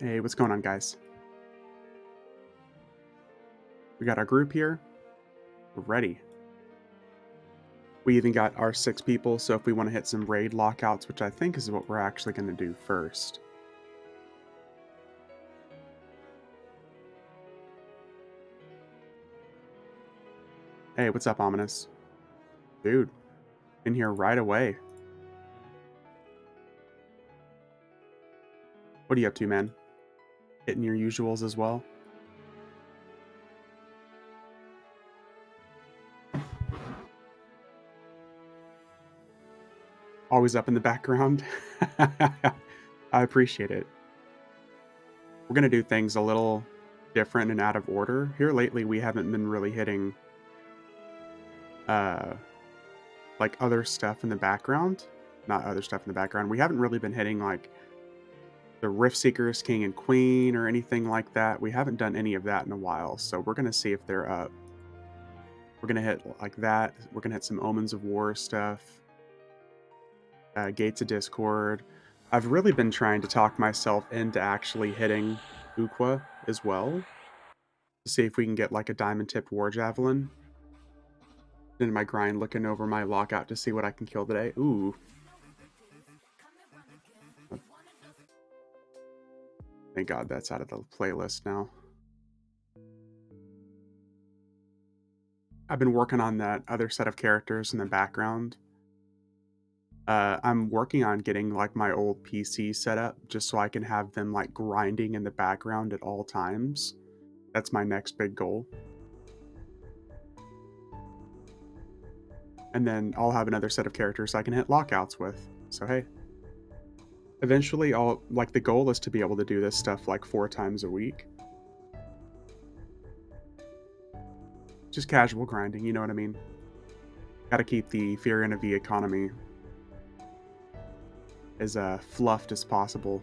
Hey, what's going on, guys? We got our group here. We're ready. We even got our 6 people, so if we want to hit some raid lockouts, which I think is what we're actually going to do first. Hey, what's up, Ominous? Dude, in here right away. What are you up to, man? Hitting your usuals as well? Always up in the background? I appreciate it. We're going to do things a little different and out of order. Here lately, we haven't been really hitting uh, like other stuff in the background. Not other stuff in the background. We haven't really been hitting like the Rift Seekers, King and Queen, or anything like that. We haven't done any of that in a while, so we're going to see if they're up. We're going to hit like that. We're going to hit some Omens of War stuff. Gates of Discord. I've really been trying to talk myself into actually hitting Ukwa as well, to see if we can get like a diamond-tipped War Javelin. In my grind, looking over my lockout to see what I can kill today. Ooh. Thank God that's out of the playlist now. I've been working on that other set of characters in the background. I'm working on getting like my old PC set up just so I can have them like grinding in the background at all times. That's my next big goal. And then I'll have another set of characters I can hit lockouts with. So hey, eventually the goal is to be able to do this stuff like 4 times a week. Just casual grinding, you know what I mean? Gotta keep the Fear and V economy as fluffed as possible.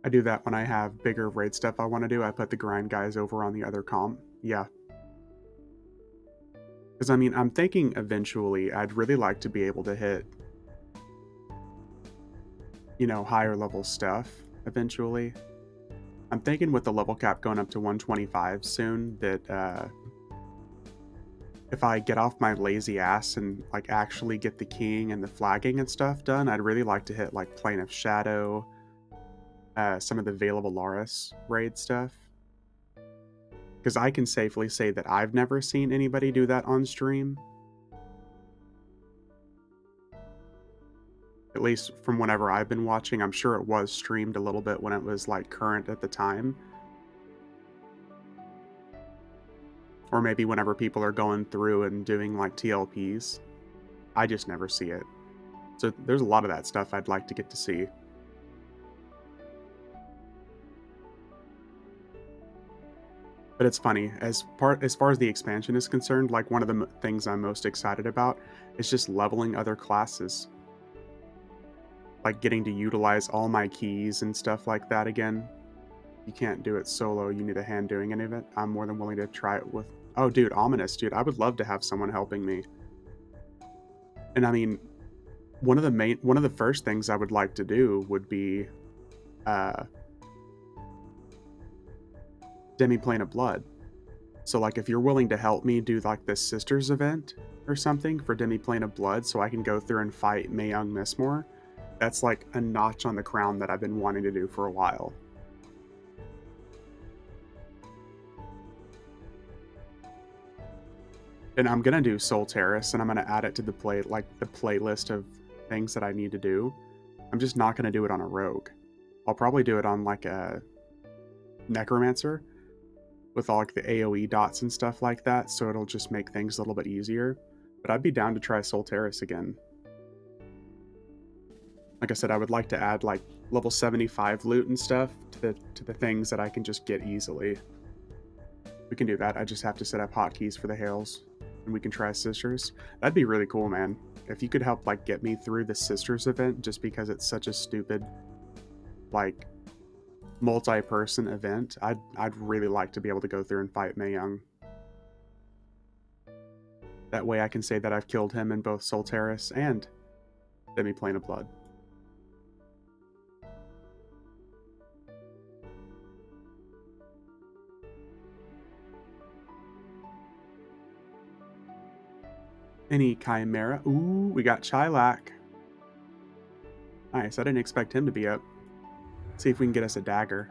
I do that when I have bigger raid stuff I want to do. I put the grind guys over on the other comp. Yeah. Because, I mean, I'm thinking eventually I'd really like to be able to hit, higher level stuff eventually. I'm thinking with the level cap going up to 125 soon that if I get off my lazy ass and like actually get the keying and the flagging and stuff done, I'd really like to hit like Plane of Shadow, some of the Veil of Alaris raid stuff. Because I can safely say that I've never seen anybody do that on stream. At least from whenever I've been watching. I'm sure it was streamed a little bit when it was like current at the time. Or maybe whenever people are going through and doing like TLPs. I just never see it. So there's a lot of that stuff I'd like to get to see. But it's funny, as far as the expansion is concerned, like one of the things I'm most excited about is just leveling other classes. Like getting to utilize all my keys and stuff like that again. You can't do it solo, you need a hand doing any of it. I'm more than willing to try it with... Oh, dude, Ominous, dude, I would love to have someone helping me. And I mean, one of the first things I would like to do would be Demi-Plane of Blood. So like if you're willing to help me do like this Sisters event or something for Demi-Plane of Blood so I can go through and fight Mayung Mistmore, that's like a notch on the crown that I've been wanting to do for a while. And I'm gonna do Solteris, and I'm gonna add it to the playlist of things that I need to do. I'm just not gonna do it on a rogue. I'll probably do it on like a necromancer with all like the AoE dots and stuff like that, so it'll just make things a little bit easier. But I'd be down to try Solteris again. Like I said, I would like to add like level 75 loot and stuff to the things that I can just get easily. We can do that. I just have to set up hotkeys for the hails, and we can try Sisters. That'd be really cool, man. if you could help like get me through the Sisters event, just because it's such a stupid like multi-person event, I'd really like to be able to go through and fight Mae Young. That way I can say that I've killed him in both Solteris and Demi-Plane of Blood. Any Chimera? Ooh, we got Chilak. Nice, I didn't expect him to be up. Let's see if we can get us a dagger.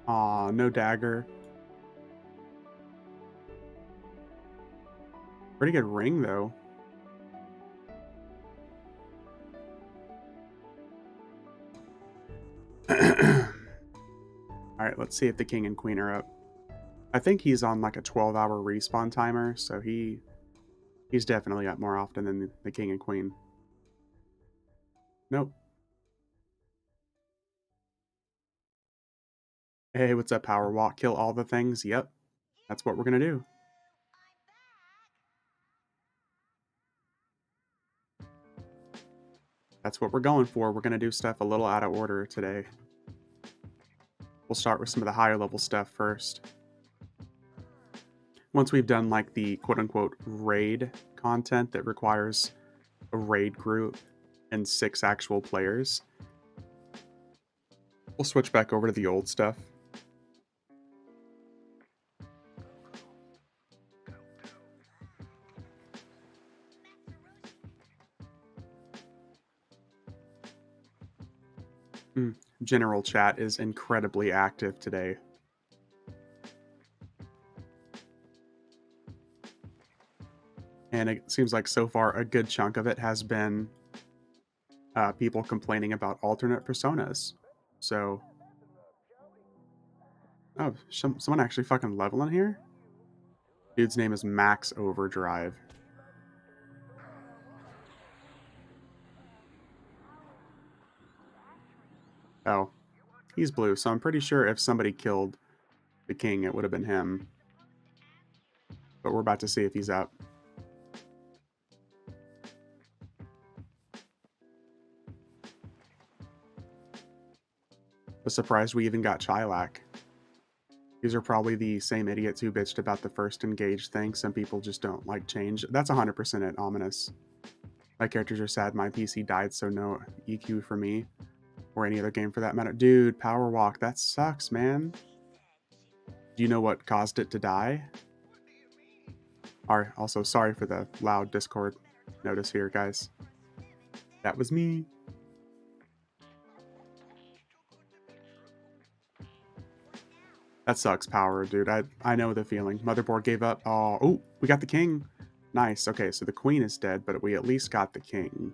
Aw, no dagger. Pretty good ring, though. Alright, let's see if the king and queen are up. I think he's on like a 12-hour respawn timer, so he's definitely up more often than the king and queen. Nope. Hey, what's up, Power Walk? Kill all the things? Yep. That's what we're gonna do. That's what we're going for. We're gonna do stuff a little out of order today. We'll start with some of the higher level stuff first. Once we've done like the quote-unquote raid content that requires a raid group and 6 actual players, we'll switch back over to the old stuff. General chat is incredibly active today. And it seems like so far a good chunk of it has been people complaining about alternate personas. So, oh, someone actually fucking leveling here? Dude's name is Max Overdrive. Oh, he's blue, so I'm pretty sure if somebody killed the king, it would have been him. But we're about to see if he's up. Was surprised we even got Chilak. These are probably the same idiots who bitched about the first engage thing. Some people just don't like change. That's 100% it, Ominous. My characters are sad my PC died, so no EQ for me. Or any other game for that matter. Dude, Power Walk, that sucks, man. Do you know what caused it to die? Also, sorry for the loud Discord notice here, guys. That was me. That sucks, Power, dude. I know the feeling. Motherboard gave up. Oh, we got the king. Nice. Okay, so the queen is dead, but we at least got the king.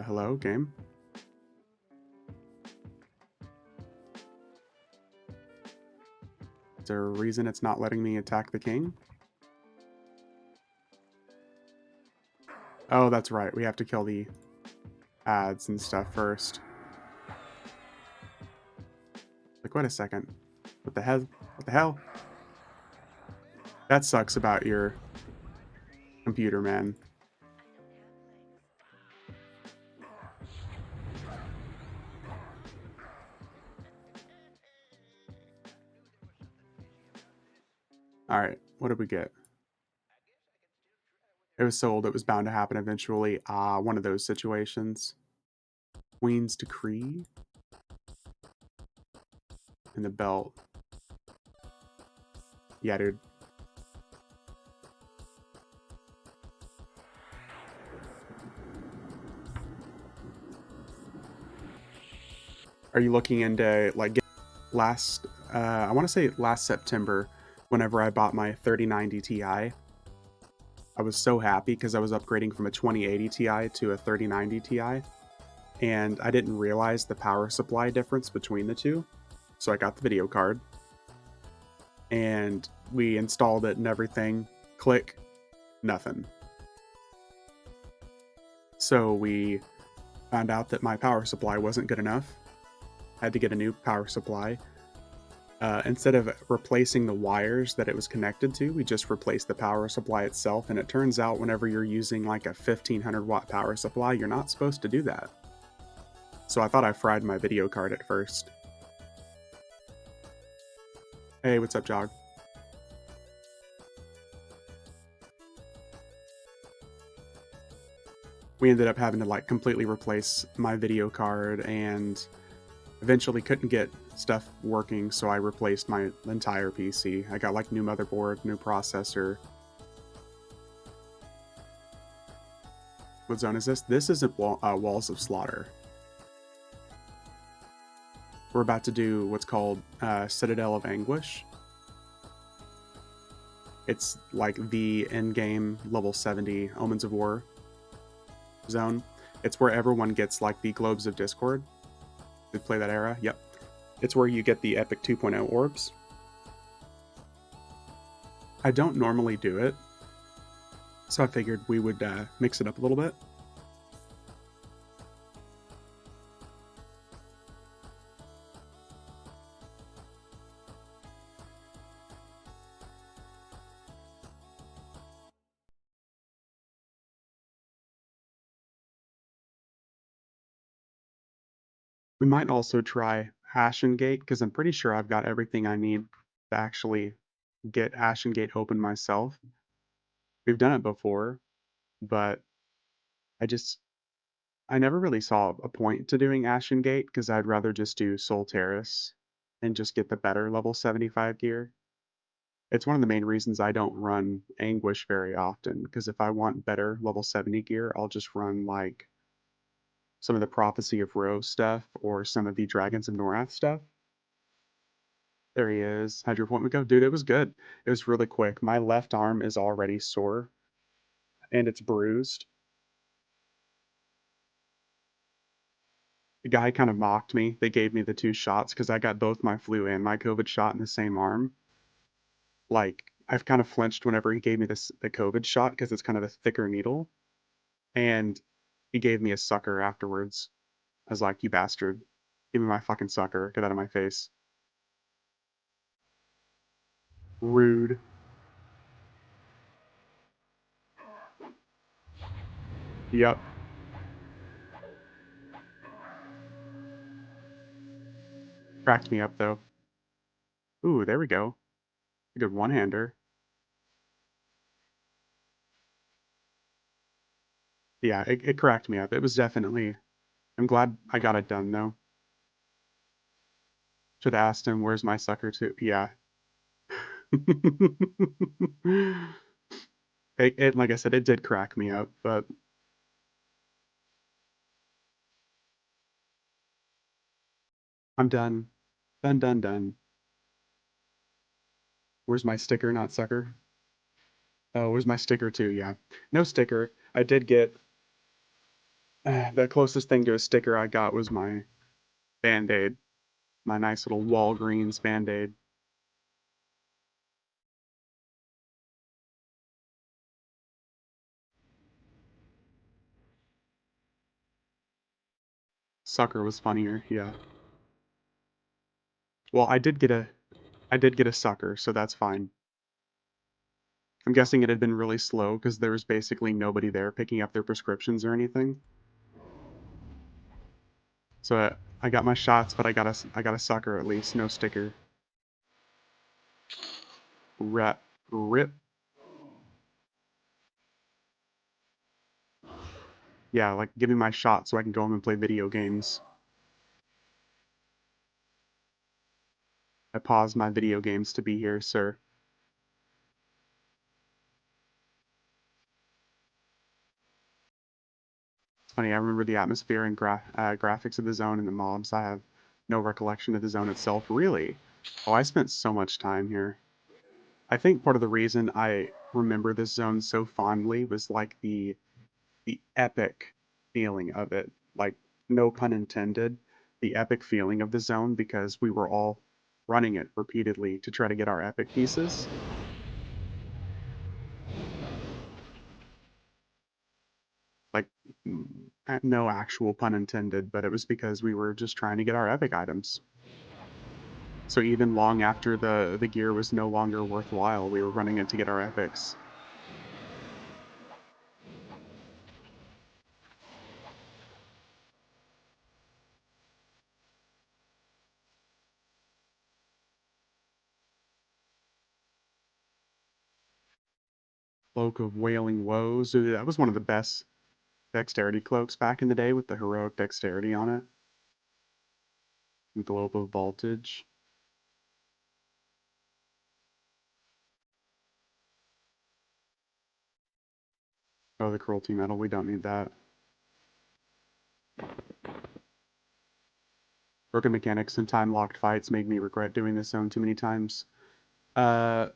Hello, game? Is there a reason it's not letting me attack the king? Oh, that's right. We have to kill the ads and stuff first. Like, wait a second. What the hell? What the hell? That sucks about your computer, man. Alright, what did we get? It was sold. It was bound to happen eventually. One of those situations. Queen's Decree. And the belt. Yeah, dude. Are you looking into, like, last, I want to say last September, whenever I bought my 3090 Ti, I was so happy because I was upgrading from a 2080 Ti to a 3090 Ti, and I didn't realize the power supply difference between the two, so I got the video card, and we installed it and everything. Click, nothing. So we found out that my power supply wasn't good enough. I had to get a new power supply. Instead of replacing the wires that it was connected to, we just replaced the power supply itself. And it turns out whenever you're using like a 1500-watt power supply, you're not supposed to do that. So I thought I fried my video card at first. Hey, what's up, Jog? We ended up having to like completely replace my video card and eventually couldn't get stuff working, so I replaced my entire PC. I got like new motherboard, new processor. What zone is this? This isn't Walls of Slaughter. We're about to do what's called Citadel of Anguish. It's like the endgame level 70 Omens of War zone. It's where everyone gets like the Globes of Discord. Did play that era? Yep. It's where you get the Epic 2.0 orbs. I don't normally do it, so I figured we would mix it up a little bit. We might also try Ashen Gate, because I'm pretty sure I've got everything I need to actually get Ashen Gate open myself. We've done it before, but I never really saw a point to doing Ashen Gate, because I'd rather just do Solteris and just get the better level 75 gear. It's one of the main reasons I don't run Anguish very often, because if I want better level 70 gear, I'll just run like some of the Prophecy of Rose stuff or some of the Dragons of Norrath stuff. There he is. How'd your appointment go? Dude, it was good. It was really quick. My left arm is already sore and it's bruised. The guy kind of mocked me. They gave me the 2 shots because I got both my flu and my COVID shot in the same arm. Like, I've kind of flinched whenever he gave me the COVID shot because it's kind of a thicker needle. And he gave me a sucker afterwards. I was like, you bastard. Give me my fucking sucker. Get out of my face. Rude. Yep. Cracked me up, though. Ooh, there we go. A good one-hander. Yeah, it cracked me up. It was definitely... I'm glad I got it done, though. Should have asked him, where's my sucker too? Yeah. Like I said, it did crack me up, but I'm done. Done, done, done. Where's my sticker, not sucker? Oh, where's my sticker too? Yeah. No sticker. I did get... the closest thing to a sticker I got was my Band-Aid. My nice little Walgreens Band-Aid. Sucker was funnier, yeah. Well, I did get a sucker, so that's fine. I'm guessing it had been really slow because there was basically nobody there picking up their prescriptions or anything. So I got my shots, but I got a sucker at least, no sticker. Rep, rip. Yeah, like give me my shot so I can go home and play video games. I paused my video games to be here, sir. It's funny, I remember the atmosphere and graphics of the zone and the mobs. I have no recollection of the zone itself, really. Oh, I spent so much time here. I think part of the reason I remember this zone so fondly was like the epic feeling of it. Like, no pun intended, the epic feeling of the zone because we were all running it repeatedly to try to get our epic pieces. Like, no actual pun intended, but it was because we were just trying to get our epic items. So even long after the gear was no longer worthwhile, we were running it to get our epics. Cloak of Wailing Woes. Ooh, that was one of the best dexterity cloaks back in the day with the heroic dexterity on it. Globe of Voltage. Oh, the cruelty medal. We don't need that. Broken mechanics and time-locked fights make me regret doing this zone too many times. Uh,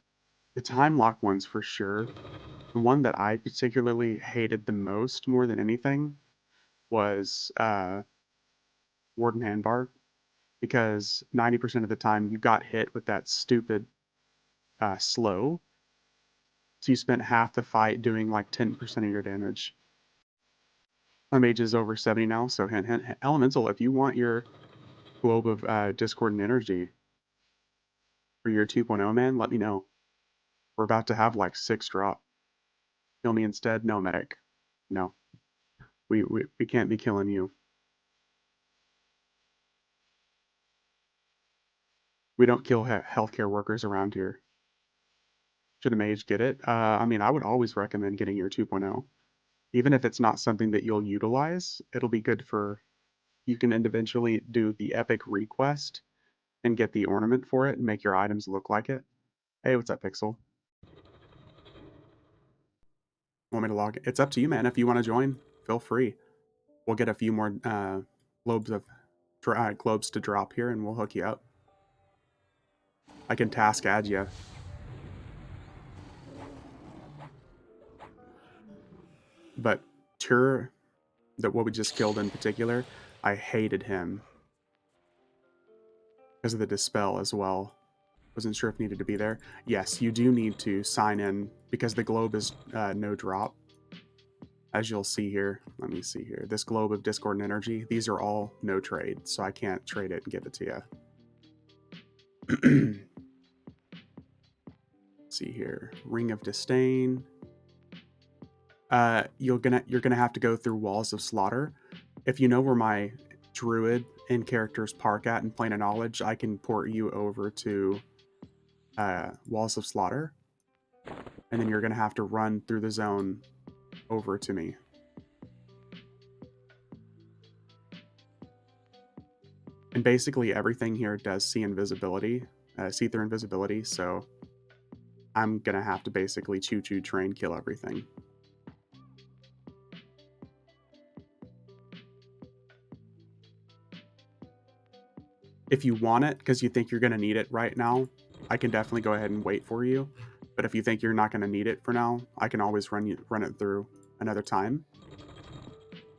the time-lock ones for sure. The one that I particularly hated the most, more than anything, was Warden Handbar, because 90% of the time you got hit with that stupid slow, so you spent half the fight doing like 10% of your damage. My mage is over 70 now, so hint, hint, Elemental, if you want your Globe of Discord and Energy for your 2.0, man, let me know. We're about to have like 6 drop. Kill me instead? No, medic. No. We can't be killing you. We don't kill healthcare workers around here. Should a mage get it? I mean, I would always recommend getting your 2.0. Even if it's not something that you'll utilize, it'll be good for... You can eventually do the epic request and get the ornament for it and make your items look like it. Hey, what's up, Pixel? Want me to log? It's up to you, man. If you want to join, feel free. We'll get a few more globes of globes to drop here, and we'll hook you up. I can task add you. But Tur, that what we just killed in particular, I hated him because of the dispel as well. Wasn't sure if needed to be there. Yes, you do need to sign in because the globe is no drop. As you'll see here, let me see here. This globe of Discord and Energy, these are all no trade, so I can't trade it and give it to you. See here, Ring of Disdain. You're gonna have to go through Walls of Slaughter. If you know where my druid in characters park at in Plane of Knowledge, I can port you over to Walls of Slaughter, and then you're gonna have to run through the zone over to me. And basically everything here does see invisibility, see-through invisibility, so I'm gonna have to basically choo-choo train kill everything. If you want it, because you think you're gonna need it right now, I can definitely go ahead and wait for you. But if you think you're not gonna need it for now, I can always run it through another time.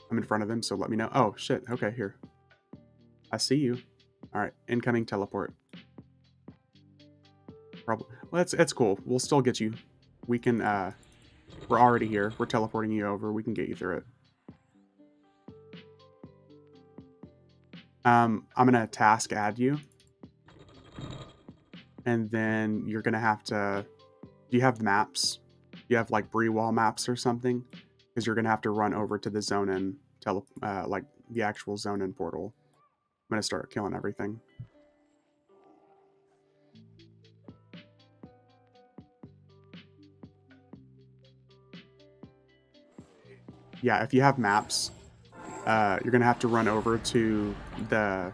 I'm in front of him, so let me know. Oh shit, okay, here. I see you. Alright, incoming teleport. Probably well it's cool. We'll still get you. We can we're already here. We're teleporting you over. We can get you through it. I'm gonna task add you. And then you're gonna have to... Do you have maps? Do you have like Bree wall maps or something? Because you're gonna have to run over to the zone in like the actual zone in portal. I'm gonna start killing everything. Yeah, if you have maps, you're gonna have to run over to the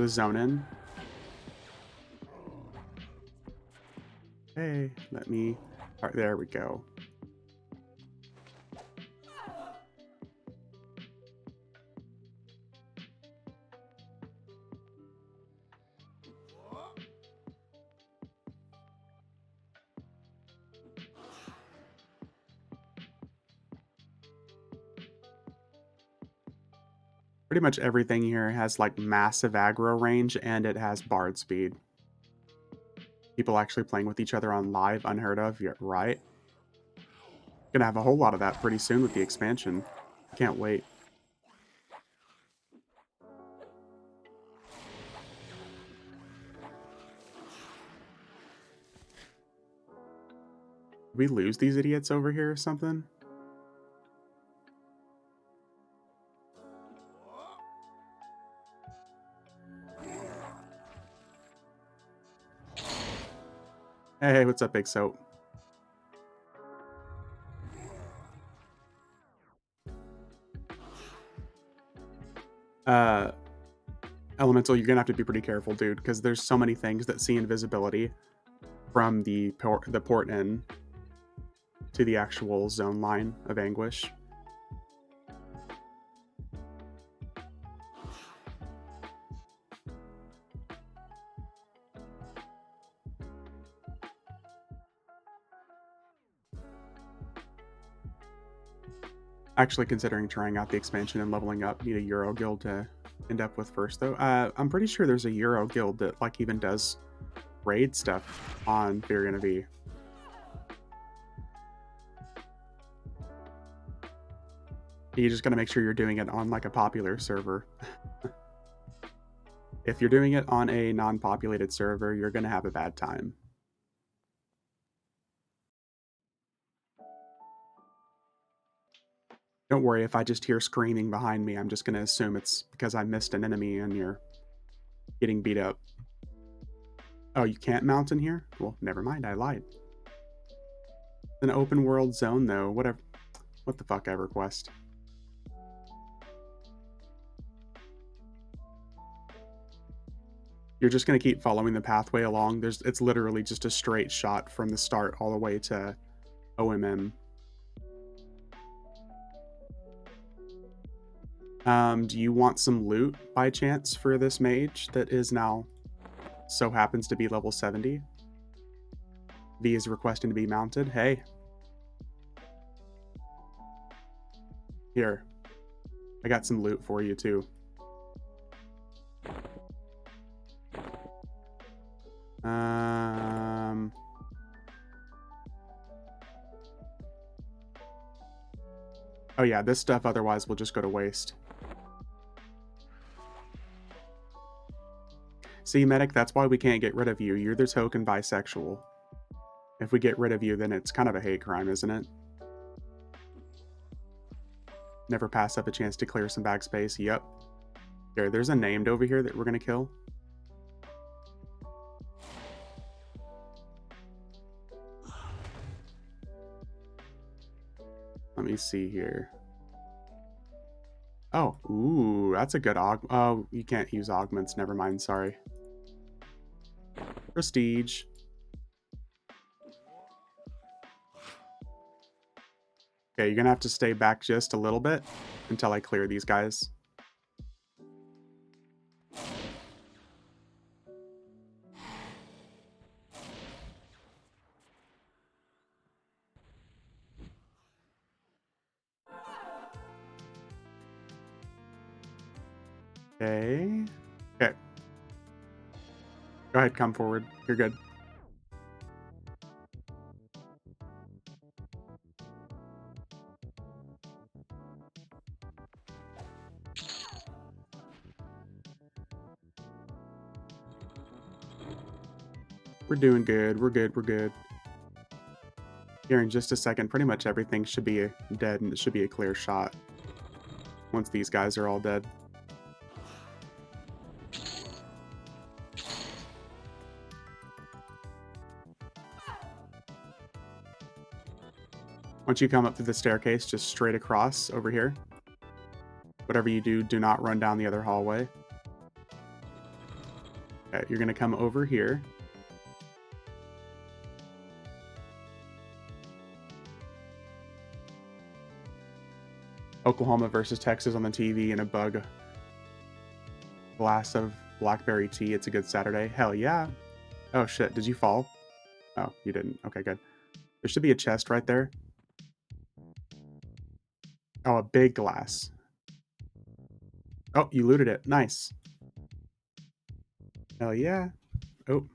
zone in. Hey, let me... All right, there we go. Pretty much everything here has like massive aggro range, and it has bard speed. People actually playing with each other on live, unheard of, right? Gonna have a whole lot of that pretty soon with the expansion. Can't wait. Did we lose these idiots over here or something? Hey, what's up, Big Soap? Uh, Elemental, you're gonna have to be pretty careful, dude, because there's so many things that see invisibility from the port in to the actual zone line of Anguish. Actually considering trying out the expansion and leveling up. Need a Euro guild to end up with first, though. I'm pretty sure there's a Euro guild that like even does raid stuff on Variant V. You just gotta make sure you're doing it on like a popular server. If you're doing it on a non-populated server, you're gonna have a bad time. Don't worry, if I just hear screaming behind me, I'm just gonna assume it's because I missed an enemy and you're getting beat up. Oh, you can't mount in here? Well, never mind, I lied. An open world zone, though. Whatever. What the fuck, EverQuest? You're just gonna keep following the pathway along. It's literally just a straight shot from the start all the way to OMM. Do you want some loot by chance for this mage that is now so happens to be level 70? V is requesting to be mounted. Hey. Here. I got some loot for you too. Oh yeah, this stuff otherwise will just go to waste. See, Medic, that's why we can't get rid of you. You're the token bisexual. If we get rid of you, then it's kind of a hate crime, isn't it? Never pass up a chance to clear some backspace. Yep. Here, there's a named over here that we're gonna kill. Let me see here. Oh, ooh, that's a good oh, you can't use augments. Never mind, sorry. Prestige. Okay, you're gonna have to stay back just a little bit until I clear these guys. Okay. Okay. Go ahead, come forward. You're good. We're doing good. We're good. We're good. Here in just a second, pretty much everything should be dead and it should be a clear shot once these guys are all dead. Once you come up through the staircase, just straight across over here. Whatever you do, do not run down the other hallway. Okay, you're going to come over here. Oklahoma versus Texas on the TV and a bug glass of blackberry tea. It's a good Saturday. Hell yeah. Oh shit, did you fall? Oh, you didn't. Okay, good. There should be a chest right there. Oh, a big glass. Oh, you looted it. Nice. Hell yeah. Oh.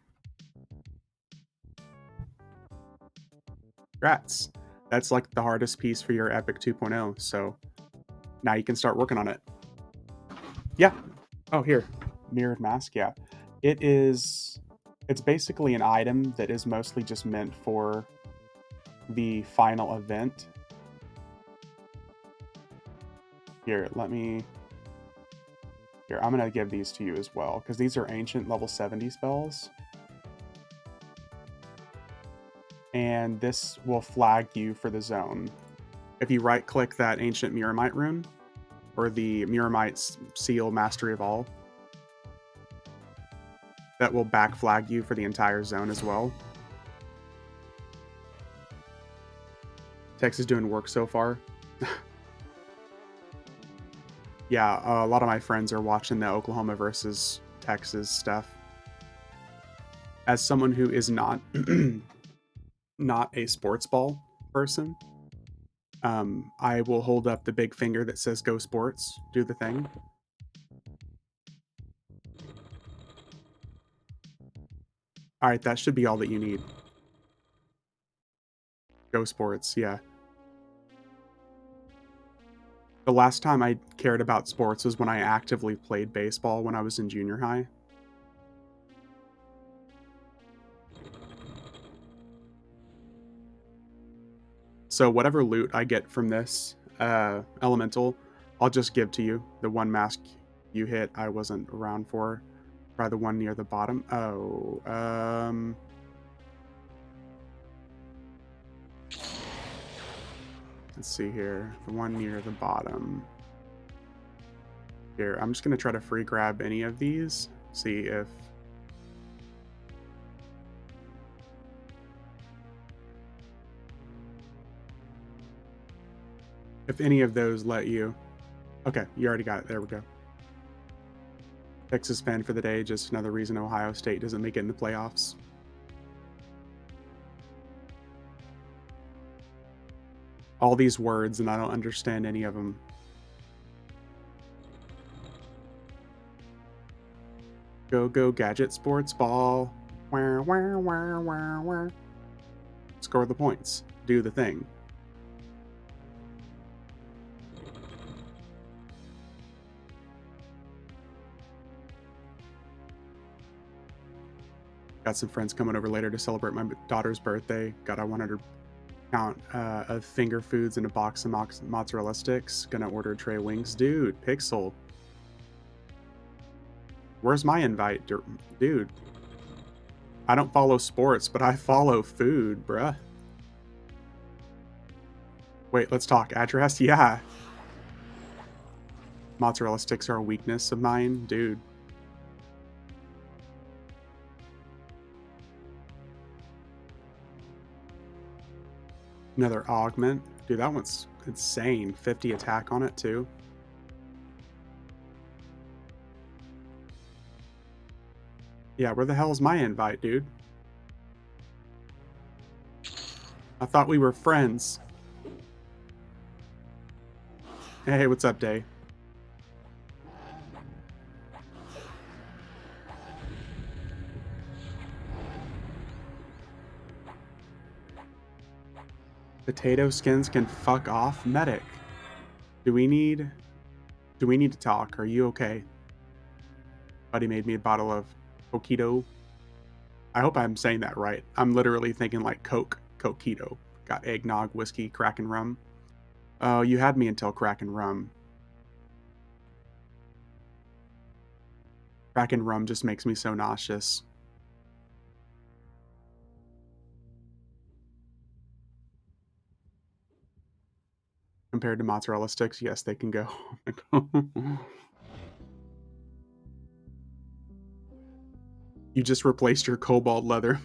Congrats. That's like the hardest piece for your Epic 2.0, so Now you can start working on it. Yeah. Oh, here. Mirrored mask, yeah. It's basically an item that is mostly just meant for the final event. Here, Here, I'm gonna give these to you as well, because these are ancient level 70 spells. And this will flag you for the zone. If you right-click that ancient Miramite rune, or the Miramite seal Mastery of All, that will back flag you for the entire zone as well. Tex is doing work so far. Yeah, a lot of my friends are watching the Oklahoma versus Texas stuff. As someone who is not not a sports ball person, I will hold up the big finger that says "Go Sports, do the thing." All right, that should be all that you need. Go Sports, yeah. The last time I cared about sports was when I actively played baseball when I was in junior high. So whatever loot I get from this elemental, I'll just give to you. The one mask you hit, I wasn't around for. Try the one near the bottom. Oh, let's see here. The one near the bottom. Here, I'm just gonna try to free grab any of these. See if any of those let you. Okay, you already got it. There we go. Texas fan for the day. Just another reason Ohio State doesn't make it in the playoffs. All these words, and I don't understand any of them. Go, go, gadget sports ball. Where, where. Score the points. Do the thing. Got some friends coming over later to celebrate my daughter's birthday. Got a 100 count of finger foods and a box of mozzarella sticks. Gonna order a tray of wings. Dude, Pixel. Where's my invite? Dude. I don't follow sports, but I follow food, bruh. Wait, let's talk. Address? Yeah. Mozzarella sticks are a weakness of mine. Dude. Another augment. Dude, that one's insane. 50 attack on it, too. Yeah, where the hell's my invite, dude? I thought we were friends. Hey, what's up, Day? Potato skins can fuck off. Medic. Do we need to talk? Are you okay? Buddy made me a bottle of Coquito. I hope I'm saying that right. I'm literally thinking like Coquito. Got eggnog, whiskey, Kraken rum. Oh, you had me until Kraken rum. Kraken rum just makes me so nauseous. Compared to mozzarella sticks, yes, they can go. You just replaced your cobalt leather.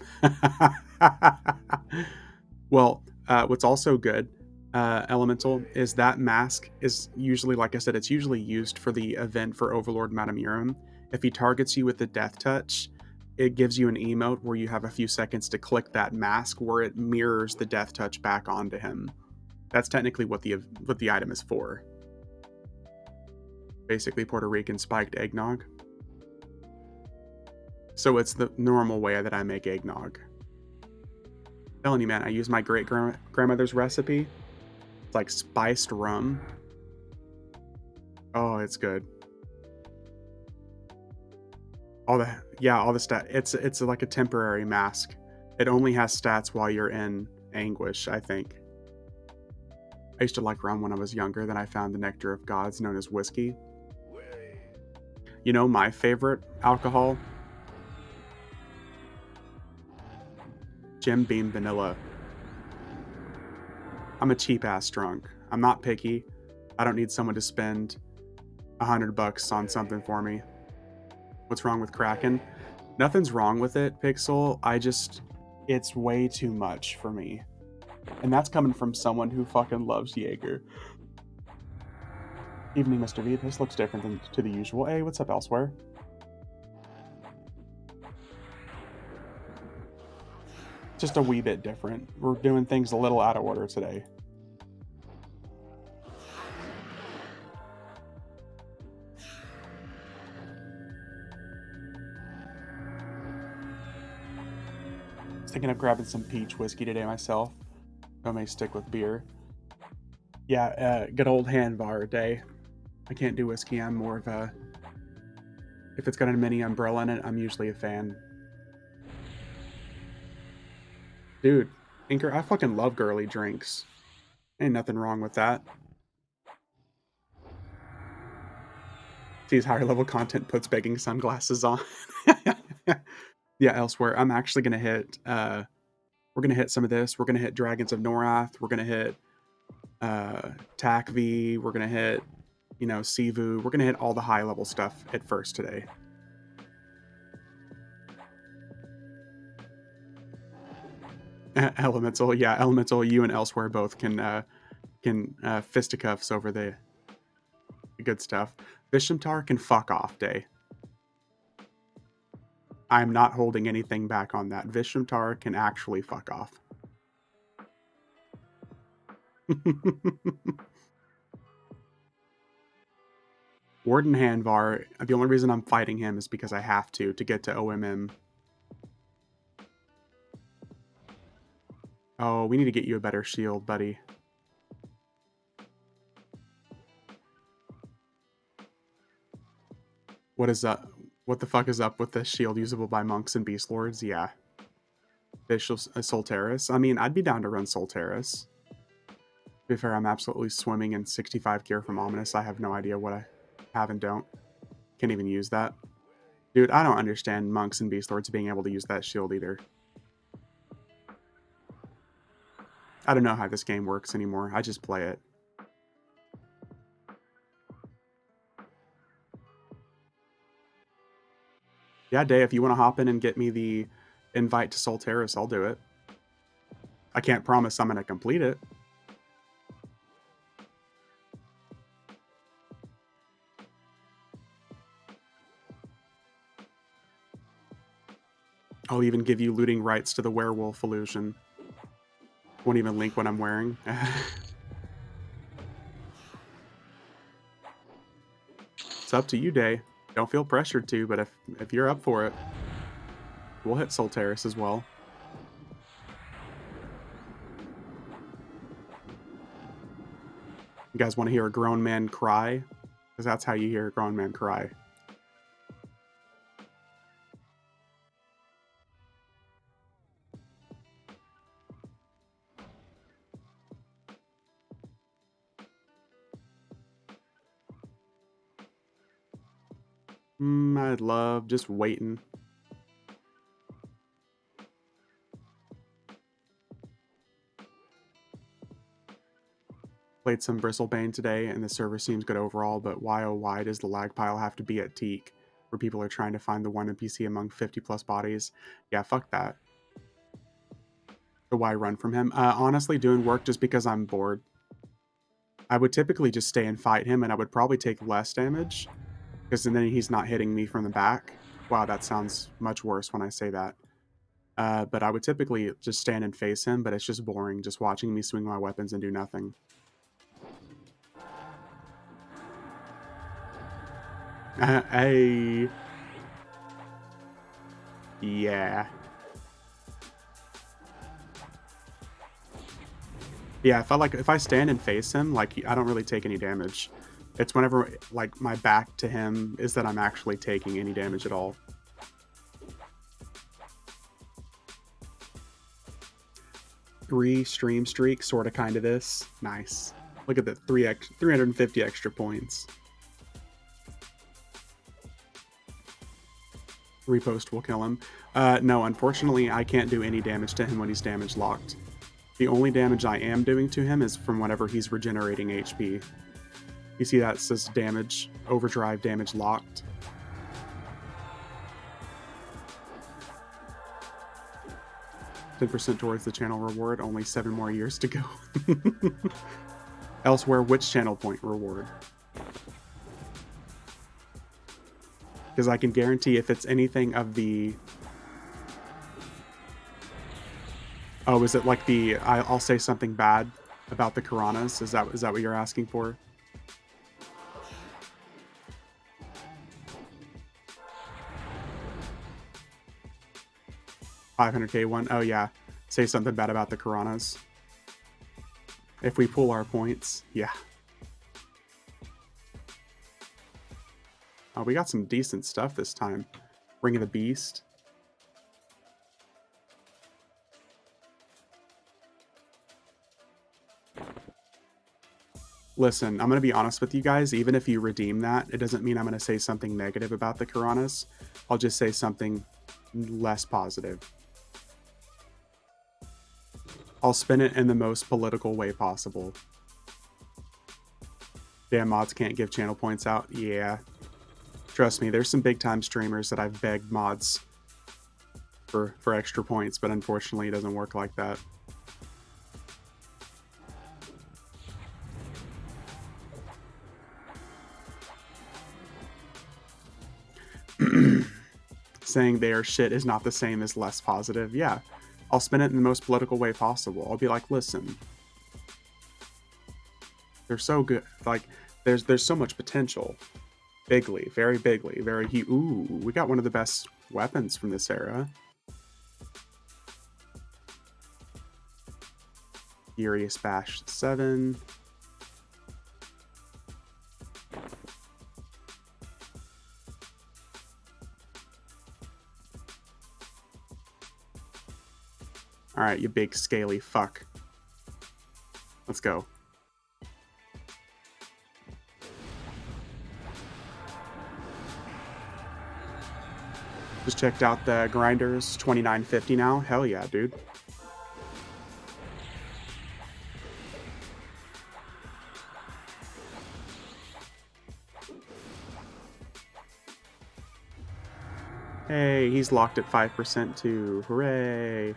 Well, what's also good, Elemental, is that mask is usually, like I said, it's usually used for the event for Overlord Matamuram. If he targets you with the Death Touch, it gives you an emote where you have a few seconds to click that mask where it mirrors the Death Touch back onto him. That's technically what the item is for. Basically Puerto Rican spiked eggnog. So it's the normal way that I make eggnog. I'm telling you, man, I use my great grandmother's recipe. It's like spiced rum. Oh, it's good. All the stat. It's like a temporary mask. It only has stats while you're in Anguish, I think. I used to like rum when I was younger, then I found the Nectar of Gods known as whiskey. You know my favorite alcohol? Jim Beam Vanilla. I'm a cheap ass drunk. I'm not picky. I don't need someone to spend $100 on something for me. What's wrong with Kraken? Nothing's wrong with it, Pixel. It's way too much for me. And that's coming from someone who fucking loves Jaeger. Evening, Mr. V. This looks different than to the usual. Hey, what's up elsewhere? Just a wee bit different. We're doing things a little out of order today. I was thinking of grabbing some peach whiskey today myself. I may stick with beer. Yeah, good old Handvar day. I can't do whiskey. I'm more of a... If it's got a mini umbrella in it, I'm usually a fan. Dude, Inker, I fucking love girly drinks. Ain't nothing wrong with that. These higher level content puts begging sunglasses on. Yeah, elsewhere. I'm actually gonna hit we're gonna hit some of this. We're gonna hit Dragons of Norrath. We're gonna hit TAC-V. We're gonna hit, Sivu. We're gonna hit all the high level stuff at first today. Elemental, yeah, Elemental, you and elsewhere both can fisticuffs over the good stuff. Vishimtar can fuck off day. I'm not holding anything back on that. Vishimtar can actually fuck off. Warden Hanvar, the only reason I'm fighting him is because I have to get to OMM. Oh, we need to get you a better shield, buddy. What is up? What the fuck is up with this shield usable by monks and beast lords? Yeah. Solteris. I mean, I'd be down to run Solteris. To be fair, I'm absolutely swimming in 65 gear from Ominous. I have no idea what I have and don't. Can't even use that. Dude, I don't understand monks and beast lords being able to use that shield either. I don't know how this game works anymore. I just play it. Yeah, Day, if you want to hop in and get me the invite to Solteris, I'll do it. I can't promise I'm going to complete it. I'll even give you looting rights to the werewolf illusion. Won't even link what I'm wearing. It's up to you, Day. Don't feel pressured to, but if you're up for it, we'll hit Solteris as well. You guys want to hear a grown man cry? Because that's how you hear a grown man cry. I'd love just waiting. Played some Bristlebane today, and the server seems good overall, but why oh why does the lag pile have to be at Teak, where people are trying to find the one NPC among 50 plus bodies? Yeah, fuck that. So why run from him? Honestly, doing work just because I'm bored. I would typically just stay and fight him, and I would probably take less damage, because then he's not hitting me from the back. Wow, that sounds much worse when I say that. But I would typically just stand and face him, but it's just boring just watching me swing my weapons and do nothing. Hey. Yeah. Yeah, if I stand and face him, like, I don't really take any damage. It's whenever, like, my back to him is that I'm actually taking any damage at all. Three stream streak, sort of kind of this. Nice. Look at the 350 extra points. Repost will kill him. No, unfortunately, I can't do any damage to him when he's damage locked. The only damage I am doing to him is from whenever he's regenerating HP. You see that says damage, overdrive damage locked. %10 towards the channel reward, only 7 more years to go. Elsewhere, which channel point reward? Because I can guarantee if it's anything of the... Oh, is it like the... I'll say something bad about the Karanas? Is that what you're asking for? $500K one? Oh yeah. Say something bad about the Karanas. If we pull our points, yeah. Oh, we got some decent stuff this time. Ring of the Beast. Listen, I'm going to be honest with you guys. Even if you redeem that, it doesn't mean I'm going to say something negative about the Karanas. I'll just say something less positive. I'll spin it in the most political way possible. Damn, mods can't give channel points out. Yeah. Trust me, there's some big-time streamers that I've begged mods for extra points, but unfortunately it doesn't work like that. Saying their shit is not the same as less positive. Yeah. I'll spin it in the most political way possible. I'll be like, listen, they're so good. Like, there's so much potential. Bigly, very bigly, very ooh, we got one of the best weapons from this era. Furious Bash 7. Alright, you big scaly fuck. Let's go. Just checked out the grinders, $29.50 now. Hell yeah, dude. Hey, he's locked at 5% too. Hooray.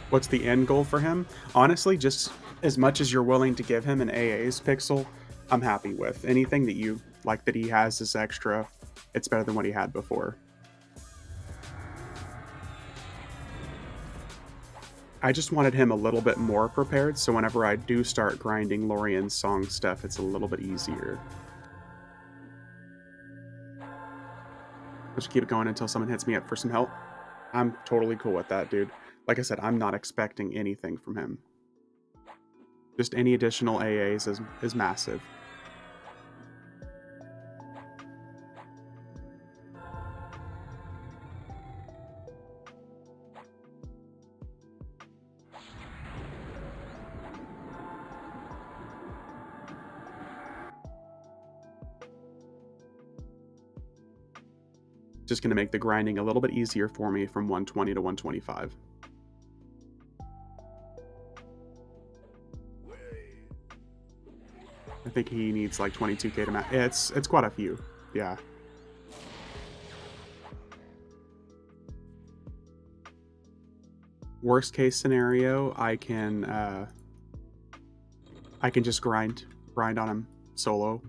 What's the end goal for him? Honestly, just as much as you're willing to give him an AA's pixel, I'm happy with. Anything that you like that he has is extra. It's better than what he had before. I just wanted him a little bit more prepared, so whenever I do start grinding Lorien's song stuff, it's a little bit easier. Let's keep it going until someone hits me up for some help. I'm totally cool with that, dude. Like I said, I'm not expecting anything from him. Just any additional AAs is massive. Just going to make the grinding a little bit easier for me from 120 to 125. I think he needs like 22k to max. It's quite a few. Yeah. Worst case scenario, I can just grind on him solo.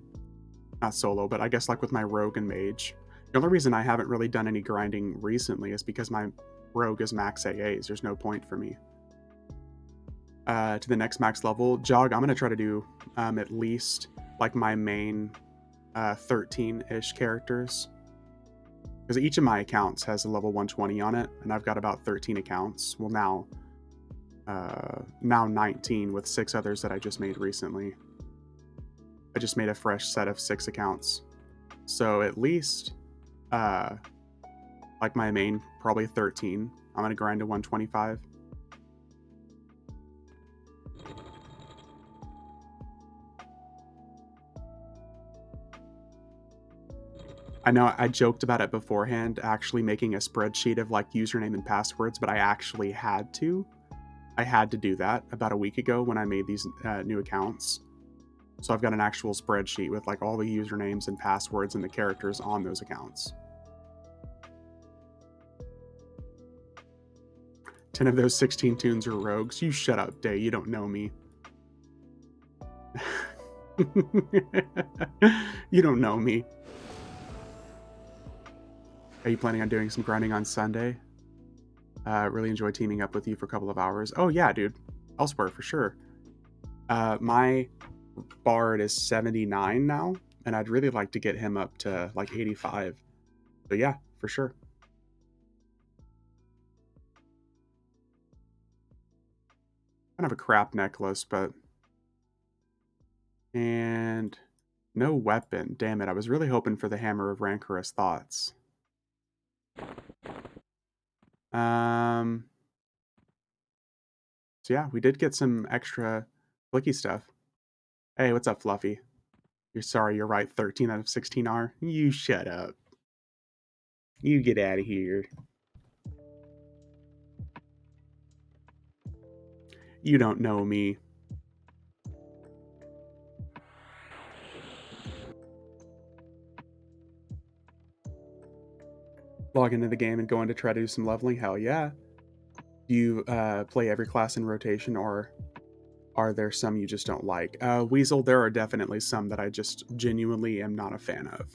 Not solo, but I guess like with my rogue and mage. The only reason I haven't really done any grinding recently is because my rogue is max AAs. There's no point for me. To the next max level, Jog, I'm going to try to do at least like my main 13-ish characters. Because each of my accounts has a level 120 on it, and I've got about 13 accounts. Well, now now 19 with 6 others that I just made recently. I just made a fresh set of 6 accounts. So at least, uh, like my main, probably 13. I'm gonna grind to 125. I know I joked about it beforehand, actually making a spreadsheet of like username and passwords, but I actually had to. I had to do that about a week ago when I made these new accounts. So I've got an actual spreadsheet with like all the usernames and passwords and the characters on those accounts. 10 of those 16 tunes are rogues. You shut up, Day. You don't know me. You don't know me. Are you planning on doing some grinding on Sunday? Really enjoy teaming up with you for a couple of hours. Oh yeah, dude. Elsewhere for sure. My Bard is 79 now, and I'd really like to get him up to like 85. So yeah, for sure. Kind of a crap necklace, but... And... no weapon. Damn it, I was really hoping for the Hammer of Rancorous Thoughts. So yeah, we did get some extra clicky stuff. Hey, what's up, Fluffy? You're sorry, you're right, 13 out of 16 are. You shut up. You get out of here. You don't know me. Log into the game and go in to try to do some leveling? Hell yeah. Do you play every class in rotation, or are there some you just don't like? Weasel, there are definitely some that I just genuinely am not a fan of.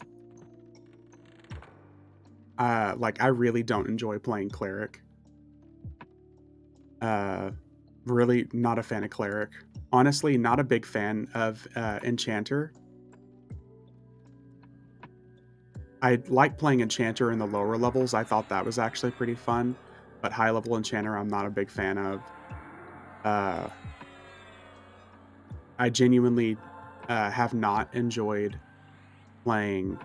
Like, I really don't enjoy playing Cleric. Really not a fan of Cleric. Honestly, not a big fan of Enchanter. I like playing Enchanter in the lower levels. I thought that was actually pretty fun. But high level Enchanter, I'm not a big fan of. I genuinely have not enjoyed playing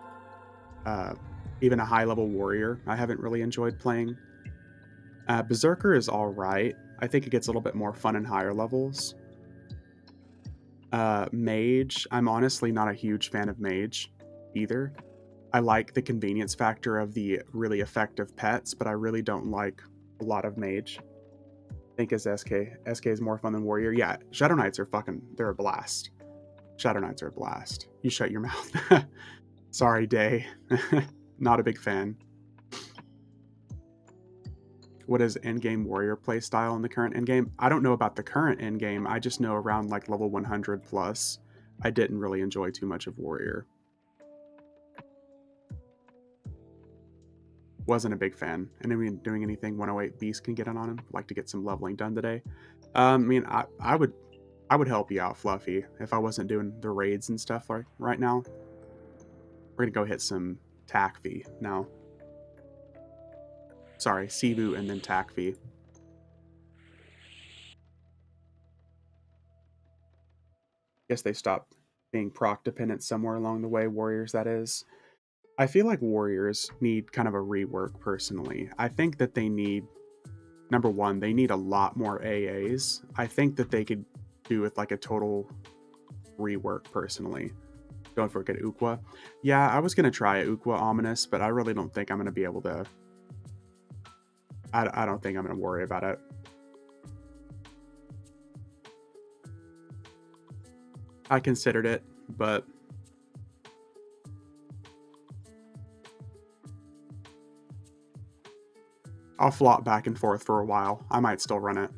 even a high level Warrior. I haven't really enjoyed playing. Berserker is all right. I think it gets a little bit more fun in higher levels. Mage, I'm honestly not a huge fan of Mage either. I like the convenience factor of the really effective pets, but I really don't like a lot of Mage. I think as SK. SK is more fun than Warrior. Yeah, Shadow Knights are fucking, they're a blast. Shadow Knights are a blast. You shut your mouth. Sorry, Day. Not a big fan. What is endgame warrior playstyle in the current endgame? I don't know about the current endgame. I just know around like level 100 plus, I didn't really enjoy too much of warrior. Wasn't a big fan. And I mean, doing anything 108 Beast can get on him. Like to get some leveling done today. I mean, I would help you out, Fluffy, if I wasn't doing the raids and stuff like right now. We're gonna go hit some Takvi now. Sorry, Sivu and then Takvi. Guess they stopped being proc dependent somewhere along the way. Warriors, that is. I feel like Warriors need kind of a rework personally. I think that they need, number one, they need a lot more AAs. I think that they could do with like a total rework personally. Going for a good Ukwa. Yeah, I was going to try a Ukwa Ominous, but I really don't think I'm going to be able to. I don't think I'm going to worry about it. I considered it, but I'll flop back and forth for a while. I might still run it.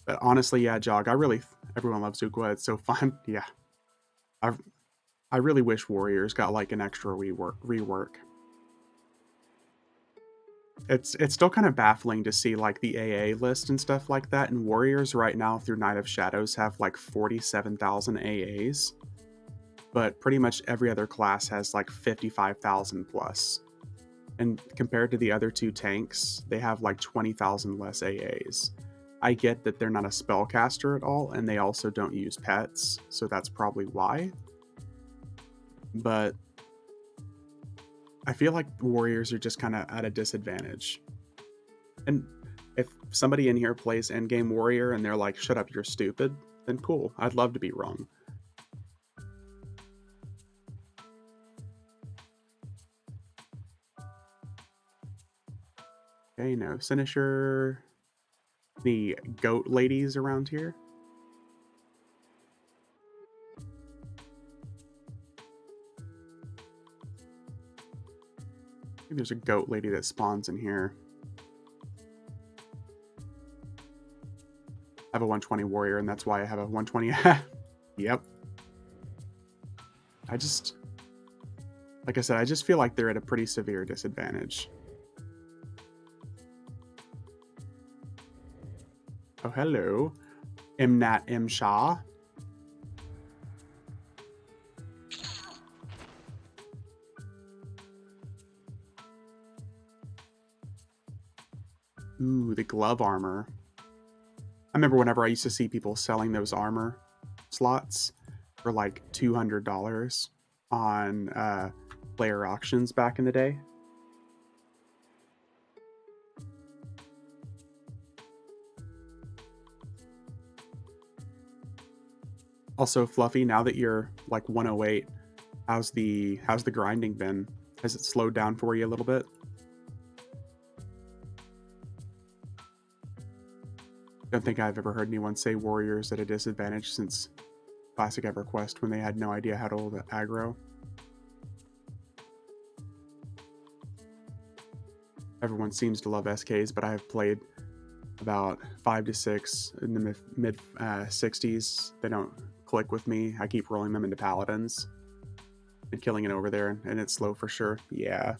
But honestly, yeah, Jog, everyone loves Ukwa. It's so fun. Yeah. I really wish Warriors got like an extra rework. It's still kind of baffling to see like the AA list and stuff like that. And Warriors right now through Night of Shadows have like 47,000 AAs. but pretty much every other class has like 55,000 plus. And compared to the other two tanks, they have like 20,000 less AAs. I get that they're not a spellcaster at all, and they also don't use pets, so that's probably why. But I feel like warriors are just kind of at a disadvantage. And if somebody in here plays endgame warrior and they're like, shut up, you're stupid, then cool. I'd love to be wrong. Okay, no Sinisher. Any goat ladies around here? Maybe there's a goat lady that spawns in here. I have a 120 warrior, and that's why I have a 120. Yep. Like I said, I just feel like they're at a pretty severe disadvantage. Oh, hello. Imnat M. Shah. Ooh, the glove armor. I remember whenever I used to see people selling those armor slots for like $200 on player auctions back in the day. Also, Fluffy, now that you're like 108, how's the grinding been? Has it slowed down for you a little bit? Don't think I've ever heard anyone say warriors at a disadvantage since Classic EverQuest when they had no idea how to hold aggro. Everyone seems to love SKs, but I have played about 5 to 6 in the mid 60s. They don't click with me. I keep rolling them into paladins and killing it over there, and it's slow for sure. Yeah.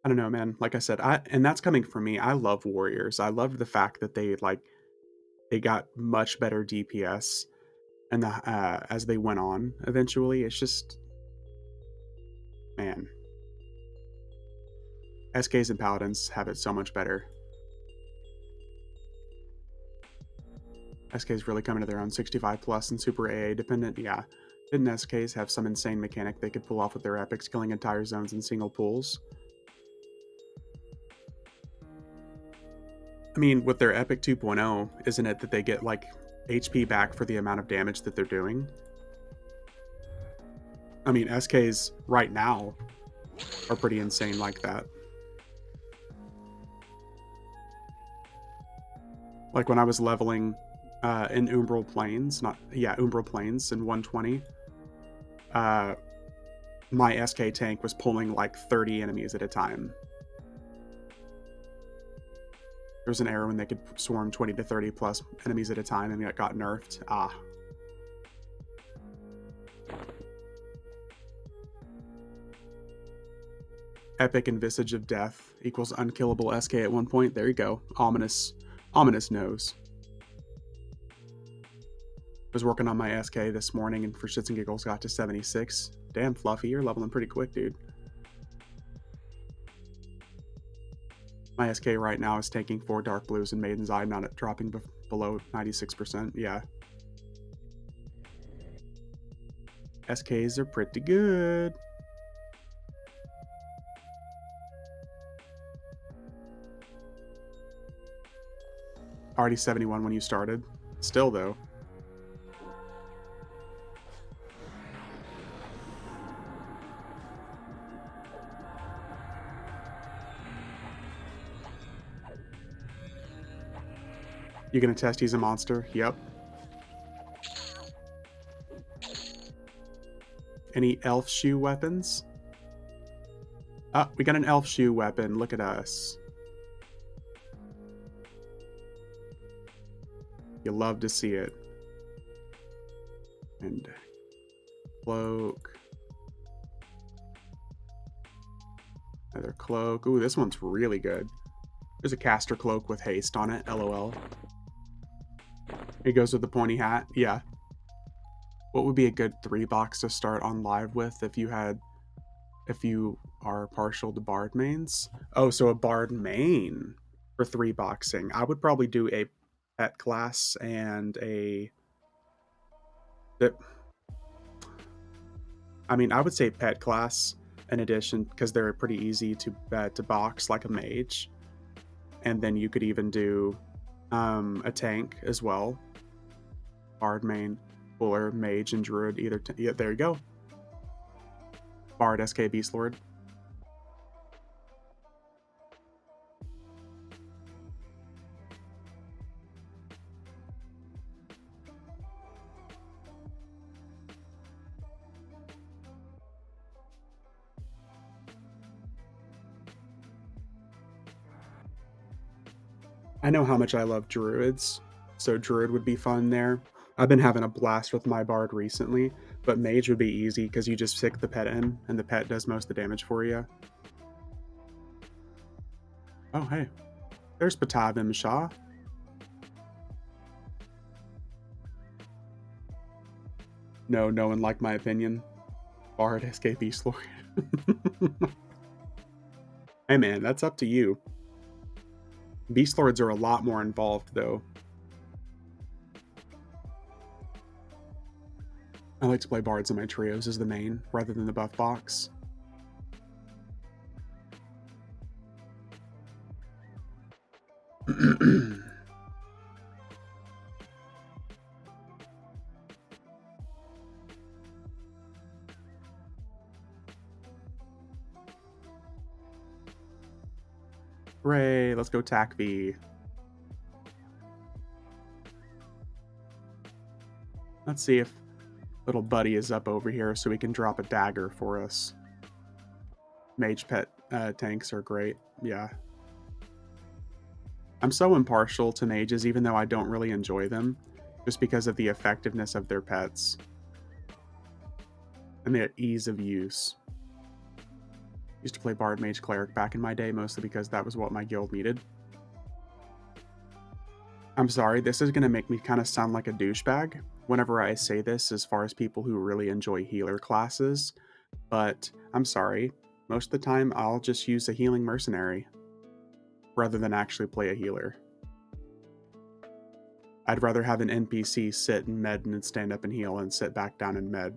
I don't know, man. Like I said, and that's coming from me. I love warriors. I loved the fact that they got much better DPS, and as they went on, eventually, it's just, man, SKs and paladins have it so much better. SKs really coming to their own. 65 plus and super AA dependent. Yeah, didn't SKs have some insane mechanic they could pull off with their epics, killing entire zones in single pulls? I mean, with their Epic 2.0, isn't it that they get like HP back for the amount of damage that they're doing? I mean, SKs right now are pretty insane like that. Like when I was leveling in Umbral Plains, Umbral Plains in 120, my SK tank was pulling like 30 enemies at a time. There was an era when they could swarm 20 to 30 plus enemies at a time, and it got nerfed. Epic and Visage of Death equals unkillable SK at one point. There you go. Ominous nose. Was working on my SK this morning, and for shits and giggles got to 76. Damn, Fluffy, you're leveling pretty quick, dude. My SK right now is taking 4 Dark Blues and Maiden's Eye, not at dropping below 96%. Yeah. SKs are pretty good. Already 71 when you started. Still, though. You gonna test he's a monster? Yep. Any elf shoe weapons? Ah, we got an elf shoe weapon. Look at us. You love to see it. And cloak. Another cloak. Ooh, this one's really good. There's a caster cloak with haste on it. LOL. It goes with the pointy hat. Yeah. What would be a good 3-box to start on live with if you are partial to bard mains? Oh, so a bard main for 3-boxing. I would probably do a pet class and I would say pet class in addition, because they're pretty easy to box like a mage. And then you could even do a tank as well. Bard main, Fuller, Mage, and Druid. Yeah, there you go. Bard, SK, Beast Lord. I know how much I love Druids, so Druid would be fun there. I've been having a blast with my Bard recently, but Mage would be easy because you just stick the pet in, and the pet does most of the damage for you. Oh, hey. There's Patab and Shah. No one liked my opinion. Bard, SK, Beast Lord. Hey man, that's up to you. Beast Lords are a lot more involved, though. I like to play Bards in my trios as the main, rather than the buff box. Hooray, let's go TAC V. Let's see if little buddy is up over here so we can drop a dagger for us. Mage pet tanks are great, yeah. I'm so impartial to mages even though I don't really enjoy them, just because of the effectiveness of their pets. And their ease of use. Used to play Bard, Mage, Cleric back in my day, mostly because that was what my guild needed. I'm sorry, this is going to make me kind of sound like a douchebag whenever I say this as far as people who really enjoy healer classes, but I'm sorry, most of the time I'll just use a healing mercenary rather than actually play a healer. I'd rather have an NPC sit and med and stand up and heal and sit back down and med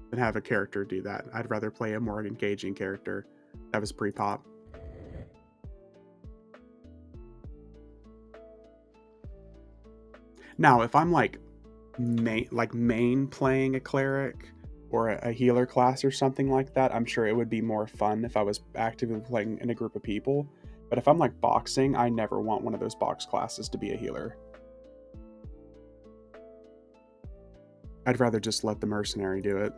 than have a character do that. I'd rather play a more engaging character that was pre-pop. Now, if I'm like main playing a cleric or a healer class or something like that, I'm sure it would be more fun if I was actively playing in a group of people. But if I'm like boxing, I never want one of those box classes to be a healer. I'd rather just let the mercenary do it.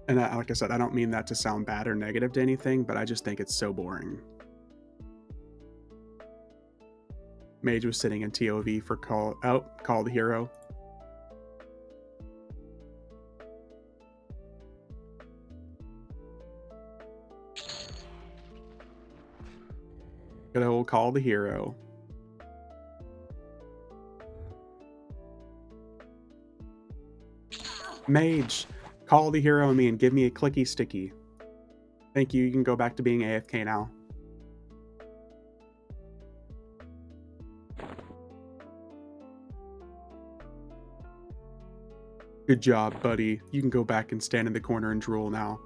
And like I said, I don't mean that to sound bad or negative to anything, but I just think it's so boring. Mage was sitting in TOV for Call the Hero. Good old Call the Hero. Mage, call the hero on me and give me a clicky sticky. Thank you, you can go back to being AFK now. Good job, buddy. You can go back and stand in the corner and drool now.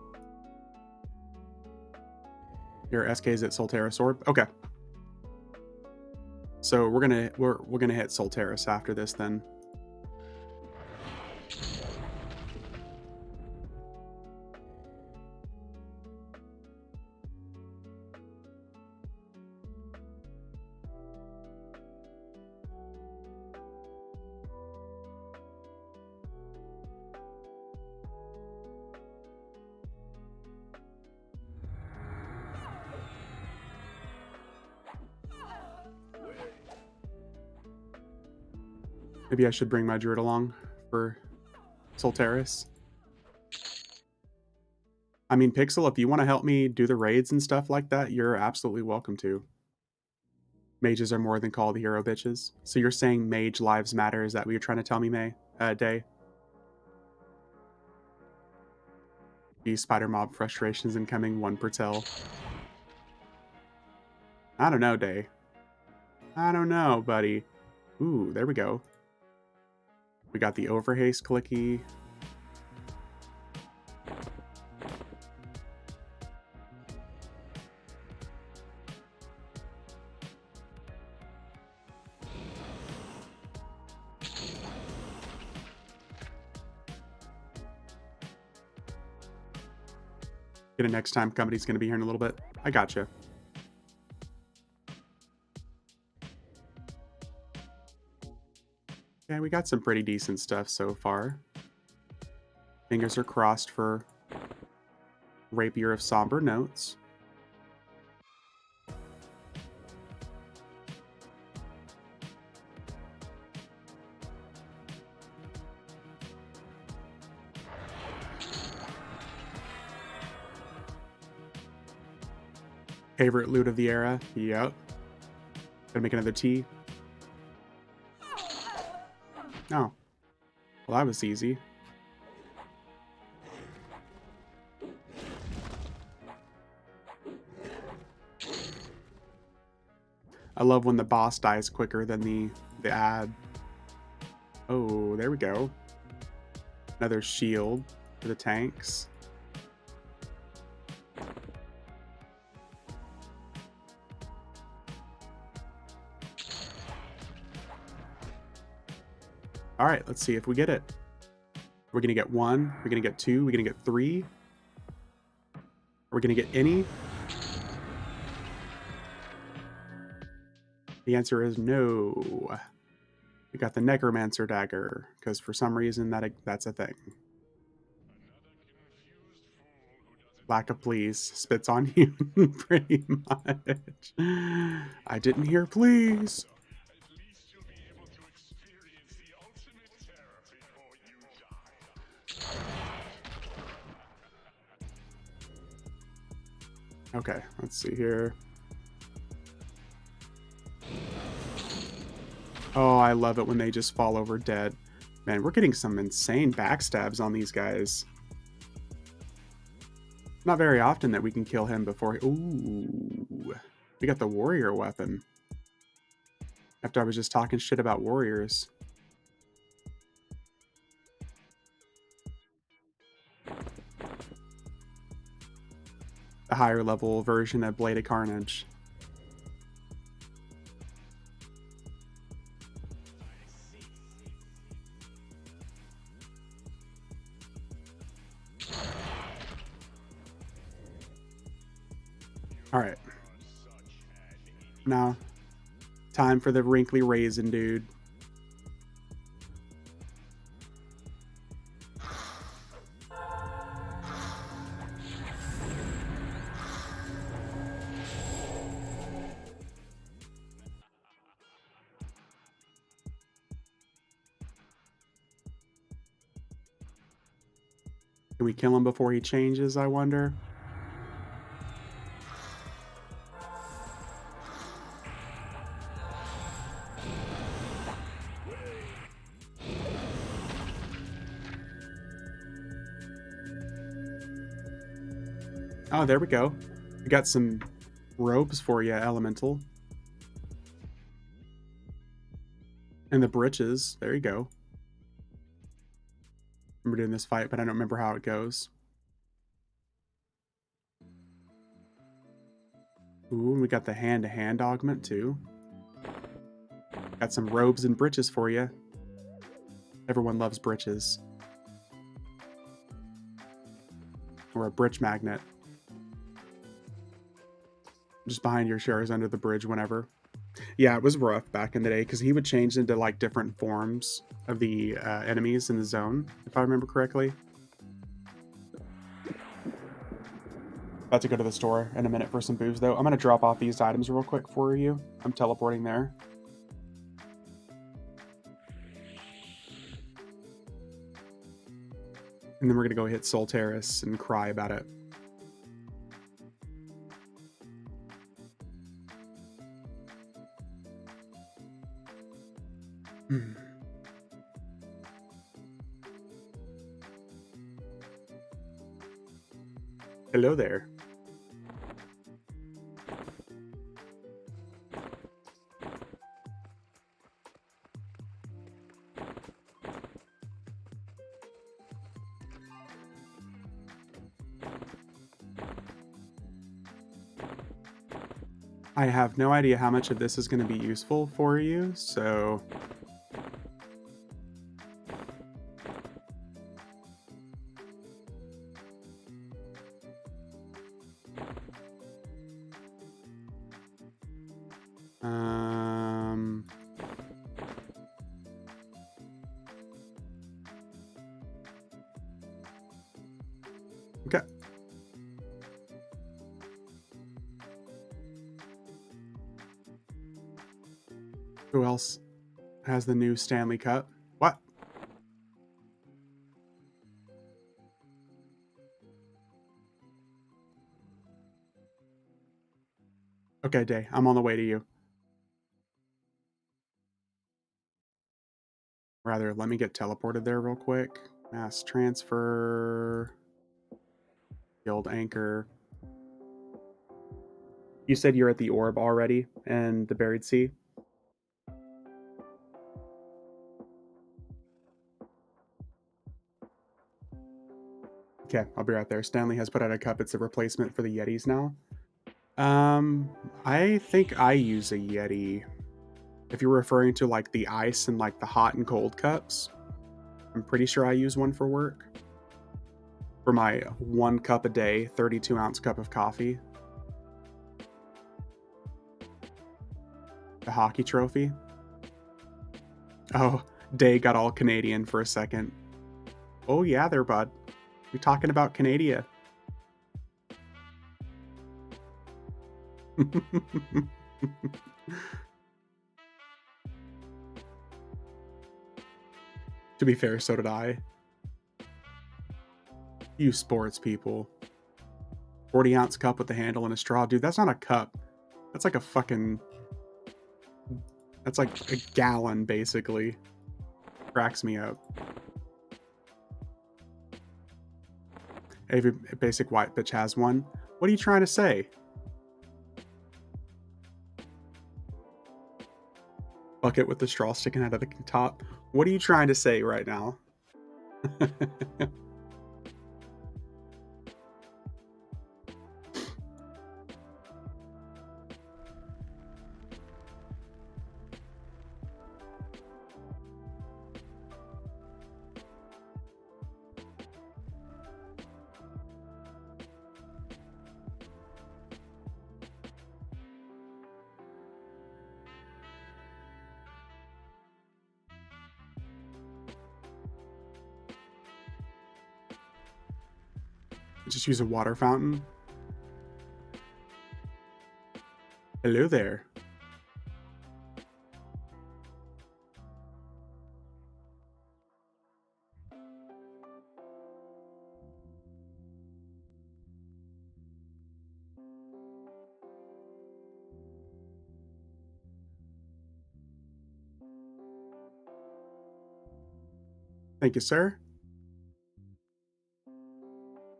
Your SK's at Solteris Orb? Okay. So we're gonna hit Solteris after this then. Maybe I should bring my druid along for Solteris. mean, Pixel, if you want to help me do the raids and stuff like that, you're absolutely welcome to. Mages are more than called hero bitches. So you're saying mage lives matter? Is that what you're trying to tell me, Day? These spider mob frustrations incoming, one per tell. I don't know, Day. I don't know, buddy. Ooh, there we go. We got the overhaste clicky. Get it next time. Company's going to be here in a little bit. I gotcha. Yeah, we got some pretty decent stuff so far. Fingers are crossed for Rapier of Somber Notes. Favorite loot of the era? Yep. Gonna make another tea. Oh. Well, that was easy. I love when the boss dies quicker than the ad. Oh, there we go. Another shield for the tanks. All right, let's see if we get it. We're gonna get 1. We're gonna get 2. We're gonna get 3. We're gonna get any. The answer is no. We got the Necromancer dagger because for some reason that's a thing. Lack of please spits on you pretty much. I didn't hear please. Okay, let's see here. Oh, I love it when they just fall over dead. Man, we're getting some insane backstabs on these guys. Not very often that we can kill him before. Ooh, we got the warrior weapon. After I was just talking shit about warriors. The higher level version of Blade of Carnage. All right. Now, time for the wrinkly raisin, dude. Can we kill him before he changes, I wonder? Oh, there we go. We got some robes for you, Elemental. And the breeches. There you go. I remember doing this fight, but I don't remember how it goes. Ooh, and we got the hand-to-hand augment, too. Got some robes and breeches for you. Everyone loves breeches. Or a bridge magnet. Just behind your shares under the bridge whenever. Yeah, it was rough back in the day because he would change into like different forms of the enemies in the zone, if I remember correctly. About to go to the store in a minute for some booze, though. I'm going to drop off these items real quick for you. I'm teleporting there. And then we're going to go hit Solteris and cry about it. Hmm. Hello there. I have no idea how much of this is going to be useful for you, so um okay. Who else has the new Stanley Cup? What? Okay, Day. I'm on the way to you. Rather, let me get teleported there real quick. Mass transfer. Guild anchor. You said you're at the orb already and the buried sea? Okay, I'll be right there. Stanley has put out a cup. It's a replacement for the Yetis now. I think I use a Yeti. If you're referring to like the ice and like the hot and cold cups, I'm pretty sure I use one for work. For my 1 cup a day, 32-ounce cup of coffee. The hockey trophy. Oh, Day got all Canadian for a second. Oh yeah, there, bud. We talking about Canada. To be fair, so did I. You sports people. 40-ounce cup with a handle and a straw. Dude, that's not a cup. That's like a fucking... That's like a gallon, basically. Cracks me up. Every basic white bitch has one. What are you trying to say? Bucket with the straw sticking out of the top. What are you trying to say right now? Just use a water fountain. Hello there. Thank you, sir.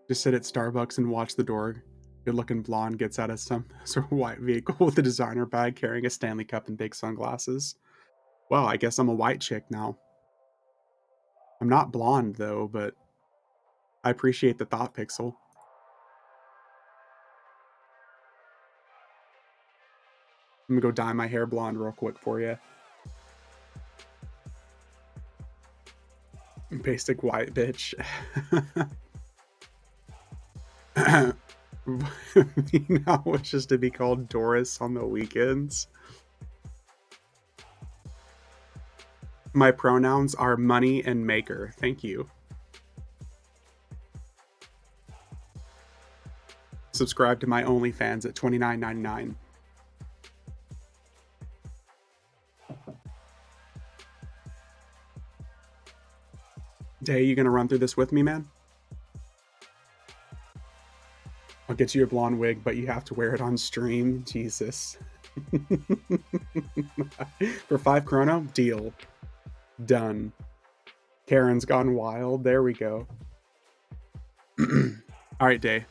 Just sit at Starbucks and watch the door. Good-looking blonde gets out of some sort of white vehicle with a designer bag carrying a Stanley Cup and big sunglasses. Well, I guess I'm a white chick now. I'm not blonde, though, but I appreciate the thought, Pixel. I'm gonna go dye my hair blonde real quick for you. Basic white bitch. Now it's just to be called Doris on the weekends. My pronouns are money and maker. Thank you. Subscribe to my OnlyFans at $29.99. Day, you gonna run through this with me, man? I'll get you your blonde wig, but you have to wear it on stream. Jesus. For 5 chrono, deal. Done. Karen's gone wild. There we go. All right, Day.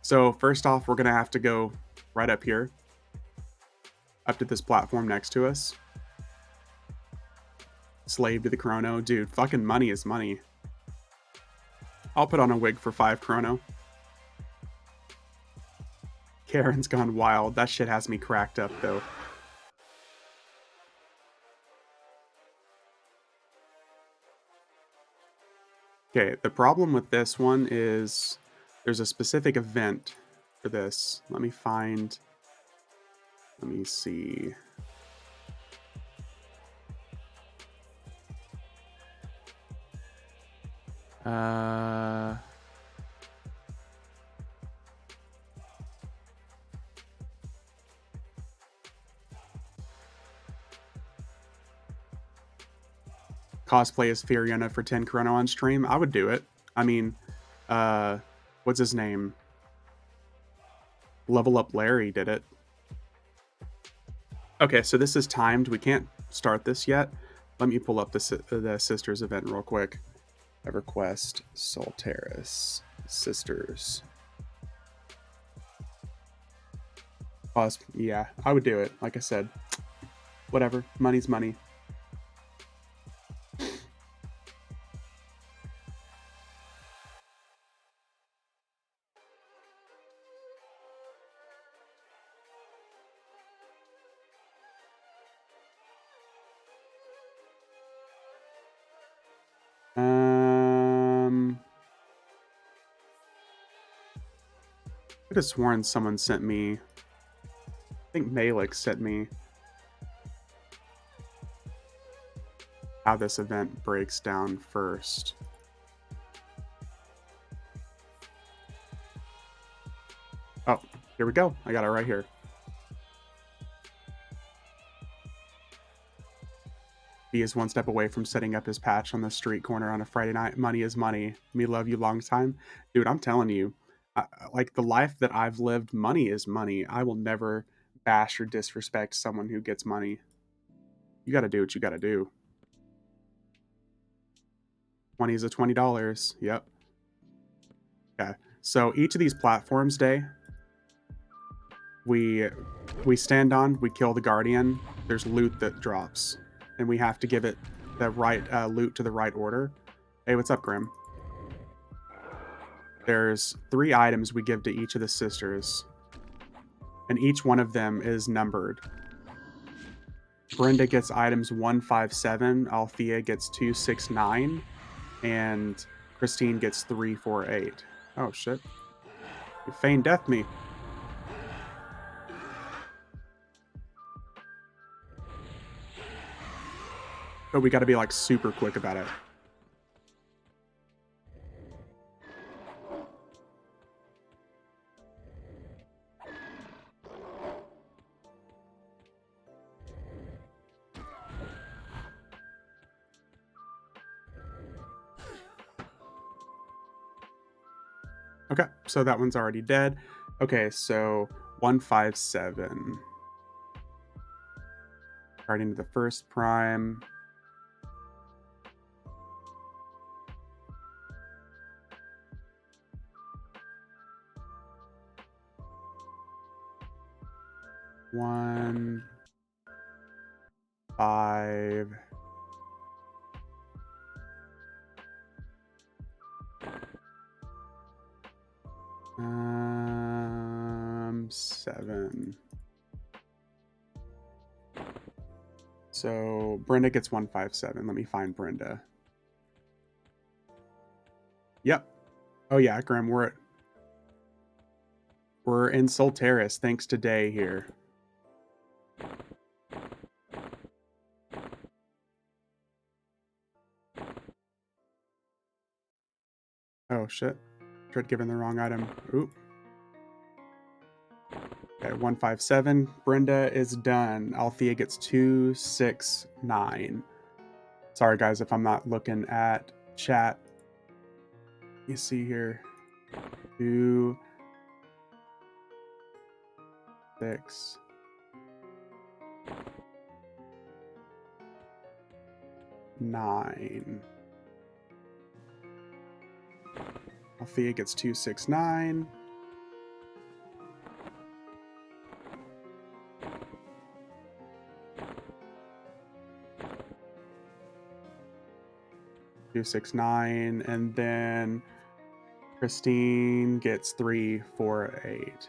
So first off, we're going to have to go right up here, up to this platform next to us. Slave to the chrono. Dude, fucking money is money. I'll put on a wig for 5 chrono. Karen's gone wild. That shit has me cracked up, though. Okay, the problem with this one is there's a specific event for this. Let me see. Cosplay as Fiorina for 10 chrono on stream. I would do it. I mean, what's his name? Level Up Larry did it. Okay, so this is timed. We can't start this yet. Let me pull up the Sisters event real quick. EverQuest, Solteris, Sisters. Yeah, I would do it. Like I said, whatever. Money's money. I could have sworn someone sent me. I think Malik sent me how this event breaks down first. Oh, here we go. I got it right here. He is one step away from setting up his patch on the street corner on a Friday night. Money is money. Me love you long time. Dude, I'm telling you, like the life that I've lived, money is money. I will never bash or disrespect someone who gets money. You got to do what you got to do. 20 is a $20. Yep. Okay. So each of these platforms, Day, we stand on, we kill the Guardian. There's loot that drops, and we have to give it the right loot to the right order. Hey, what's up, Grim? There's 3 items we give to each of the sisters, and each one of them is numbered. Brenda gets items 157, Althea gets 269, and Christine gets 348. Oh shit. You feigned death me. But we gotta be like super quick about it. Okay, so that one's already dead. Okay, so 157. Right into the first prime. One, 5. Seven. So Brenda gets 157. Let me find Brenda. Yep. Oh yeah, Grim, we're in Solteris thanks to Day here. Oh shit. Tried giving the wrong item. Oop. Okay, 157. Brenda is done. Althea gets 269. Sorry guys if I'm not looking at chat. You see here. 2 6. 9. Althea gets 269. Two, 6, 9, and then Christine gets 3, 4, 8.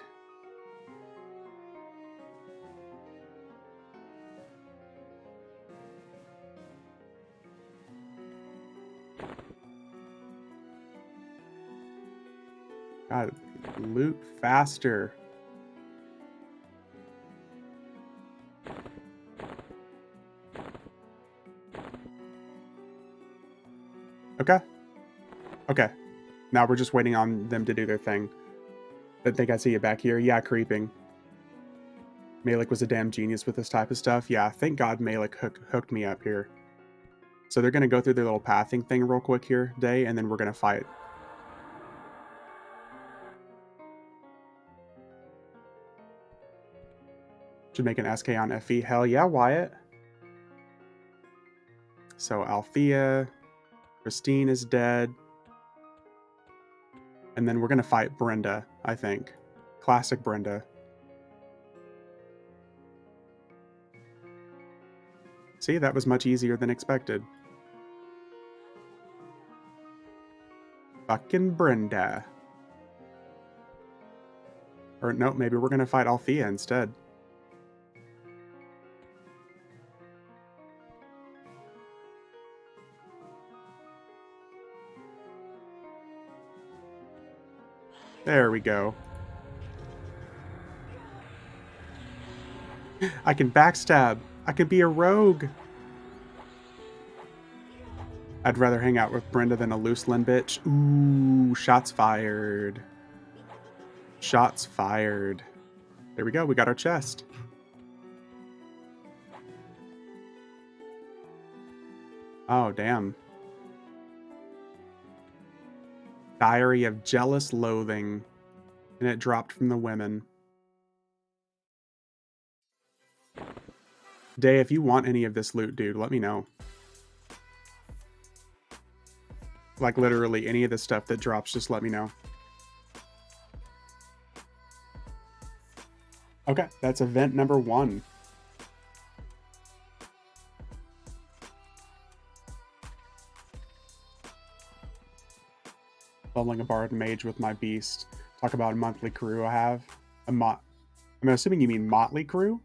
God, loot faster. Okay. Okay. Now we're just waiting on them to do their thing. I think I see it back here. Yeah, creeping. Malik was a damn genius with this type of stuff. Yeah, thank God Malik hooked me up here. So they're going to go through their little pathing thing real quick here, Day, and then we're going to fight. Should make an SK on FE. Hell yeah, Wyatt. So Althea, Christine is dead. And then we're going to fight Brenda, I think. Classic Brenda. See, that was much easier than expected. Fucking Brenda. Or no, maybe we're going to fight Althea instead. There we go. I can backstab. I can be a rogue. I'd rather hang out with Brenda than a loose limb bitch. Ooh, shots fired. Shots fired. There we go. We got our chest. Oh, damn. Diary of Jealous Loathing. And it dropped from the women. Day, if you want any of this loot, dude, let me know. Like, literally, any of the stuff that drops, just let me know. Okay, that's event number 1. Leveling a bard mage with my beast. Talk about a monthly crew I have. I'm assuming you mean motley crew?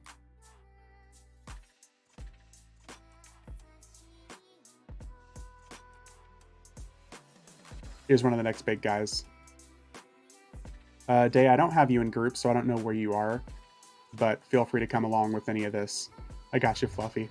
Here's one of the next big guys. Day, I don't have you in groups, so I don't know where you are. But feel free to come along with any of this. I got you, Fluffy.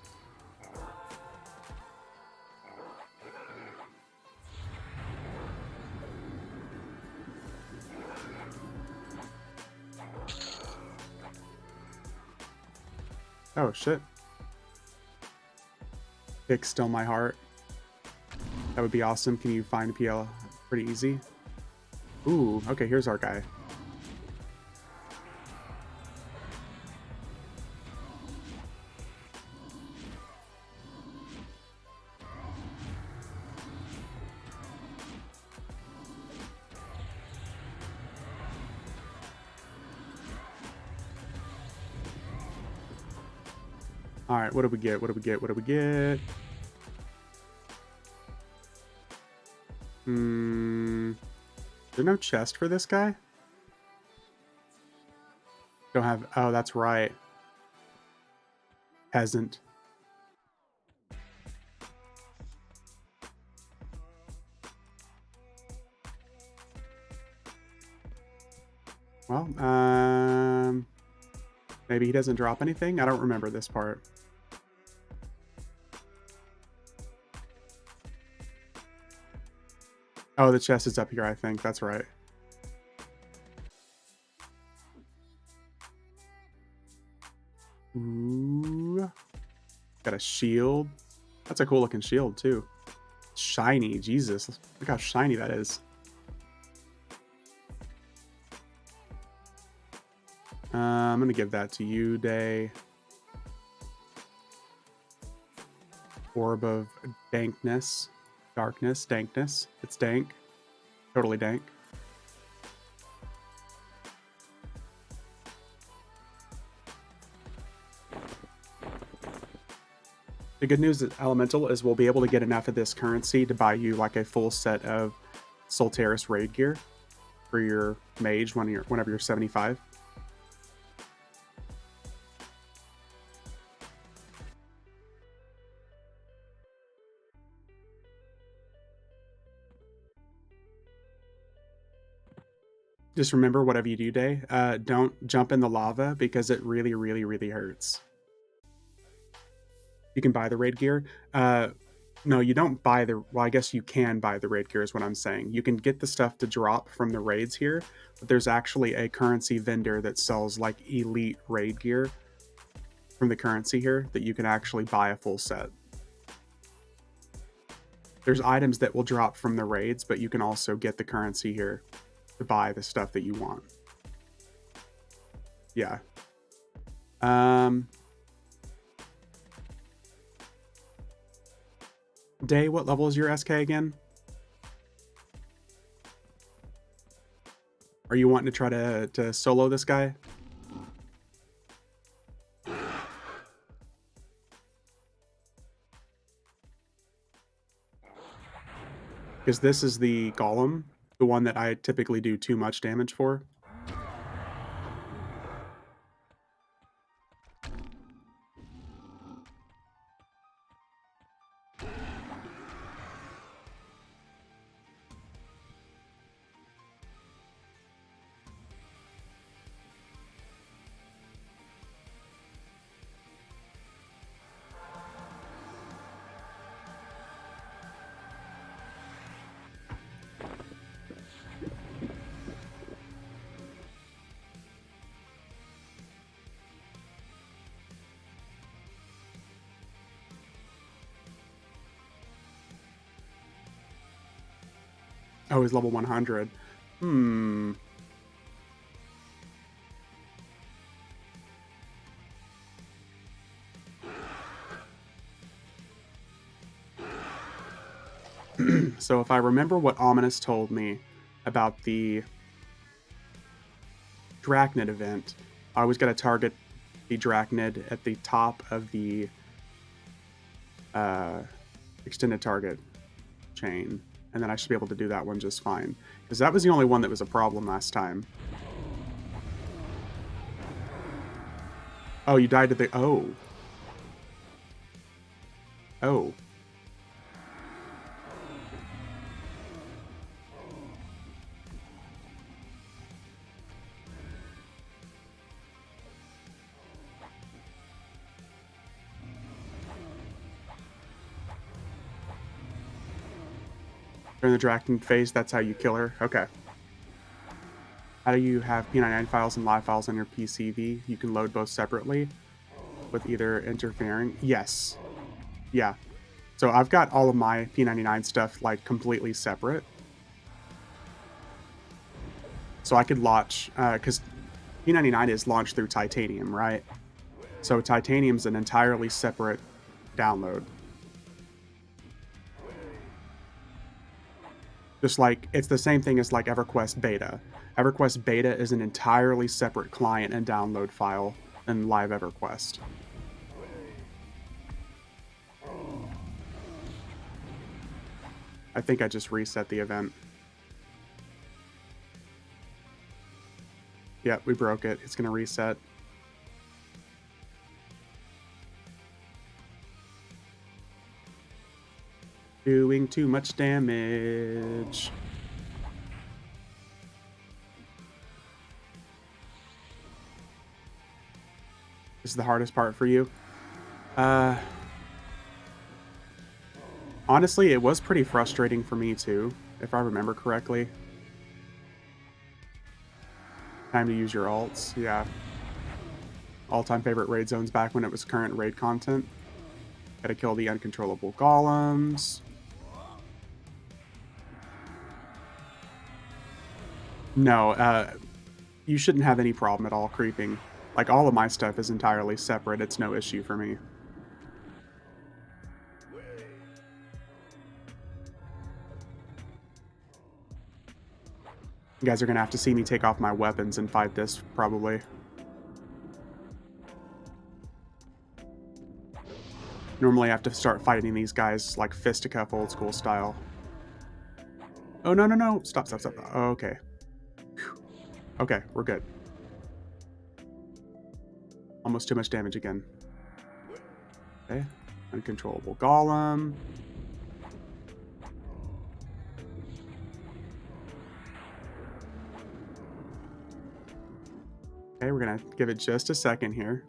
Oh, shit. Pick Still My Heart. That would be awesome. Can you find PL pretty easy? Ooh, okay, here's our guy. All right, what do we get? What do we get? What do we get? Is there no chest for this guy? Don't have... Oh, that's right. Peasant. Well, maybe he doesn't drop anything? I don't remember this part. Oh, the chest is up here, I think. That's right. Ooh. Got a shield. That's a cool looking shield, too. Shiny. Jesus. Look how shiny that is. I'm going to give that to you, Day. Orb of dankness. Darkness. Dankness. It's dank. Totally dank. The good news at Elemental is we'll be able to get enough of this currency to buy you like a full set of Solteris raid gear for your mage whenever you're 75. Just remember, whatever you do, Day, don't jump in the lava because it really, really, really hurts. You can buy the raid gear. No, you don't buy the... Well, I guess you can buy the raid gear is what I'm saying. You can get the stuff to drop from the raids here, but there's actually a currency vendor that sells like elite raid gear from the currency here that you can actually buy a full set. There's items that will drop from the raids, but you can also get the currency here to buy the stuff that you want. Yeah. Day, what level is your SK again? Are you wanting to try to solo this guy? Because this is the golem, the one that I typically do too much damage for. Oh, he's level 100. So if I remember what Ominous told me about the Drachnid event, I always got to target the Drachnid at the top of the extended target chain, and then I should be able to do that one just fine. Because that was the only one that was a problem last time. Oh, you died to the... Oh. Oh. During the Drachnid phase, that's how you kill her? Okay. How do you have P99 files and live files on your PCV? You can load both separately with either interfering. Yes. Yeah. So I've got all of my P99 stuff like completely separate. So I could launch, because P99 is launched through Titanium, right? So Titanium's an entirely separate download. Just like, it's the same thing as like EverQuest Beta. EverQuest Beta is an entirely separate client and download file than live EverQuest. I think I just reset the event. Yep, we broke it. It's going to reset. Doing too much damage. This is the hardest part for you. Honestly, it was pretty frustrating for me too, if I remember correctly. Time to use your alts, yeah. All-time favorite raid zones back when it was current raid content. Gotta kill the uncontrollable golems. No, you shouldn't have any problem at all creeping. Like, all of my stuff is entirely separate. It's no issue for me. You guys are gonna have to see me take off my weapons and fight this, probably. Normally I have to start fighting these guys like fisticuff old school style. Oh, no, no, no. Stop, stop, stop. Oh, okay. Whew. Okay, we're good. Almost too much damage again. Okay. Uncontrollable golem. Okay, we're gonna give it just a second here.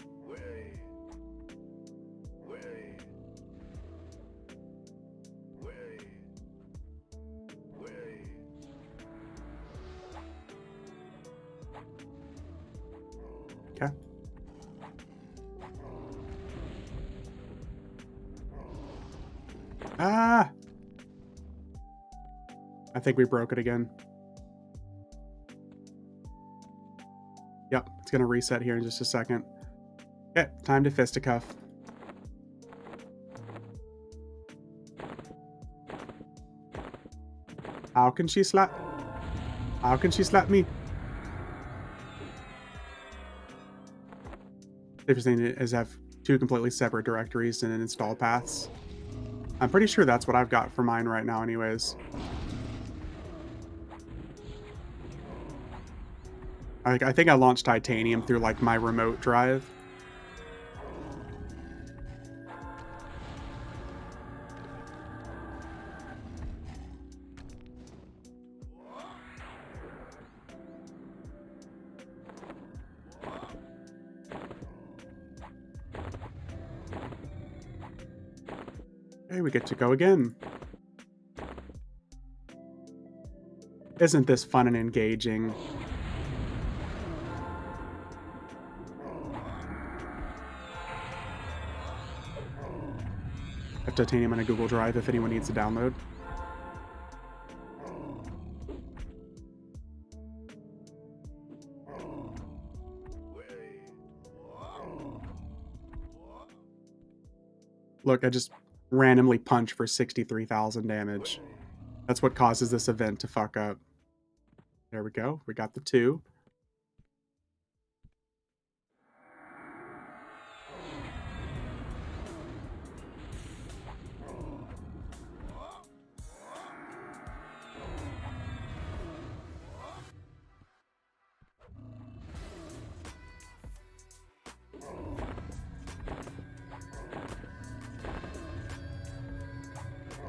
Okay. Ah! I think we broke it again. Yep, it's gonna reset here in just a second. Okay, time to fisticuff. How can she slap? How can she slap me? Different thing is have two completely separate directories and install paths. I'm pretty sure that's what I've got for mine right now anyways. I think I launched Titanium through like my remote drive. Okay, we get to go again. Isn't this fun and engaging? I have Titanium on a Google Drive if anyone needs to download. Look, I just randomly punch for 63,000 damage. That's what causes this event to fuck up. There we go. We got the 2.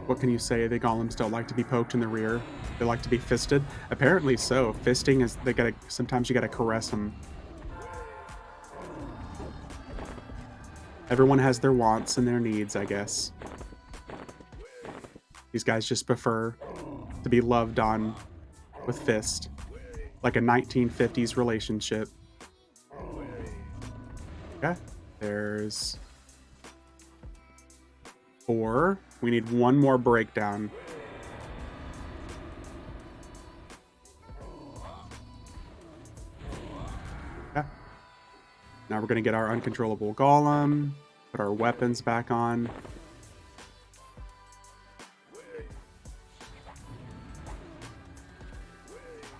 What can you say? The golems don't like to be poked in the rear. They like to be fisted. Apparently so. Fisting is sometimes you gotta caress them. Everyone has their wants and their needs, I guess. These guys just prefer to be loved on with fist. Like a 1950s relationship. Okay. There's 4. We need one more breakdown. Okay. Now we're going to get our uncontrollable golem, put our weapons back on.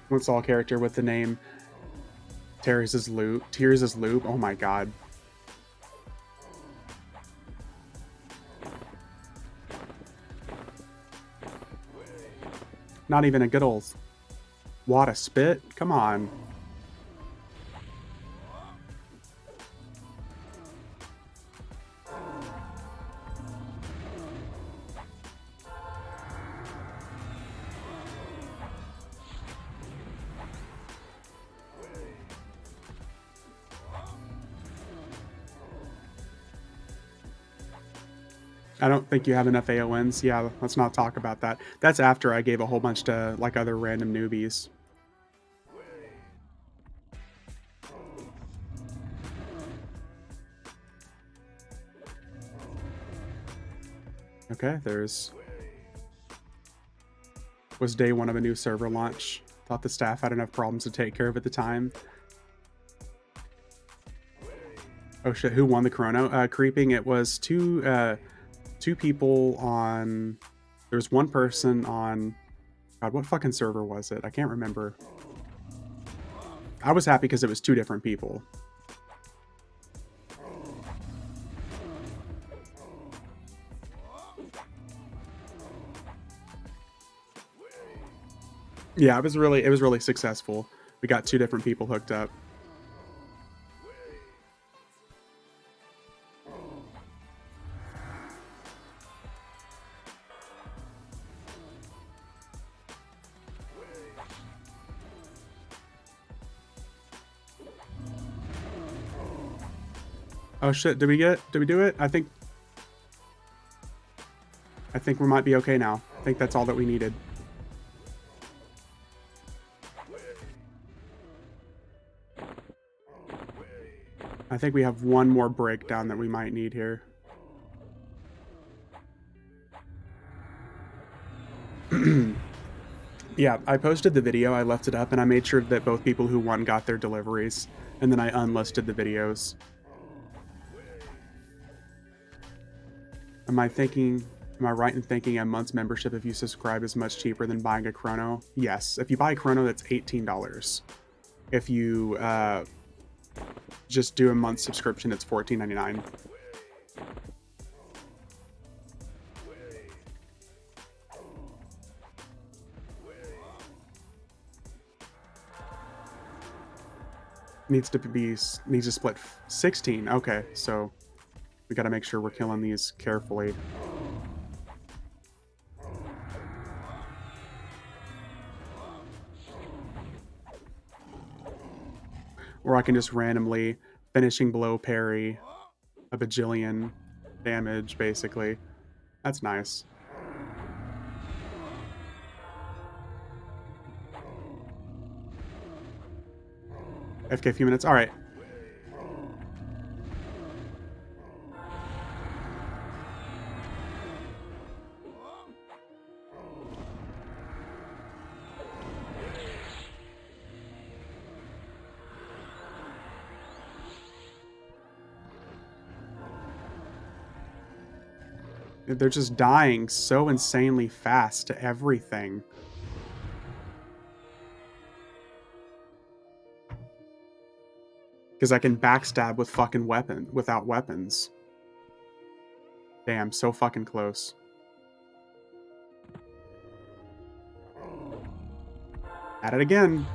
Once all character with the name Tears' Loop. Oh my god. Not even a good old wad of spit? Come on. I don't think you have enough AONs. Yeah, let's not talk about that. That's after I gave a whole bunch to like other random newbies. Okay, was day 1 of a new server launch. Thought the staff had enough problems to take care of at the time. Oh shit, who won the chrono? Creeping, it was two people on... There was one person on... God, what fucking server was it? I can't remember. I was happy because it was 2 different people. Yeah, it was really successful. We got 2 different people hooked up. Oh shit, did we do it? I think we might be okay now. I think that's all that we needed. I think we have one more breakdown that we might need here. Yeah, I posted the video, I left it up, and I made sure that both people who won got their deliveries, and then I unlisted the videos. Am I right in thinking a month's membership if you subscribe is much cheaper than buying a chrono? Yes. If you buy a chrono, that's $18. If you just do a month subscription, it's $14.99. Needs to split 16. Okay, so we got to make sure we're killing these carefully. Or I can just randomly finishing blow parry a bajillion damage, basically. That's nice. FK a few minutes. All right. They're just dying so insanely fast to everything. Because I can backstab with without weapons. Damn, so fucking close. At it again.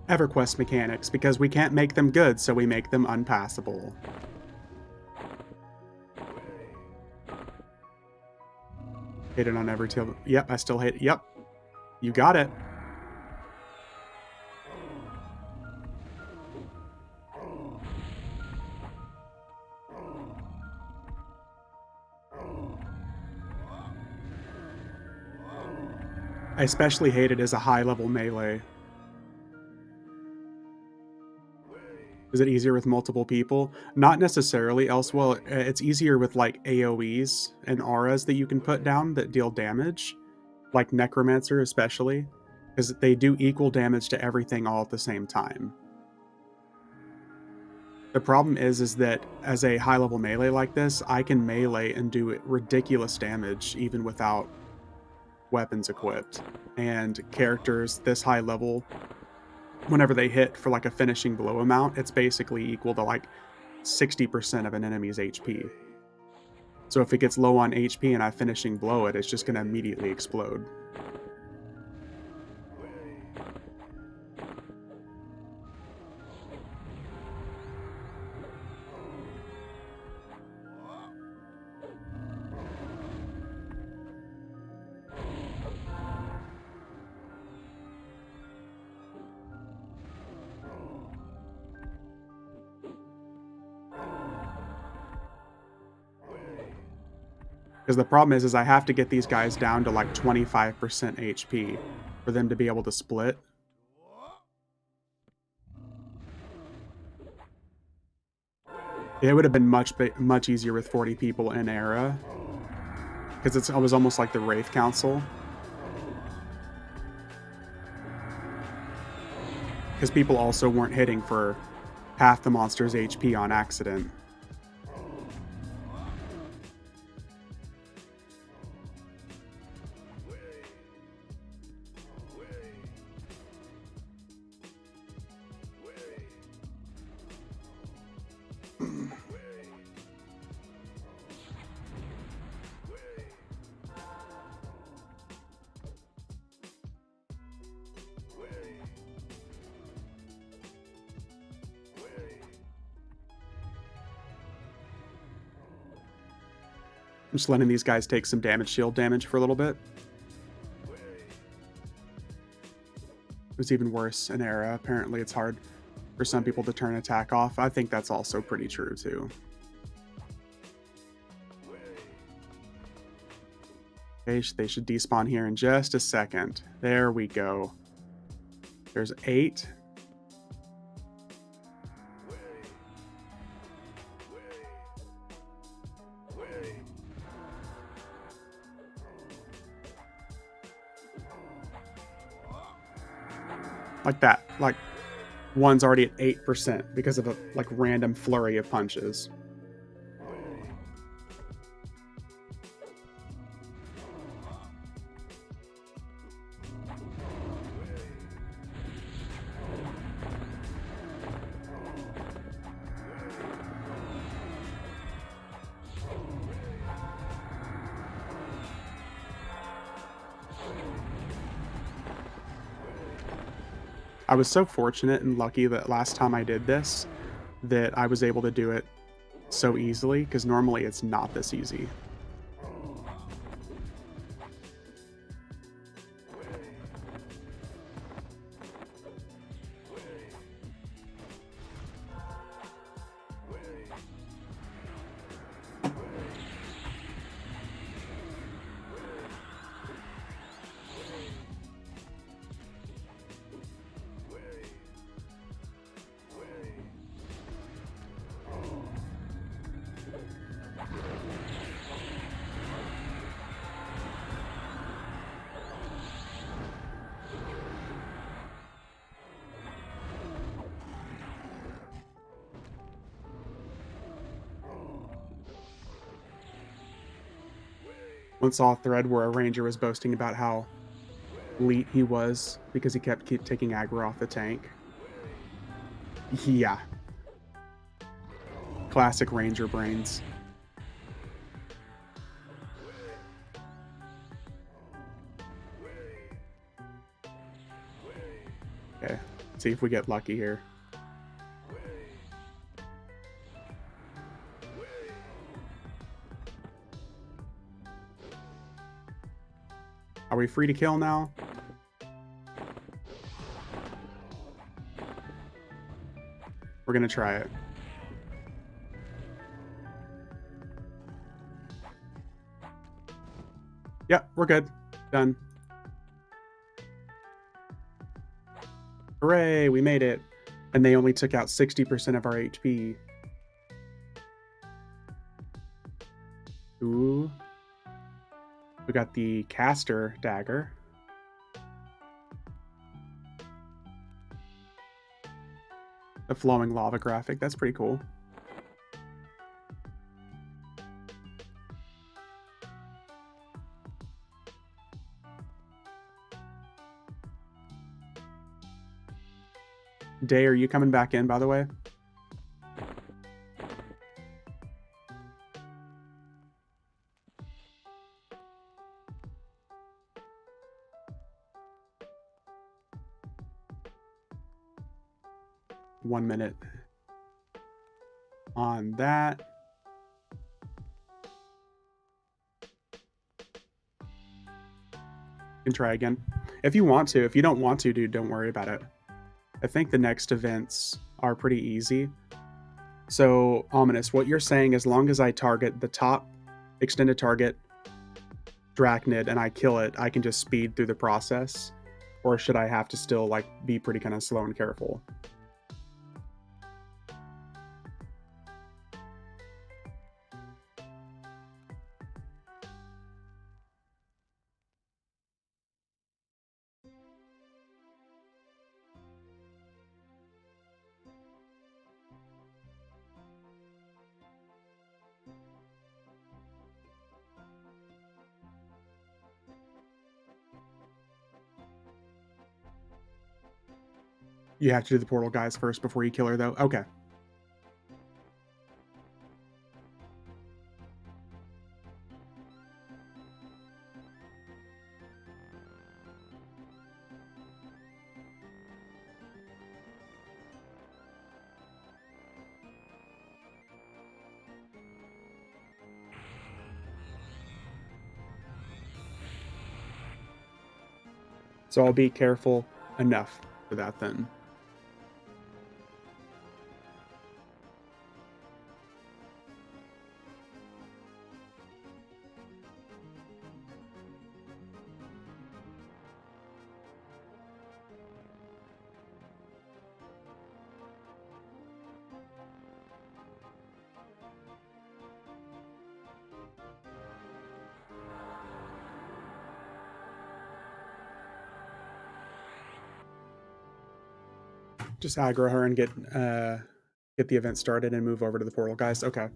EverQuest mechanics, because we can't make them good, so we make them unpassable. Hit it on every tail. Yep, I still hit. Yep. You got it. I especially hate it as a high-level melee. Is it easier with multiple people? Not necessarily, else well, it's easier with like AoEs and auras that you can put down that deal damage, like Necromancer especially, because they do equal damage to everything all at the same time. The problem is that as a high-level melee like this, I can melee and do ridiculous damage even without weapons equipped. And characters this high level, whenever they hit for like a finishing blow amount, it's basically equal to like 60% of an enemy's HP. So if it gets low on HP and I finishing blow it, it's just going to immediately explode. Because the problem is I have to get these guys down to like 25% HP for them to be able to split. It would have been much easier with 40 people in Era. Because it was almost like the Wraith Council. Because people also weren't hitting for half the monster's HP on accident. I'm just letting these guys take some shield damage for a little bit. It was even worse in Era. Apparently it's hard for some people to turn attack off. I think that's also pretty true too. Okay, they should despawn here in just a second. There we go. There's 8. Like that. Like, one's already at 8% because of a like random flurry of punches. I was so fortunate and lucky that last time I did this, that I was able to do it so easily, because normally it's not this easy. Once saw a thread where a ranger was boasting about how elite he was because he kept taking aggro off the tank. Yeah. Classic ranger brains. Okay, let's see if we get lucky here. Are we free to kill now? We're gonna try it. Yep, we're good. Done. Hooray, we made it. And they only took out 60% of our HP. Ooh. We got the caster dagger. The flowing lava graphic, that's pretty cool. Day, are you coming back in, by the way? One minute on that. You can try again. If you want to. If you don't want to, dude, don't worry about it. I think the next events are pretty easy. So, Ominous, what you're saying, as long as I target the top extended target Drachnid and I kill it, I can just speed through the process? Or should I have to still, like, be pretty kind of slow and careful? You have to do the portal guys first before you kill her, though? Okay. So I'll be careful enough for that then. Just aggro her and get the event started and move over to the portal guys. Okay.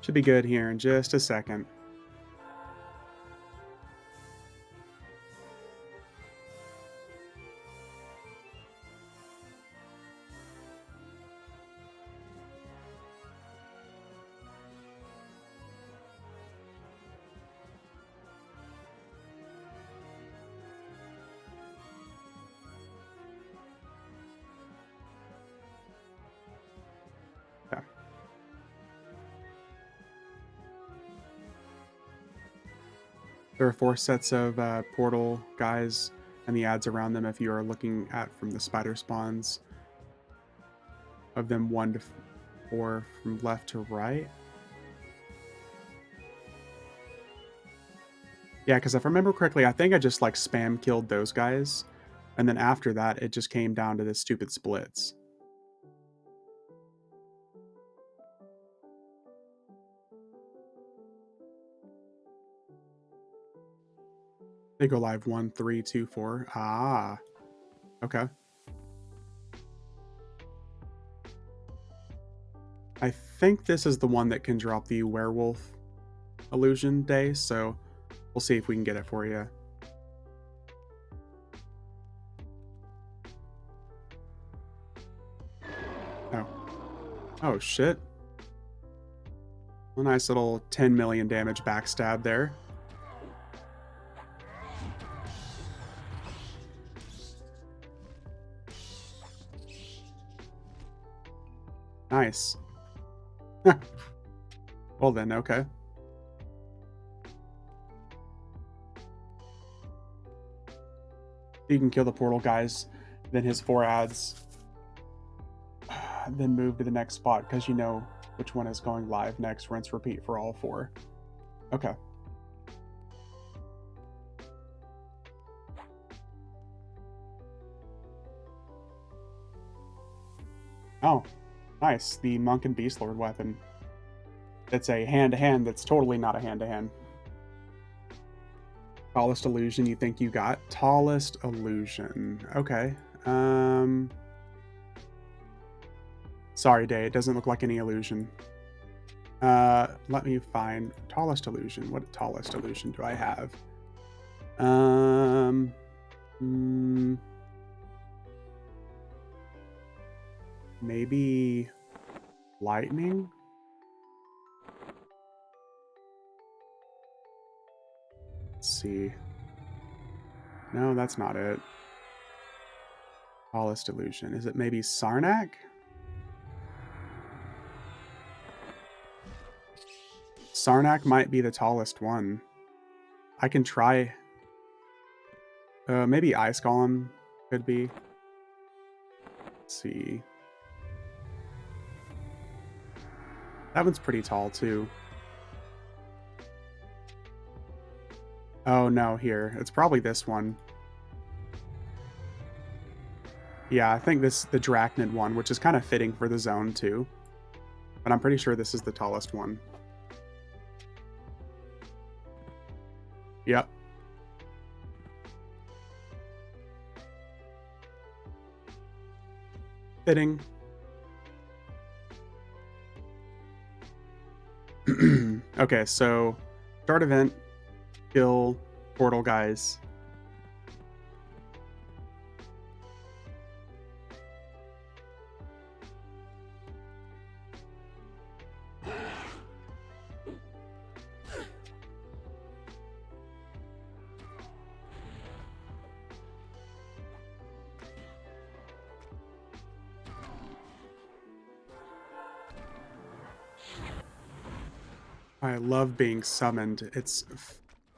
Should be good here in just a second. Okay. There are 4 sets of portal guys and the ads around them if you are looking at from the spider spawns. Of them 1 to 4 from left to right. Yeah, because if I remember correctly, I think I just like spam killed those guys. And then after that, it just came down to the stupid splits. They go live 1, 3, 2, 4. Ah, okay. I think this is the one that can drop the werewolf illusion day, so we'll see if we can get it for you. Oh. Oh, shit. A nice little 10 million damage backstab there. Nice. Well then, okay. You can kill the portal guys, then his 4 ads, then move to the next spot because you know which one is going live next. Rinse, repeat for all 4. Okay. Oh, nice. The Monk and Beast Lord weapon. It's a hand-to-hand that's totally not a hand-to-hand. Tallest illusion you think you got? Tallest illusion. Okay. Sorry, Day. It doesn't look like any illusion. Let me find tallest illusion. What tallest illusion do I have? Um, maybe lightning? Let's see. No, that's not it. Tallest illusion. Is it maybe Sarnak? Sarnak might be the tallest one. I can try. Maybe Ice Golem could be. Let's see. That one's pretty tall too. Oh no, here. It's probably this one. Yeah, I think this the Drachnid one, which is kind of fitting for the zone too. But I'm pretty sure this is the tallest one. Yep. Fitting. Okay, so start event, kill portal guys. I love being summoned. It's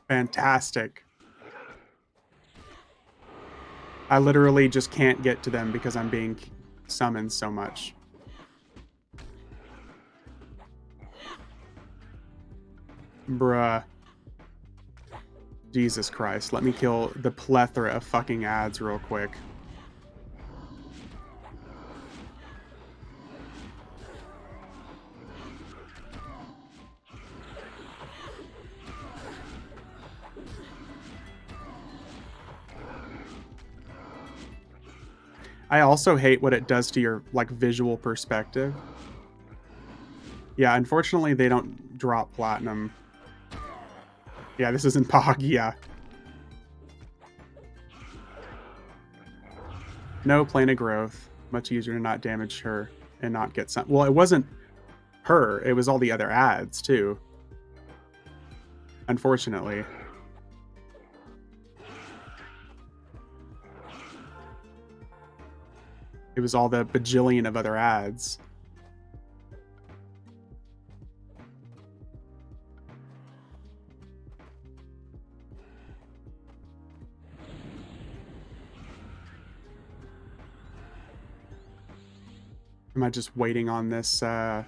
fantastic. I literally just can't get to them because I'm being summoned so much. Bruh. Jesus Christ. Let me kill the plethora of fucking ads real quick. I also hate what it does to your, like, visual perspective. Yeah, unfortunately, they don't drop platinum. Yeah, this isn't Pog, yeah. No plane of growth. Much easier to not damage her and not get some. Well, it wasn't her. It was all the other ads, too. Unfortunately. It was all the bajillion of other ads. Am I just waiting on this, There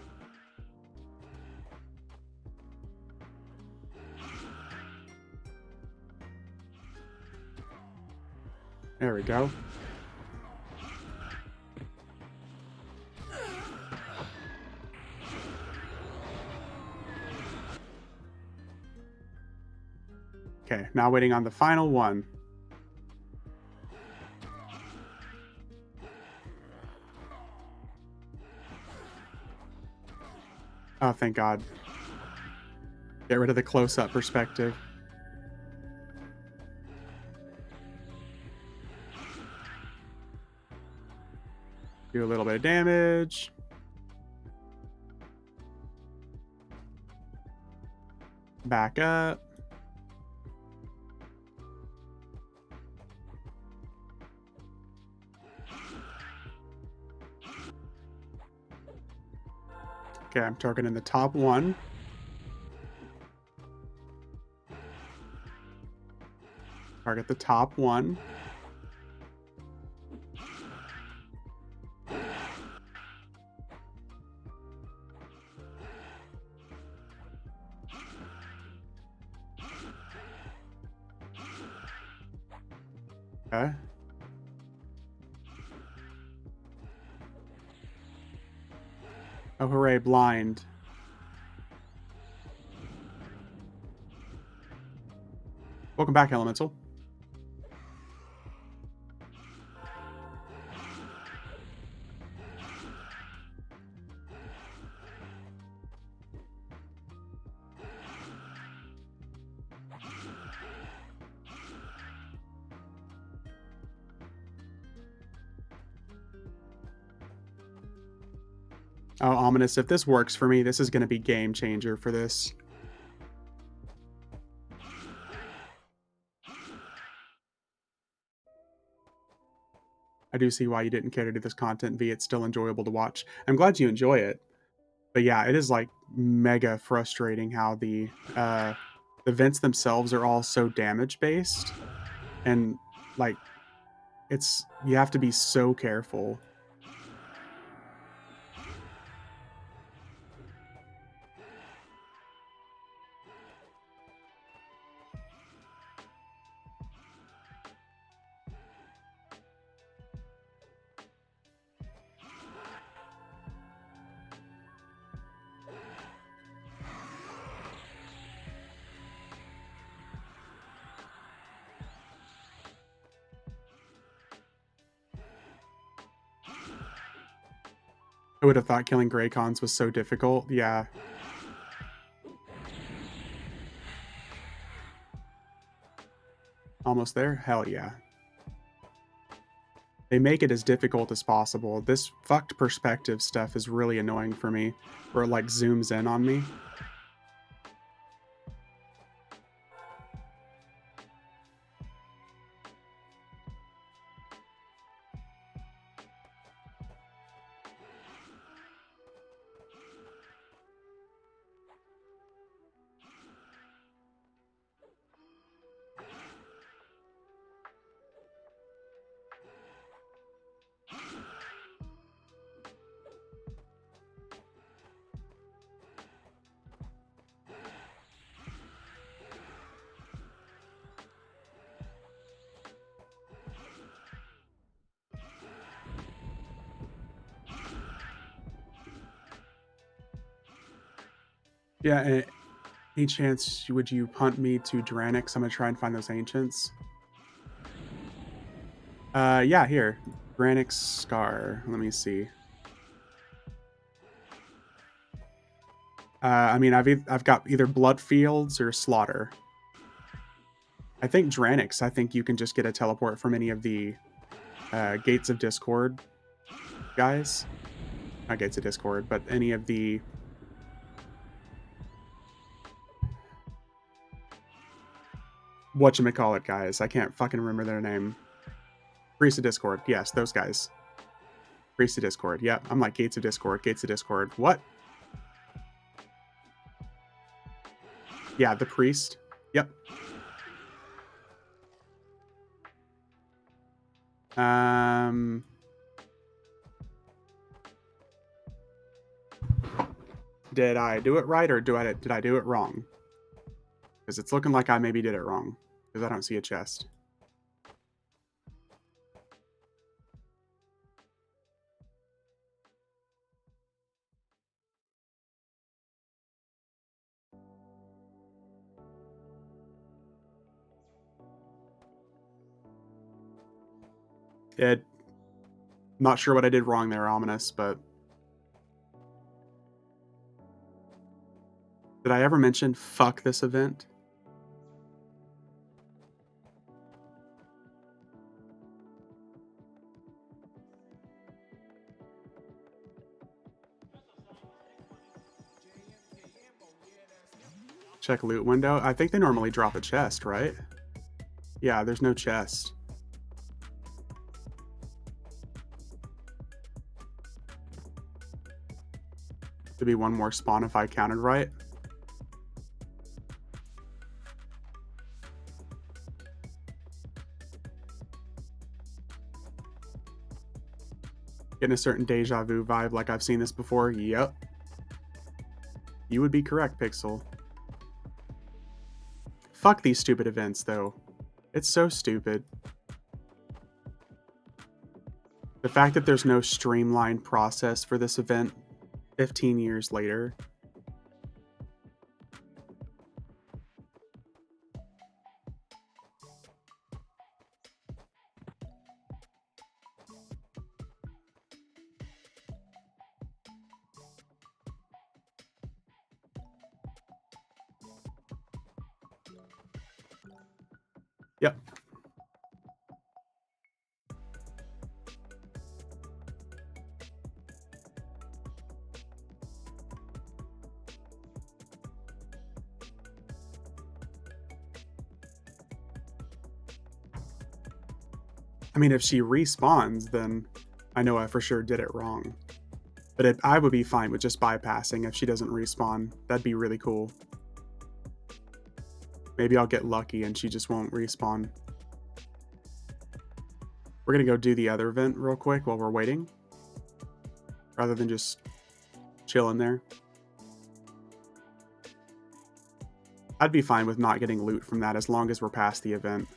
we go. Okay, now waiting on the final one. Oh, thank God. Get rid of the close-up perspective. Do a little bit of damage. Back up. Okay, I'm targeting the top one. Target the top one. Okay. Oh, hooray, blind. Welcome back, Elemental. Oh, ominous. If this works for me, this is going to be game changer for this. I do see why you didn't care to do this content, V. It's still enjoyable to watch. I'm glad you enjoy it. But yeah, it is like mega frustrating how the vents themselves are all so damage based, and like you have to be so careful. I would have thought killing Greycons was so difficult. Yeah. Almost there? Hell yeah. They make it as difficult as possible. This fucked perspective stuff is really annoying for me, where it like zooms in on me. Yeah, any chance would you punt me to Draenix? I'm gonna try and find those ancients. Yeah, here. Draenix Scar. Let me see. I mean, I've got either Bloodfields or Slaughter. I think Draenix, I think you can just get a teleport from any of the Gates of Discord guys. Not Gates of Discord, but any of the whatchamacallit guys. I can't fucking remember their name. Priest of Discord. Yes, those guys. Priest of Discord. Yep. I'm like Gates of Discord. Gates of Discord. What? Yeah, the priest. Yep. Did I do it right or did I do it wrong? Because it's looking like I maybe did it wrong. Because I don't see a chest. Not sure what I did wrong there, ominous, but did I ever mention fuck this event? Check loot window. I think they normally drop a chest, right? Yeah, there's no chest. To be one more spawn if I counted right. Getting a certain deja vu vibe like I've seen this before. Yep. You would be correct, Pixel. Fuck these stupid events, though. It's so stupid. The fact that there's no streamlined process for this event 15 years later. Yep. I mean, if she respawns, then I know I for sure did it wrong. But I would be fine with just bypassing if she doesn't respawn. That'd be really cool. Maybe I'll get lucky and she just won't respawn. We're gonna go do the other event real quick while we're waiting, rather than just chilling there. I'd be fine with not getting loot from that as long as we're past the event.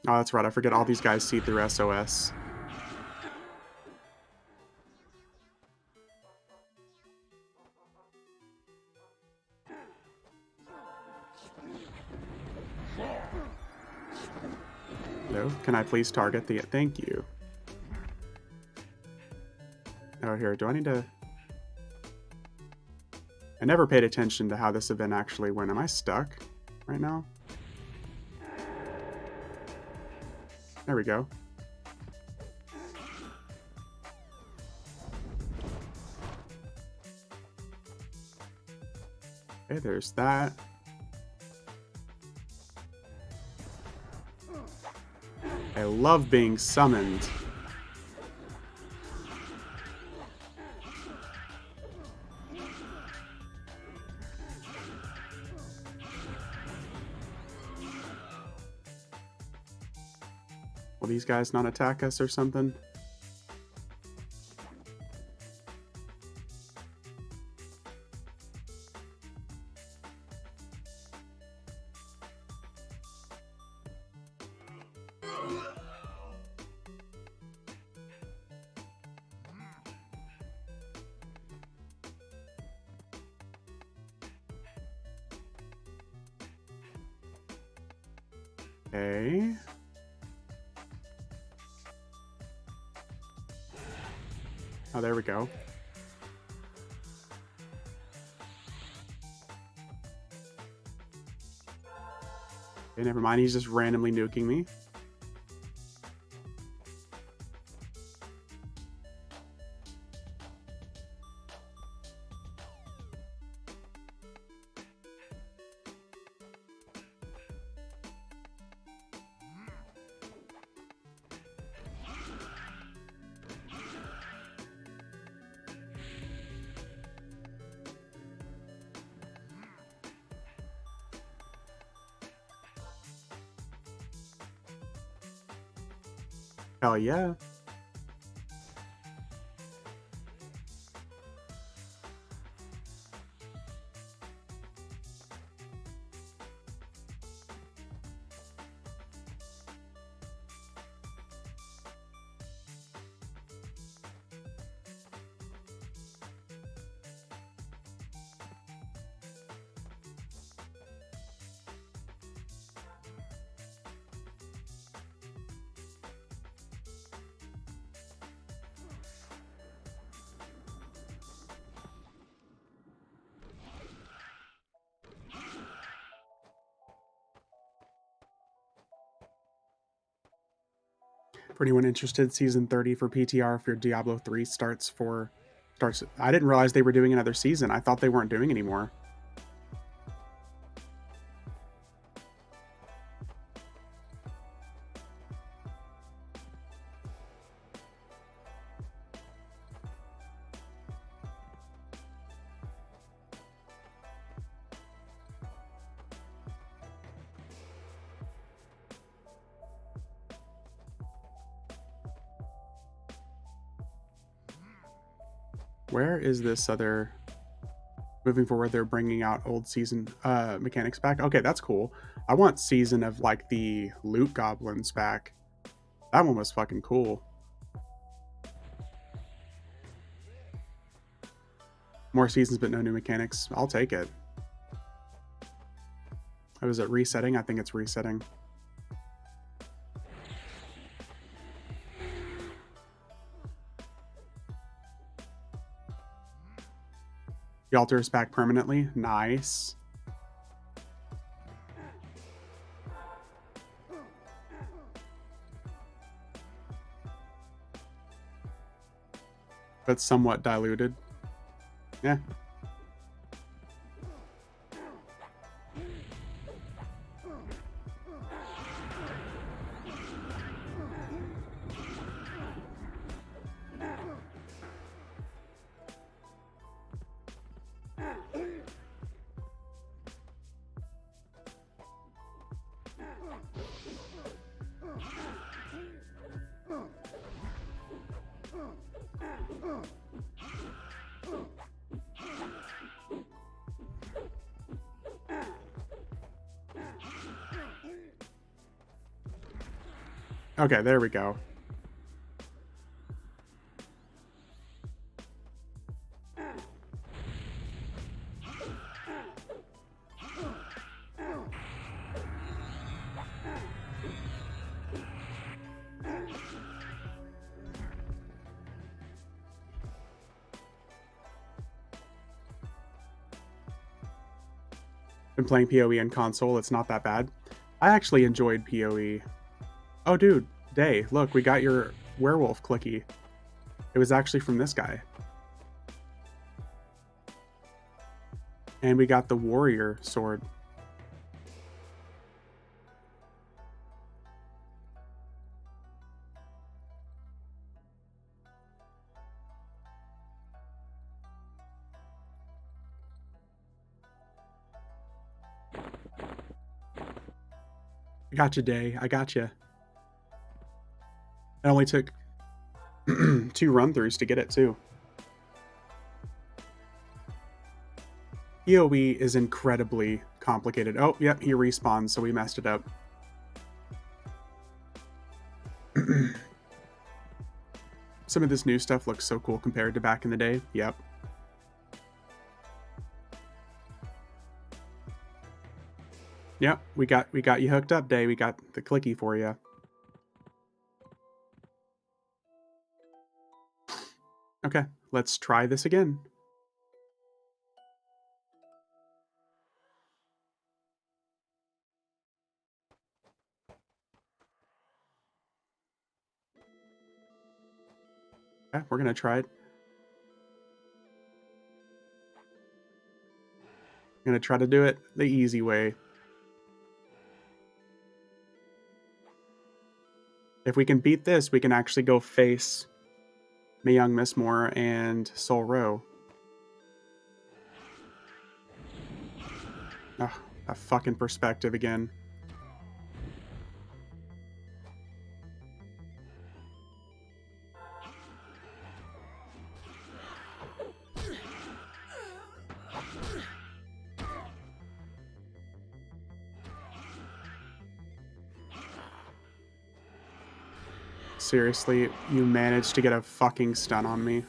Oh, that's right. I forget all these guys see through SOS. No, can I please target the... Thank you. Oh, here, do I need to... I never paid attention to how this event actually went. Am I stuck right now? There we go. Okay, there's that. I love being summoned. Will these guys not attack us or something? Okay. Oh, there we go. Okay, never mind. He's just randomly nuking me. Hell yeah. For anyone interested, season 30 for PTR for Diablo 3 starts. I didn't realize they were doing another season. I thought they weren't doing anymore. Where is this other... Moving forward, they're bringing out old season mechanics back. Okay, that's cool. I want season of, like, the loot goblins back. That one was fucking cool. More seasons, but no new mechanics. I'll take it. Oh, is it resetting? I think it's resetting. The altar is back permanently. Nice. But somewhat diluted. Yeah. Okay, there we go. Been playing PoE on console. It's not that bad. I actually enjoyed PoE. Oh, dude, Day, look, we got your werewolf clicky. It was actually from this guy. And we got the warrior sword. I got you, Day. I got you. It only took 2 run-throughs to get it, too. PoE is incredibly complicated. Oh, yep, he respawns, so we messed it up. Some of this new stuff looks so cool compared to back in the day. Yep. Yep, we got you hooked up, Day. We got the clicky for you. Okay, let's try this again. Okay, we're gonna try it. I'm gonna try to do it the easy way. If we can beat this, we can actually go face Young Mistmore and Sol Ro. Ugh, that fucking perspective again. Seriously, you managed to get a fucking stun on me.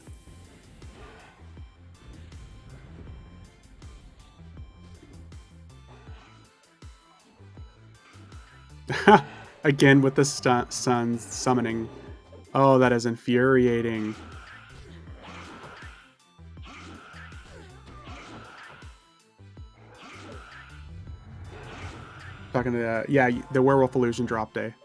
Again with the sun summoning. Oh, that is infuriating. Talking to yeah, the werewolf illusion drop day.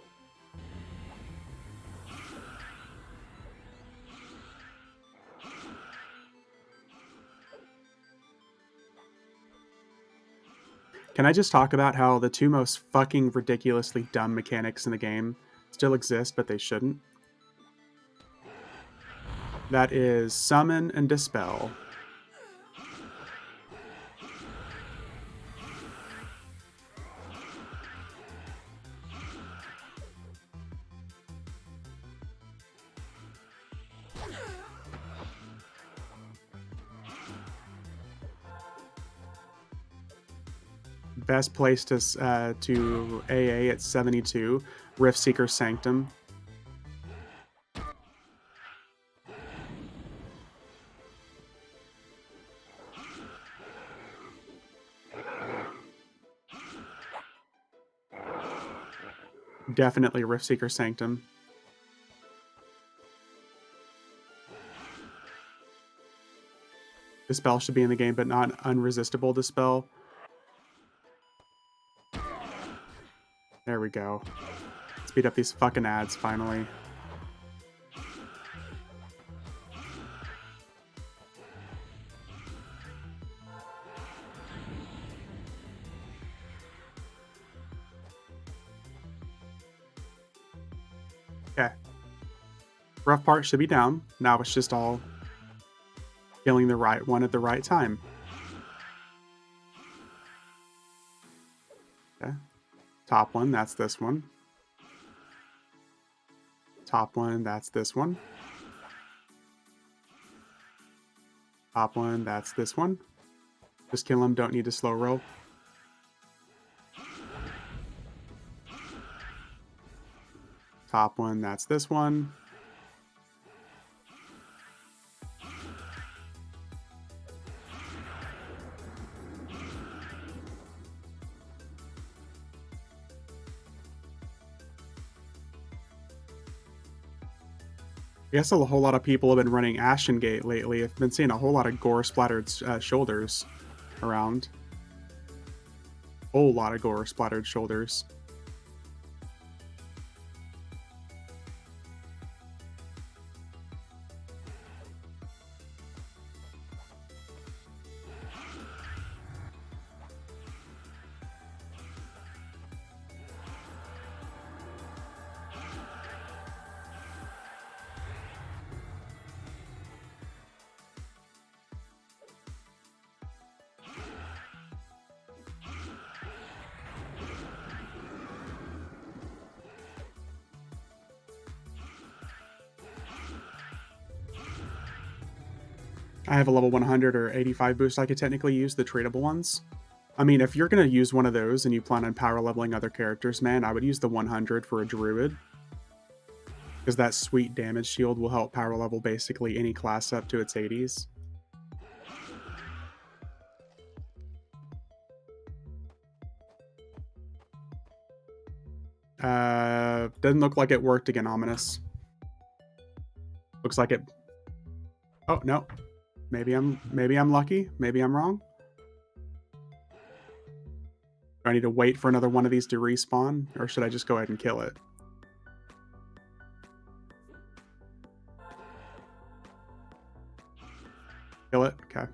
Can I just talk about how the 2 most fucking ridiculously dumb mechanics in the game still exist, but they shouldn't? That is summon and dispel. Best place to AA at 72. Rift Seeker Sanctum. Definitely Rift Seeker Sanctum. Dispel should be in the game, but not unresistible dispel. There we go. Speed up these fucking ads finally. Okay. Rough part should be down. Now it's just all killing the right one at the right time. Okay. Top one, that's this one. Top one, that's this one. Top one, that's this one. Just kill him, don't need to slow roll. Top one, that's this one. I guess a whole lot of people have been running Ashen Gate lately. I've been seeing a whole lot of gore-splattered shoulders around. Whole lot of gore-splattered shoulders. I have a level 100 or 85 boost. I could technically use the tradable ones. I mean, if you're going to use one of those and you plan on power leveling other characters, man, I would use the 100 for a druid. Because that sweet damage shield will help power level basically any class up to its 80s. Doesn't look like it worked again, ominous. Looks like it... Oh, no. Maybe I'm lucky. Maybe I'm wrong. Do I need to wait for another one of these to respawn? Or should I just go ahead and kill it? Kill it? Okay.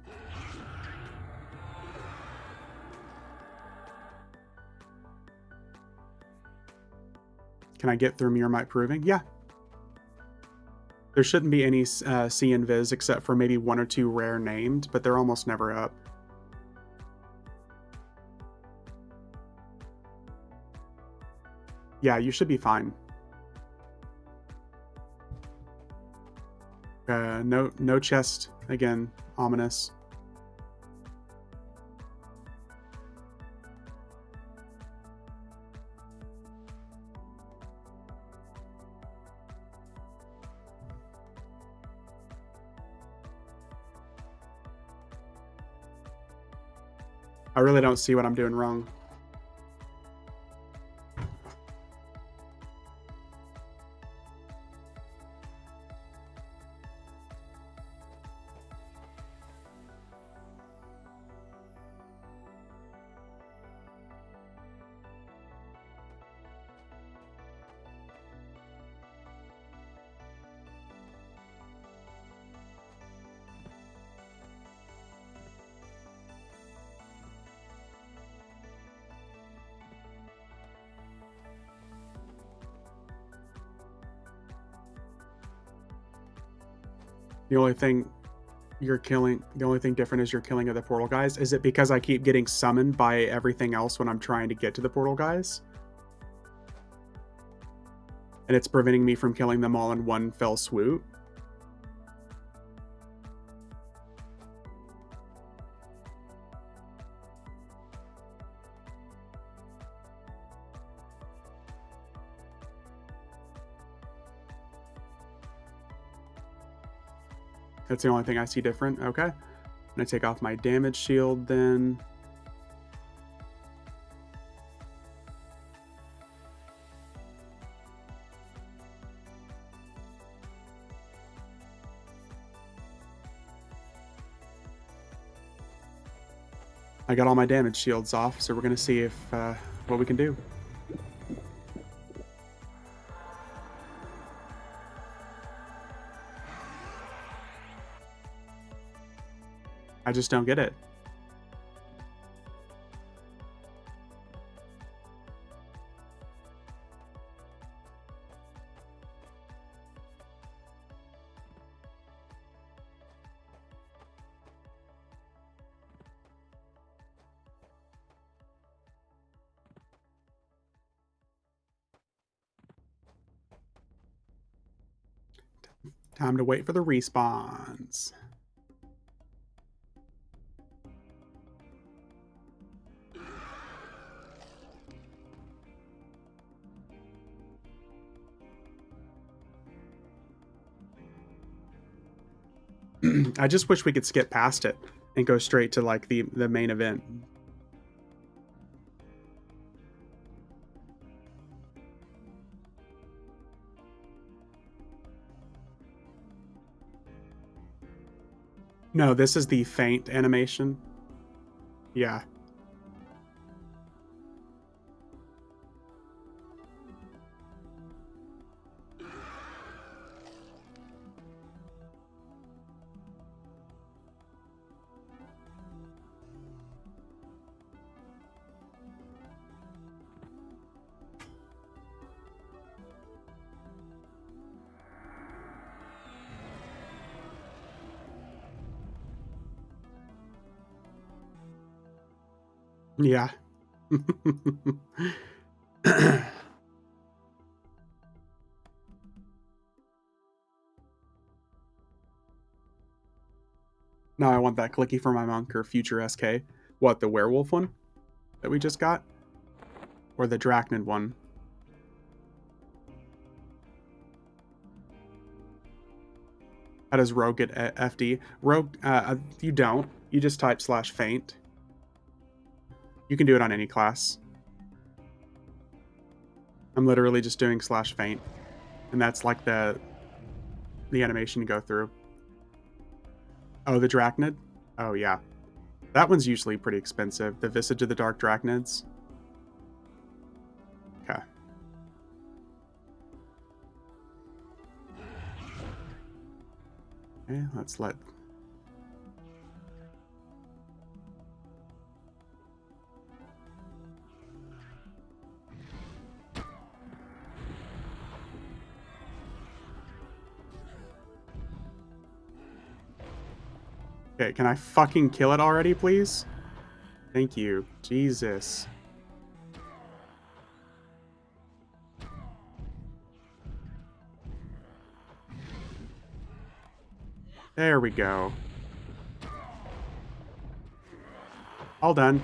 Can I get through Mirror Might Proving? Yeah. There shouldn't be any C invis except for maybe one or two rare named, but they're almost never up. Yeah, you should be fine. No chest again. Ominous. I really don't see what I'm doing wrong. The only thing different is you're killing of the portal guys. Is it because I keep getting summoned by everything else when I'm trying to get to the portal guys? And it's preventing me from killing them all in one fell swoop? That's the only thing I see different. Okay. I'm going to take off my damage shield then. I got all my damage shields off, so we're gonna see if what we can do. I just don't get it. Time to wait for the respawns. I just wish we could skip past it and go straight to like the main event. No, this is the faint animation. Yeah. Yeah. Now I want that clicky for my monk or future SK. What, the werewolf one that we just got? Or the Drachnid one? How does Rogue get FD? Rogue, you don't. You just type /faint. You can do it on any class. I'm literally just doing /faint. And that's like the animation you go through. Oh, the Drachnid? Oh, yeah. That one's usually pretty expensive. The Visage of the Dark Drachnids. Okay. Okay, let's let... Okay, can I fucking kill it already, please? Thank you. Jesus. There we go. All done.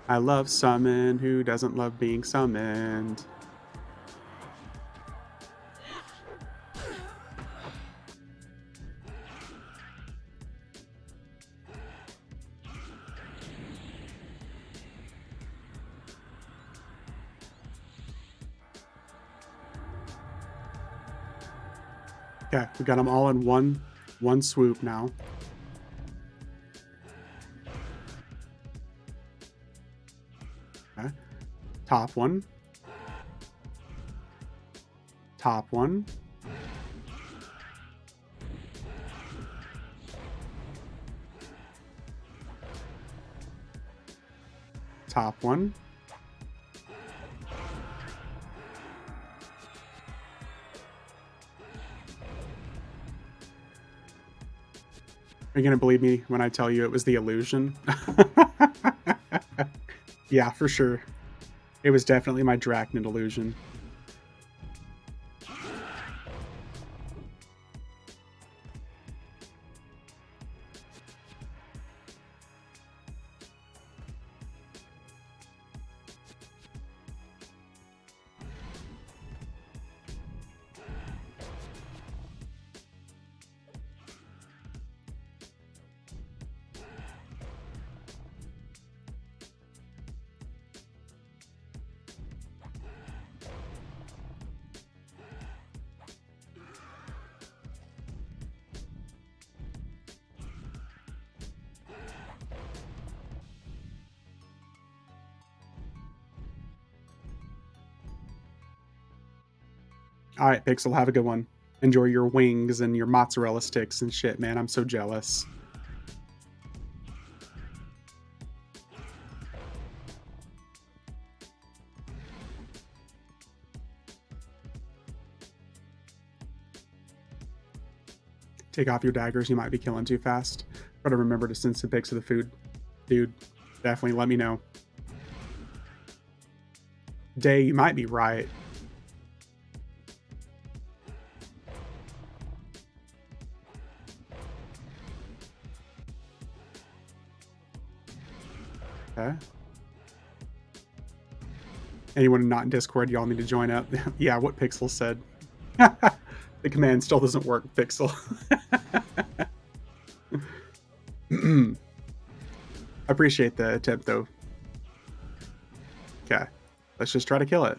I love summon. Who doesn't love being summoned? Okay, we got them all in one swoop now. Okay. Top one. Top one. Top one. Are you gonna believe me when I tell you it was the illusion? Yeah, for sure. It was definitely my Drachnid illusion. All right, Pixel, have a good one. Enjoy your wings and your mozzarella sticks and shit, man. I'm so jealous. Take off your daggers. You might be killing too fast. Gotta remember to send some pics of the food. Dude, definitely let me know. Day, you might be right. Okay. Anyone not in Discord, y'all need to join up. Yeah, what Pixel said. The command still doesn't work, Pixel. I appreciate the attempt, though. Okay. Let's just try to kill it.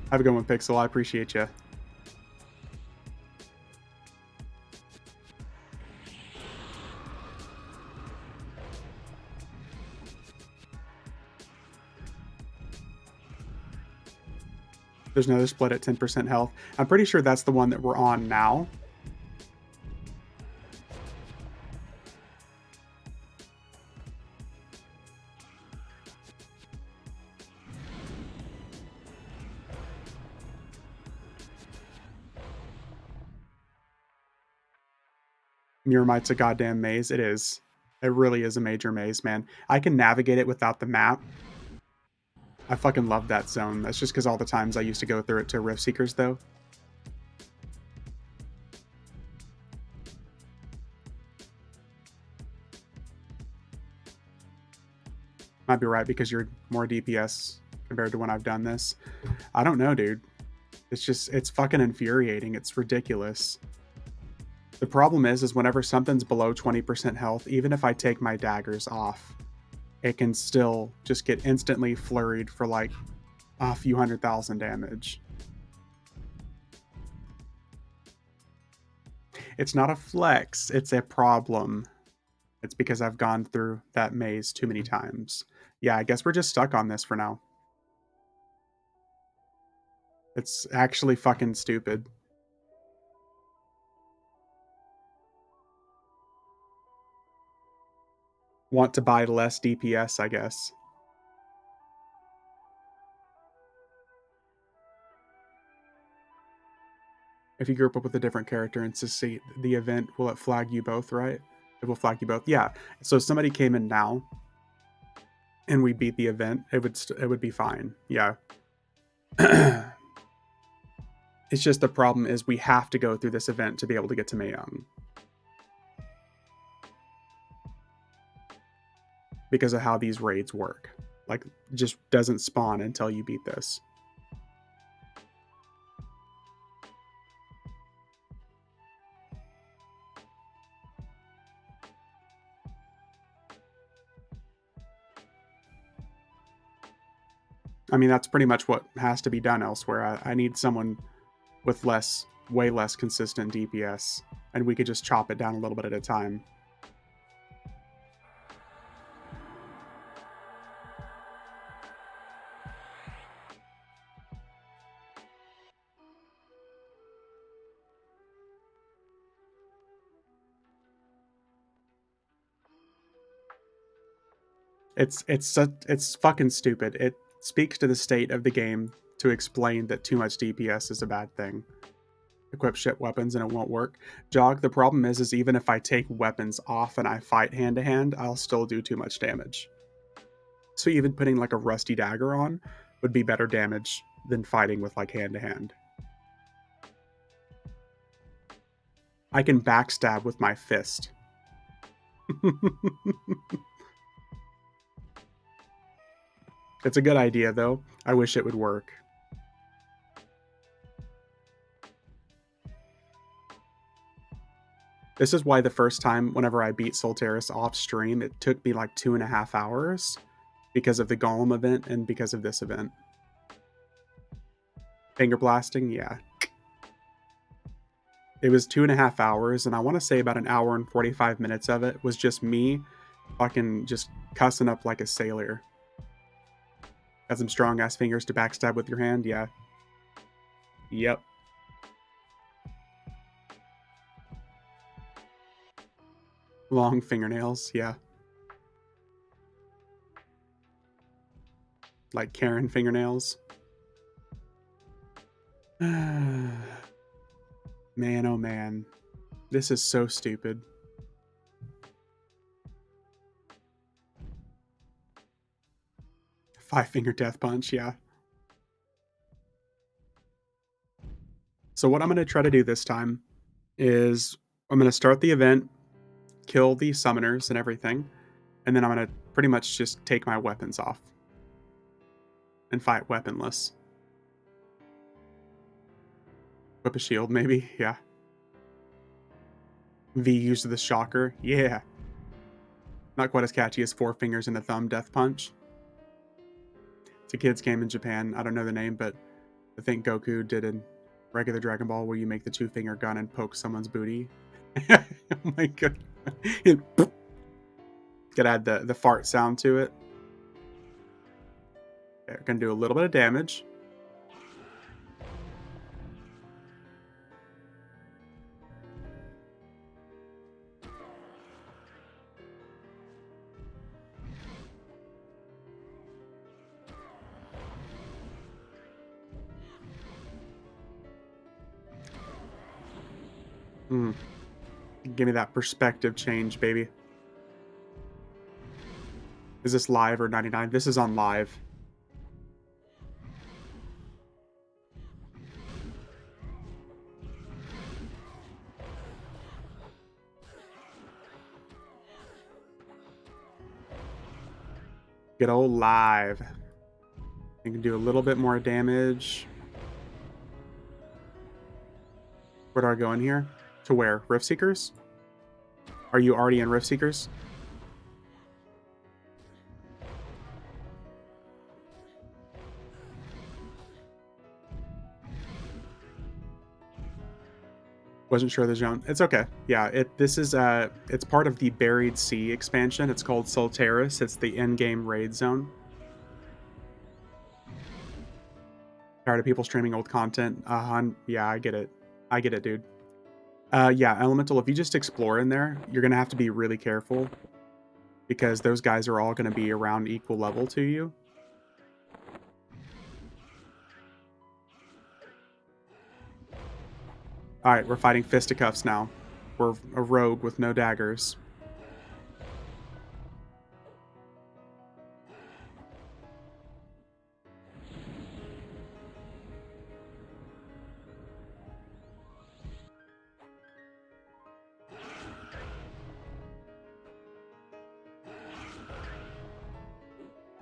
Have a good one, Pixel. I appreciate you. There's another split at 10% health. I'm pretty sure that's the one that we're on now. Muramite's a goddamn maze. It is. It really is a major maze, man. I can navigate it without the map. I fucking love that zone. That's just because all the times I used to go through it to Rift Seekers, though. Might be right because you're more DPS compared to when I've done this. I don't know, dude. It's fucking infuriating. It's ridiculous. The problem is whenever something's below 20% health, even if I take my daggers off, it can still just get instantly flurried for like a few 100,000 damage. It's not a flex, it's a problem. It's because I've gone through that maze too many times. Yeah, I guess we're just stuck on this for now. It's actually fucking stupid. Want to buy less DPS, I guess. If you group up with a different character and see the event, will it flag you both, right? It will flag you both. Yeah. So if somebody came in now and we beat the event, it would be fine. Yeah. It's just the problem is we have to go through this event to be able to get to Mayong. Because of how these raids work. Like, it just doesn't spawn until you beat this. I mean, that's pretty much what has to be done elsewhere. I need someone with way less consistent DPS, and we could just chop it down a little bit at a time. It's fucking stupid. It speaks to the state of the game to explain that too much DPS is a bad thing. Equip shit weapons and it won't work. Jog, the problem is even if I take weapons off and I fight hand to hand, I'll still do too much damage. So even putting like a rusty dagger on would be better damage than fighting with like hand to hand. I can backstab with my fist. It's a good idea though. I wish it would work. This is why the first time whenever I beat Solteris off stream, it took me like 2.5 hours because of the Golem event and because of this event. Finger blasting, yeah. It was 2.5 hours, and I want to say about an hour and 45 minutes of it was just me Fucking just cussing up like a sailor. Got some strong ass fingers to backstab with your hand, yeah. Yep. Long fingernails, yeah. Like Karen fingernails. Man, oh man. This is so stupid. Five-finger death punch, yeah. So what I'm going to try to do this time is I'm going to start the event, kill the summoners and everything, and then I'm going to pretty much just take my weapons off and fight weaponless. Whip a shield, maybe, yeah. V used the shocker, yeah. Not quite as catchy as Four Fingers and a Thumb Death Punch. It's a kid's game in Japan. I don't know the name, but I think Goku did in regular Dragon Ball where you make the two-finger gun and poke someone's booty. Oh my god. Gotta add the fart sound to it. Okay, we're gonna do a little bit of damage. Give me that perspective change, baby. Is this live or 99? This is on live. Good old live. You can do a little bit more damage. Where do I go in here? To where? Rift Seekers? Are you already in Rift Seekers? Wasn't sure the zone. It's okay. Yeah, this is it's part of the Buried Sea expansion. It's called Solteris. It's the in-game raid zone. Tired of people streaming old content. Yeah, I get it. I get it, dude. Yeah, Elemental, if you just explore in there, you're gonna have to be really careful because those guys are all gonna be around equal level to you. Alright, we're fighting fisticuffs now. We're a rogue with no daggers.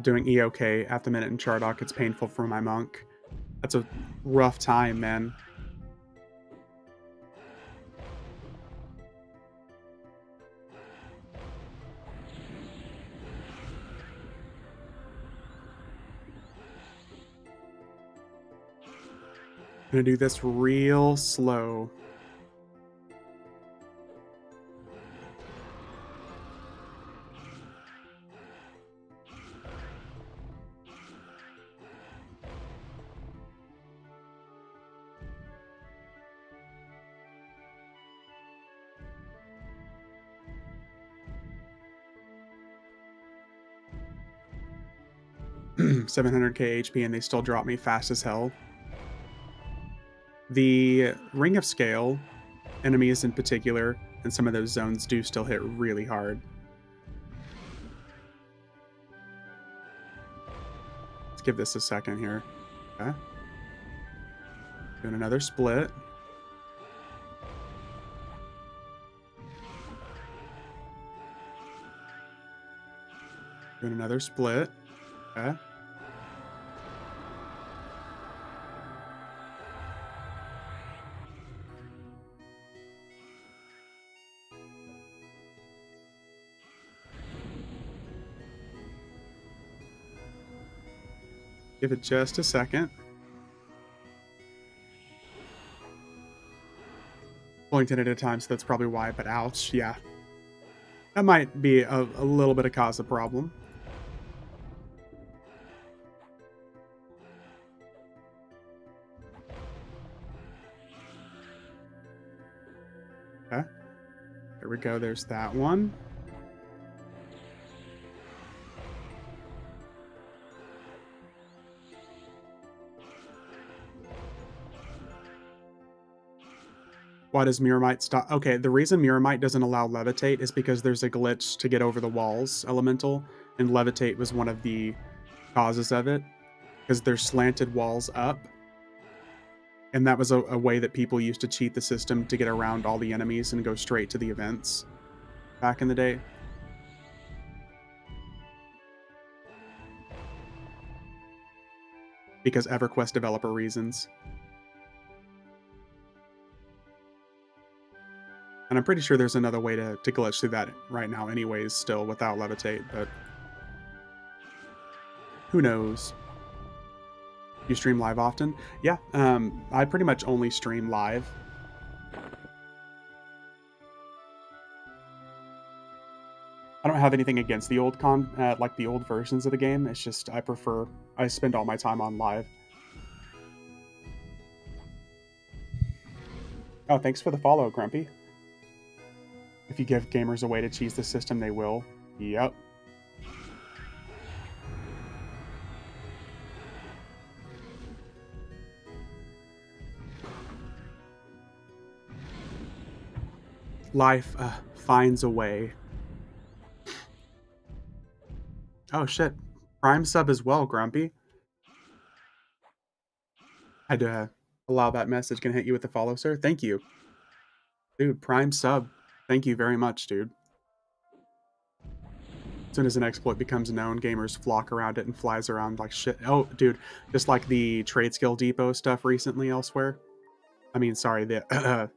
Doing EOK at the minute in Chardock, it's painful for my monk. That's a rough time, man. I'm gonna do this real slow. $700k HP and they still drop me fast as hell. The Ring of Scale enemies in particular, and some of those zones do still hit really hard. Let's give this a second here. Okay. Doing another split. Doing another split. Okay. Give it just a second. Pulling 10 at a time, so that's probably why, but ouch, yeah. That might be a little bit of cause a problem. Okay. There we go. There's that one. Why does Miramite stop? Okay, the reason Miramite doesn't allow Levitate is because there's a glitch to get over the walls elemental, and Levitate was one of the causes of it, because there's slanted walls up, and that was a way that people used to cheat the system to get around all the enemies and go straight to the events back in the day. Because EverQuest developer reasons. And I'm pretty sure there's another way to glitch through that right now anyways, still, without Levitate, but who knows? You stream live often? Yeah, I pretty much only stream live. I don't have anything against the old like the old versions of the game. It's just I spend all my time on live. Oh, thanks for the follow, Grumpy. If you give gamers a way to cheese the system, they will. Yep. Life finds a way. Oh shit. Prime sub as well, Grumpy. Had to allow that message. Can I hit you with the follow, sir? Thank you. Dude, Prime sub. Thank you very much, dude. As soon as an exploit becomes known, gamers flock around it and flies around like shit. Oh, dude, just like the Trade Skill Depot stuff recently elsewhere. I mean, sorry, the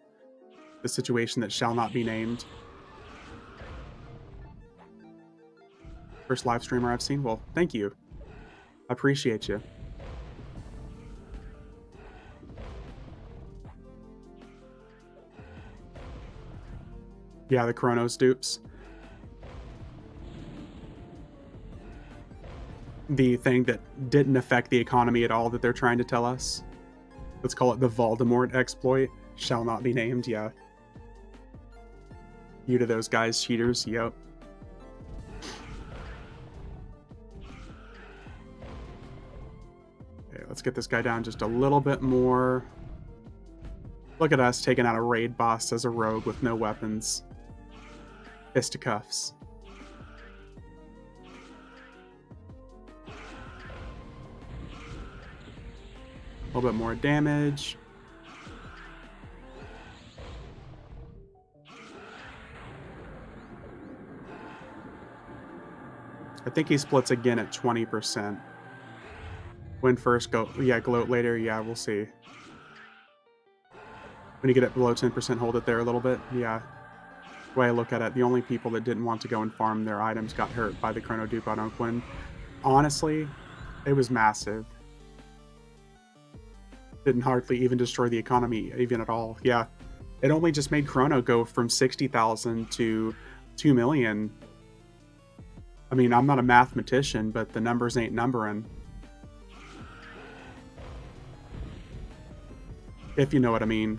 the situation that shall not be named. First live streamer I've seen. Well, thank you. I appreciate you. Yeah, the Chronos dupes. The thing that didn't affect the economy at all that they're trying to tell us. Let's call it the Voldemort exploit. Shall not be named, yeah. You to those guys, cheaters, yep. Okay, let's get this guy down just a little bit more. Look at us taking out a raid boss as a rogue with no weapons. Fisticuffs. A little bit more damage. I think he splits again at 20%. Win first, go, yeah, gloat later, yeah, we'll see. When you get it below 10%, hold it there a little bit, yeah. The way I look at it, the only people that didn't want to go and farm their items got hurt by the Chrono Dupe on Oakland. Honestly, it was massive. Didn't hardly even destroy the economy, even at all, yeah. It only just made Chrono go from 60,000 to 2 million. I mean, I'm not a mathematician, but the numbers ain't numbering. If you know what I mean.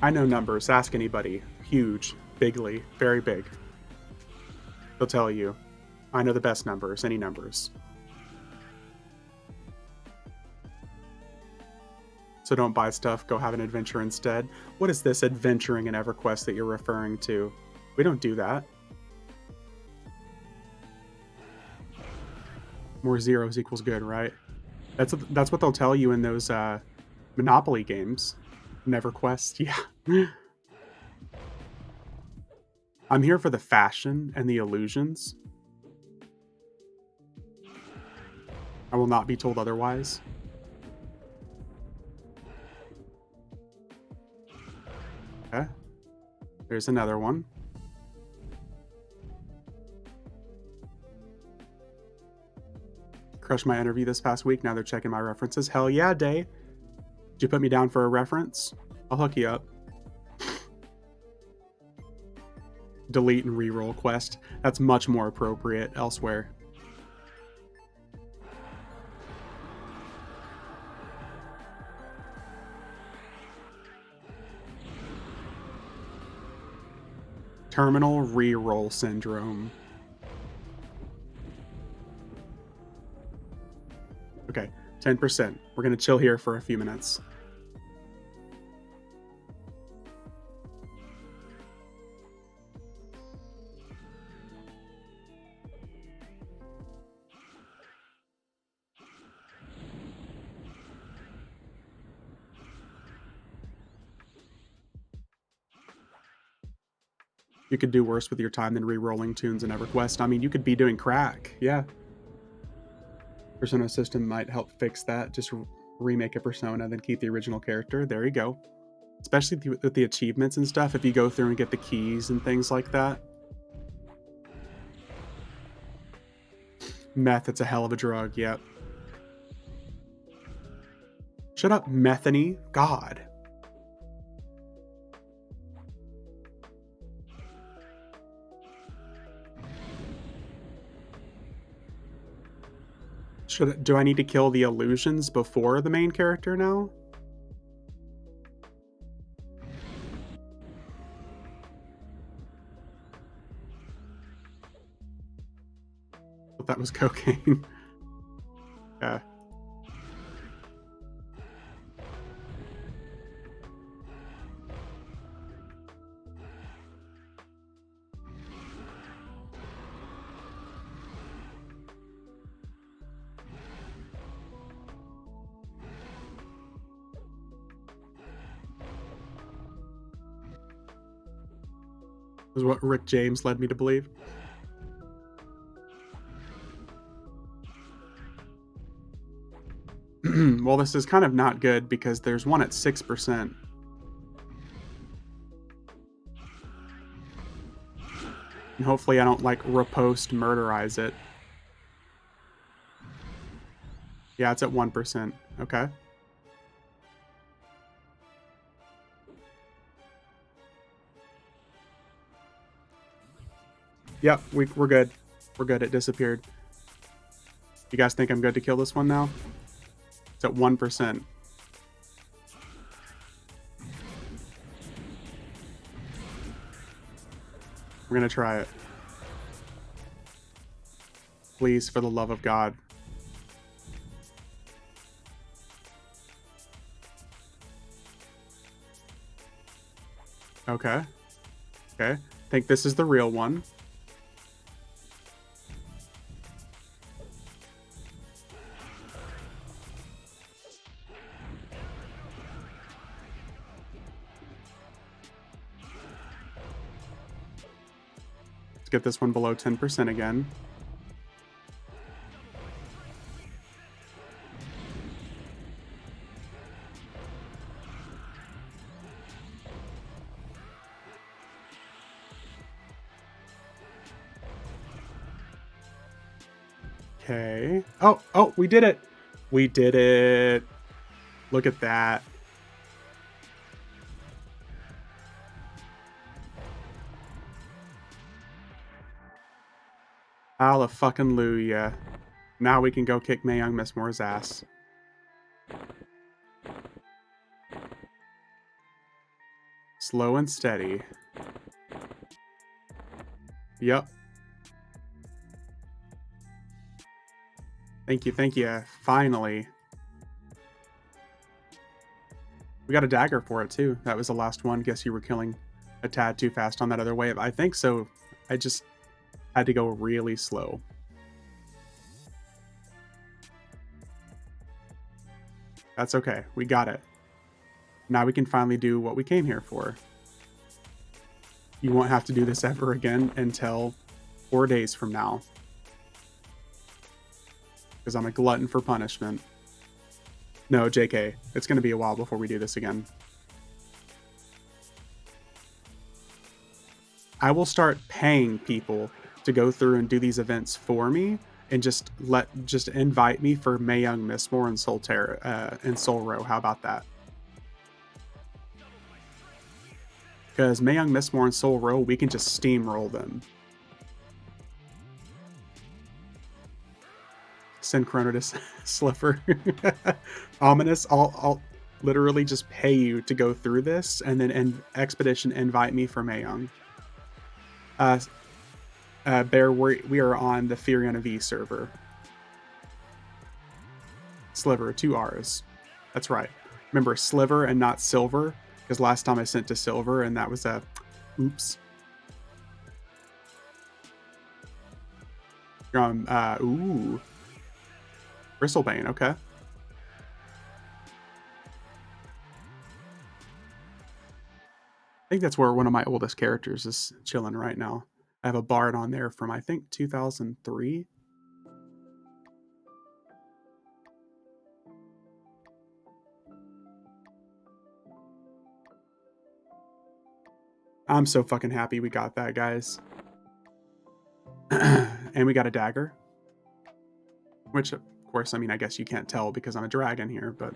I know numbers. Ask anybody. Huge. Bigly. Very big. They'll tell you. I know the best numbers. Any numbers. So don't buy stuff. Go have an adventure instead. What is this adventuring in EverQuest that you're referring to? We don't do that. More zeros equals good, right? That's what they'll tell you in those Monopoly games. EverQuest, yeah. I'm here for the fashion and the illusions. I will not be told otherwise. Okay. There's another one. Crushed my interview this past week. Now they're checking my references. Hell yeah, Day. Did you put me down for a reference? I'll hook you up. Delete and reroll quest. That's much more appropriate elsewhere. Terminal reroll syndrome. Okay, 10%. We're gonna chill here for a few minutes. You could do worse with your time than re-rolling tunes in EverQuest. I mean, you could be doing crack. Yeah. Persona system might help fix that. Just remake a persona, then keep the original character. There you go. Especially with the achievements and stuff, if you go through and get the keys and things like that. Meth, it's a hell of a drug, yep. Shut up, Methany. God. Do I need to kill the illusions before the main character now? I thought that was cocaine. Yeah. Is what Rick James led me to believe. Well, this is kind of not good because there's one at 6%. And hopefully I don't, like, repost murderize it. Yeah, it's at 1%. Okay. Yep, we're good. We're good. It disappeared. You guys think I'm good to kill this one now? It's at 1%. We're gonna try it. Please, for the love of God. Okay. Okay. Think this is the real one. Let's get this one below 10% again. Okay. Oh, we did it. We did it. Look at that. Hallelujah. Now we can go kick Mayung Mistmore's ass. Slow and steady. Yep. Thank you. Finally. We got a dagger for it, too. That was the last one. Guess you were killing a tad too fast on that other wave. I think so. I just had to go really slow. That's okay. We got it. Now we can finally do what we came here for. You won't have to do this ever again until 4 days from now. Because I'm a glutton for punishment. No, JK. It's going to be a while before we do this again. I will start paying people to go through and do these events for me and just invite me for Mayung Mistmore and Solteris and Soul Row. How about that? Because Mayung, Mistmore, and Soul Ro, we can just steamroll them. Send Chrono to Sliver. Ominous, I'll literally just pay you to go through this, and then Expedition invite me for Mayung. Bear, we are on the Furion V server. Sliver, 2 R's. That's right. Remember, Sliver and not Silver, because last time I sent to Silver, and that was a oops. You're on, ooh. Bristlebane, okay. I think that's where one of my oldest characters is chilling right now. I have a Bard on there from, I think, 2003. I'm so fucking happy we got that, guys. And we got a dagger. Which, of course, I mean, I guess you can't tell because I'm a dragon here, but...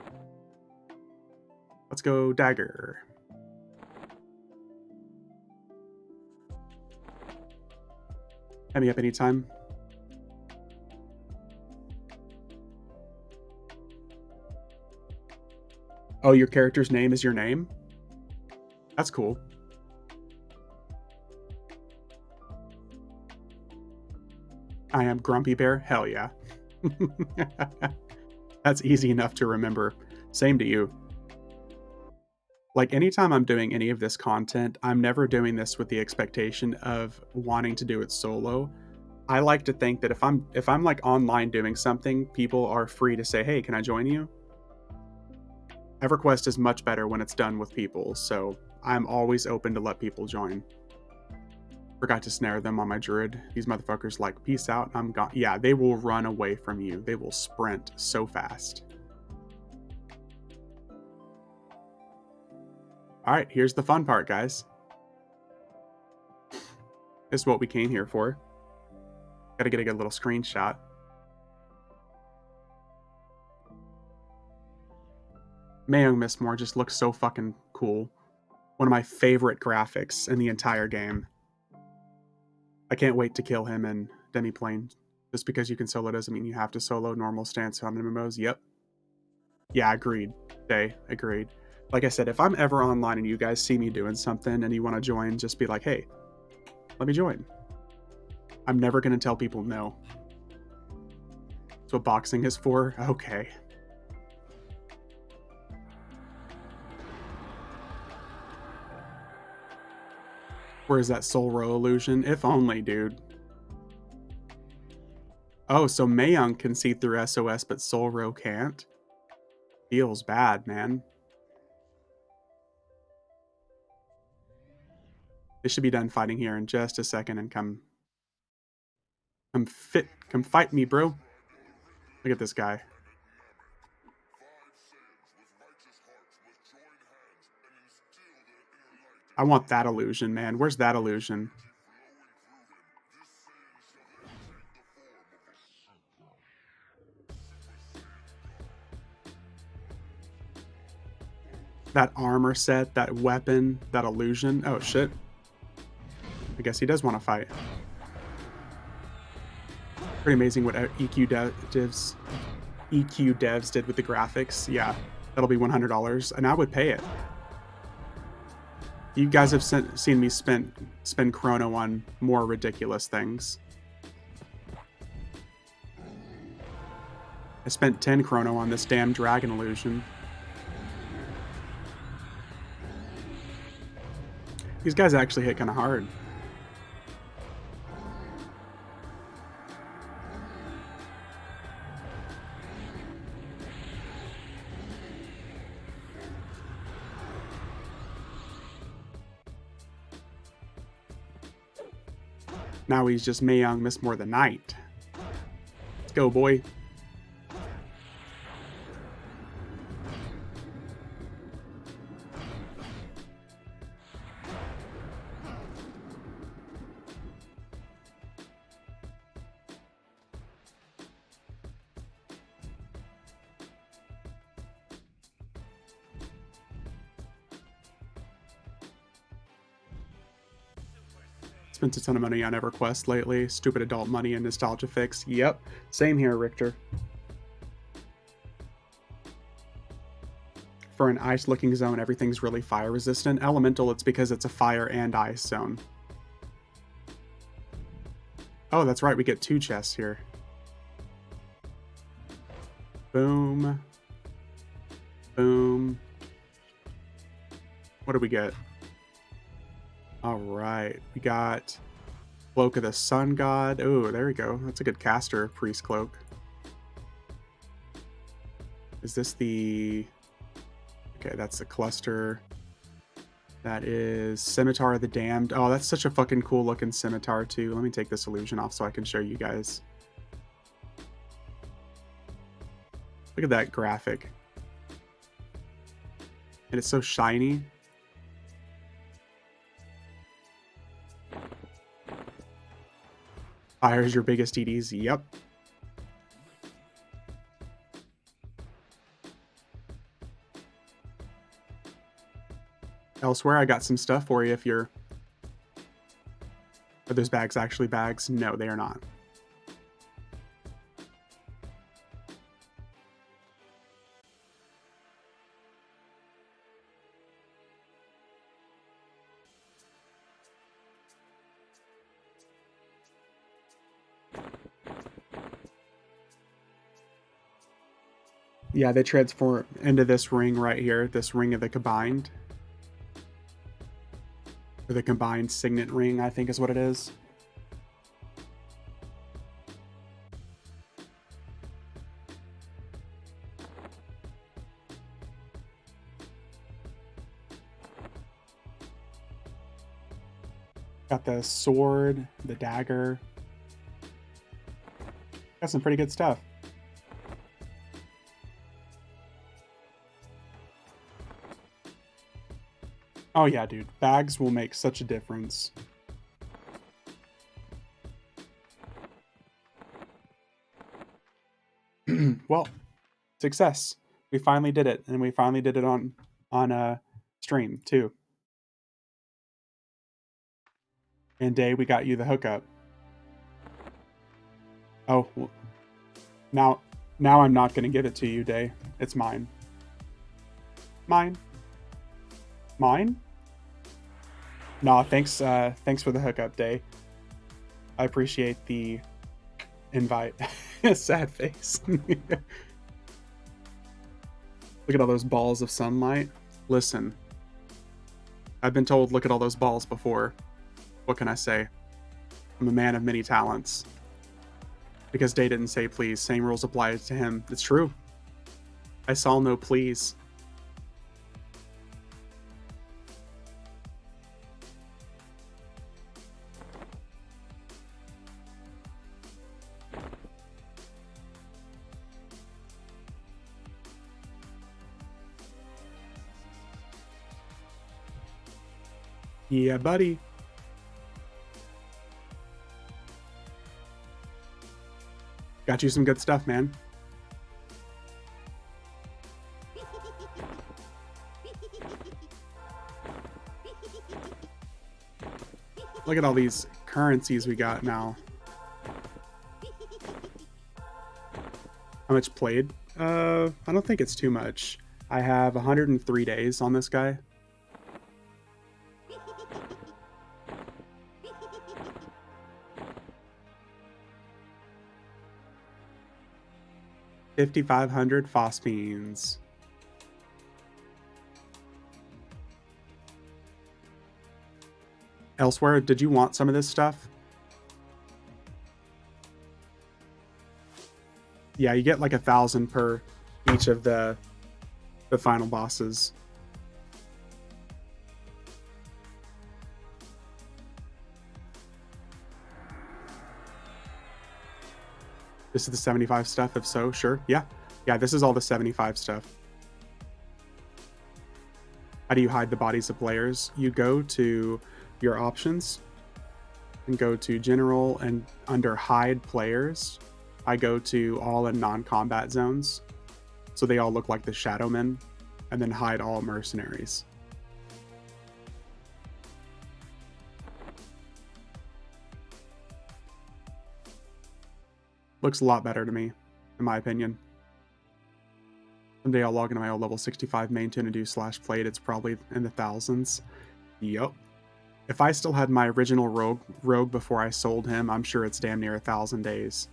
Let's go dagger. Hit me up anytime. Oh, your character's name is your name? That's cool. I am Grumpy Bear? Hell yeah. That's easy enough to remember. Same to you. Like, anytime I'm doing any of this content, I'm never doing this with the expectation of wanting to do it solo. I like to think that if I'm like online doing something, people are free to say, hey, can I join you? EverQuest is much better when it's done with people, so I'm always open to let people join. Forgot to snare them on my druid. These motherfuckers like, peace out, I'm gone. Yeah, they will run away from you. They will sprint so fast. All right, here's the fun part, guys. This is what we came here for. Gotta get a good little screenshot. Mayung Mistmore just looks so fucking cool. One of my favorite graphics in the entire game. I can't wait to kill him in Demiplane. Just because you can solo doesn't mean you have to solo normal stance on MMOs. Yep. Yeah, agreed. Day, agreed. Like I said, if I'm ever online and you guys see me doing something and you want to join, just be like, hey, let me join. I'm never going to tell people no. That's what boxing is for? Okay. Where is that Soul Ro illusion? If only, dude. Oh, so Mayung can see through SOS, but Soul Ro can't? Feels bad, man. They should be done fighting here in just a second and come fight me, bro. Look at this guy. I want that illusion, man. Where's that illusion? That armor set, that weapon, that illusion. Oh, shit. I guess he does want to fight. Pretty amazing what EQ devs did with the graphics. Yeah, that'll be $100, and I would pay it. You guys have seen me spend chrono on more ridiculous things. I spent 10 chrono on this damn dragon illusion. These guys actually hit kind of hard. Now he's just Mayung Mistmore the Knight. Let's go, boy. Spent a ton of money on EverQuest lately. Stupid adult money and nostalgia fix. Yep. Same here, Richter. For an ice-looking zone, everything's really fire-resistant. Elemental, it's because it's a fire and ice zone. Oh, that's right. We get 2 chests here. Boom. Boom. What do we get? All right. We got Cloak of the Sun God. Oh, there we go. That's a good caster priest cloak. Is this the... Okay, that's the cluster. That is Scimitar of the Damned. Oh, that's such a fucking cool looking scimitar too. Let me take this illusion off so I can show you guys. Look at that graphic. And it's so shiny. Fire is your biggest EDs. Yep. Elsewhere, I got some stuff for you if you're... Are those bags actually bags? No, they are not. Yeah, they transform into this ring right here, this ring of the combined. Or the combined signet ring, I think is what it is. Got the sword, the dagger. Got some pretty good stuff. Oh yeah, dude. Bags will make such a difference. Well, success. We finally did it, and we finally did it on stream too. And Day, we got you the hookup. Oh, well, now I'm not going to give it to you, Day. It's mine. Mine. Mine? Nah, thanks for the hookup, Day. I appreciate the invite. Sad face. Look at all those balls of sunlight. Listen, I've been told look at all those balls before. What can I say? I'm a man of many talents. Because Day didn't say please, same rules apply to him. It's true. I saw no please. Yeah, buddy. Got you some good stuff, man. Look at all these currencies we got now. How much played? I don't think it's too much. I have 103 days on this guy. $5,500 phosphines. Elsewhere, did you want some of this stuff? Yeah, you get like 1,000 per each of the final bosses. This is the 75 stuff, if so, sure. Yeah. Yeah, this is all the 75 stuff. How do you hide the bodies of players? You go to your options and go to general, and under hide players, I go to all in non-combat zones. So they all look like the Shadowmen, and then hide all mercenaries. Looks a lot better to me, in my opinion. Someday I'll log into my old level 65 main tune and do slash played. It's probably in the thousands. Yup. If I still had my original rogue before I sold him, I'm sure it's damn near 1,000 days.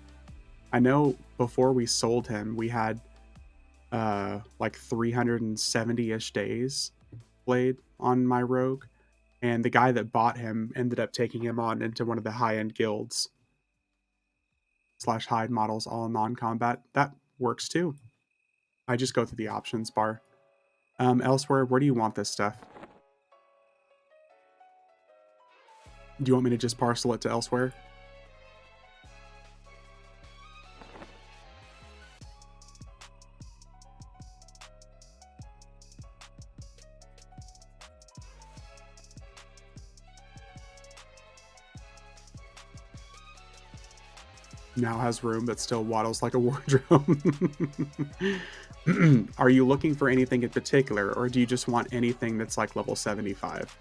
I know before we sold him, we had like 370-ish days played on my rogue, and the guy that bought him ended up taking him on into one of the high-end guilds slash hide models, all non-combat. That works too. I just go through the options bar. Elsewhere, where do you want this stuff? Do you want me to just parcel it to elsewhere? Now has room, but still waddles like a wardrobe. Are you looking for anything in particular, or do you just want anything that's like level 75?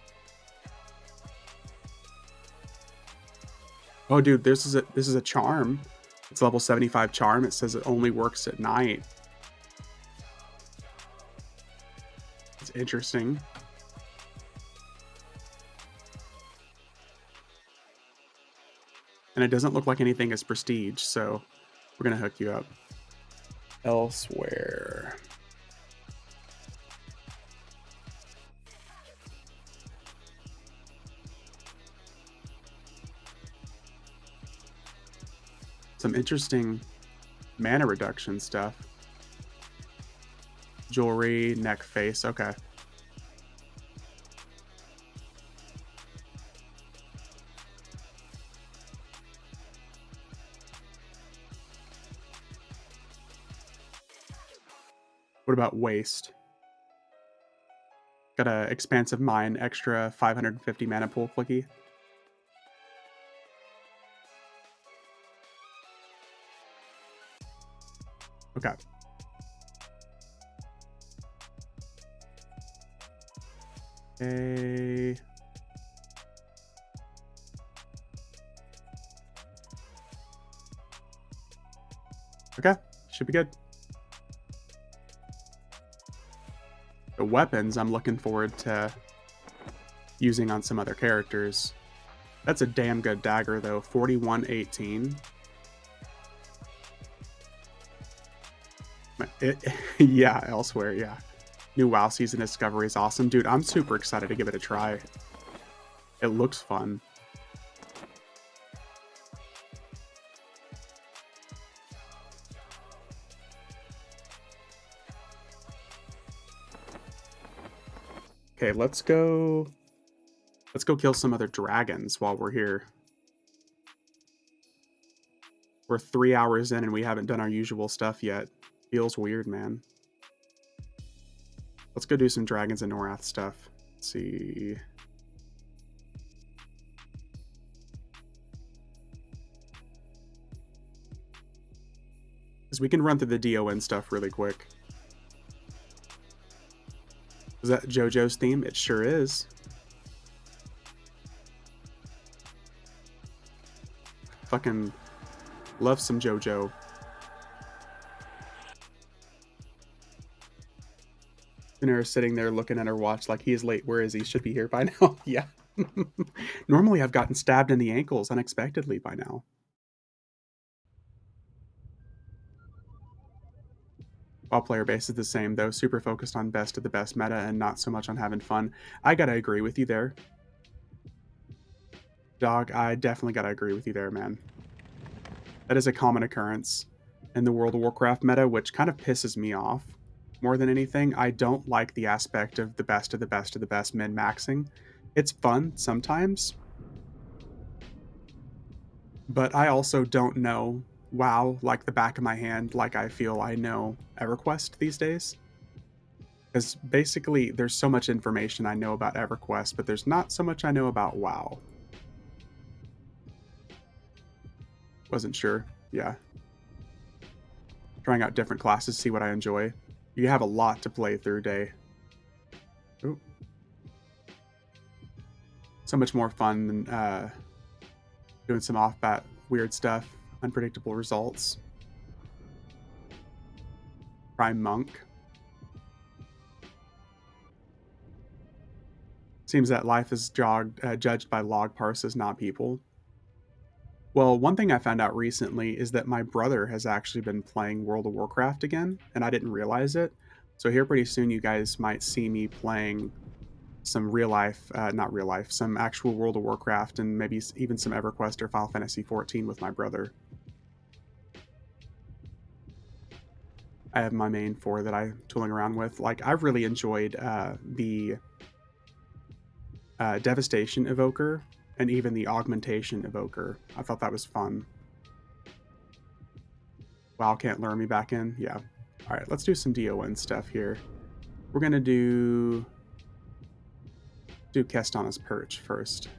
Oh, dude, this is a charm. It's level 75 charm. It says it only works at night. It's interesting. And it doesn't look like anything is prestige, so we're gonna hook you up. Elsewhere. Some interesting mana reduction stuff. Jewelry, neck, face. Okay. What about waste? Got a expansive mind, extra 550 mana pool clicky. Okay. Okay, should be good. The weapons I'm looking forward to using on some other characters. That's a damn good dagger though, 4118. Yeah, elsewhere, yeah. New WoW season discovery is awesome. Dude, I'm super excited to give it a try. It looks fun. Okay, let's go kill some other dragons while we're here. We're 3 hours in and we haven't done our usual stuff yet. Feels weird, man. Let's go do some dragons and Norrath stuff. Let's see. Because we can run through the DON stuff really quick. Is that JoJo's theme? It sure is. Fucking love some JoJo. Daenerys sitting there looking at her watch like, he is late. Where is he? Should be here by now. Yeah. Normally I've gotten stabbed in the ankles unexpectedly by now. While player base is the same, though, super focused on best of the best meta and not so much on having fun. I gotta agree with you there. Dog, I definitely gotta agree with you there, man. That is a common occurrence in the World of Warcraft meta, which kind of pisses me off more than anything. I don't like the aspect of the best of the best of the best min-maxing. It's fun sometimes, but I also don't know WoW like the back of my hand like I feel I know EverQuest these days. Because basically, there's so much information I know about EverQuest, but there's not so much I know about WoW. Wasn't sure. Yeah. Trying out different classes, see what I enjoy. You have a lot to play through, Day. Ooh. So much more fun than doing some off-bat weird stuff. Unpredictable results. Prime Monk. Seems that life is judged by log parses, not people. Well, one thing I found out recently is that my brother has actually been playing World of Warcraft again, and I didn't realize it. So here pretty soon you guys might see me playing some real life, not real life, some actual World of Warcraft and maybe even some EverQuest or Final Fantasy XIV with my brother. I have my main 4 that I'm tooling around with. Like, I've really enjoyed the Devastation Evoker and even the Augmentation Evoker. I thought that was fun. WoW can't lure me back in? Yeah. Alright, let's do some DON stuff here. We're gonna do Kestana's Perch first.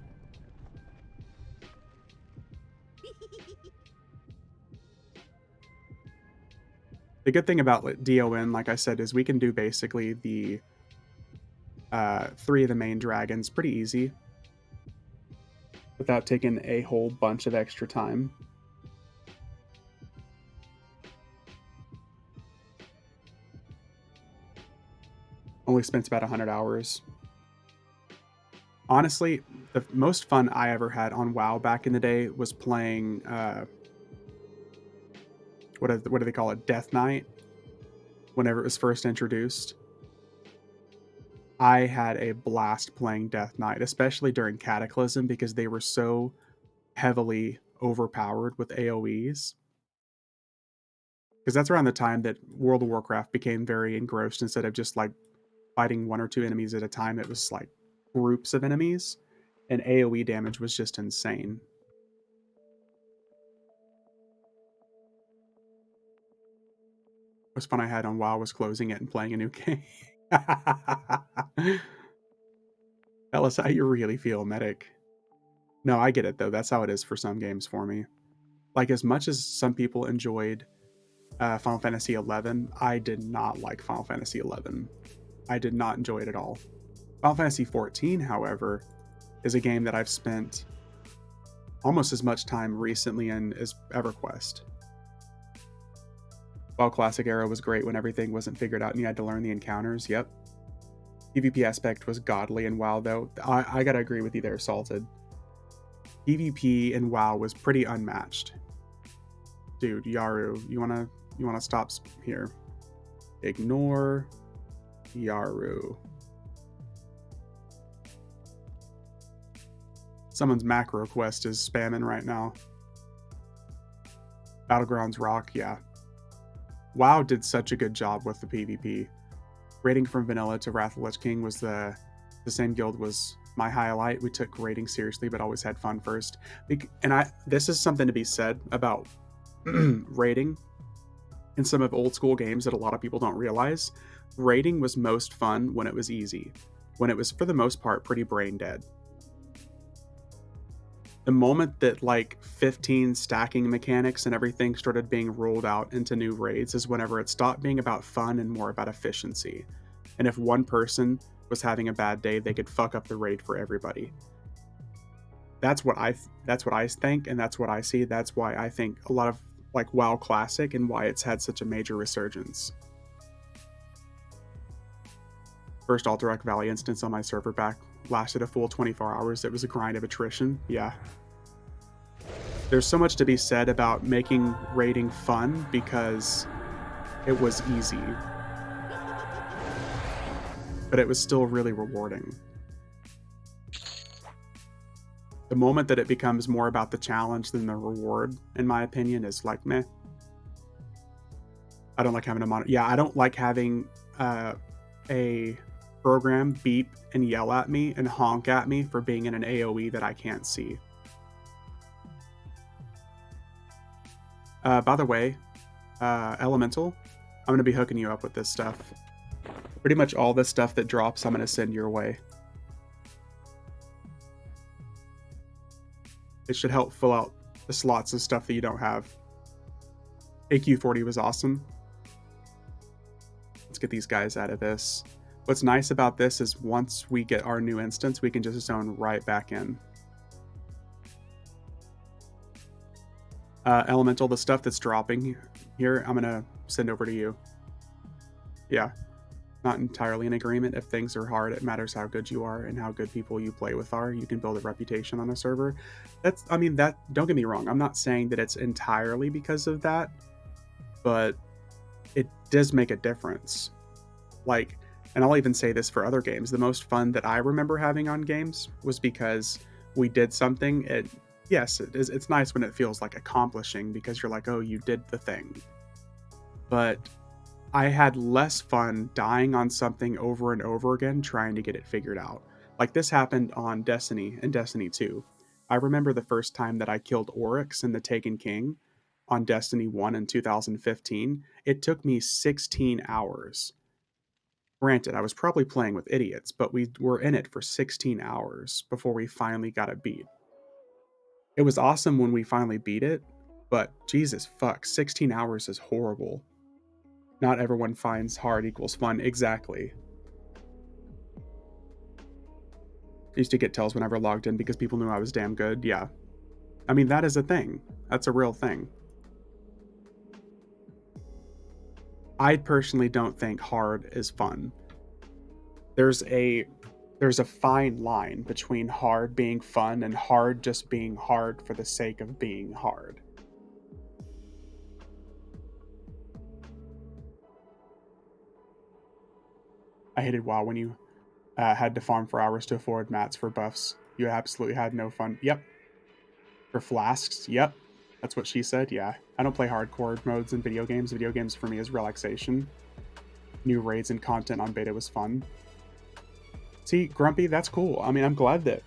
The good thing about DON, like I said, is we can do basically the 3 of the main dragons pretty easy without taking a whole bunch of extra time. Only spent about 100 hours. Honestly, the most fun I ever had on WoW back in the day was playing, what do they call it? Death Knight, whenever it was first introduced. I had a blast playing Death Knight, especially during Cataclysm, because they were so heavily overpowered with AoEs. Because that's around the time that World of Warcraft became very engrossed. Instead of just like fighting 1 or 2 enemies at a time, it was like groups of enemies, and AoE damage was just insane. Most fun I had on WoW was closing it and playing a new game. Tell us how you really feel, Medic. No, I get it though. That's how it is for some games for me. Like, as much as some people enjoyed Final Fantasy XI, I did not like Final Fantasy XI. I did not enjoy it at all. Final Fantasy XIV, however, is a game that I've spent almost as much time recently in as EverQuest. While Classic Era was great when everything wasn't figured out and you had to learn the encounters, yep. PvP aspect was godly in WoW, though. I gotta agree with you there, Salted. PvP in WoW was pretty unmatched. Dude, Yaru, you wanna stop here? Ignore Yaru. Someone's macro quest is spamming right now. Battlegrounds rock, yeah. WoW did such a good job with the PvP. Raiding from vanilla to Wrath of the Lich King was the same guild was my highlight. We took raiding seriously, but always had fun first. And this is something to be said about raiding in some of old school games that a lot of people don't realize. Raiding was most fun when it was easy, when it was for the most part pretty brain dead. The moment that like 15 stacking mechanics and everything started being rolled out into new raids is whenever it stopped being about fun and more about efficiency. And if one person was having a bad day, they could fuck up the raid for everybody. That's what I think, and that's what I see. That's why I think a lot of like WoW Classic and why it's had such a major resurgence. First Alterac Valley instance on my server back lasted a full 24 hours. It was a grind of attrition. Yeah. There's so much to be said about making raiding fun because it was easy. But it was still really rewarding. The moment that it becomes more about the challenge than the reward, in my opinion, is like, meh. I don't like having a monitor. Yeah, I don't like having a program beep and yell at me and honk at me for being in an AoE that I can't see. By the way, Elemental, I'm going to be hooking you up with this stuff. Pretty much all the stuff that drops, I'm going to send your way. It should help fill out the slots of stuff that you don't have. AQ40 was awesome. Let's get these guys out of this. What's nice about this is once we get our new instance, we can just zone right back in. Elemental, the stuff that's dropping here, I'm gonna send over to you. Yeah, not entirely in agreement. If things are hard, it matters how good you are and how good people you play with are. You can build a reputation on a server. I mean, don't get me wrong. I'm not saying that it's entirely because of that, but it does make a difference. Like, and I'll even say this for other games. The most fun that I remember having on games was because we did something. Yes, it's nice when it feels like accomplishing because you're like, oh, you did the thing. But I had less fun dying on something over and over again trying to get it figured out. Like this happened on Destiny and Destiny 2. I remember the first time that I killed Oryx in the Taken King on Destiny 1 in 2015. It took me 16 hours. Granted, I was probably playing with idiots, but we were in it for 16 hours before we finally got it beat. It was awesome when we finally beat it, but Jesus fuck, 16 hours is horrible. Not everyone finds hard equals fun. Exactly. I used to get tells whenever I logged in because people knew I was damn good. Yeah. I mean, that is a thing. That's a real thing. I personally don't think hard is fun. There's a fine line between hard being fun and hard just being hard for the sake of being hard. I hated WoW when you had to farm for hours to afford mats for buffs. You absolutely had no fun. Yep. For flasks. Yep. That's what she said. Yeah. I don't play hardcore modes in video games. Video games for me is relaxation. New raids and content on beta was fun. See, Grumpy, that's cool. I mean, I'm glad that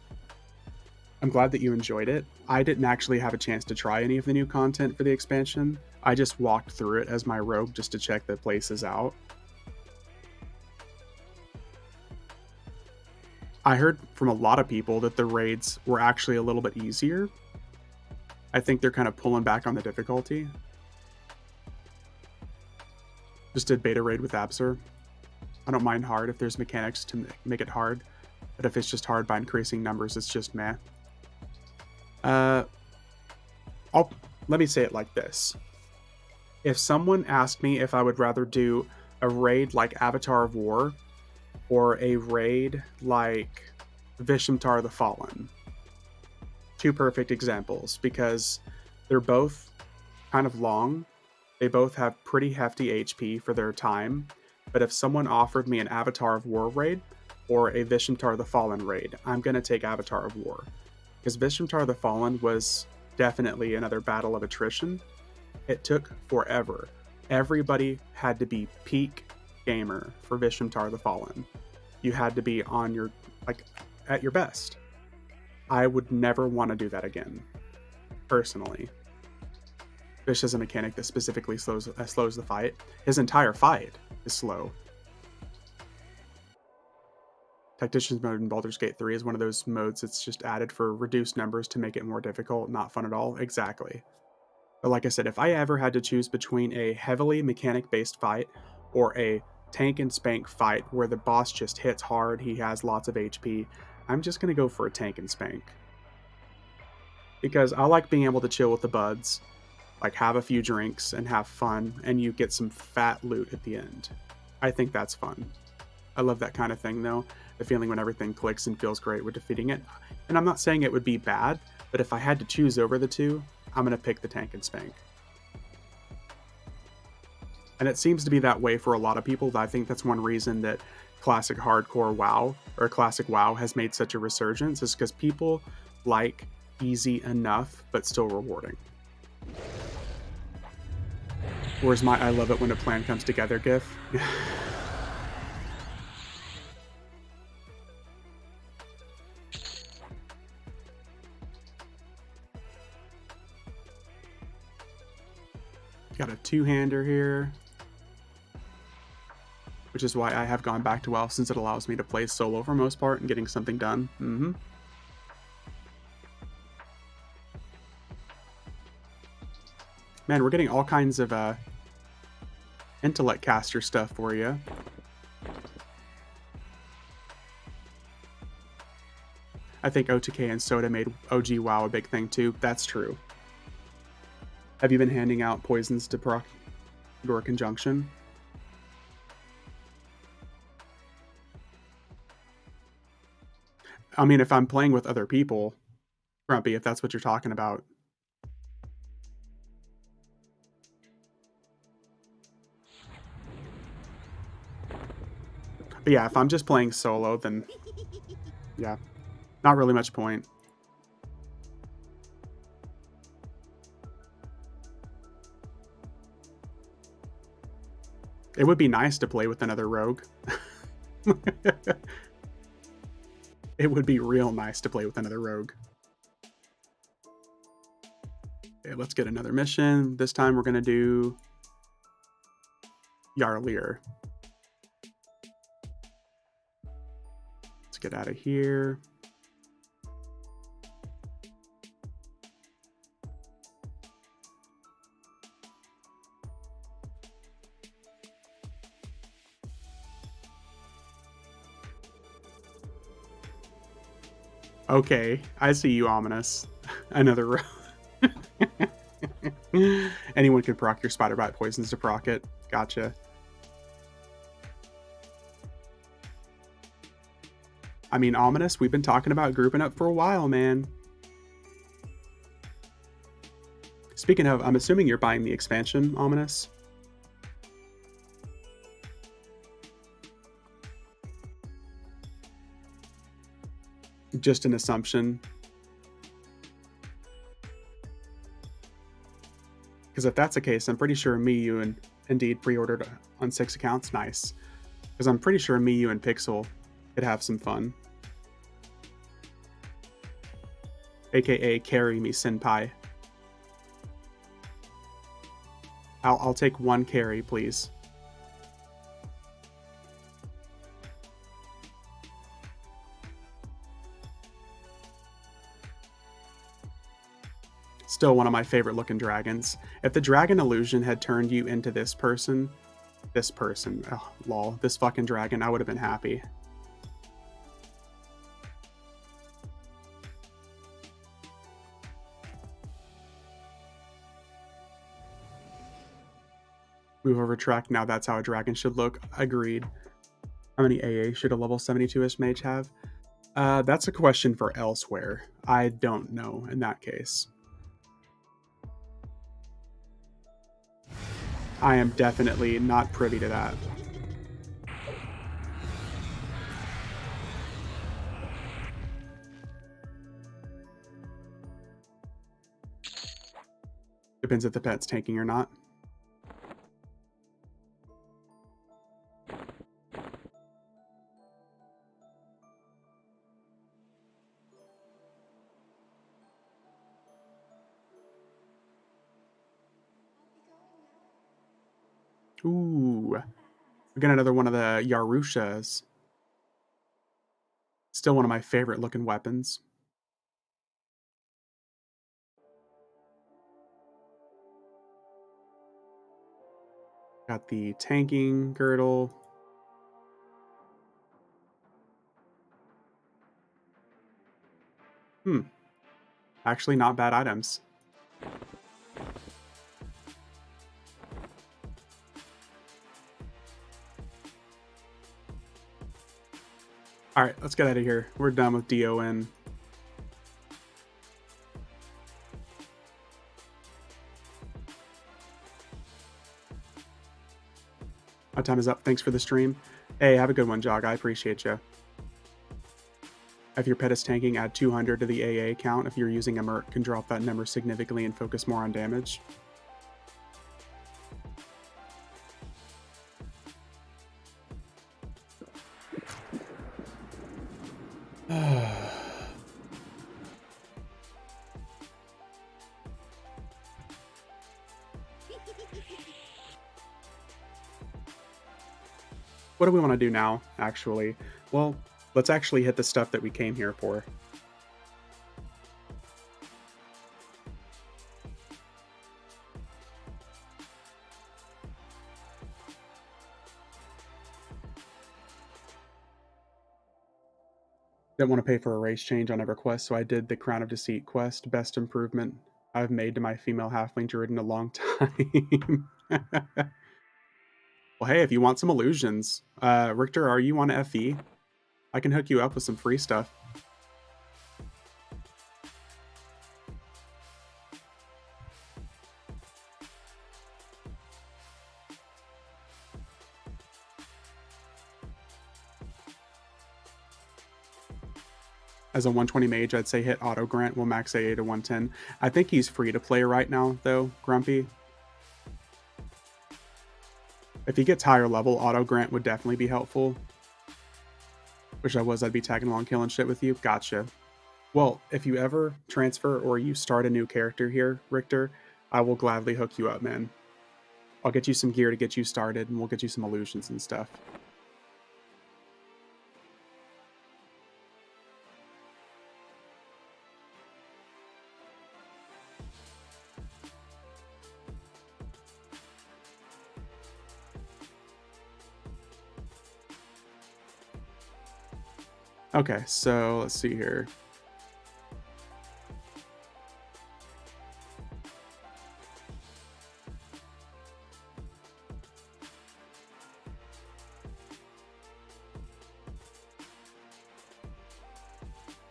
you enjoyed it. I didn't actually have a chance to try any of the new content for the expansion. I just walked through it as my rogue just to check the places out. I heard from a lot of people that the raids were actually a little bit easier. I think they're kind of pulling back on the difficulty. Just did beta raid with Absur. I don't mind hard if there's mechanics to make it hard, but if it's just hard by increasing numbers, it's just meh. Let me say it like this. If someone asked me if I would rather do a raid like Avatar of War or a raid like Vishimtar the Fallen, two perfect examples because they're both kind of long. They both have pretty hefty HP for their time. But if someone offered me an Avatar of War raid or a Vishimtar the Fallen raid, I'm going to take Avatar of War. Because Vishimtar the Fallen was definitely another battle of attrition. It took forever. Everybody had to be peak gamer for Vishimtar the Fallen. You had to be on your, at your best. I would never want to do that again, personally. Fish is a mechanic that specifically slows the fight. His entire fight is slow. Tactician's mode in Baldur's Gate 3 is one of those modes that's just added for reduced numbers to make it more difficult, not fun at all. Exactly. But like I said, if I ever had to choose between a heavily mechanic-based fight or a tank and spank fight where the boss just hits hard, he has lots of HP, I'm just going to go for a tank and spank. Because I like being able to chill with the buds, like have a few drinks and have fun, and you get some fat loot at the end. I think that's fun. I love that kind of thing though, the feeling when everything clicks and feels great with defeating it. And I'm not saying it would be bad, but if I had to choose over the two, I'm going to pick the tank and spank. And it seems to be that way for a lot of people. I think that's one reason that classic hardcore WoW or classic WoW has made such a resurgence, is because people like easy enough but still rewarding. Where's my I love it when a plan comes together gif? Got a two-hander here, which is why I have gone back to WoW, since it allows me to play solo for most part and getting something done. Man, we're getting all kinds of intellect caster stuff for you. I think OTK and Soda made OG WoW a big thing too. That's true. Have you been handing out poisons to proc your conjunction? I mean, if I'm playing with other people, Grumpy, if that's what you're talking about. But yeah, if I'm just playing solo, then yeah, not really much point. It would be nice to play with another rogue. It would be real nice to play with another rogue. Okay, let's get another mission. This time we're going to do Yarlir. Let's get out of here. Okay, I see you, Ominous. Another rogue. Anyone can proc your spider bite poisons to proc it. Gotcha. I mean, Ominous, we've been talking about grouping up for a while, man. Speaking of, I'm assuming you're buying the expansion, Ominous. Just an assumption. Because if that's the case, I'm pretty sure me, you, and Indeed pre-ordered on 6 accounts. Nice. Because I'm pretty sure me, you, and Pixel could have some fun. AKA carry me, Senpai. I'll take one carry, please. Still one of my favorite looking dragons. If the dragon illusion had turned you into this person, oh, lol, this fucking dragon, I would have been happy. Move over track, now that's how a dragon should look. Agreed. How many AA should a level 72-ish mage have? That's a question for elsewhere. I don't know in that case. I am definitely not privy to that. Depends if the pet's tanking or not. Ooh. We got another one of the Yarushas. Still one of my favorite looking weapons. Got the tanking girdle. Actually, not bad items. All right, let's get out of here. We're done with DON. My time is up. Thanks for the stream. Hey, have a good one, Jog. I appreciate you. If your pet is tanking, add 200 to the AA count. If you're using a Merc, can drop that number significantly and focus more on damage. What do we want to do now, actually? Well, let's actually hit the stuff that we came here for. Didn't want to pay for a race change on every quest, so I did the Crown of Deceit quest, Best Improvement I've made to my female halfling druid in a long time. Well, hey, if you want some illusions, Richter, are you on FE? I can hook you up with some free stuff. As a 120 mage, I'd say hit auto grant will max AA to 110. I think he's free to play right now, though, Grumpy. If he gets higher level, auto grant would definitely be helpful. Wish I'd be tagging along killing shit with you. Gotcha. Well, if you ever transfer or you start a new character here, Richter, I will gladly hook you up, man. I'll get you some gear to get you started, and we'll get you some illusions and stuff. Okay, so let's see here.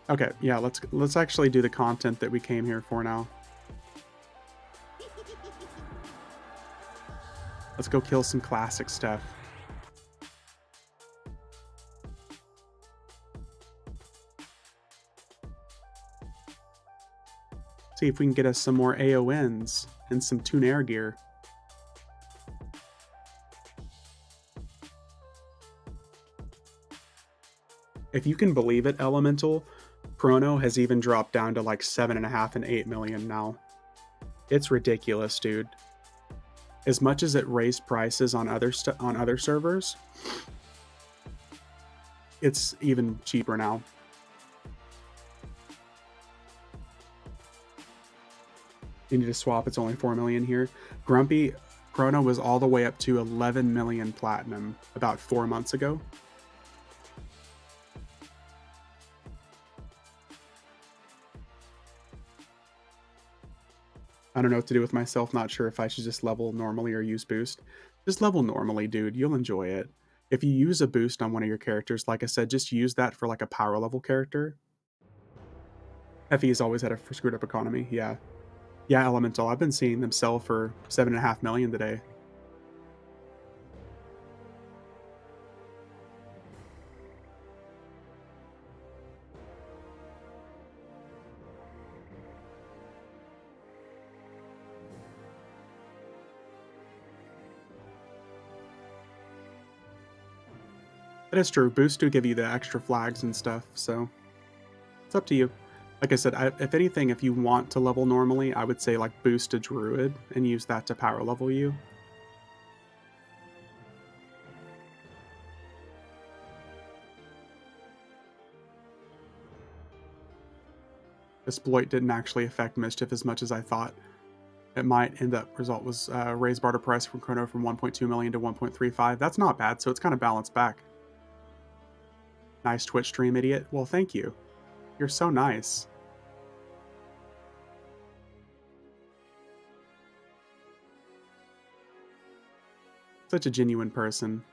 Okay, yeah, let's actually do the content that we came here for now. Let's go kill some classic stuff. See if we can get us some more AONs and some Toon Air gear. If you can believe it, Elemental, Chrono has even dropped down to like 7.5 and 8 million now. It's ridiculous, dude. As much as it raised prices on other servers, it's even cheaper now. You need to swap, it's only 4 million here. Grumpy, Chrono was all the way up to 11 million platinum about 4 months ago. I don't know what to do with myself, not sure if I should just level normally or use boost. Just level normally, dude, you'll enjoy it. If you use a boost on one of your characters, like I said, just use that for like a power level character. FE's always had a screwed up economy, yeah. Yeah, Elemental, I've been seeing them sell for 7.5 million today. That is true. Boosts do give you the extra flags and stuff, so it's up to you. Like I said, if anything, if you want to level normally, I would say like boost a druid and use that to power level you. Exploit didn't actually affect Mischief as much as I thought it might. And that result was raised barter price from Chrono from 1.2 million to 1.35. That's not bad, so it's kind of balanced back. Nice Twitch stream, idiot. Well, thank you. You're so nice. Such a genuine person.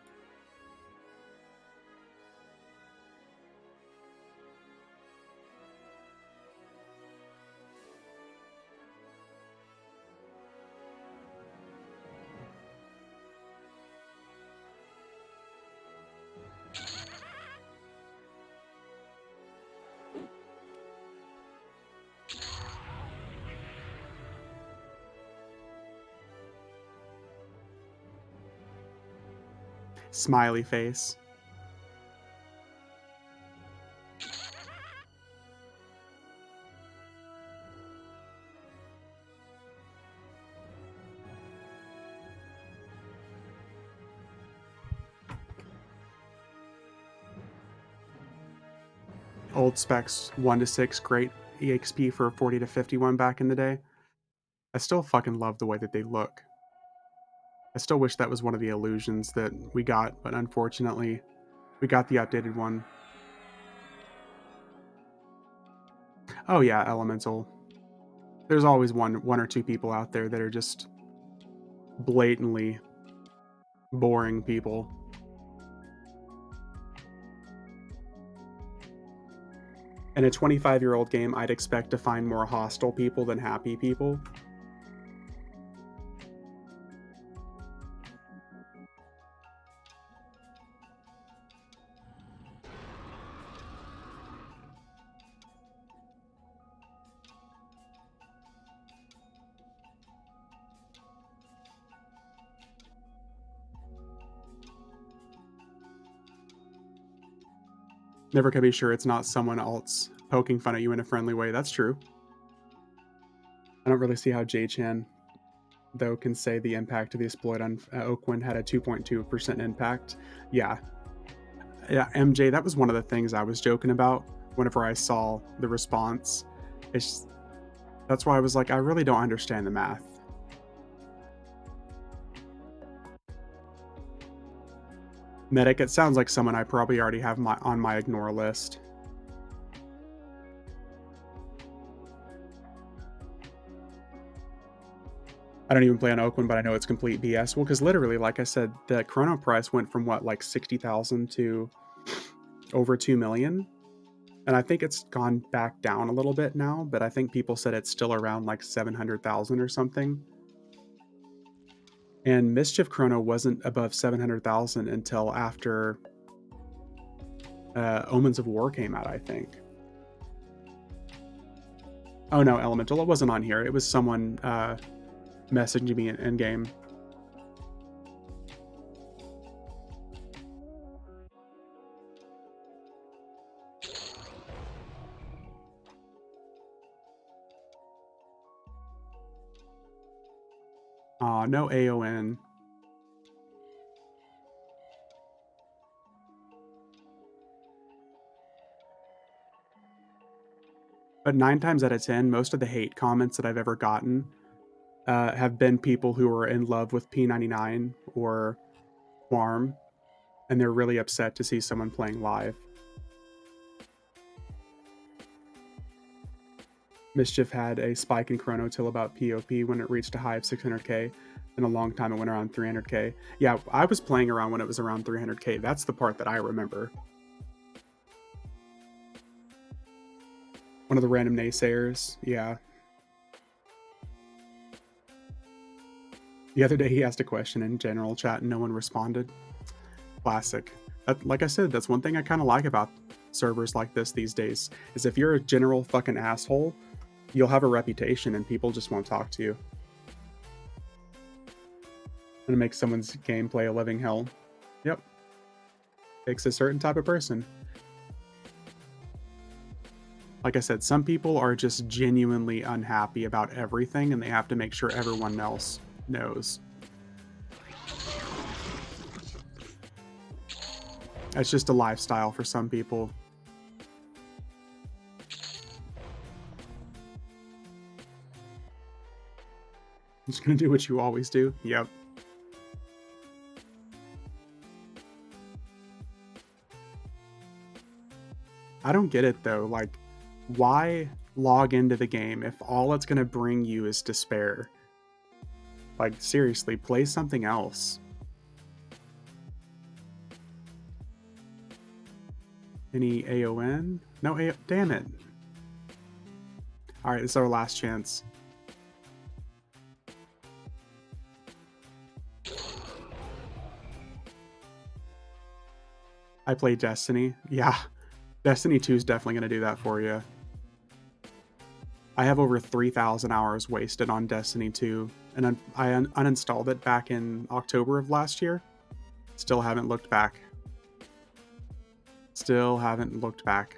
Smiley face. Old specs 1 to 6, great EXP for 40 to 51 back in the day. I still fucking love the way that they look. I still wish that was one of the illusions that we got, but unfortunately, we got the updated one. Oh yeah, Elemental. There's always one or two people out there that are just blatantly boring people. In a 25-year-old game, I'd expect to find more hostile people than happy people. Never can be sure it's not someone else poking fun at you in a friendly way. That's true. I don't really see how J-Chan, though, can say the impact of the exploit on Oakwind had a 2.2% impact. Yeah. Yeah, MJ, that was one of the things I was joking about whenever I saw the response. That's why I was like, I really don't understand the math. Medic, it sounds like someone I probably already have on my ignore list. I don't even play on Oakland, but I know it's complete BS. Well, because literally, like I said, the Chrono price went from what, like 60,000 to over 2 million. And I think it's gone back down a little bit now, but I think people said it's still around like 700,000 or something. And Mischief Chrono wasn't above 700,000 until after Omens of War came out, I think. Oh no, Elemental, it wasn't on here. It was someone messaging me in game. Aw, no AON. But 9 times out of 10, most of the hate comments that I've ever gotten have been people who are in love with P99 or Warm, and they're really upset to see someone playing live. Mischief had a spike in Chrono till about POP when it reached a high of 600k. In a long time, it went around 300k. Yeah, I was playing around when it was around 300k. That's the part that I remember. One of the random naysayers, yeah. The other day he asked a question in general chat and no one responded. Classic. Like I said, that's one thing I kind of like about servers like this these days, is if you're a general fucking asshole, you'll have a reputation and people just won't talk to you. And it makes someone's gameplay a living hell. Yep. Takes a certain type of person. Like I said, some people are just genuinely unhappy about everything and they have to make sure everyone else knows. It's just a lifestyle for some people. I'm just gonna do what you always do. Yep. I don't get it though. Like, why log into the game if all it's gonna bring you is despair? Like, seriously, play something else. Any AON? No AON. Damn it. Alright, this is our last chance. I play Destiny. Yeah. Destiny 2 is definitely going to do that for you. I have over 3,000 hours wasted on Destiny 2, and I uninstalled it back in October of last year. Still haven't looked back. Still haven't looked back.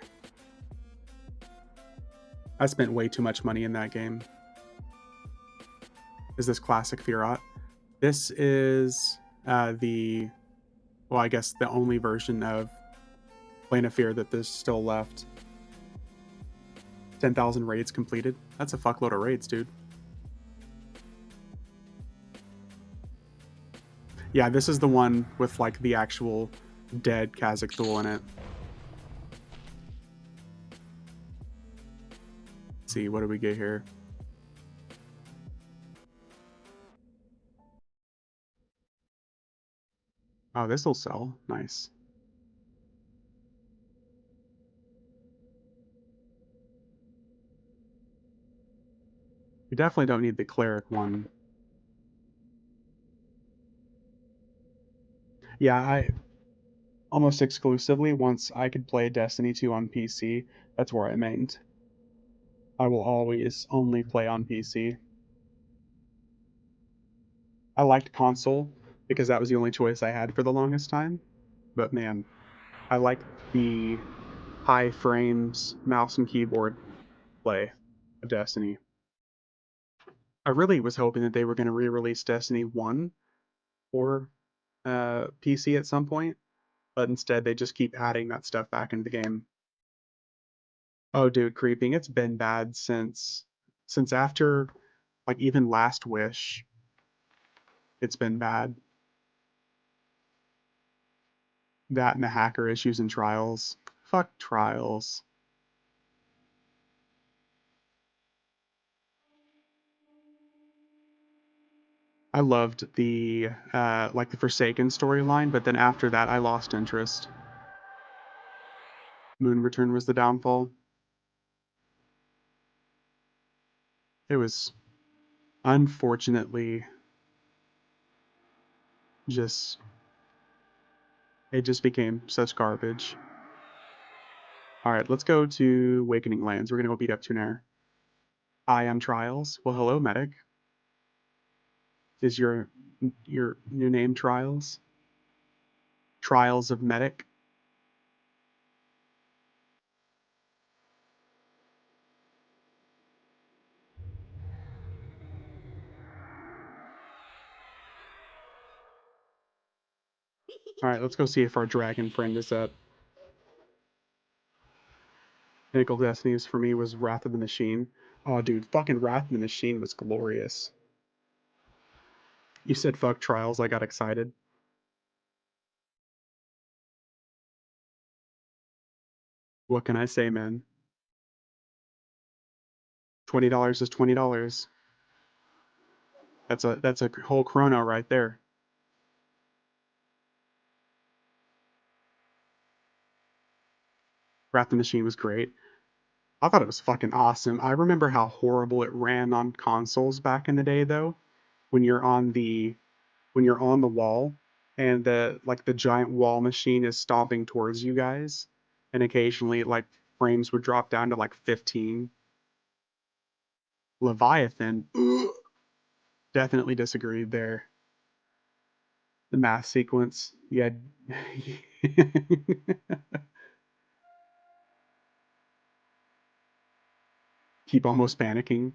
I spent way too much money in that game. Is this classic Fiat? This is well, I guess the only version of Plane of Fear that there's still left. 10,000 raids completed. That's a fuckload of raids, dude. Yeah, this is the one with like the actual dead Kazakh Thule in it. Let's see, what do we get here? Oh, this'll sell. Nice. You definitely don't need the cleric one. Yeah, I almost exclusively, once I could play Destiny 2 on PC, that's where I mained. I will always only play on PC. I liked console because that was the only choice I had for the longest time. But man, I like the high frames mouse and keyboard play of Destiny. I really was hoping that they were going to re-release Destiny 1 for PC at some point, but instead they just keep adding that stuff back into the game. Oh, dude, creeping. It's been bad since after like even Last Wish. It's been bad. That and the hacker issues and trials. Fuck trials. I loved the like the Forsaken storyline, but then after that I lost interest. Moon Return was the downfall. It was unfortunately just it just became such garbage. All right, let's go to Awakening Lands. We're gonna go beat up Tunair. I am Trials. Well, hello, medic. Is your name Trials? Trials of Medic. All right, let's go see if our dragon friend is up. Pinnacle Destinies for me was Wrath of the Machine. Oh, dude, fucking Wrath of the Machine was glorious. You said fuck Trials, I got excited. What can I say, man? $20 is $20. That's a whole chrono right there. Wrath of the Machine was great. I thought it was fucking awesome. I remember how horrible it ran on consoles back in the day, though. When you're on the when you're on the wall and the giant wall machine is stomping towards you guys, and occasionally like frames would drop down to like 15. Leviathan, definitely disagreed there. The math sequence, yeah. Keep almost panicking.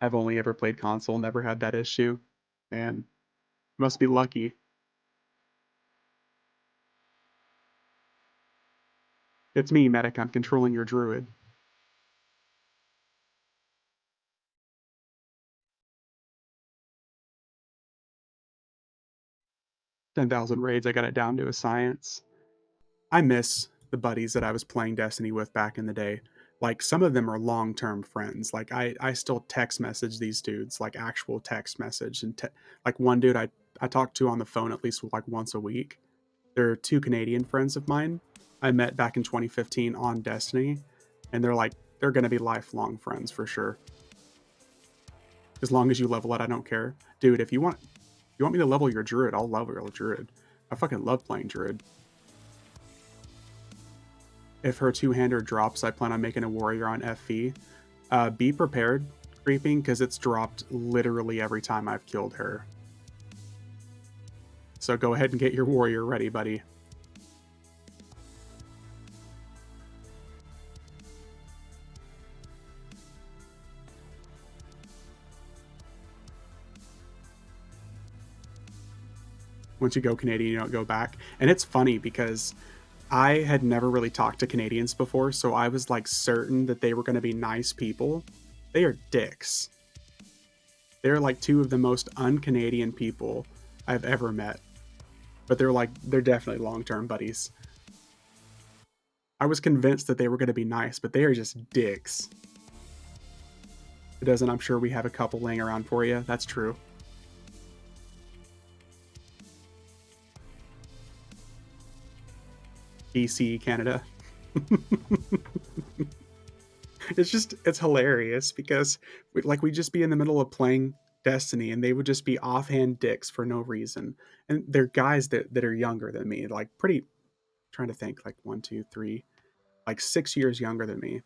I've only ever played console, never had that issue. Man, must be lucky. It's me, medic. I'm controlling your druid. 10,000 raids, I got it down to a science. I miss the buddies that I was playing Destiny with back in the day. Like some of them are long-term friends. Like I still text message these dudes, like actual text message, and like one dude I talk to on the phone at least like once a week. They're two Canadian friends of mine I met back in 2015 on Destiny, and they're gonna be lifelong friends for sure. As long as you level it, I don't care, dude. If you want me to level your druid, I'll level your druid. I fucking love playing druid. If her two-hander drops, I plan on making a warrior on FV. Be prepared, creeping, because it's dropped literally every time I've killed her. So go ahead and get your warrior ready, buddy. Once you go Canadian, you don't go back. And it's funny because I had never really talked to Canadians before, so I was like certain that they were going to be nice people. They are dicks. They're like two of the most un-Canadian people I've ever met. But they're definitely long-term buddies. I was convinced that they were going to be nice, but they are just dicks. If it doesn't, I'm sure we have a couple laying around for you. That's true. BC, Canada. It's hilarious because we'd just be in the middle of playing Destiny and they would just be offhand dicks for no reason. And they're guys that are younger than me, like pretty trying to think, like 1, 2, 3, like 6 years younger than me.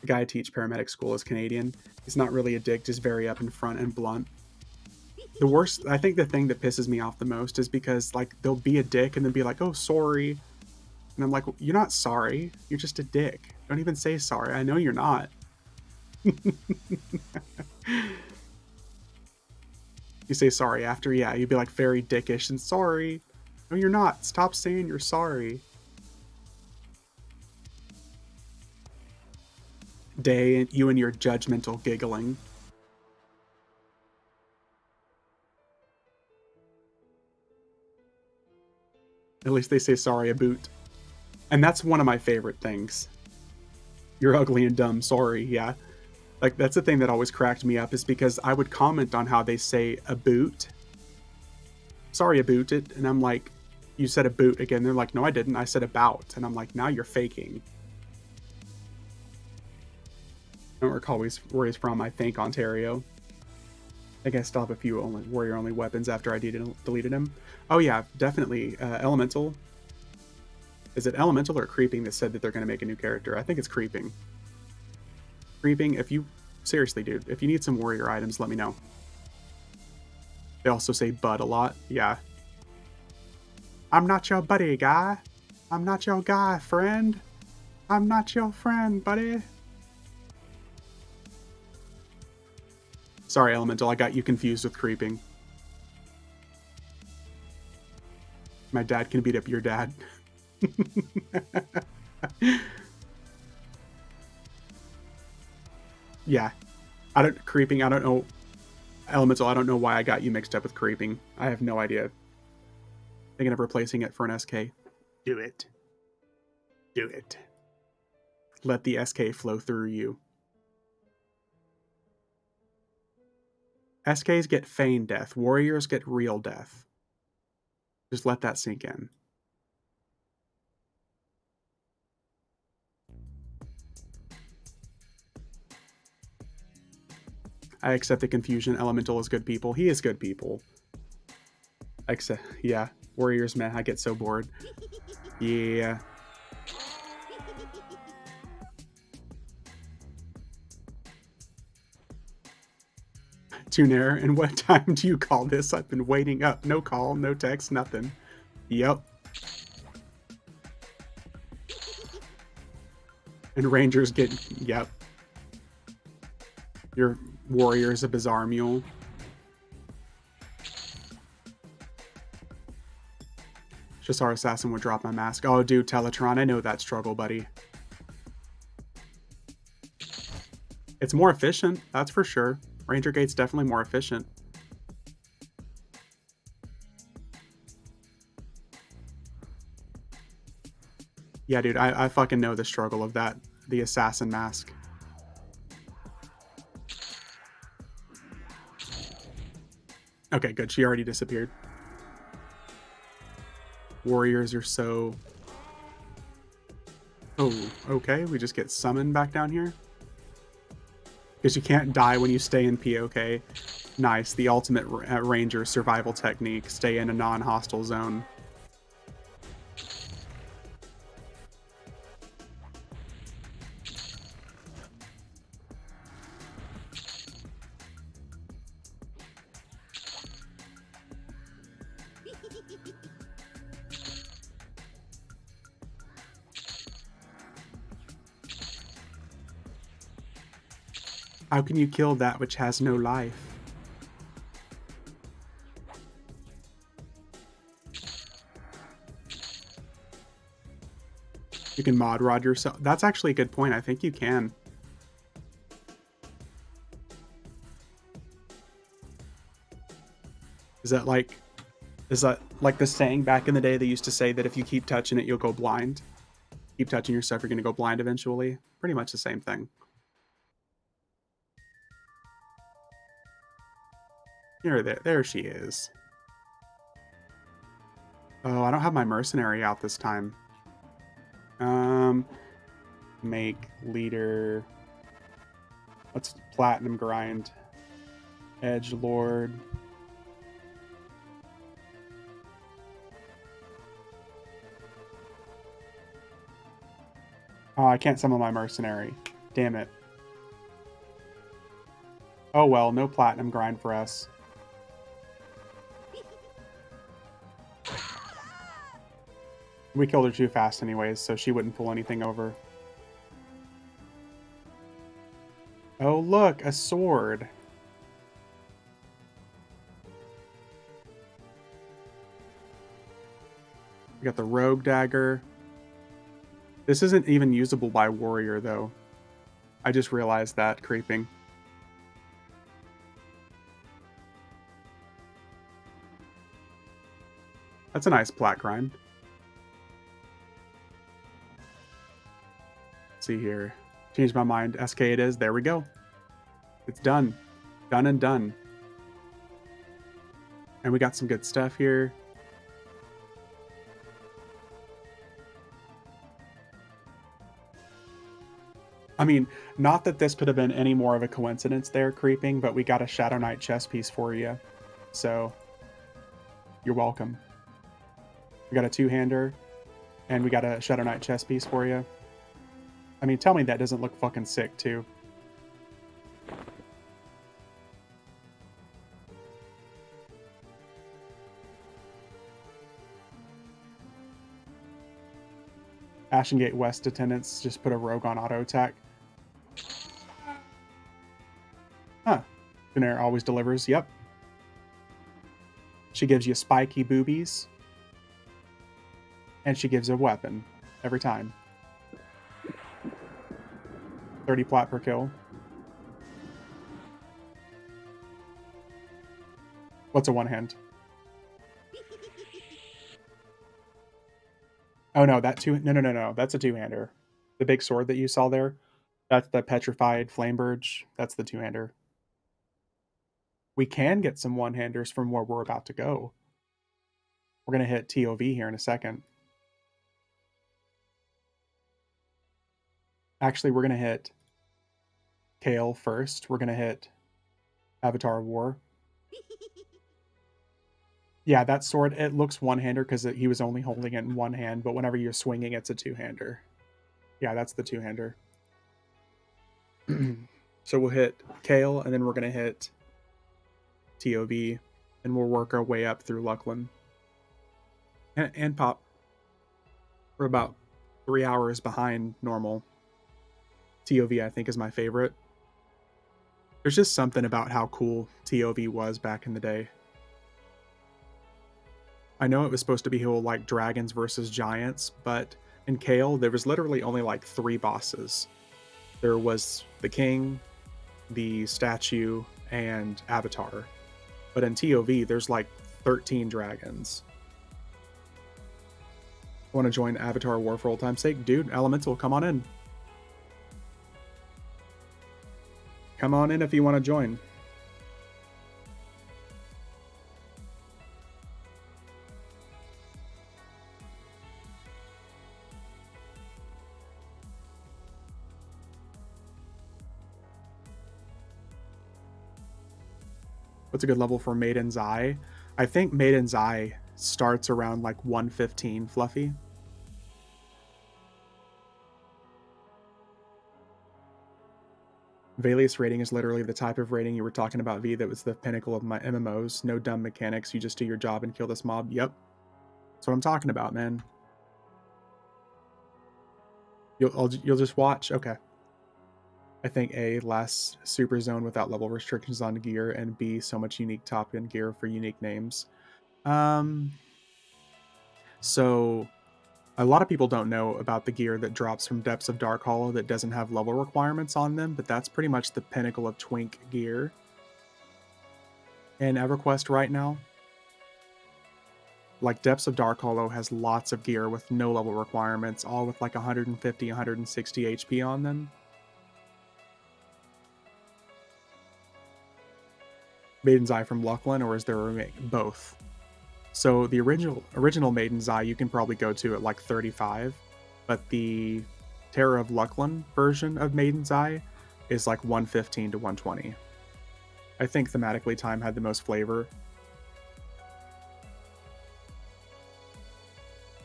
The guy I teach paramedic school is Canadian. He's not really a dick, just very up in front and blunt. The worst, I think the thing that pisses me off the most is because like they'll be a dick and then be like, "Oh, sorry," and I'm like, "You're not sorry. You're just a dick. Don't even say sorry. I know you're not." You say sorry after, yeah, you'd be like very dickish and sorry. No, you're not. Stop saying you're sorry. Day, you and your judgmental giggling. At least they say sorry a boot. And that's one of my favorite things. You're ugly and dumb, sorry, yeah. Like, that's the thing that always cracked me up is because I would comment on how they say a boot. Sorry, a boot it. And I'm like, you said a boot again. They're like, no, I didn't. I said about. And I'm like, now you're faking. I don't recall where he's from. I think Ontario. I think I still have a few warrior-only weapons after I deleted him. Oh yeah, definitely. Elemental. Is it Elemental or Creeping that said that they're going to make a new character? I think it's Creeping. Creeping, if you... Seriously, dude, if you need some warrior items, let me know. They also say bud a lot. Yeah. I'm not your buddy, guy. I'm not your guy, friend. I'm not your friend, buddy. Sorry, Elemental, I got you confused with Creeping. My dad can beat up your dad. Yeah. Creeping, I don't know. Elemental, I don't know why I got you mixed up with Creeping. I have no idea. Thinking of replacing it for an SK. Do it. Do it. Let the SK flow through you. SKs get feigned death. Warriors get real death. Just let that sink in. I accept the confusion. Elemental is good people. He is good people. Yeah. Warriors, man, I get so bored. Yeah. Tunair, and what time do you call this? I've been waiting up. No call, no text, nothing. Yep. And Rangers get... Yep. Your warrior is a bizarre mule. Just our assassin would drop my mask. Oh, dude, Teletron, I know that struggle, buddy. It's more efficient, that's for sure. Ranger Gate's definitely more efficient. Yeah, dude, I fucking know the struggle of that. The assassin mask. Okay, good. She already disappeared. Warriors are so... Oh, okay. We just get summoned back down here. Because you can't die when you stay in POK. Nice. The ultimate ranger survival technique. Stay in a non-hostile zone. How can you kill that which has no life? You can mod rod yourself. That's actually a good point. I think you can. Is that like the saying back in the day they used to say that if you keep touching it, you'll go blind? Keep touching your stuff, you're going to go blind eventually? Pretty much the same thing. Here, there she is. Oh, I don't have my mercenary out this time. Um, make leader. Let's platinum grind. Edge Lord. Oh, I can't summon my mercenary. Damn it. Oh well, no platinum grind for us. We killed her too fast anyways, so she wouldn't pull anything over. Oh look, a sword. We got the rogue dagger. This isn't even usable by warrior though. I just realized that creeping. That's a nice plat grind. Let's see here. Changed my mind. SK it is. There we go. It's done. Done and done. And we got some good stuff here. I mean, not that this could have been any more of a coincidence there, creeping, but we got a Shadow Knight chess piece for you. So, you're welcome. We got a two-hander, and we got a Shadow Knight chess piece for you. I mean, tell me that doesn't look fucking sick, too. Ashen Gate West attendants just put a rogue on auto attack. Huh. Daenerys always delivers. Yep. She gives you spiky boobies. And she gives a weapon. Every time. 30 plat per kill. What's a one-hand? Oh no, that two... No. That's a two-hander. The big sword that you saw there, that's the petrified flameburge. That's the two-hander. We can get some one-handers from where we're about to go. We're going to hit TOV here in a second. Actually, we're going to hit Kale first. We're going to hit Avatar of War. Yeah, that sword, it looks one-hander because he was only holding it in one hand, but whenever you're swinging, it's a two-hander. Yeah, that's the two-hander. So we'll hit Kale, and then we're going to hit TOV, and we'll work our way up through Luckland. And Pop. We're about 3 hours behind normal. TOV, I think, is my favorite. There's just something about how cool TOV was back in the day. I know it was supposed to be whole like dragons versus giants, but in Kale, there was literally only like 3 bosses. There was the king, the statue, and Avatar. But in TOV, there's like 13 dragons. Want to join Avatar War for old time's sake? Dude, Elemental, come on in. Come on in if you want to join. What's a good level for Maiden's Eye? I think Maiden's Eye starts around like 115, Fluffy. Valius rating is literally the type of rating you were talking about, V, that was the pinnacle of my MMOs. No dumb mechanics, you just do your job and kill this mob. Yep. That's what I'm talking about, man. You'll just watch? Okay. I think A, less super zone without level restrictions on gear, and B, so much unique top end gear for unique names. So a lot of people don't know about the gear that drops from Depths of Dark Hollow that doesn't have level requirements on them, but that's pretty much the pinnacle of twink gear in EverQuest right now. Like Depths of Dark Hollow has lots of gear with no level requirements, all with like 150, 160 HP on them. Maiden's Eye from Luckland, or is there a remake? Both. So the original Maiden's Eye you can probably go to at like 35, but the Terror of Lucklin version of Maiden's Eye is like 115 to 120. I think thematically time had the most flavor.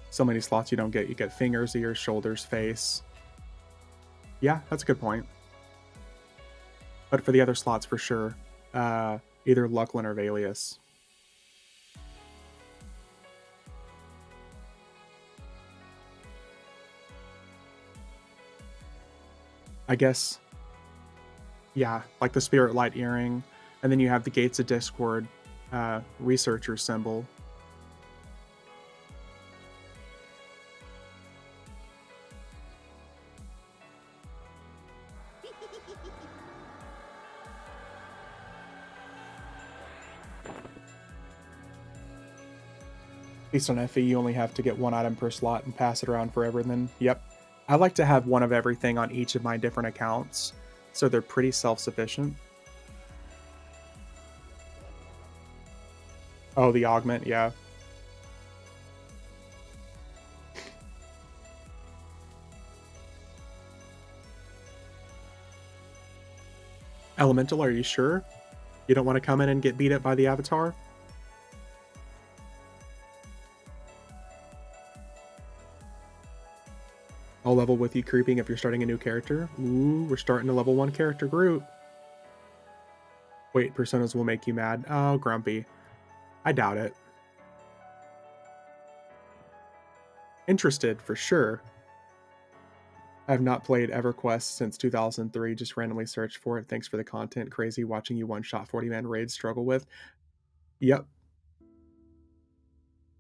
So many slots you don't get. You get fingers, ears, shoulders, face. Yeah, that's a good point. But for the other slots, for sure, either Lucklin or Valius. I guess, yeah, like the Spirit Light Earring, and then you have the Gates of Discord researcher symbol. At least on FE, you only have to get one item per slot and pass it around forever. And then, yep. I like to have one of everything on each of my different accounts, so they're pretty self-sufficient. Oh, the augment, yeah. Elemental, are you sure? You don't want to come in and get beat up by the Avatar? I'll level with you creeping if you're starting a new character. Ooh, we're starting a level 1 character group. Wait, personas will make you mad. Oh, grumpy. I doubt it. Interested, for sure. I have not played EverQuest since 2003, just randomly searched for it. Thanks for the content. Crazy watching you one-shot 40-man raids struggle with. Yep.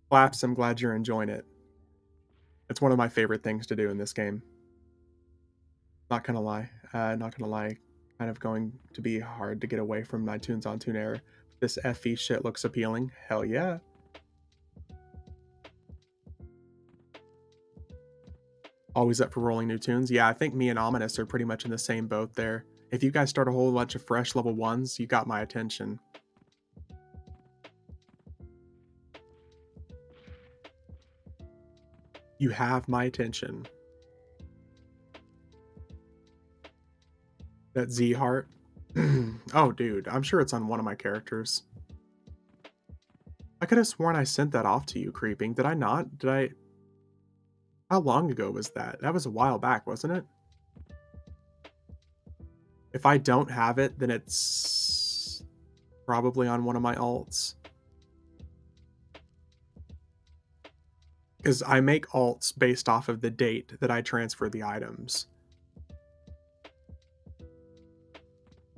Flaps, I'm glad you're enjoying it. It's one of my favorite things to do in this game. Not gonna lie. Kind of going to be hard to get away from my Tunes on Tune era. This FE shit looks appealing. Hell yeah. Always up for rolling new tunes. Yeah, I think me and Ominous are pretty much in the same boat there. If you guys start a whole bunch of fresh level 1s, you got my attention. You have my attention. That Z heart. Oh, dude, I'm sure it's on one of my characters. I could have sworn I sent that off to you, Creeping. Did I not? Did I? How long ago was that? That was a while back, wasn't it? If I don't have it, then it's probably on one of my alts. Because I make alts based off of the date that I transfer the items.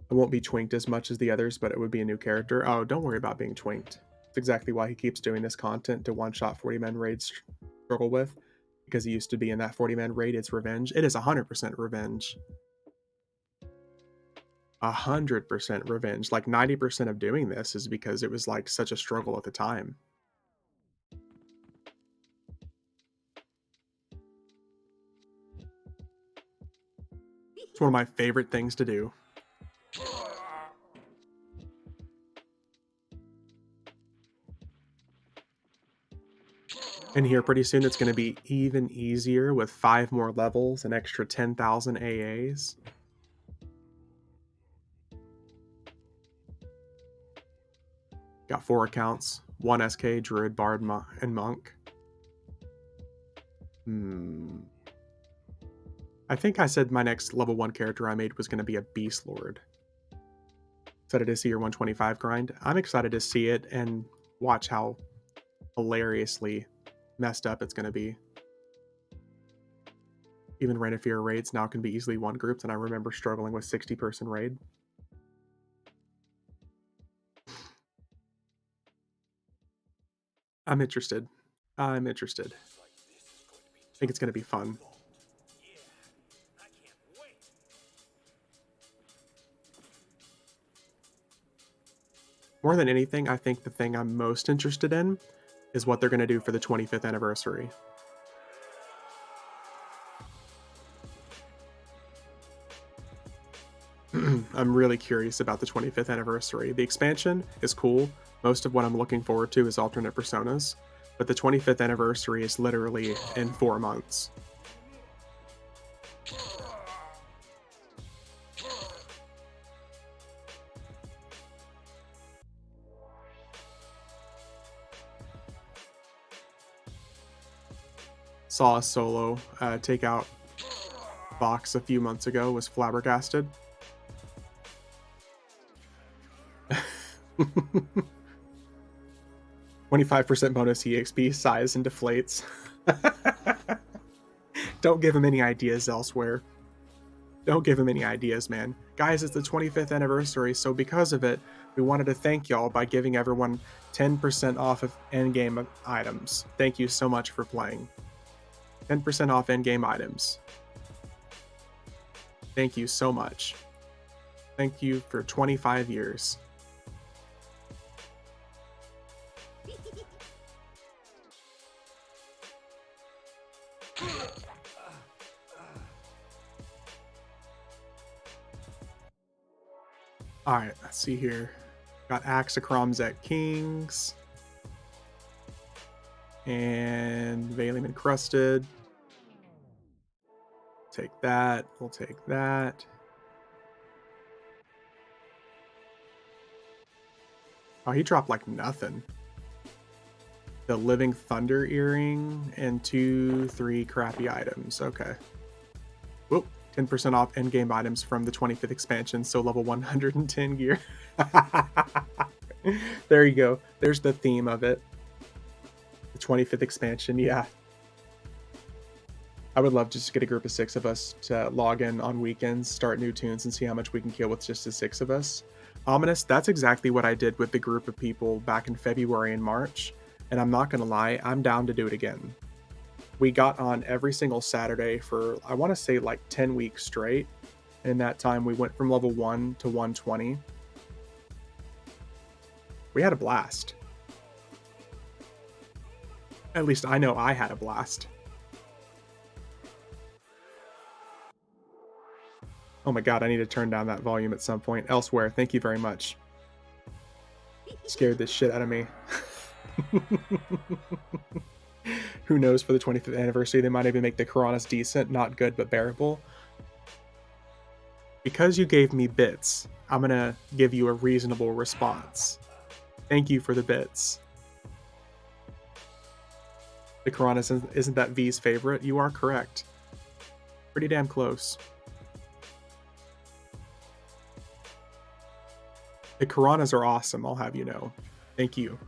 I won't be twinked as much as the others, but it would be a new character. Oh, don't worry about being twinked. That's exactly why he keeps doing this content to one-shot 40-man raids struggle with. Because he used to be in that 40-man raid, it's revenge. It is 100% revenge. 100% revenge. Like 90% of doing this is because it was like such a struggle at the time. It's one of my favorite things to do. And here pretty soon it's going to be even easier with 5 more levels, an extra 10,000 AAs. Got 4 accounts, 1 SK, Druid, Bard, and Monk. I think I said my next level 1 character I made was going to be a Beast Lord. Excited to see your 125 grind. I'm excited to see it and watch how hilariously messed up it's going to be. Even Reign of Fear raids now can be easily 1 grouped, and I remember struggling with 60-person raid. I'm interested. I think it's going to be fun. More than anything, I think the thing I'm most interested in is what they're going to do for the 25th anniversary. I'm really curious about the 25th anniversary. The expansion is cool, Most of what I'm looking forward to is alternate personas, but the 25th anniversary is literally in 4 months. Saw a solo takeout box a few months ago, was flabbergasted. 25% bonus EXP, size and deflates. Don't give him any ideas elsewhere. Don't give him any ideas, man. Guys, it's the 25th anniversary, so because of it, we wanted to thank y'all by giving everyone 10% off of endgame items. Thank you so much for playing. 10% off endgame items. Thank you so much. Thank you for 25 years. Alright, let's see here. Got Axicroms at Kings. And Valium Encrusted. Take that. We'll take that. Oh, he dropped like nothing. The Living Thunder Earring and 2-3 crappy items. Okay. Whoop. 10% off endgame items from the 25th expansion, so level 110 gear. There you go. There's the theme of it. The 25th expansion, yeah. I would love just to get a group of 6 of us to log in on weekends, start new tunes, and see how much we can kill with just the 6 of us. Ominous, that's exactly what I did with the group of people back in February and March, and I'm not gonna lie, I'm down to do it again. We got on every single Saturday for, I want to say, like 10 weeks straight. And in that time, we went from level 1 to 120. We had a blast. At least I know I had a blast. Oh my god, I need to turn down that volume at some point. Elsewhere, thank you very much. Scared the shit out of me. Who knows, for the 25th anniversary, they might even make the Karanas decent, not good, but bearable. Because you gave me bits, I'm gonna give you a reasonable response. Thank you for the bits. The Karanas isn't that V's favorite? You are correct. Pretty damn close. The Karanas are awesome, I'll have you know. Thank you.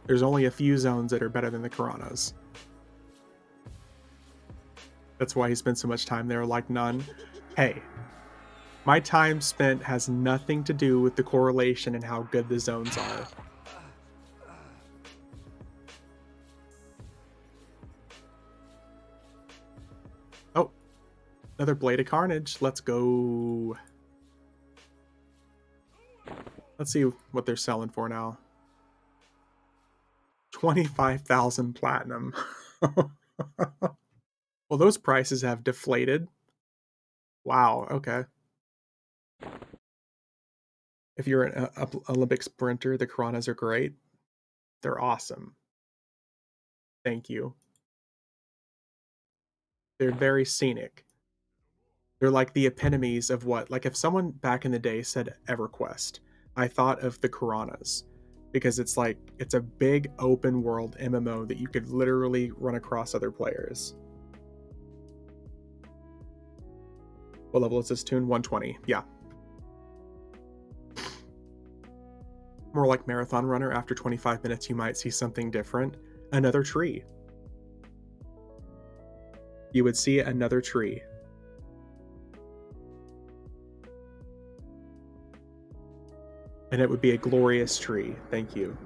There's only a few zones that are better than the Karanas. That's why he spent so much time there, like none. Hey, my time spent has nothing to do with the correlation and how good the zones are. Oh, another Blade of Carnage. Let's go. Let's see what they're selling for now. 25,000 platinum. Well, those prices have deflated. Wow, okay. If you're an Olympic sprinter, the Karanas are great. They're awesome. Thank you. They're very scenic. They're like the epitomes of what, like if someone back in the day said EverQuest, I thought of the Karanas. Because it's like, it's a big open world MMO that you could literally run across other players. What level is this tune? 120. Yeah. More like Marathon Runner. After 25 minutes, you might see something different. Another tree. You would see another tree. And it would be a glorious tree. Thank you.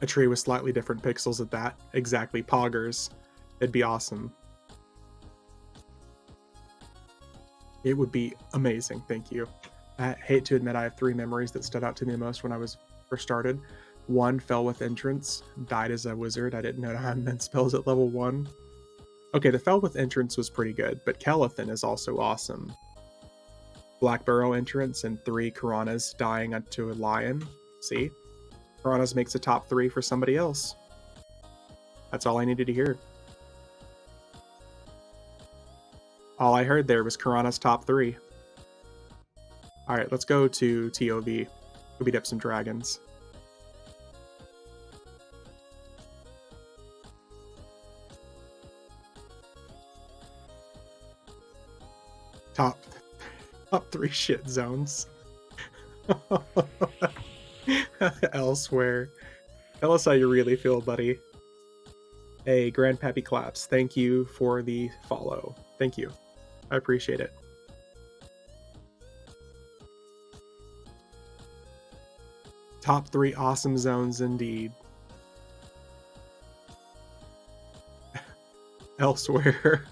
A tree with slightly different pixels at that. Exactly, poggers. It'd be awesome. It would be amazing. Thank you. I hate to admit I have 3 memories that stood out to me the most when I was first started. 1, fell with entrance, died as a wizard. I didn't know how to mend spells at level 1. Okay, the fell with entrance was pretty good, but Kelethin is also awesome. Black Burrow entrance and 3 Karanas dying to a lion. See? Karanas makes a top 3 for somebody else. That's all I needed to hear. All I heard there was Karanas top 3. Alright, let's go to TOV. Go beat up some dragons. Top 3 shit zones. Elsewhere. Tell us how you really feel, buddy. Hey, Grandpappy Claps, thank you for the follow. Thank you. I appreciate it. Top 3 awesome zones indeed. Elsewhere.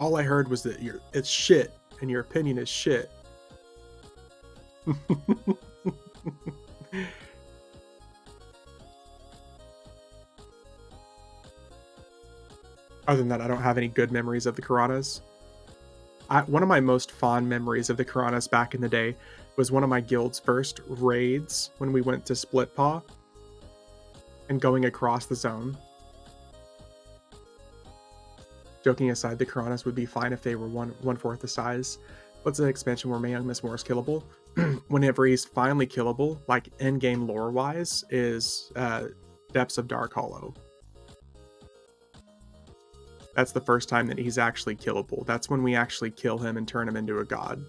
All I heard was that it's shit, and your opinion is shit. Other than that, I don't have any good memories of the Karanas. One of my most fond memories of the Karanas back in the day was one of my guild's first raids when we went to Split Paw and going across the zone. Joking aside, the Karanas would be fine if they were one-fourth the size. What's the expansion where Young Miss Moore is killable? Whenever he's finally killable, like in-game lore-wise, is Depths of Dark Hollow. That's the first time that he's actually killable. That's when we actually kill him and turn him into a god.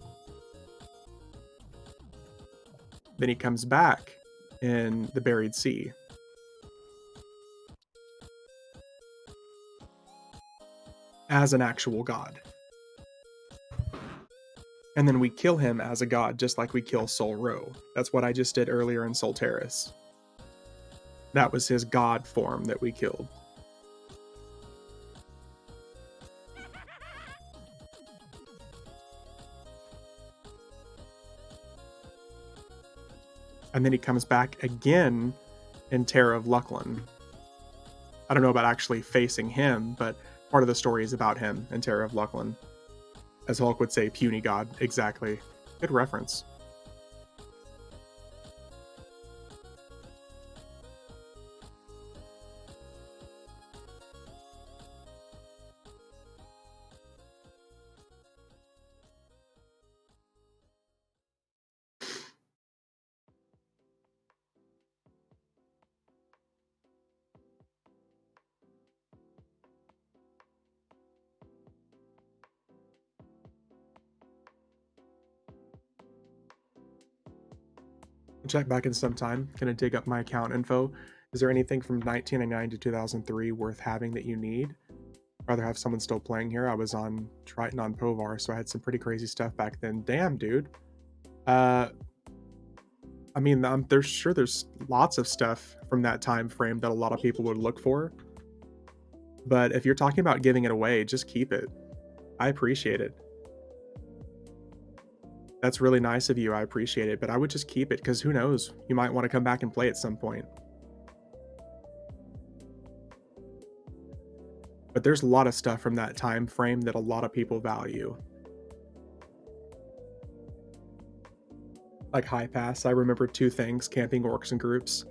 Then he comes back in the Buried Sea. As an actual god. And then we kill him as a god, just like we kill Sol Ro. That's what I just did earlier in Solteris. That was his god form that we killed. And then he comes back again in Terror of Lucklin. I don't know about actually facing him, but part of the story is about him in Terror of Lucklin. As Hulk would say, puny god. Exactly. Good reference. Check back in some time. Gonna dig up my account info. Is there anything from 1999 to 2003 worth having that you need? Rather have someone still playing here. I was on Triton on Povar, so I had some pretty crazy stuff back then. Damn, dude. I mean, there's lots of stuff from that time frame that a lot of people would look for. But if you're talking about giving it away, just keep it. I appreciate it. That's really nice of you. I appreciate it. But I would just keep it because who knows? You might want to come back and play at some point. But there's a lot of stuff from that time frame that a lot of people value. Like High Pass, I remember 2 things: camping orcs in groups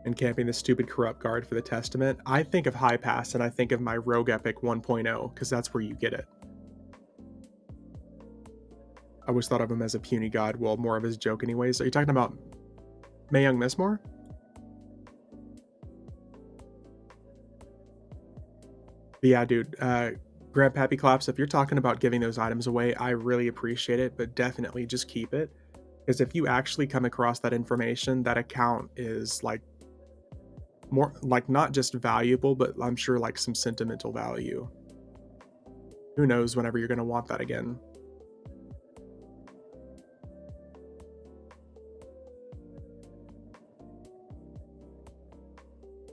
and camping the stupid corrupt guard for the Testament. I think of High Pass and I think of my Rogue Epic 1.0 because that's where you get it. I always thought of him as a puny god. Well, more of his joke anyways. Are you talking about Young Mistmore? But yeah, dude. Grandpappy Claps, if you're talking about giving those items away, I really appreciate it, but definitely just keep it. Because if you actually come across that information, that account is like more like not just valuable, but I'm sure like some sentimental value. Who knows whenever you're going to want that again.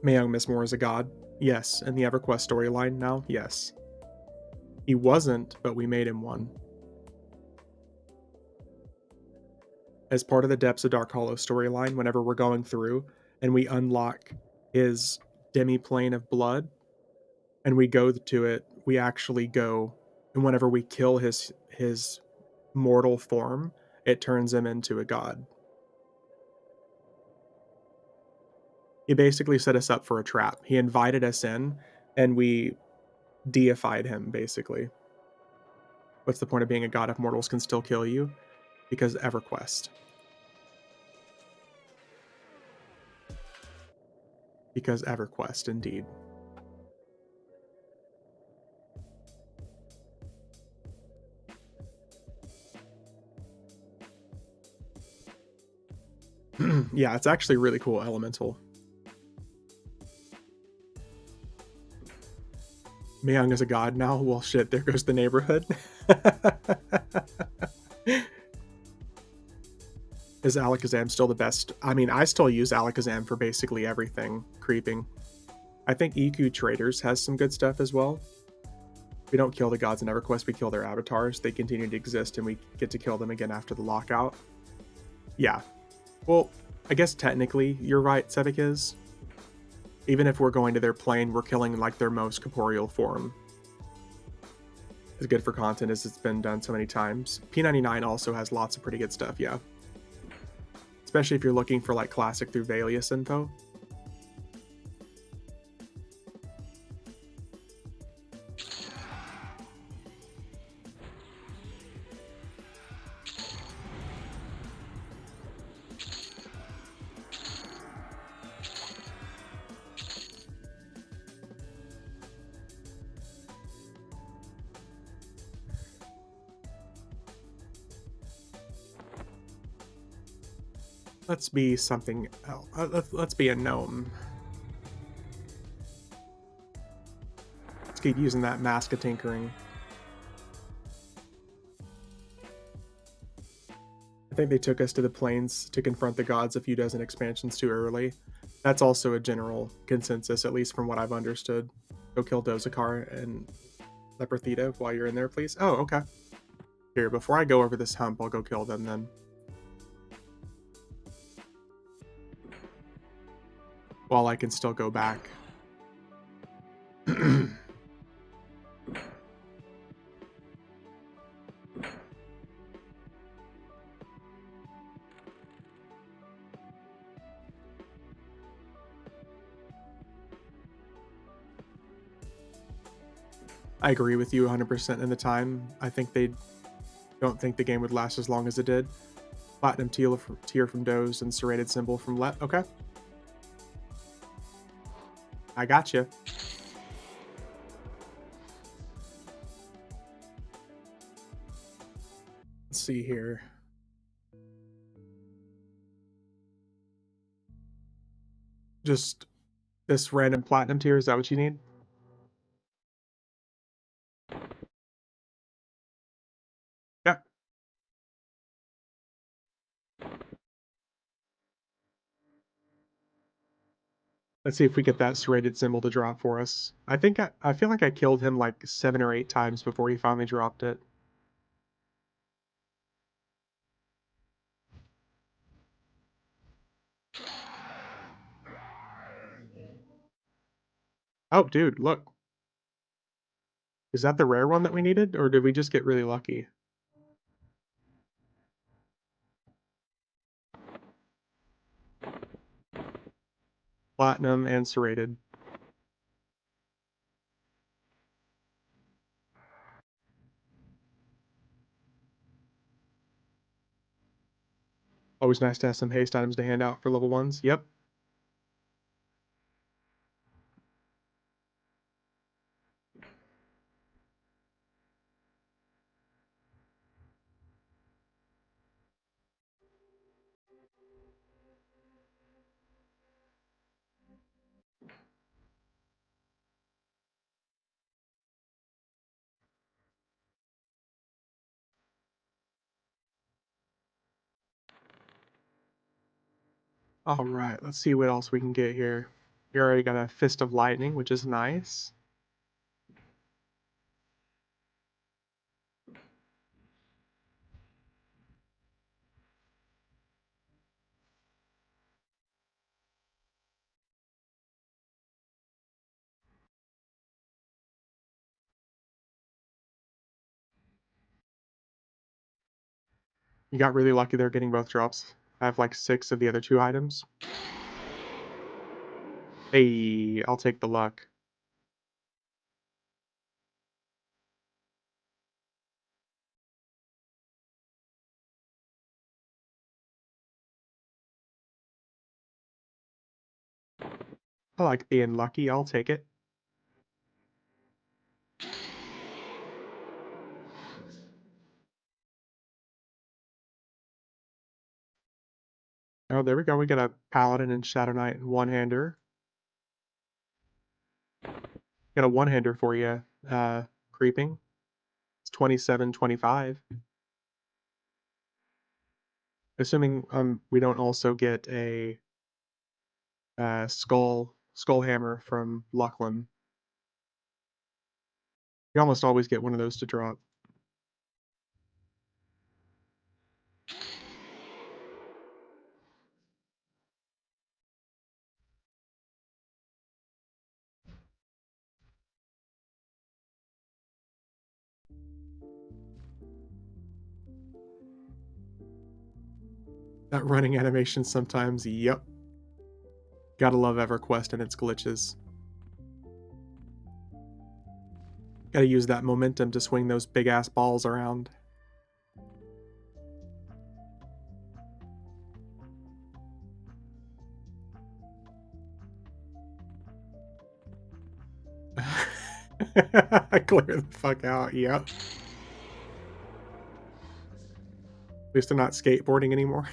Young Miss Moore is a god. Yes. In the EverQuest storyline now, yes. He wasn't, but we made him one. As part of the Depths of Dark Hollow storyline, whenever we're going through and we unlock his demi-plane of blood and we go to it, we actually go, and whenever we kill his mortal form, it turns him into a god. He basically set us up for a trap. He invited us in and we deified him, basically. What's the point of being a god if mortals can still kill you? Because EverQuest. Because EverQuest, indeed. Yeah, it's actually really cool, Elemental. Myung is a god now? Well, shit, there goes the neighborhood. Is Alakazam still the best? I mean, I still use Alakazam for basically everything creeping. I think EQ Traders has some good stuff as well. We don't kill the gods in EverQuest, we kill their avatars. They continue to exist and we get to kill them again after the lockout. Yeah. Well, I guess technically you're right, Sevik is. Even if we're going to their plane, we're killing like their most corporeal form. As good for content as it's been done so many times. P99 also has lots of pretty good stuff, yeah. Especially if you're looking for like classic through Valius info. Let's be something else. Let's be a gnome. Let's keep using that Mask of Tinkering. I think they took us to the plains to confront the gods a few dozen expansions too early. That's also a general consensus, at least from what I've understood. Go kill Dozakar and Leperthita while you're in there, please. Oh, okay. Here, before I go over this hump, I'll go kill them then. While I can still go back. I agree with you 100% in the time. I think they don't think the game would last as long as it did. Platinum tier from Doze and serrated symbol from Let. Okay. I got you. Let's see here. Just this random platinum tier, is that what you need? Yeah. Let's see if we get that serrated symbol to drop for us. I feel like I killed him like 7 or 8 times before he finally dropped it. Oh, dude, look. Is that the rare one that we needed, or did we just get really lucky? Platinum and serrated. Always nice to have some haste items to hand out for level 1s. Yep. All right, let's see what else we can get here. We already got a Fist of Lightning, which is nice. You got really lucky there getting both drops. I have like 6 of the other 2 items. Hey, I'll take the luck. I like being lucky, I'll take it. Oh, there we go, we got a Paladin and Shadow Knight one-hander. Got a one-hander for you, creeping. It's 27-25. Assuming, we don't also get a, skull hammer from Lachlan. You almost always get one of those to drop. That running animation sometimes, yep. Gotta love EverQuest and its glitches. Gotta use that momentum to swing those big-ass balls around. Clear the fuck out, yep. At least I'm not skateboarding anymore.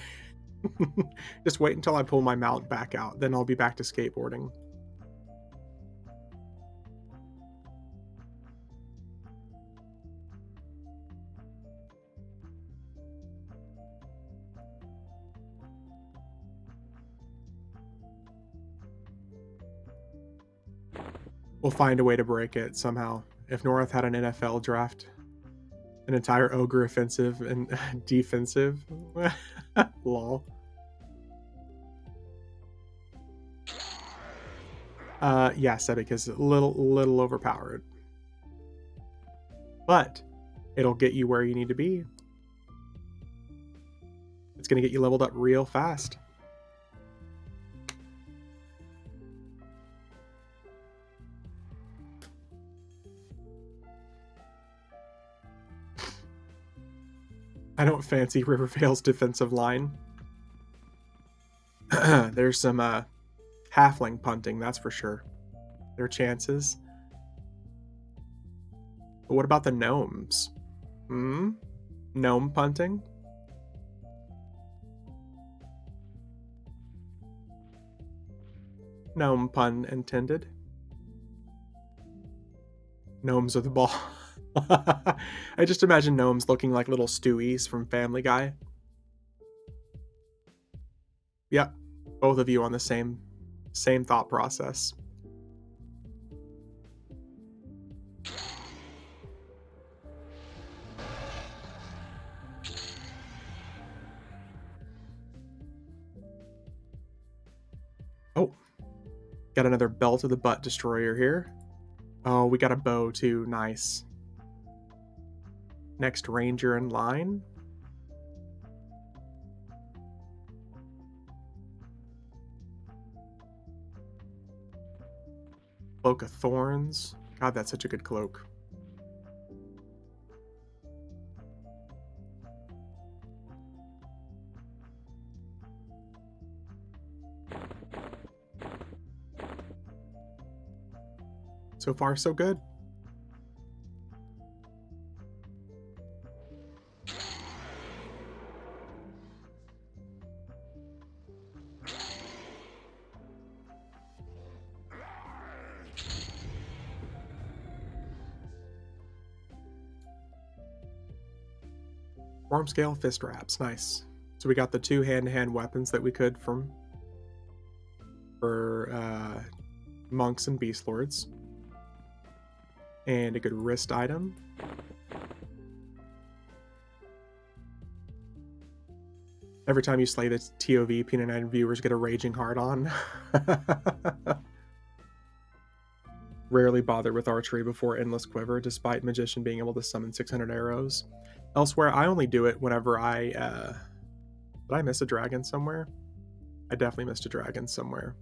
Just wait until I pull my mount back out, then I'll be back to skateboarding. We'll find a way to break it somehow. If Norrath had an NFL draft, an entire ogre offensive and defensive, lol. Yeah, Sebek is a little overpowered. But it'll get you where you need to be. It's gonna get you leveled up real fast. I don't fancy Rivervale's defensive line. There's some halfling punting, that's for sure. Their chances. But what about the gnomes? Hmm? Gnome punting? Gnome pun intended. Gnomes are the ball. I just imagine gnomes looking like little Stewies from Family Guy. Yep, both of you on the same thought process. Oh, got another belt of the butt destroyer here. Oh, we got a bow too. Nice. Next ranger in line. Cloak of Thorns. God, that's such a good cloak. So far, so good. Form scale fist wraps, nice. So we got the 2 hand-to-hand weapons that we could for monks and beast lords, and a good wrist item. Every time you slay the TOV, Peanut 9 viewers get a raging heart on. Rarely bother with archery before Endless Quiver, despite Magician being able to summon 600 arrows. Elsewhere, I only do it whenever I did I miss a dragon somewhere? I definitely missed a dragon somewhere.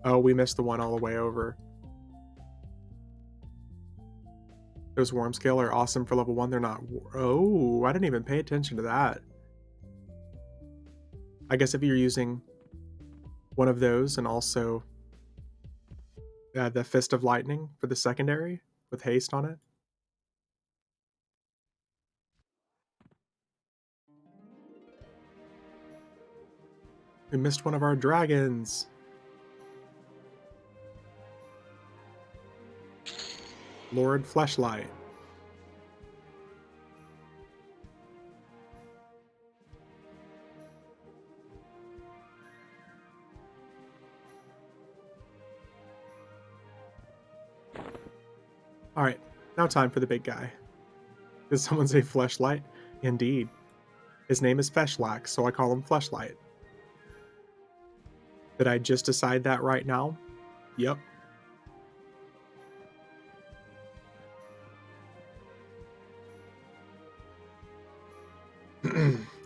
Oh, we missed the one all the way over. Those worm scale are awesome for level 1. They're not. Oh, I didn't even pay attention to that. I guess if you're using one of those and also the Fist of Lightning for the secondary with haste on it. We missed one of our dragons. Lord Fleshlight. Alright, now time for the big guy. Did someone say Fleshlight? Indeed. His name is Feshlack, so I call him Fleshlight. Did I just decide that right now? Yep.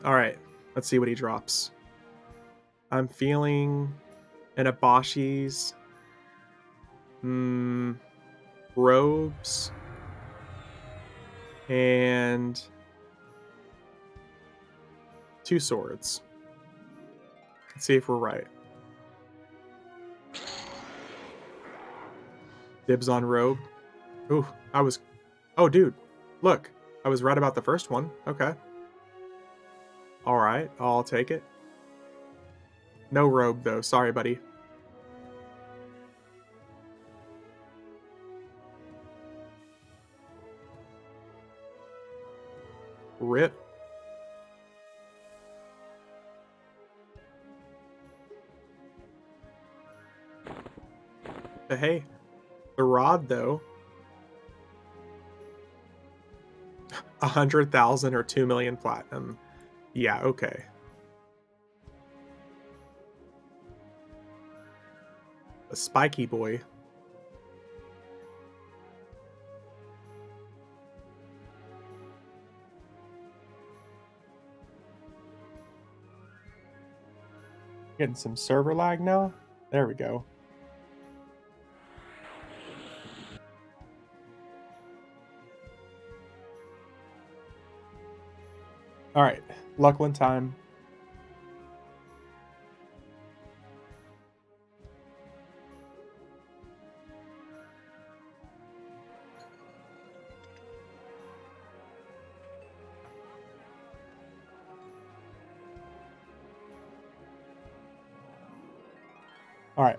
Alright, let's see what he drops. I'm feeling an Abashi's. Robes. And 2 swords. Let's see if we're right. Dibs on robe. Ooh, oh, dude, look. I was right about the first one. Okay. Alright, I'll take it. No robe, though. Sorry, buddy. Rip. But hey, the rod, though. 100,000 or 2 million platinum. Yeah, okay. A spiky boy. Getting some server lag now. There we go. Alright, Luckland time. Alright.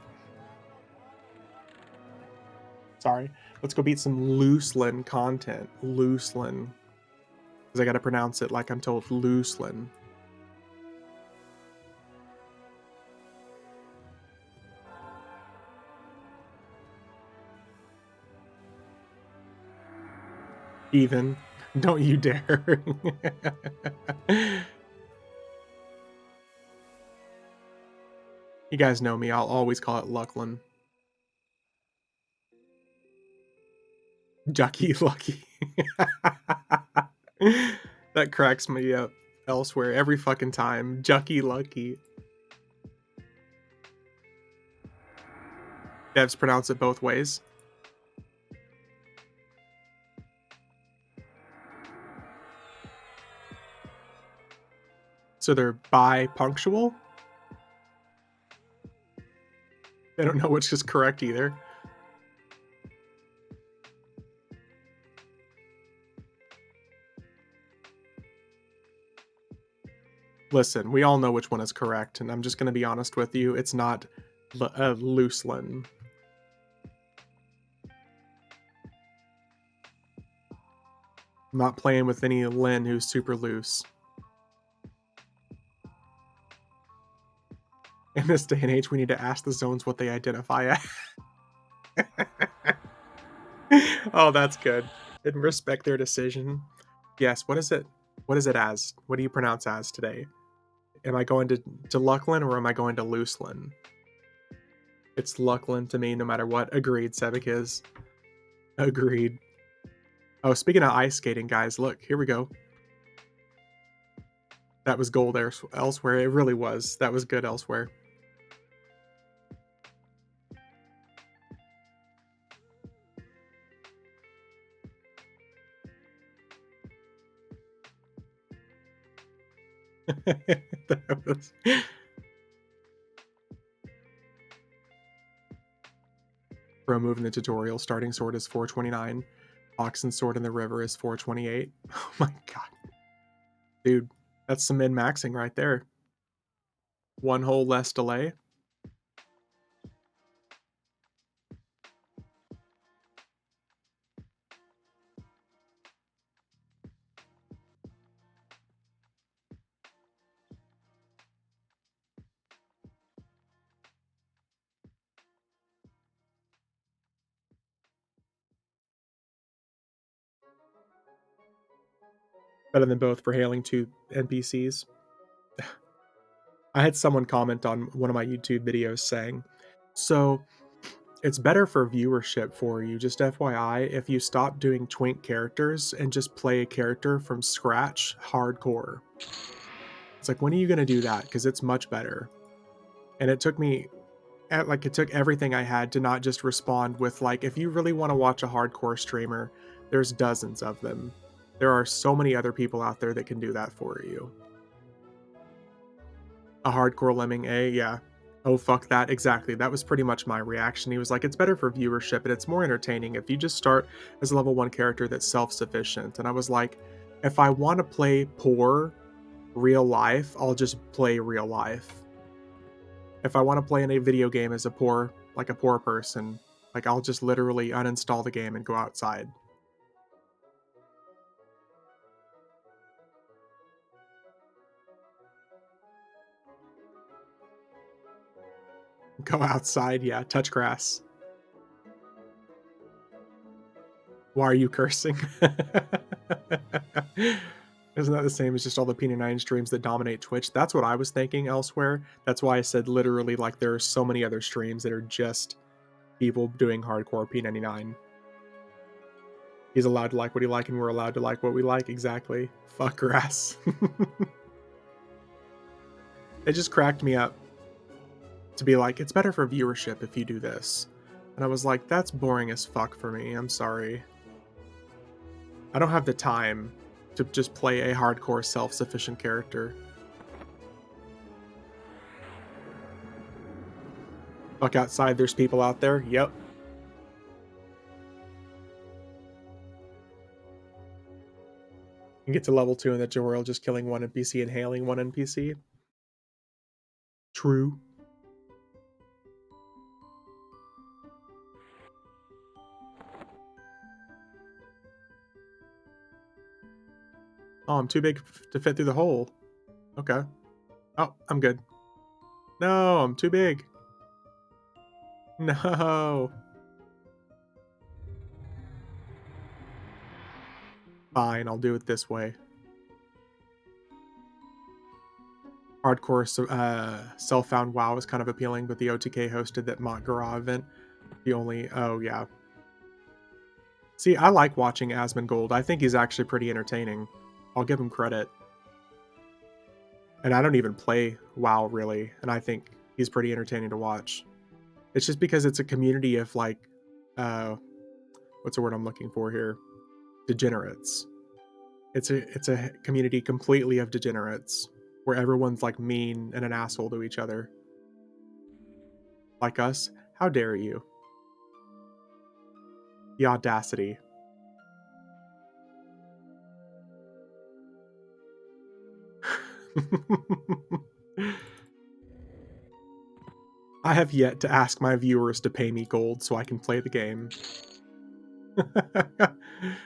Sorry. Let's go beat some Looseland content. Looseland. Because I gotta pronounce it like I'm told. Looseland. Even. Don't you dare. You guys know me. I'll always call it Luckland. Ducky Lucky. That cracks me up elsewhere every fucking time. Jucky Lucky. Devs pronounce it both ways. So they're bi-punctual? They don't know which is correct either. Listen, we all know which one is correct, and I'm just going to be honest with you. It's not Looseland. I'm not playing with any Lin who's super loose. In this day and age, we need to ask the zones what they identify as. Oh, that's good. Didn't respect their decision. Yes, what is it? What is it as? What do you pronounce as today? Am I going to Luckland or am I going to Looseland? It's Luckland to me, no matter what. Agreed, Sevik is. Agreed. Oh, speaking of ice skating, guys, look, here we go. That was gold elsewhere. It really was. That was good elsewhere. That was Pro move in the tutorial. Starting sword is 429. Oxen sword in the river is 428. Oh my god. Dude, that's some min-maxing right there. One hole less delay. Better than both for hailing two NPCs. I had someone comment on one of my YouTube videos saying, so it's better for viewership for you, just FYI, if you stop doing twink characters and just play a character from scratch hardcore. It's like, when are you going to do that? Because it's much better. And it took me, it took everything I had to not just respond with, like, if you really want to watch a hardcore streamer, there's dozens of them. There are so many other people out there that can do that for you. A hardcore lemming, yeah. Oh, fuck that. Exactly. That was pretty much my reaction. He was like, it's better for viewership and it's more entertaining if you just start as a level 1 character that's self sufficient. And I was like, if I want to play poor real life, I'll just play real life. If I want to play in a video game as a poor person, like, I'll just literally uninstall the game and go outside. Go outside, yeah, touch grass. Why are you cursing? Isn't that the same as just all the P99 streams that dominate Twitch? That's what I was thinking elsewhere. That's why I said literally, like, there are so many other streams that are just people doing hardcore P99. He's allowed to like what he like, and we're allowed to like what we like. Exactly. Fuck grass. It just cracked me up to be like, it's better for viewership if you do this. And I was like, that's boring as fuck for me. I'm sorry. I don't have the time to just play a hardcore self-sufficient character. Fuck outside, there's people out there. Yep. And get to level 2 in the tutorial just killing one NPC and hailing one NPC. True. Oh, I'm too big to fit through the hole. Okay. Oh, I'm good. No, I'm too big. No. Fine, I'll do it this way. Hardcore self-found WoW is kind of appealing, but the OTK hosted that Mont Gras event, the only... Oh, yeah. See, I like watching Asmongold. I think he's actually pretty entertaining. I'll give him credit. And I don't even play WoW, really, and I think he's pretty entertaining to watch. It's just because it's a community of, like, what's the word I'm looking for here? Degenerates. It's a community completely of degenerates, where everyone's, like, mean and an asshole to each other. Like us? How dare you? The audacity. I have yet to ask my viewers to pay me gold so I can play the game.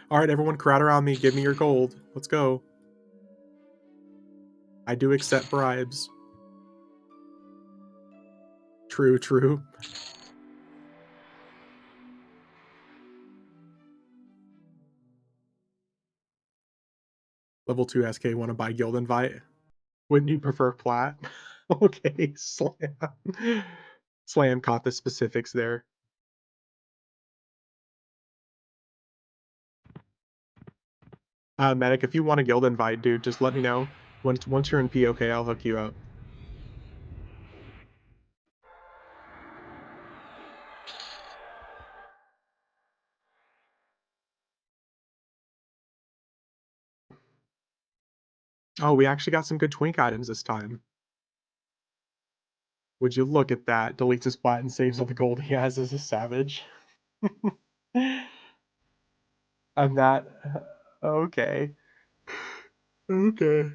Alright, everyone crowd around me, give me your gold. Let's go. I do accept bribes. True, true. Level 2 SK want to buy guild invite. Wouldn't you prefer plat? Okay, Slam. Slam caught the specifics there. Medic, if you want a guild invite, dude, just let me know. Once you're in POK, I'll hook you up. Oh, we actually got some good twink items this time. Would you look at that? Deletes his plat and saves all the gold he has as a savage. I'm not. Okay. Okay.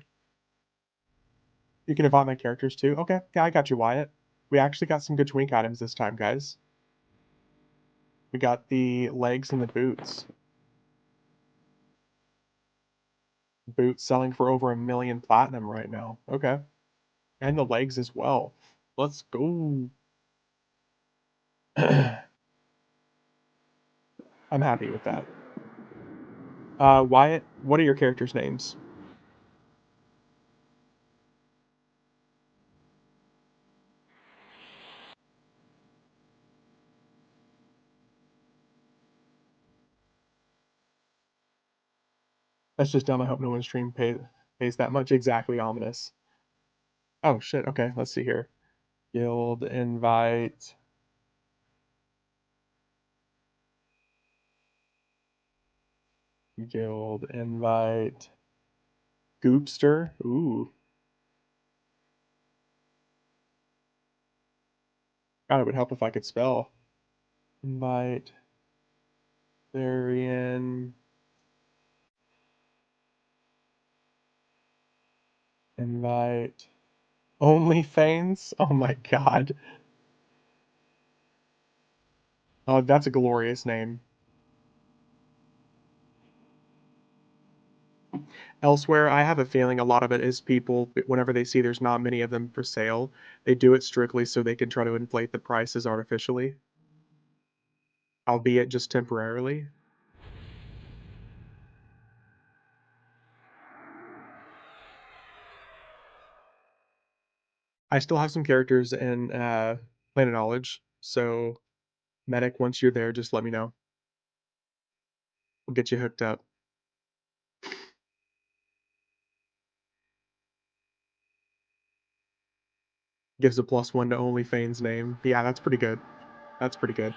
You can invite my characters too? Okay, yeah, I got you, Wyatt. We actually got some good twink items this time, guys. We got the legs and the boots. Boots selling for over 1,000,000 platinum right now. Okay. And the legs as well. Let's go. I'm happy with that. Wyatt, what are your characters' names? That's just dumb. I hope no one stream pays that much. Exactly, ominous. Oh shit. Okay, let's see here. Guild invite. Guild invite. Goopster. Ooh. God, it would help if I could spell. Invite. Therian. Invite. OnlyFans. Oh my god. Oh, that's a glorious name. Elsewhere, I have a feeling a lot of it is people, whenever they see there's not many of them for sale, they do it strictly so they can try to inflate the prices artificially, albeit just temporarily. I still have some characters in Planet Knowledge, so Medic, once you're there, just let me know. We'll get you hooked up. Gives a +1 to OnlyFans name. Yeah, that's pretty good. That's pretty good.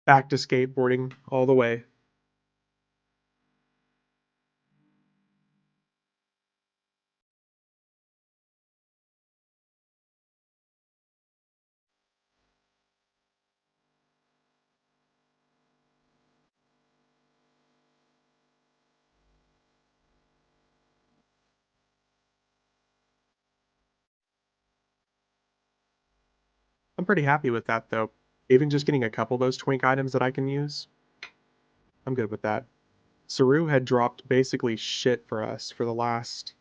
Back to skateboarding all the way. I'm pretty happy with that, though. Even just getting a couple of those twink items that I can use, I'm good with that. Saru had dropped basically shit for us for the last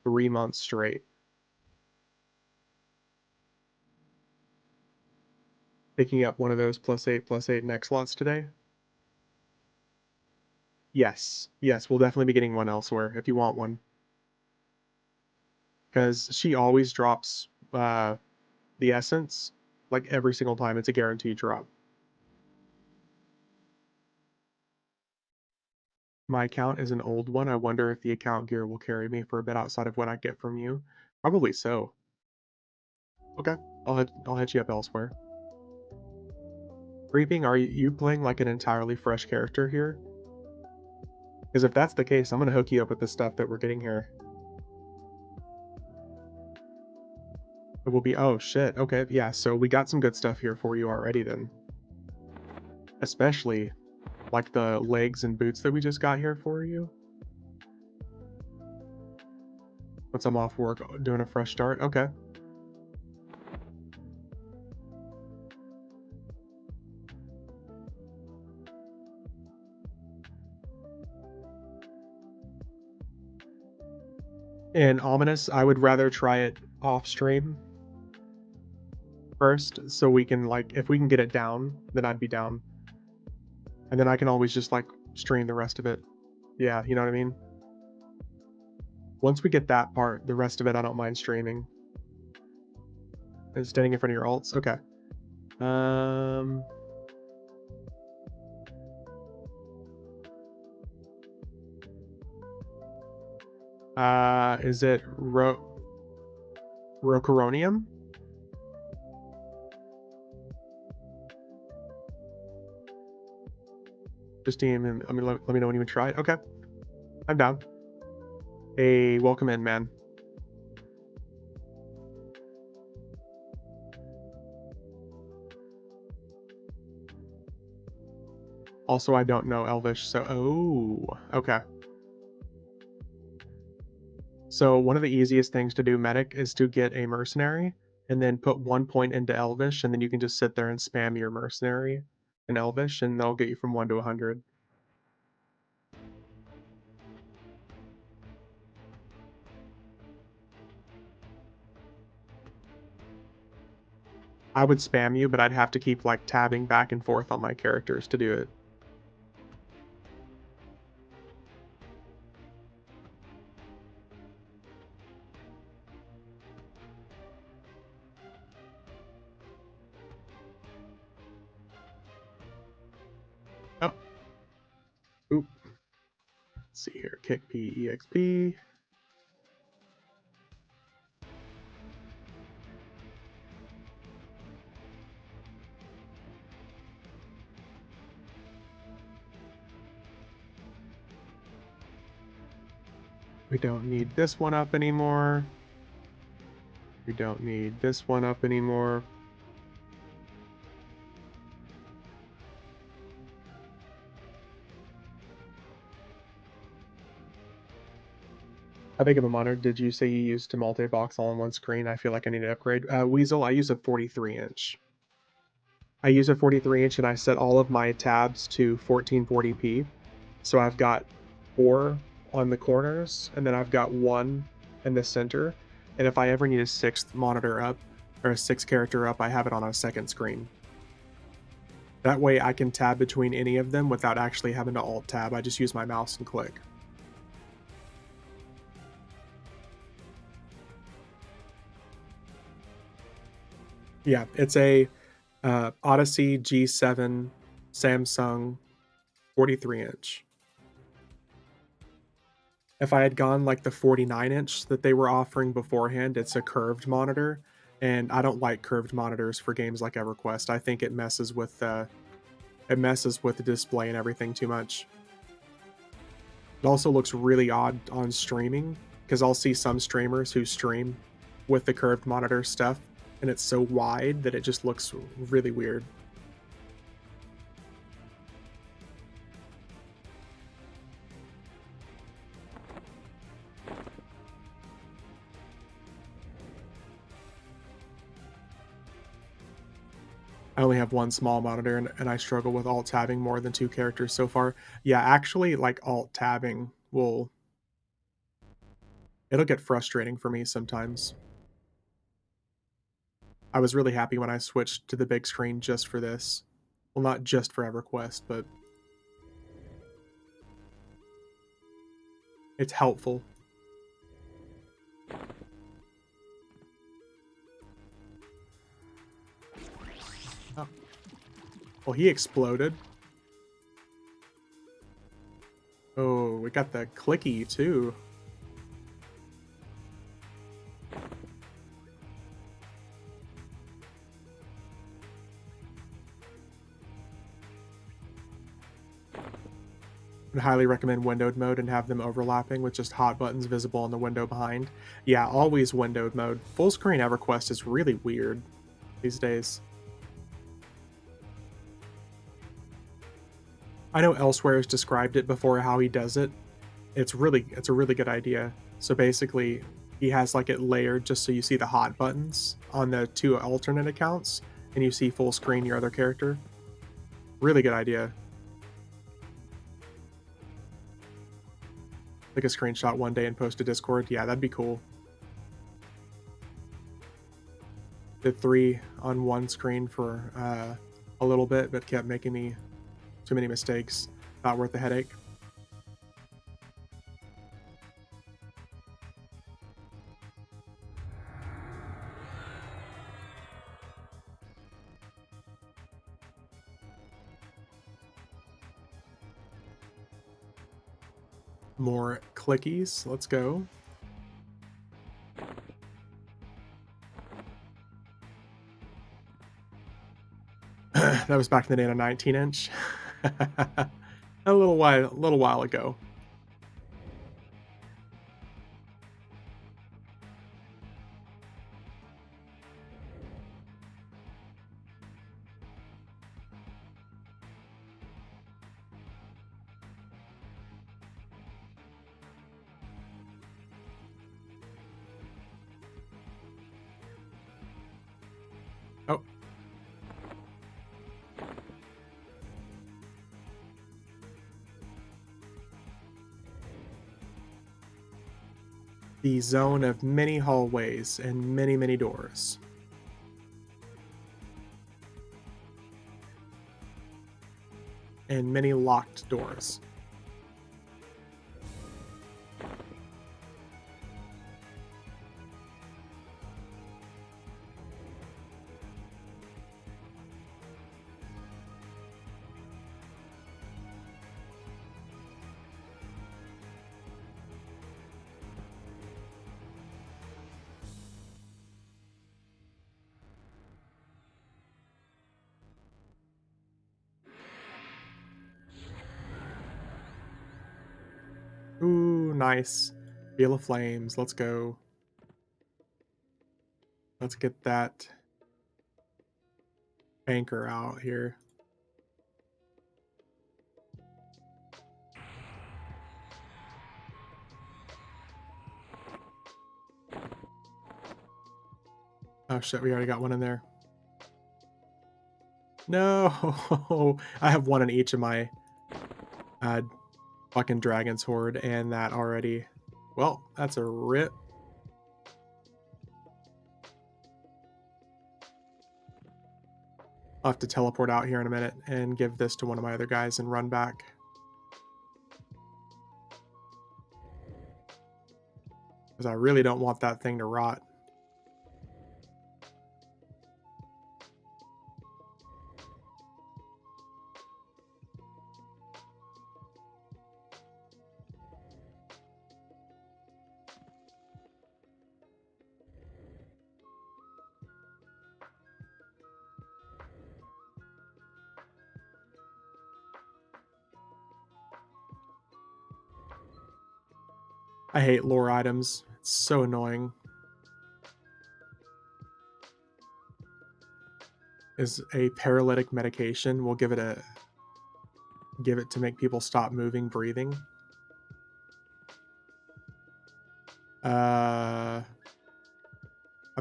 3 months straight. Picking up one of those +8/+8 next slots today. Yes, yes, we'll definitely be getting one elsewhere if you want one. Because she always drops the essence, like every single time. It's a guaranteed drop. My account is an old one. I wonder if the account gear will carry me for a bit outside of what I get from you. Probably so. Okay, I'll hit you up elsewhere. Creeping, are you playing like an entirely fresh character here? Because if that's the case, I'm gonna hook you up with the stuff that we're getting here. It will be, oh shit, okay, yeah, so we got some good stuff here for you already then. Especially like the legs and boots that we just got here for you. Once I'm off work, doing a fresh start, okay. And Ominous, I would rather try it off stream first, so we can like, if we can get it down, then I'd be down. And then I can always just like stream the rest of it. Yeah, you know what I mean? Once we get that part, the rest of it I don't mind streaming. And standing in front of your alts? Okay. Is it Rocoronium? Just DM him. I mean, let me know when you try it. Okay. I'm down. Hey, welcome in, man. Also, I don't know Elvish, so... Oh, okay. So one of the easiest things to do medic is to get a mercenary and then put 1 point into Elvish, and then you can just sit there and spam your mercenary in Elvish, and they'll get you from 1 to 100. I would spam you, but I'd have to keep like tabbing back and forth on my characters to do it. Oh, oop. Let's see here. Kick P, EXP. We don't need this one up anymore. We don't need this one up anymore. How big of a monitor did you say you used to multi-box all on one screen? I feel like I need to upgrade. Weasel, I use a 43-inch. I use a 43-inch and I set all of my tabs to 1440p. So I've got 4 on the corners, and then I've got 1 in the center. And if I ever need a 6th monitor up, or a 6th character up, I have it on a second screen. That way I can tab between any of them without actually having to alt tab. I just use my mouse and click. Yeah, it's a Odyssey G7 Samsung 43-inch. If I had gone like the 49-inch that they were offering beforehand, it's a curved monitor, and I don't like curved monitors for games like EverQuest. I think it messes with the display and everything too much. It also looks really odd on streaming, because I'll see some streamers who stream with the curved monitor stuff, and it's so wide that it just looks really weird. I only have one small monitor, and I struggle with alt tabbing more than 2 characters so far. Yeah, actually, like, alt tabbing it'll get frustrating for me sometimes. I was really happy when I switched to the big screen just for this. Well, not just for EverQuest, but it's helpful. Oh. Well, he exploded. Oh, we got the clicky, too. Would highly recommend windowed mode and have them overlapping with just hot buttons visible on the window behind. Yeah, always windowed mode. Full screen EverQuest is really weird these days. I know Elsewhere has described it before how he does it. It's a really good idea. So basically, he has like it layered just so you see the hot buttons on the 2 alternate accounts, and you see full screen your other character. Really good idea. Take a screenshot one day and post to Discord. Yeah, that'd be cool. Did 3 on one screen for a little bit, but kept making me too many mistakes. Not worth the headache. More clickies. Let's go. That was back in the day on a 19-inch. A little while ago. Oh, the zone of many hallways and many, many doors. And many locked doors. Ooh, nice. Veil of Flames. Let's go. Let's get that anchor out here. Oh shit, we already got one in there. No! I have one in each of my uh, fucking Dragon's Horde, and that already. Well, that's a rip. I'll have to teleport out here in a minute and give this to one of my other guys and run back. Because I really don't want that thing to rot. I hate lore items. It's so annoying. Is a paralytic medication. We'll give it to make people stop moving, breathing. I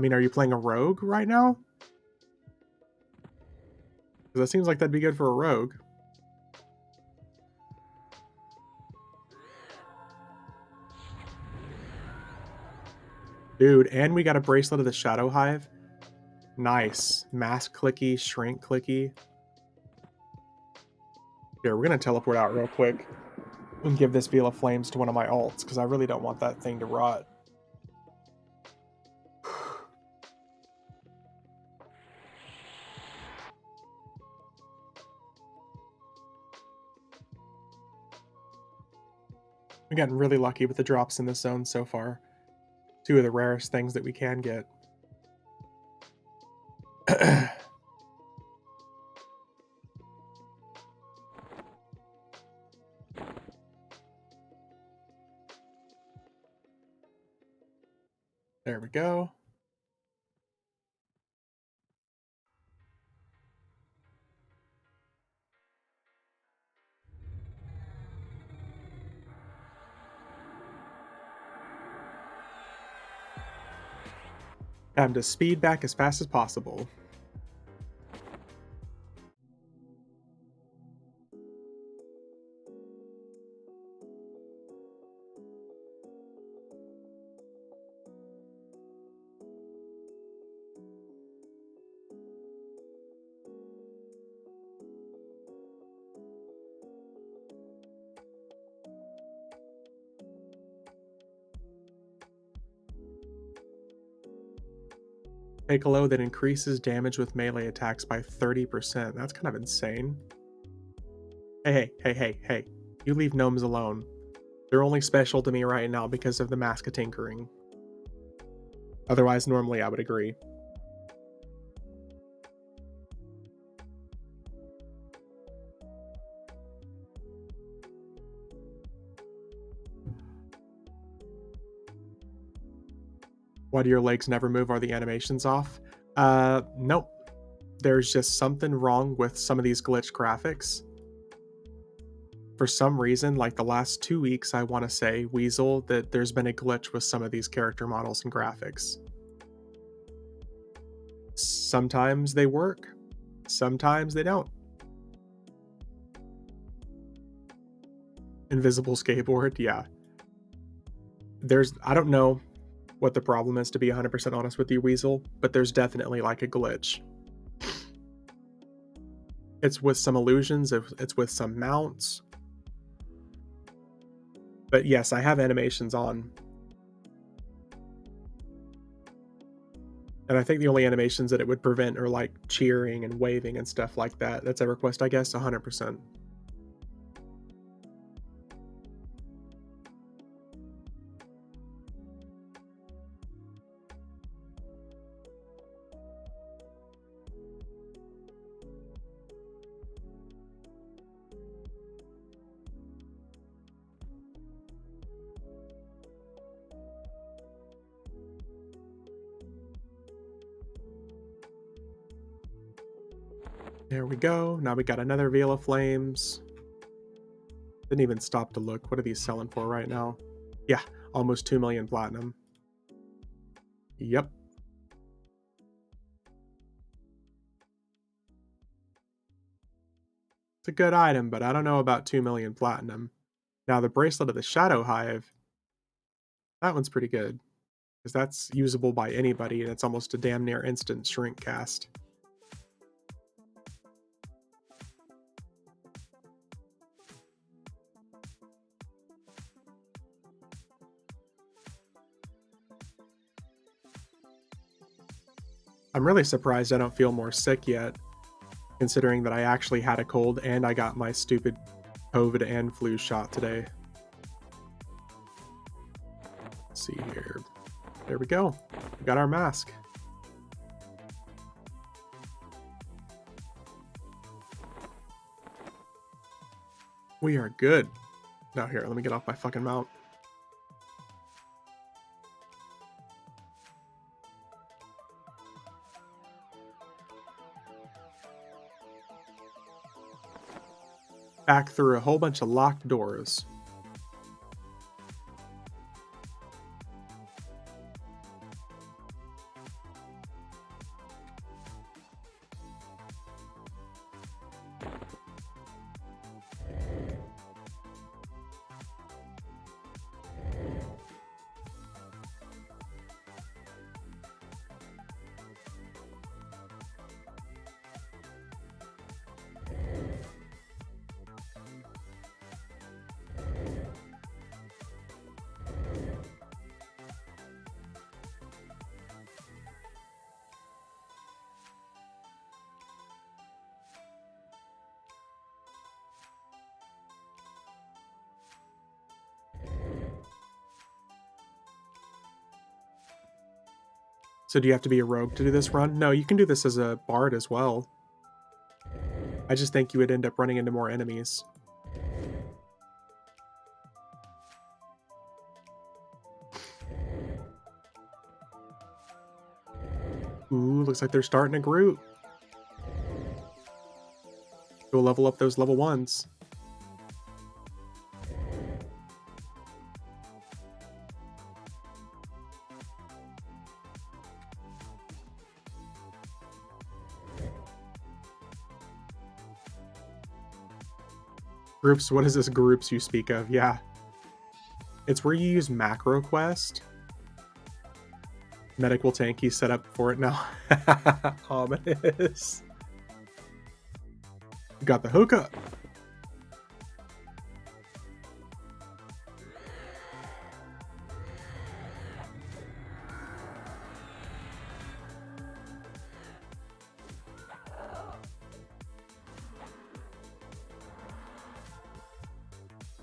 mean, are you playing a rogue right now? Because that seems like that'd be good for a rogue. Dude, and we got a bracelet of the Shadow Hive. Nice. Mass clicky, shrink clicky. Here, we're gonna teleport out real quick and give this Veil of Flames to one of my alts, because I really don't want that thing to rot. We've gotten really lucky with the drops in this zone so far. Two of the rarest things that we can get. There we go. Time to speed back as fast as possible. Piccolo that increases damage with melee attacks by 30%. That's kind of insane. Hey. You leave gnomes alone. They're only special to me right now because of the Mask of Tinkering. Otherwise, normally I would agree. Why do your legs never move? Are the animations off? Nope. There's just something wrong with some of these glitch graphics. For some reason, like the last 2 weeks, I want to say, Weasel, that there's been a glitch with some of these character models and graphics. Sometimes they work, sometimes they don't. Invisible skateboard, yeah. I don't know what the problem is, to be 100% honest with you, Weasel, but there's definitely like a glitch. It's with some illusions, it's with some mounts. But yes, I have animations on. And I think the only animations that it would prevent are like cheering and waving and stuff like that. That's a request, I guess, 100%. There we go. Now we got another Veil of Flames. Didn't even stop to look. What are these selling for right now? Yeah, almost 2 million platinum. Yep. It's a good item, but I don't know about 2 million platinum. Now the Bracelet of the Shadow Hive, that one's pretty good, because that's usable by anybody, and it's almost a damn near instant shrink cast. I'm really surprised I don't feel more sick yet, considering that I actually had a cold and I got my stupid COVID and flu shot today. Let's see here. There we go. We got our mask. We are good. Now here, let me get off my fucking mount. Back through a whole bunch of locked doors. So do you have to be a rogue to do this run? No, you can do this as a bard as well. I just think you would end up running into more enemies. Ooh, looks like they're starting a group. Go level up those level 1s. Groups, what is this groups you speak of? Yeah. It's where you use macro quest. Medical tanky set up for it now. Ominous. Got the hookup.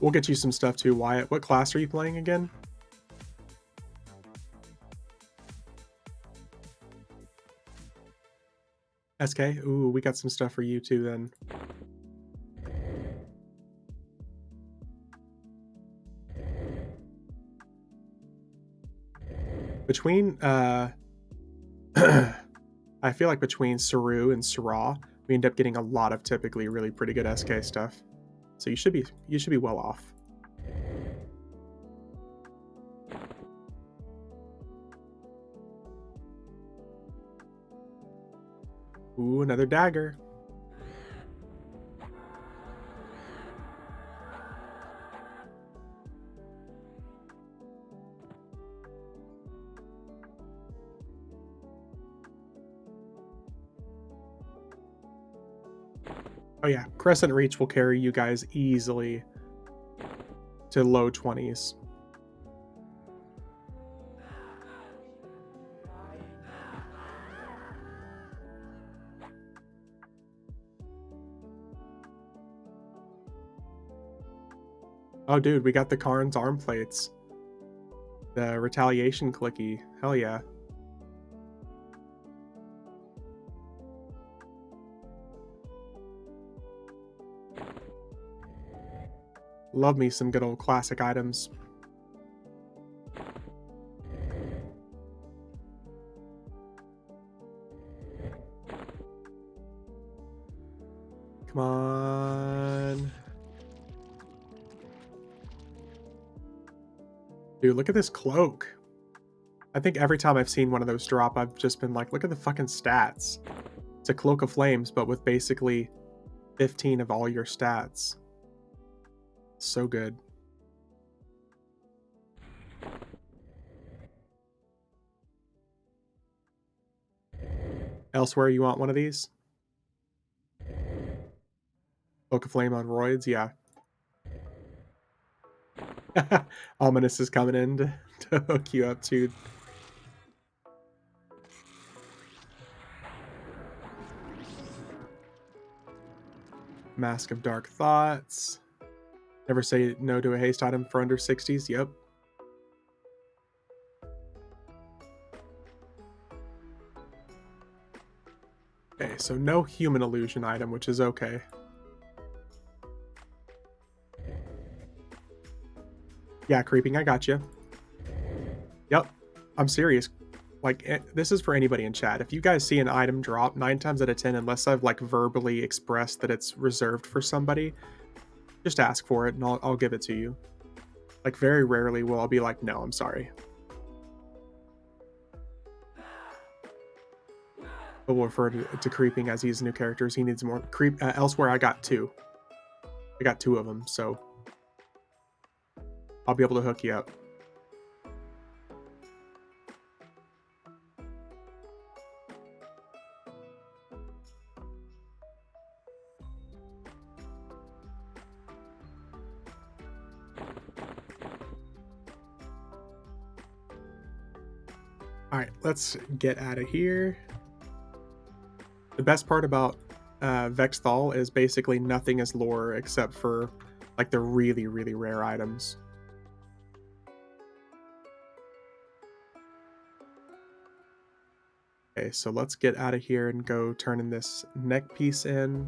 We'll get you some stuff too, Wyatt. What class are you playing again? SK? Ooh, we got some stuff for you too then. Between, I feel like between Saru and Sarah, we end up getting a lot of typically really pretty good SK stuff. So you should be well off. Ooh, another dagger. Oh yeah, Crescent Reach will carry you guys easily to low 20s. Oh dude, we got the Karn's arm plates. The retaliation clicky. Hell yeah. Love me some good old classic items. Come on. Dude, look at this cloak. I think every time I've seen one of those drop, I've just been like, look at the fucking stats. It's a Cloak of Flames, but with basically 15 of all your stats. So good. Elsewhere, you want one of these? Cloak of Flame on roids? Yeah. Ominous is coming in to hook you up, too. Mask of Dark Thoughts. Never say no to a haste item for under 60s. Yep. Okay, so no human illusion item, which is okay. Yeah, creeping, I got you. Yep, I'm serious. Like, this is for anybody in chat. If you guys see an item drop, 9 times out of 10, unless I've like verbally expressed that it's reserved for somebody, just ask for it and I'll give it to you. Like, very rarely will I be like, no, I'm sorry. But we'll refer to creeping as he's new characters. He needs more creep. Elsewhere, I got 2. I got 2 of them, so I'll be able to hook you up. All right, let's get out of here. The best part about Vexthal is basically nothing is lore except for like the really, really rare items. Okay, so let's get out of here and go turning this neck piece in.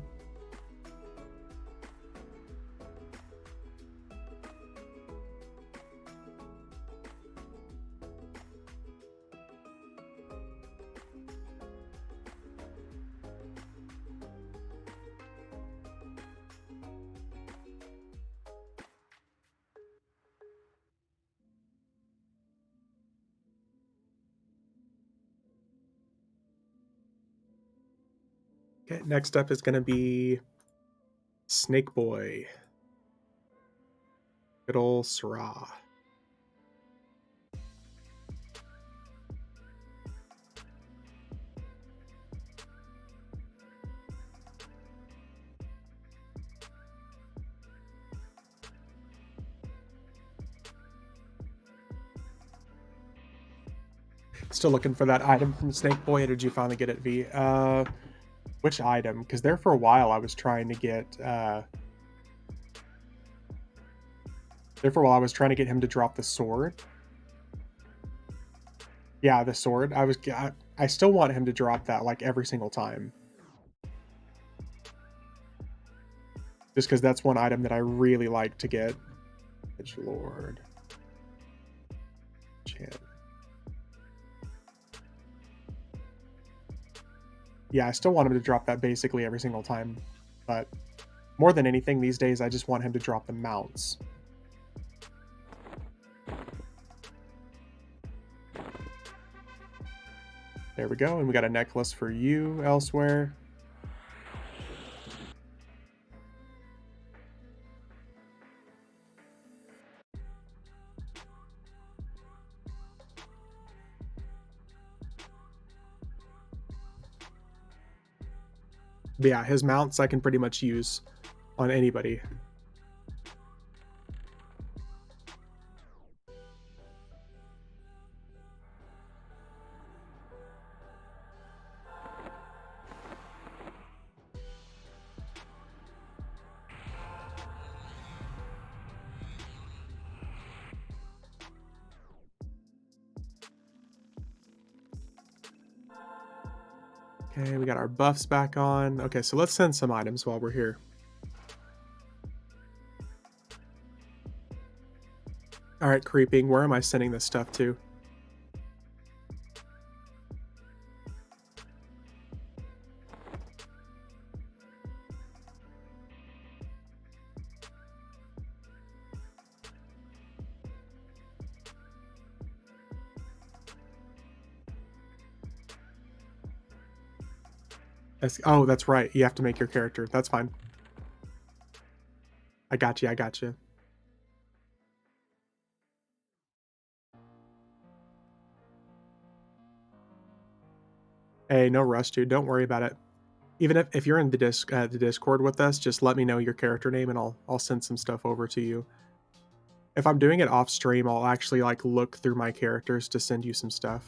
Okay, next up is going to be Snake Boy. Good old Sarah. Still looking for that item from Snake Boy, or did you finally get it, V? Which item? Because there for a while I was trying to get Therefore, while I was trying to get him to drop the sword, yeah, the sword, I still want him to drop that like every single time. Just because that's one item that I really like to get. Edgelord. Chant. Yeah, I still want him to drop that basically every single time. But more than anything these days, I just want him to drop the mounts. There we go. And we got a necklace for you elsewhere. But yeah, his mounts I can pretty much use on anybody. Okay, we got our buffs back on. Okay, so let's send some items while we're here. All right, creeping. Where am I sending this stuff to? Oh, that's right. You have to make your character. That's fine. I got you. I got you. Hey, no rush, dude. Don't worry about it. Even if you're in the Discord with us, just let me know your character name and I'll send some stuff over to you. If I'm doing it off stream, I'll actually like look through my characters to send you some stuff.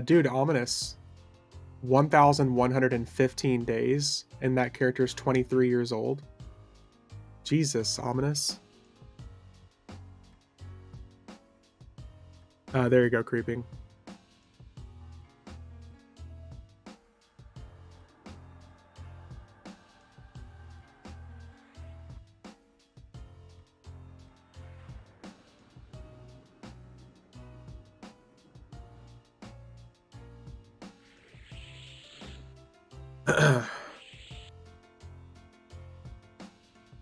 Dude, ominous. 1,115 days, and that character's 23 years old. Jesus, ominous. There you go, creeping.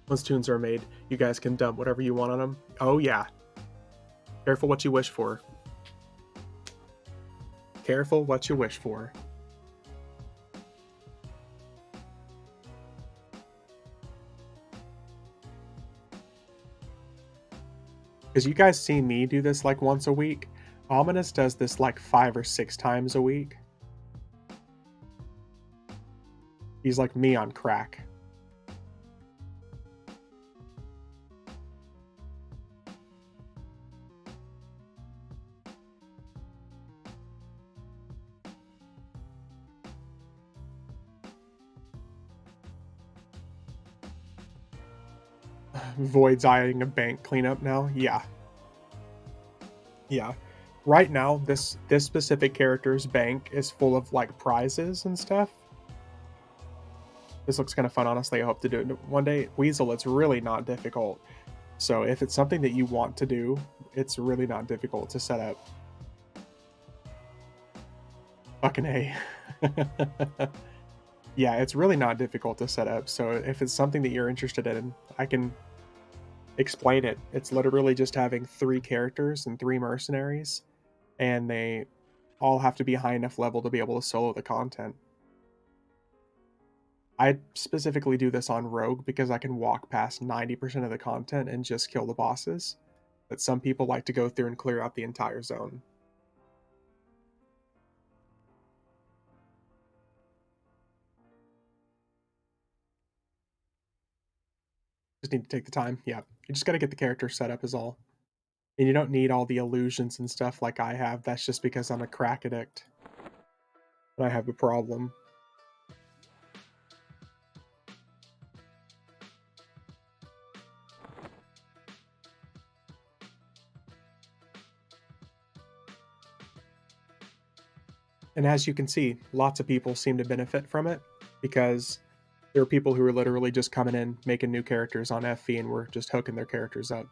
Once tunes are made, you guys can dump whatever you want on them. Oh yeah. Careful what you wish for. Careful what you wish for. Because you guys see me do this like once a week. Ominous does this like 5 or 6 times a week. He's like me on crack. Void's eyeing a bank cleanup now. Yeah. Yeah. Right now, this specific character's bank is full of like prizes and stuff. This looks kind of fun, honestly. I hope to do it one day. Weasel, it's really not difficult. So if it's something that you want to do, it's really not difficult to set up. Fucking A. Yeah, it's really not difficult to set up. So if it's something that you're interested in, I can explain it. It's literally just having 3 characters and 3 mercenaries, and they all have to be high enough level to be able to solo the content. I specifically do this on Rogue because I can walk past 90% of the content and just kill the bosses. But some people like to go through and clear out the entire zone. Just need to take the time. Yeah. You just gotta get the character set up is all. And you don't need all the illusions and stuff like I have. That's just because I'm a crack addict and I have a problem. And as you can see, lots of people seem to benefit from it because there are people who are literally just coming in, making new characters on FV, and we're just hooking their characters up.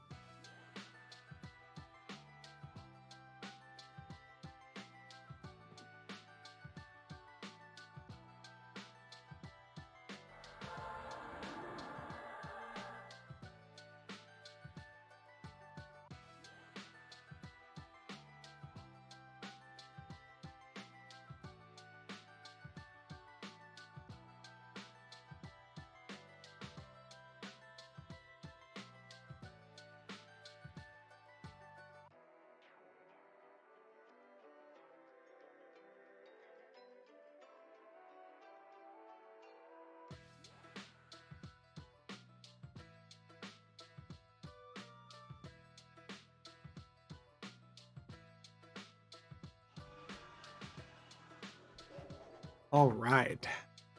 All right.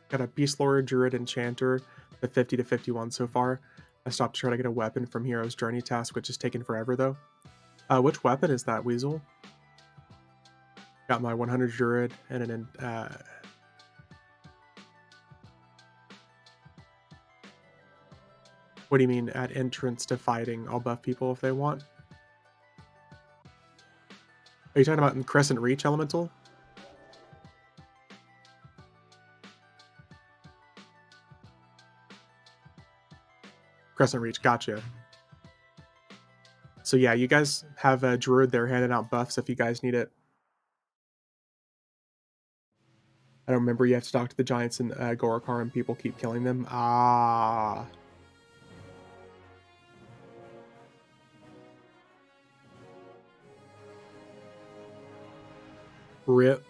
Got a Beast Lord, Druid, Enchanter, the 50 to 51 so far. I stopped to try to get a weapon from Hero's Journey task, which is taking forever though. Which weapon is that, Weasel? Got my 100 Druid and an. What do you mean at entrance to fighting? I'll buff people if they want. Are you talking about in Crescent Reach Elemental? Crescent Reach, gotcha. So yeah, you guys have a Druid there handing out buffs if you guys need it. I don't remember you have to talk to the giants in Gorokar and people keep killing them. Ah. Rip.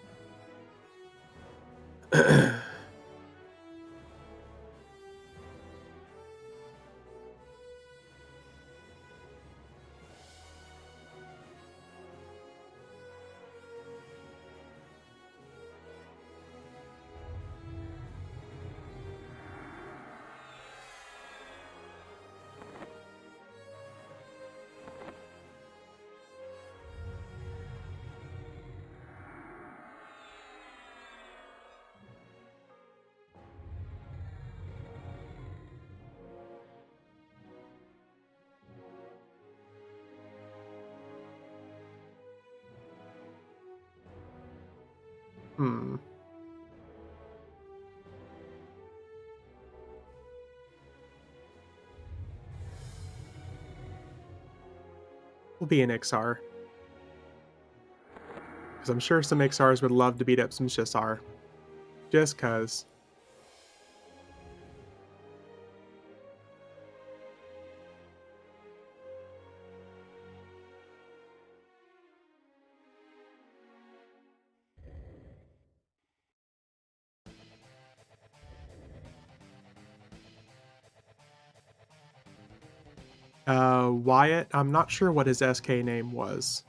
Hmm. We'll be an XR. Because I'm sure some XRs would love to beat up some Shisar. Just cause. Wyatt, I'm not sure what his SK name was.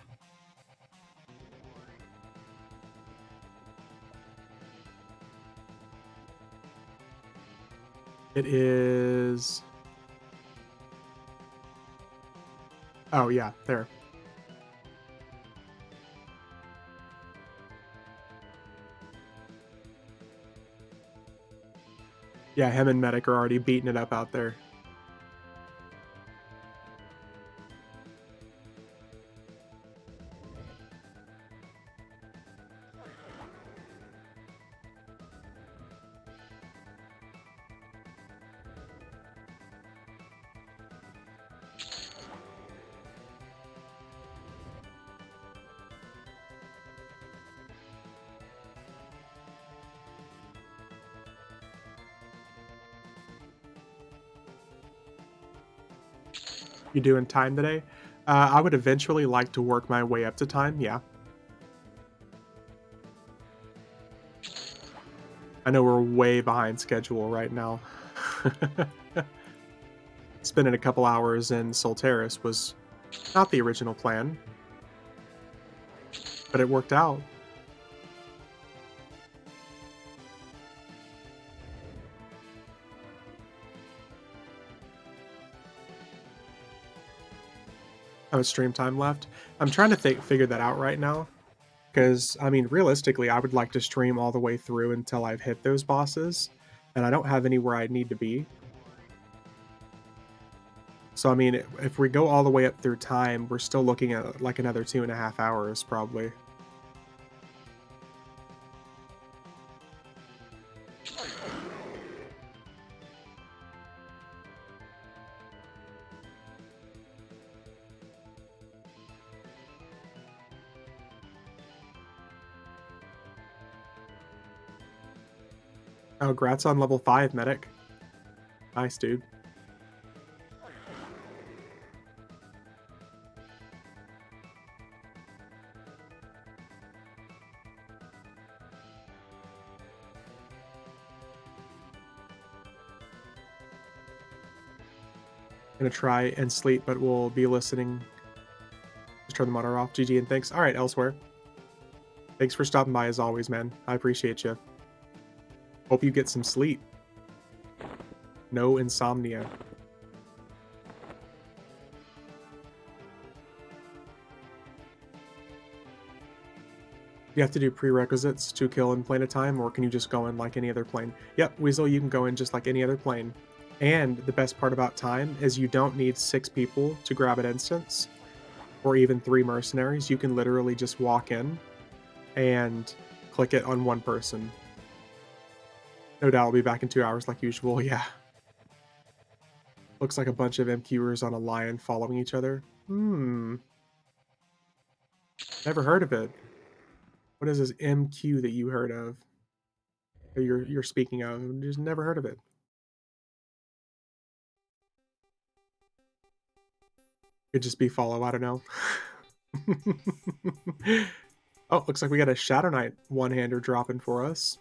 It is. Oh, yeah, there. Yeah, him and Medic are already beating it up out there. You doing time today? I would eventually like to work my way up to time, yeah. I know we're way behind schedule right now. spending a couple hours in Solteris was not the original plan, but it worked out. How much stream time left? I'm trying to figure that out right now. Because, I mean, realistically, I would like to stream all the way through until I've hit those bosses, and I don't have anywhere I need to be. So, I mean, if we go all the way up through time, we're still looking at like another 2.5 hours, probably. Oh, grats on level 5, medic. Nice, dude. Gonna try and sleep, but we'll be listening. Just turn the monitor off. GG and thanks. All right, elsewhere. Thanks for stopping by as always, man. I appreciate you. Hope you get some sleep. No insomnia. You have to do prerequisites to kill in plane of time, or can you just go in like any other plane? Yep, Weasel, you can go in just like any other plane. And the best part about time is you don't need 6 people to grab an instance, or even 3 mercenaries. You can literally just walk in and click it on one person. No doubt I'll be back in 2 hours like usual, yeah. Looks like a bunch of MQers on a lion following each other. Never heard of it. What is this MQ that you heard of? Or you're speaking of? Just never heard of it. Could just be follow, I don't know. Oh, looks like we got a Shadow Knight one-hander dropping for us.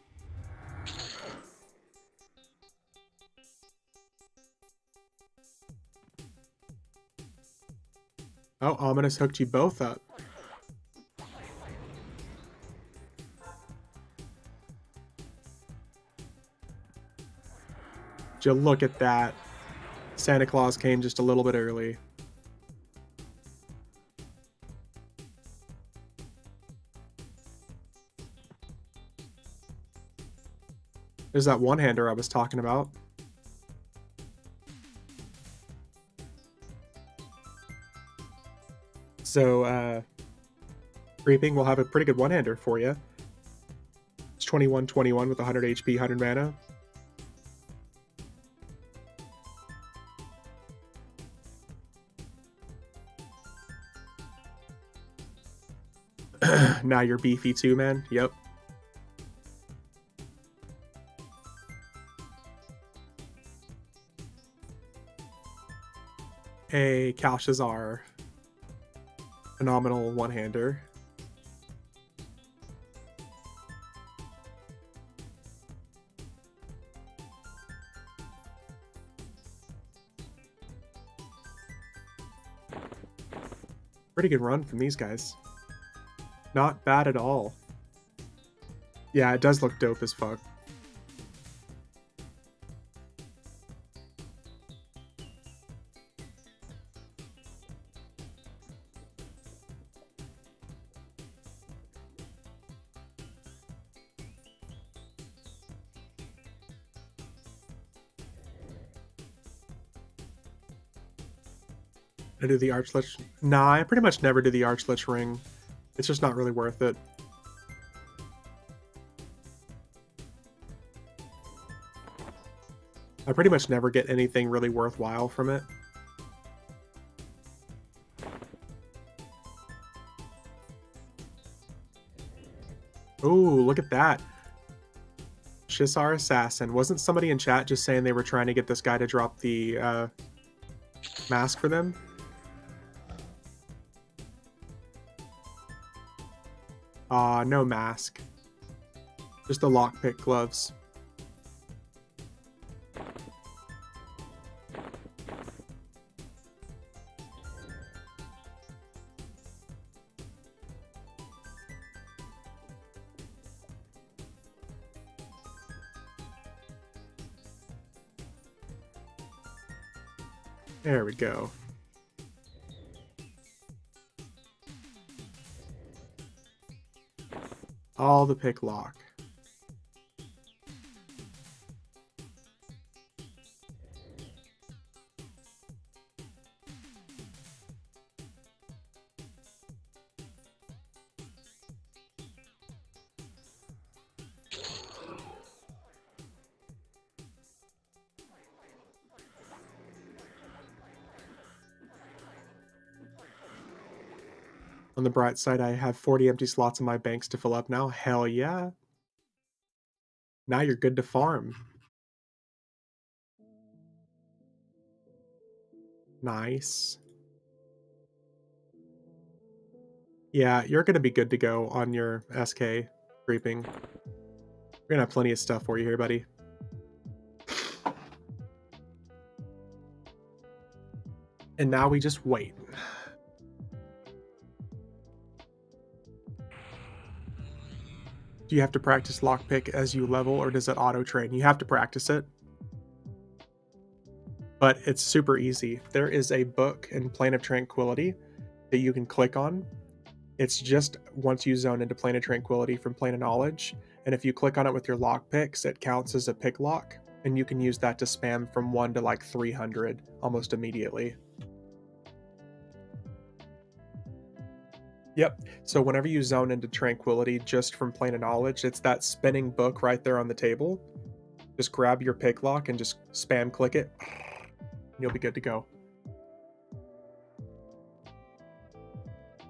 Oh, Ominous hooked you both up. Just look at that. Santa Claus came just a little bit early. There's that one-hander I was talking about. So, Creeping will have a pretty good one-hander for you. It's 21/21 with 100 HP, 100 mana. Now you're beefy too, man. Yep. A Kalshazar. Phenomenal one-hander. Pretty good run from these guys. Not bad at all. Yeah, it does look dope as fuck. I do the Archlich. Nah, I pretty much never do the Archlich ring. It's just not really worth it. I pretty much never get anything really worthwhile from it. Ooh, look at that. Shisar Assassin. Wasn't somebody in chat just saying they were trying to get this guy to drop the mask for them? No mask. Just the lockpick gloves. There we go. All the pick lock. On the bright side, I have 40 empty slots in my banks to fill up now. Hell yeah. Now you're good to farm. Nice. Yeah, you're gonna be good to go on your SK creeping. We're gonna have plenty of stuff for you here, buddy. And now we just wait. Do you have to practice lockpick as you level, or does it auto train? You have to practice it, but it's super easy. There is a book in Plane of Tranquility that you can click on. It's just once you zone into Plane of Tranquility from Plane of Knowledge, and if you click on it with your lockpicks, it counts as a pick lock, and you can use that to spam from 1 to like 300 almost immediately. Yep. So whenever you zone into Tranquility just from Plane of Knowledge, it's that spinning book right there on the table. Just grab your pick lock and just spam click it. And you'll be good to go.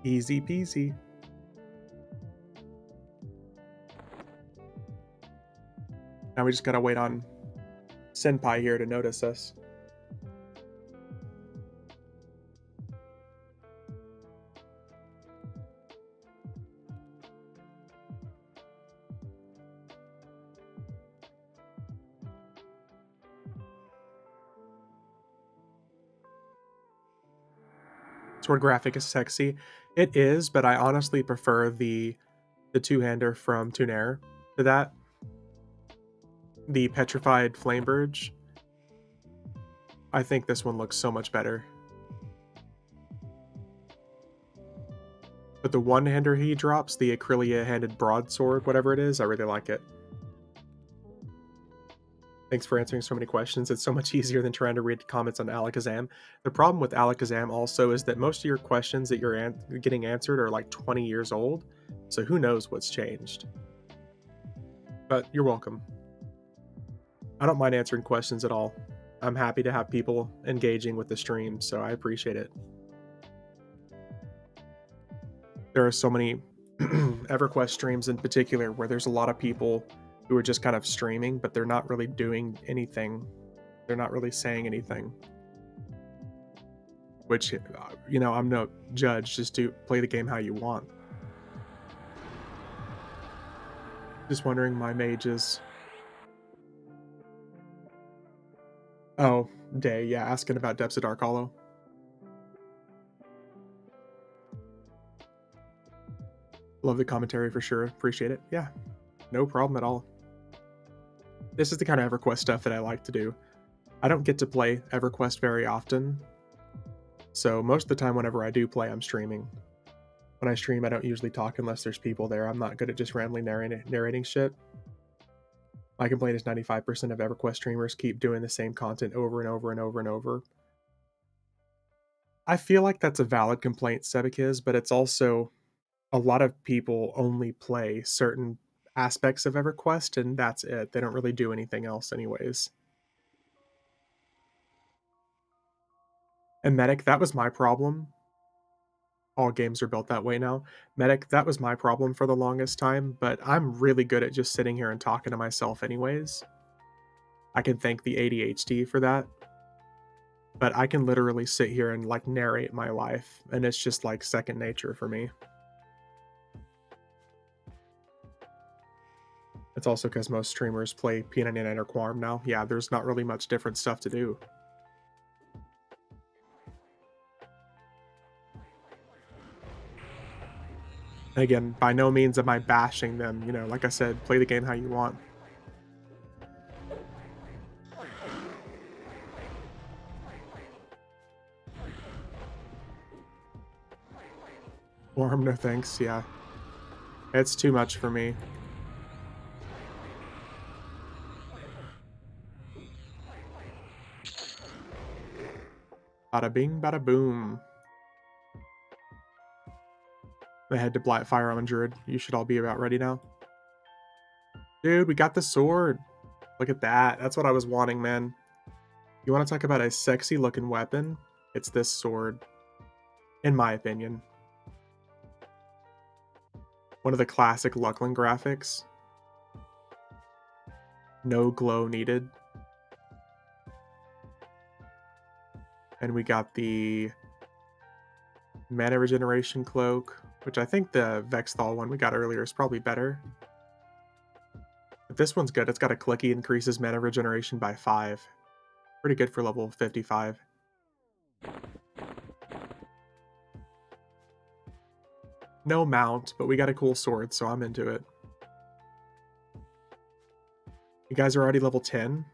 Easy peasy. Now we just gotta wait on Senpai here to notice us. Sword graphic is sexy. It is, but I honestly prefer the two-hander from Tunair to that. The Petrified Flameburge. I think this one looks so much better. But the one-hander he drops, the Acrylia-handed broadsword, whatever it is, I really like it. Thanks for answering so many questions. It's so much easier than trying to read comments on Alakazam. The problem with Alakazam also is that most of your questions that you're getting answered are like 20 years old, so who knows what's changed. But you're welcome. I don't mind answering questions at all. I'm happy to have people engaging with the stream, so I appreciate it. There are so many EverQuest streams in particular where there's a lot of people who are just kind of streaming, but they're not really doing anything. They're not really saying anything. Which, I'm no judge, just to play the game how you want. Just wondering, my mages. Oh, Day, yeah, asking about Depths of Dark Hollow. Love the commentary for sure. Appreciate it. Yeah, no problem at all. This is the kind of EverQuest stuff that I like to do. I don't get to play EverQuest very often, so most of the time whenever I do play, I'm streaming. When I stream, I don't usually talk unless there's people there. I'm not good at just randomly narrating shit. My complaint is 95% of EverQuest streamers keep doing the same content over and over and over and over. I feel like that's a valid complaint, Sebakiz, but it's also a lot of people only play certain aspects of EverQuest, and that's it. They don't really do anything else anyways. And Medic, that was my problem. All games are built that way now. Medic, that was my problem for the longest time, but I'm really good at just sitting here and talking to myself anyways. I can thank the ADHD for that. But I can literally sit here and like narrate my life, and it's just like second nature for me. It's also because most streamers play P99 or Quarm now. Yeah, there's not really much different stuff to do. Again, by no means am I bashing them. Like I said, play the game how you want. Warm, no thanks, yeah. It's too much for me. Bada bing, bada boom. I head to Blight Firearm Druid. You should all be about ready now. Dude, we got the sword. Look at that. That's what I was wanting, man. You want to talk about a sexy looking weapon? It's this sword, in my opinion. One of the classic Lucklin graphics. No glow needed. And we got the mana regeneration cloak, which I think the Vexthal one we got earlier is probably better. But this one's good. It's got a clicky, increases mana regeneration by 5. Pretty good for level 55. No mount, but we got a cool sword, so I'm into it. You guys are already level 10?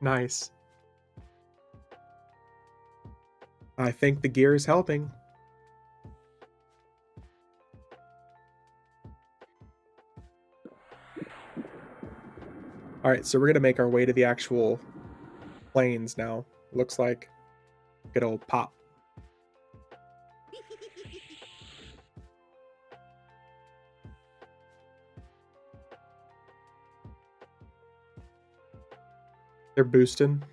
Nice. I think the gear is helping. Alright, so we're going to make our way to the actual plains now. Looks like good old pop. They're boosting.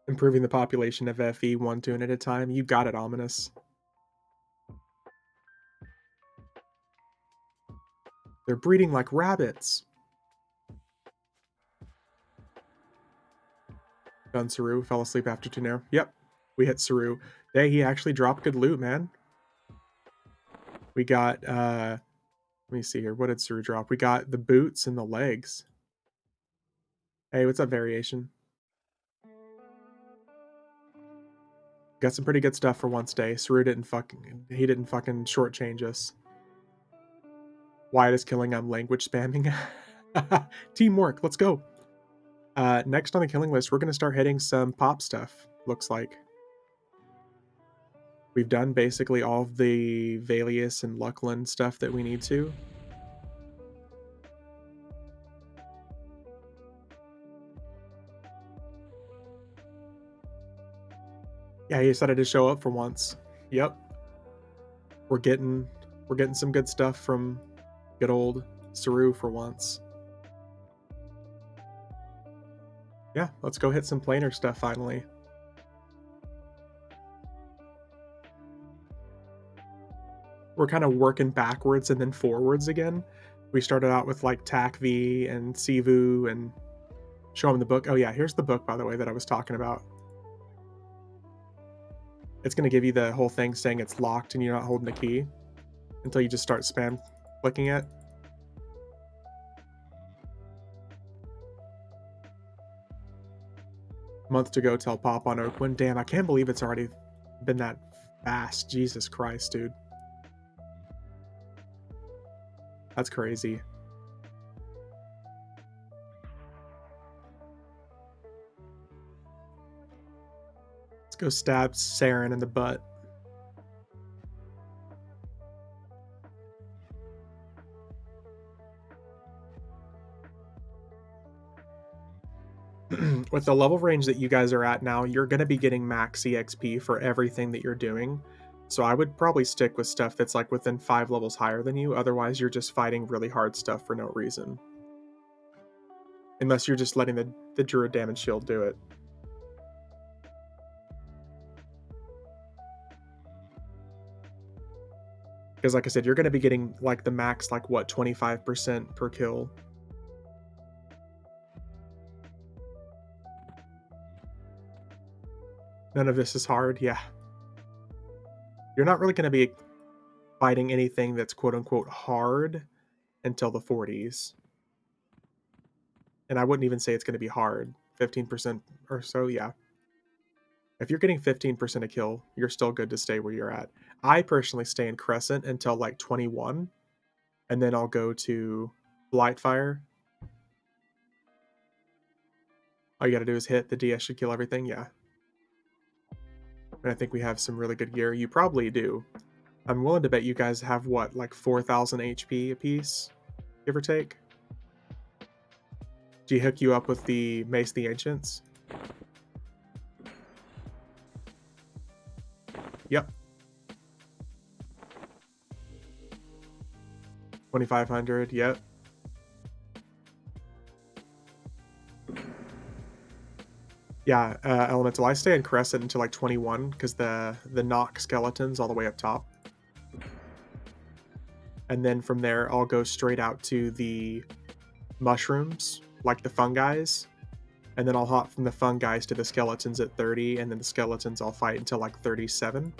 Improving the population of FE 1 tune at a time. You got it, Ominous. They're breeding like rabbits. Done Saru. Fell asleep after Tuner. Yep. We hit Saru. Hey, he actually dropped good loot, man. We got, let me see here. What did Saru drop? We got the boots and the legs. Hey, what's up, Variation? Got some pretty good stuff for once day. Saru didn't fucking shortchange us. Wyatt is killing, I'm language spamming. Teamwork, let's go. Next on the killing list, we're going to start hitting some pop stuff, looks like. We've done basically all of the Valius and Lucklin stuff that we need to. Yeah, he decided to show up for once. Yep. We're getting some good stuff from good old Saru for once. Yeah, let's go hit some planar stuff finally. We're kind of working backwards and then forwards again. We started out with like TAC V and Sivu and show him the book. Oh yeah, here's the book, by the way, that I was talking about. It's going to give you the whole thing saying it's locked and you're not holding the key until you just start spam clicking it. Month to go till pop on Oakland. Damn, I can't believe it's already been that fast. Jesus Christ, dude. That's crazy. Let's go stab Saren in the butt. With the level range that you guys are at now, you're going to be getting max EXP for everything that you're doing. So I would probably stick with stuff that's like within 5 levels higher than you. Otherwise, you're just fighting really hard stuff for no reason. Unless you're just letting the Druid Damage Shield do it. Because like I said, you're going to be getting like the max, like what, 25% per kill. None of this is hard, yeah. You're not really going to be fighting anything that's quote-unquote hard until the 40s. And I wouldn't even say it's going to be hard. 15% or so, yeah. If you're getting 15% a kill, you're still good to stay where you're at. I personally stay in Crescent until like 21, and then I'll go to Blightfire. All you gotta do is hit, the DS should kill everything, yeah. And I think we have some really good gear. You probably do. I'm willing to bet you guys have what, like 4,000 HP apiece, give or take? Do you hook you up with the Mace of the Ancients? Yep. 2,500, yep. Yeah, Elemental, I stay in Crescent until like 21 because the knock skeleton's all the way up top. And then from there, I'll go straight out to the mushrooms, like the fungis. And then I'll hop from the fungis to the skeletons at 30, and then the skeletons I'll fight until like 37.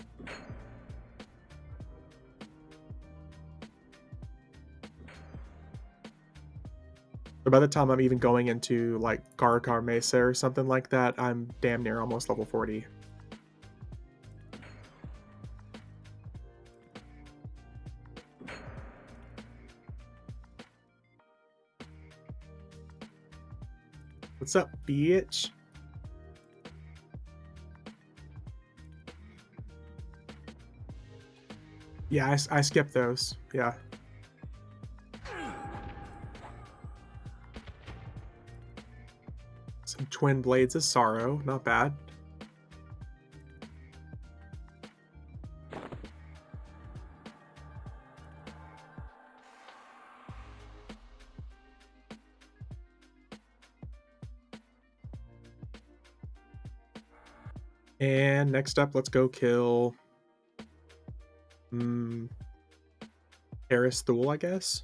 But by the time I'm even going into like Garkar Mesa or something like that, I'm damn near almost level 40. What's up, bitch? Yeah, I skipped those. Yeah. Some Twin Blades of Sorrow. Not bad. And next up, let's go kill... Paris Thule, I guess?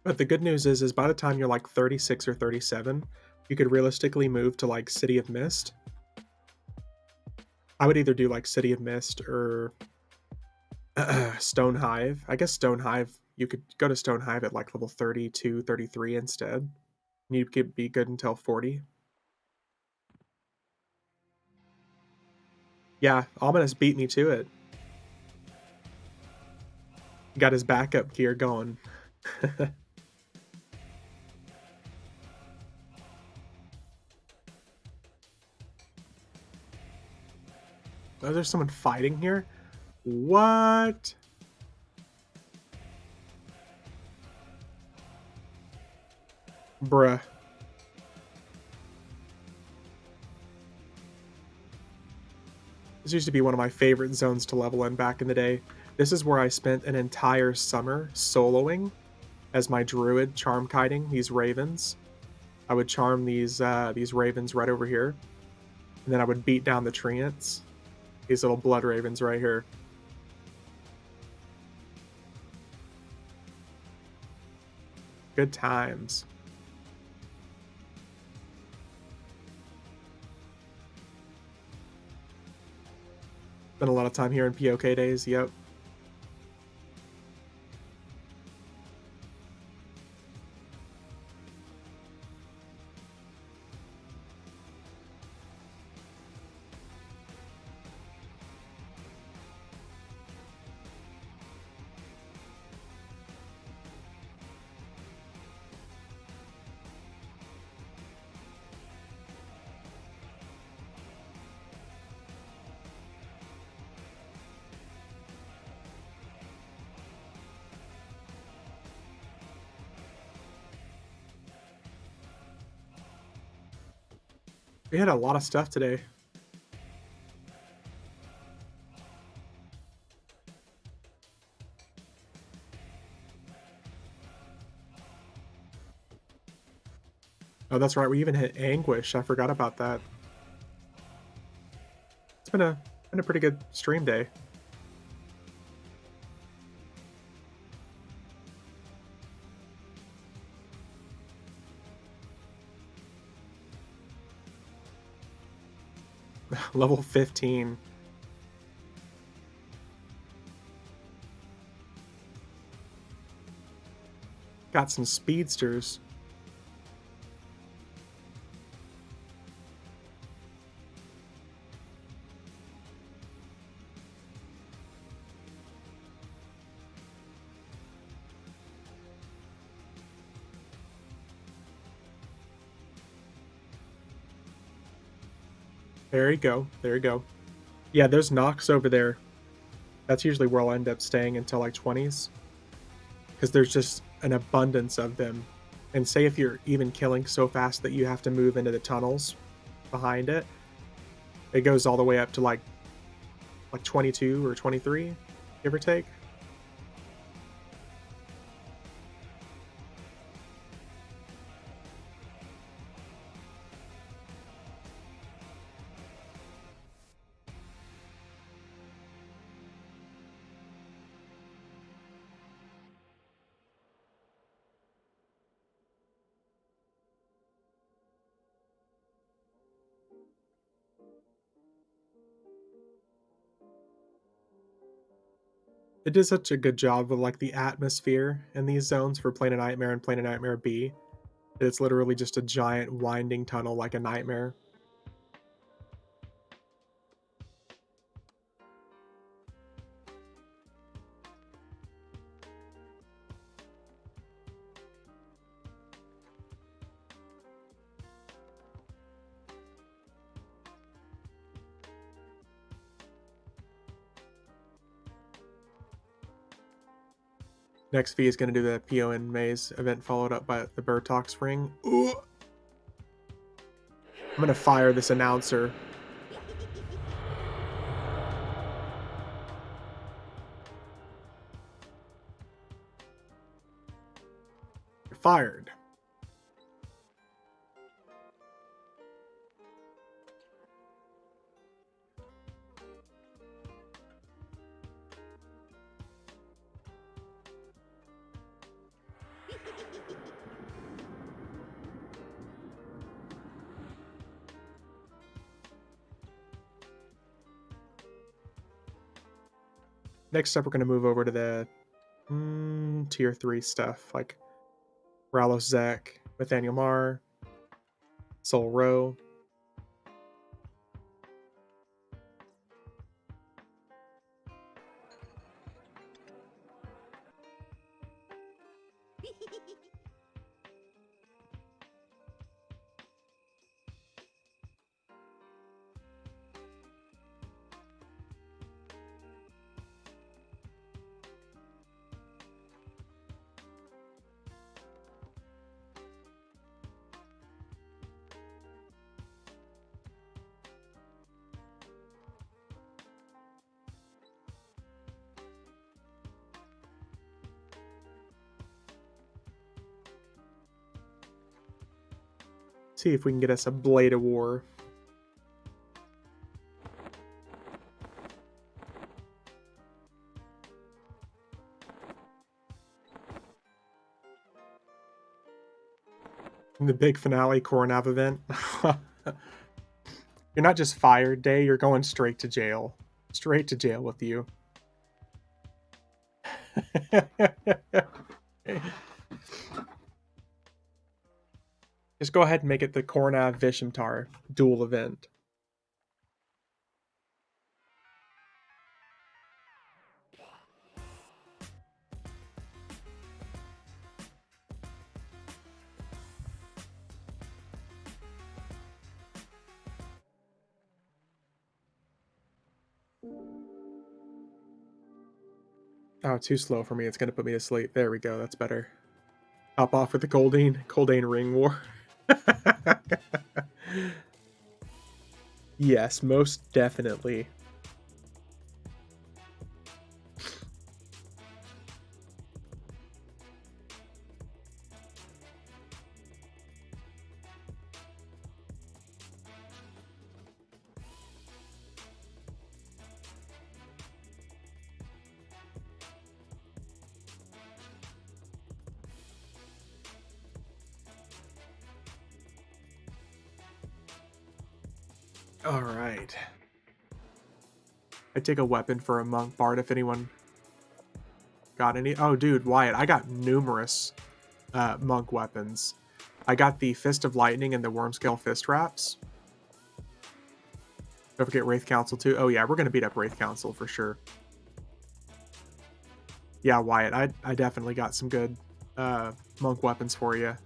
But the good news is by the time you're like 36 or 37, you could realistically move to like City of Mist. I would either do like City of Mist or Stone Hive. I guess Stone Hive, you could go to Stone Hive at like level 32, 33 instead. You could be good until 40. Yeah, Ominous beat me to it. Got his backup gear going. Oh, there's someone fighting here? What? Bruh. This used to be one of my favorite zones to level in back in the day. This is where I spent an entire summer soloing as my druid charm kiting these ravens. I would charm these ravens right over here, and then I would beat down the treants. These little blood ravens right here. Good times. Spent a lot of time here in POK days, yep. We had a lot of stuff today. Oh, that's right. We even hit Anguish. I forgot about that. It's been a pretty good stream day. Level 15. Got some speedsters. There you go. There you go. Yeah, those knocks over there, that's usually where I'll end up staying until like 20s because there's just an abundance of them. And say if you're even killing so fast that you have to move into the tunnels behind it, it goes all the way up to like 22 or 23, give or take. It does such a good job with like the atmosphere in these zones for playing a nightmare and playing a nightmare B. It's literally just a giant winding tunnel like a nightmare. Next V is going to do the PON maze event followed up by the Bertox ring. Ooh. I'm going to fire this announcer. You're fired. Next up, we're going to move over to the tier 3 stuff like Ralos Zek, Nathaniel Marr, Sol Rowe. See if we can get us a Blade of War. In the big finale Coronav event. You're not just fired, Day, you're going straight to jail. Straight to jail with you. Just go ahead and make it the Coronav Vishimtar dual event. Oh, too slow for me. It's going to put me to sleep. There we go. That's better. Hop off with the Coldane Ring War. Yes, most definitely. All right. I take a weapon for a monk bard if anyone got any. Oh, dude, Wyatt, I got numerous monk weapons. I got the Fist of Lightning and the Wormscale Fist Wraps. Don't forget Wraith Council too. Oh yeah, we're gonna beat up Wraith Council for sure. Yeah, Wyatt, I definitely got some good monk weapons for you.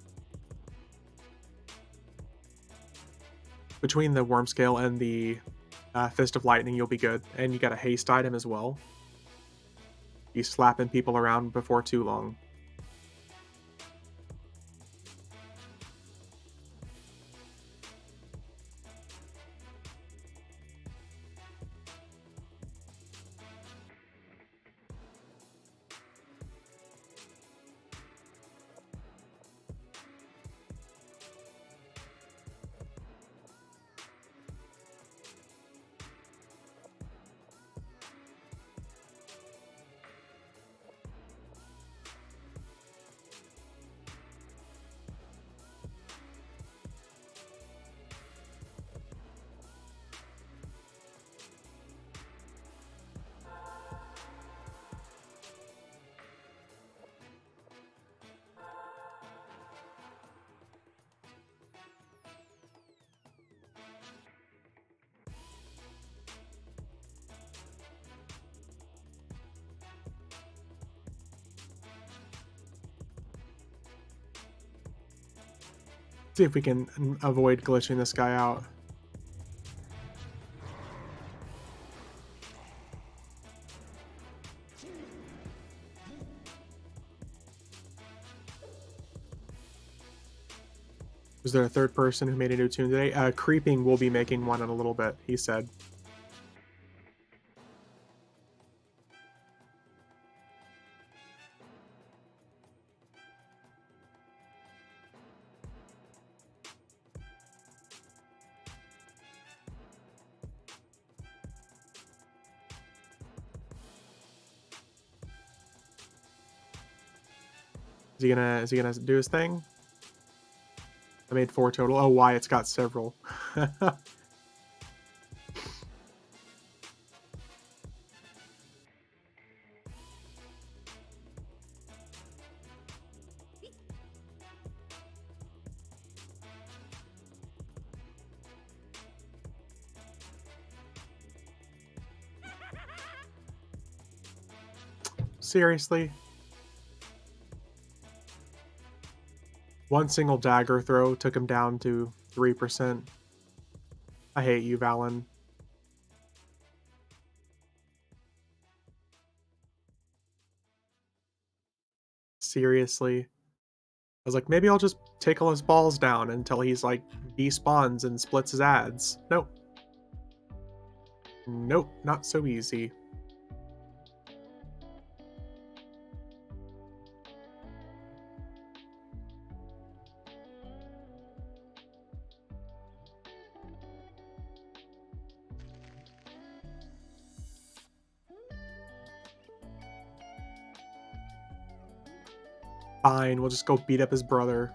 Between the Worm Scale and the Fist of Lightning, you'll be good. And you got a haste item as well. He's slapping people around before too long. See if we can avoid glitching this guy out. Was there a third person who made a new tune today? Creeping will be making one in a little bit, he said. Is he gonna do his thing? I made 4 total. Oh, why? It's got several. Seriously? One single dagger throw took him down to 3%. I hate you, Valen. Seriously. I was like, maybe I'll just tickle his balls down until he's like despawns and splits his ads. Nope. Nope, not so easy. Fine, we'll just go beat up his brother.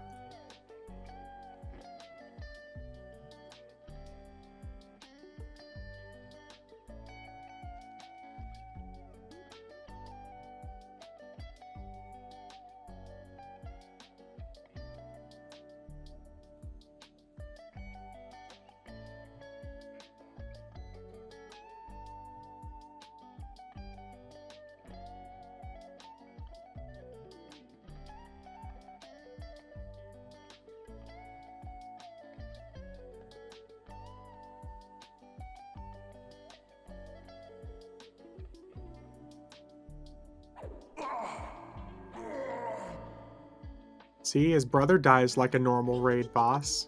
See, his brother dies like a normal raid boss.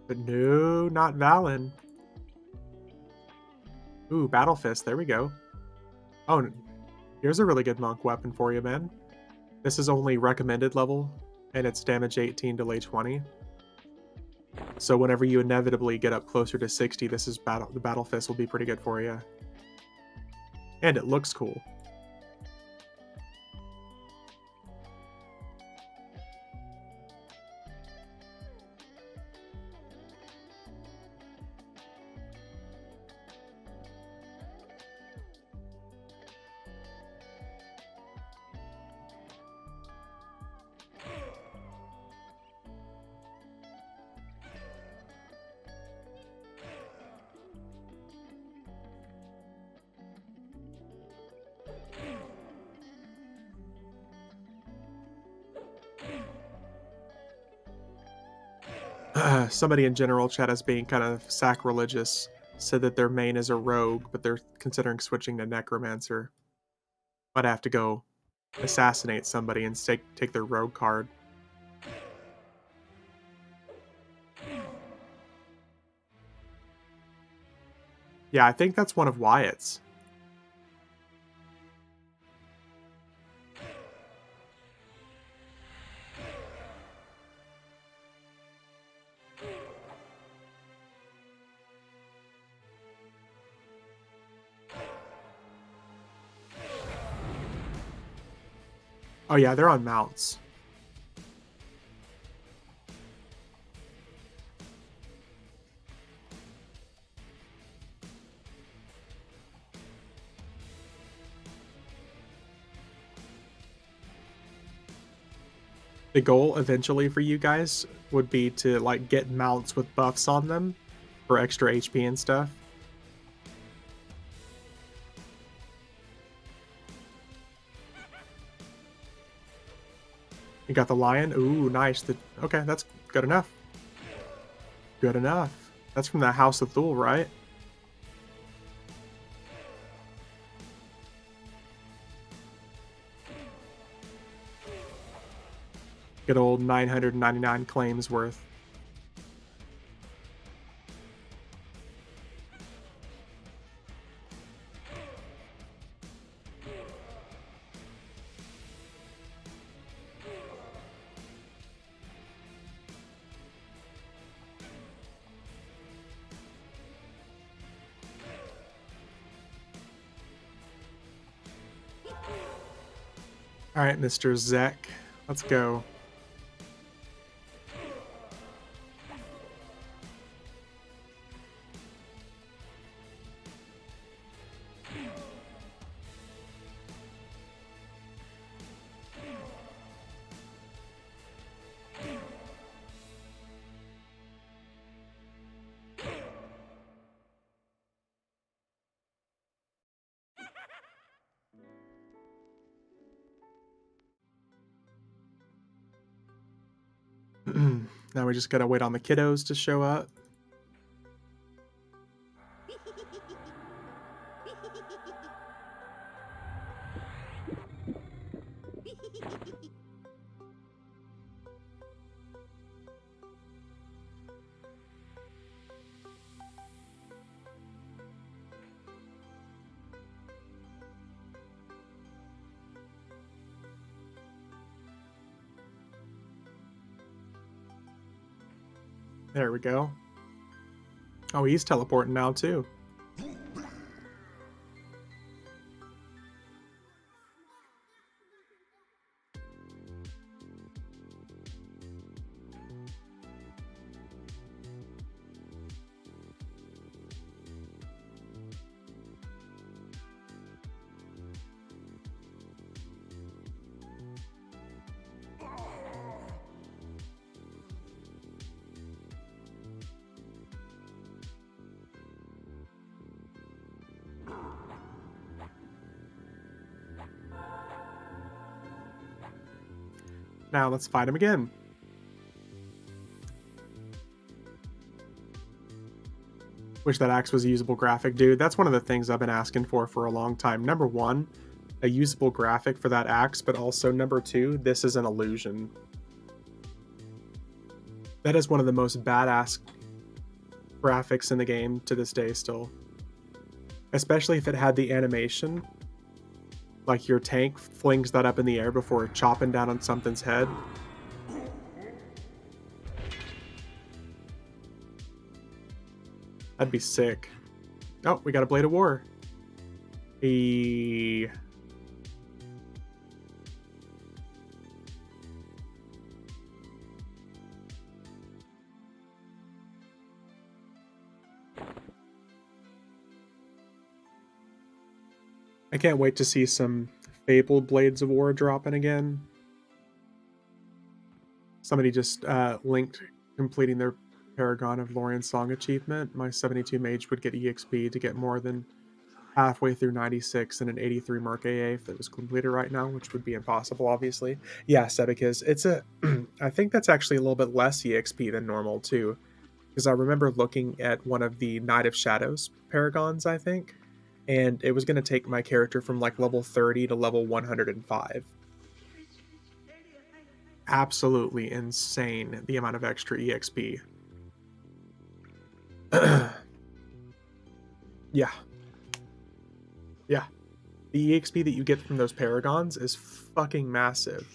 But no, not Valen. Ooh, Battle Fist, there we go. Oh, here's a really good monk weapon for you, man. This is only recommended level, and it's damage 18 to lay 20. So whenever you inevitably get up closer to 60, the Battle Fist will be pretty good for you. And it looks cool. Somebody in general chat as being kind of sacrilegious said that their main is a rogue, but they're considering switching to necromancer. Might have to go assassinate somebody and take their rogue card. Yeah, I think that's one of Wyatt's. Oh yeah, they're on mounts. The goal eventually for you guys would be to like get mounts with buffs on them for extra HP and stuff. You got the lion. Ooh, nice. Okay, that's good enough. Good enough. That's from the House of Thule, right? Good old 999 claims worth. All right, Mr. Zek, let's go. Now we just gotta wait on the kiddos to show up. There we go. Oh, he's teleporting now too. Now let's fight him again. Wish that axe was a usable graphic, dude. That's one of the things I've been asking for a long time. Number one, a usable graphic for that axe, but also number two, this is an illusion. That is one of the most badass graphics in the game to this day still. Especially if it had the animation. Like your tank flings that up in the air before chopping down on something's head. That'd be sick. Oh, we got a Blade of War. I can't wait to see some Fabled Blades of War dropping again. Somebody just linked completing their Paragon of Lorien Song achievement. My 72 mage would get EXP to get more than halfway through 96 and an 83 mark AA if it was completed right now, which would be impossible, obviously. Yeah, Sebekis, it's a, I think that's actually a little bit less EXP than normal too, because I remember looking at one of the Knight of Shadows paragons, I think, and it was going to take my character from like level 30 to level 105. Absolutely insane the amount of extra EXP. Yeah, yeah. The EXP that you get from those paragons is fucking massive.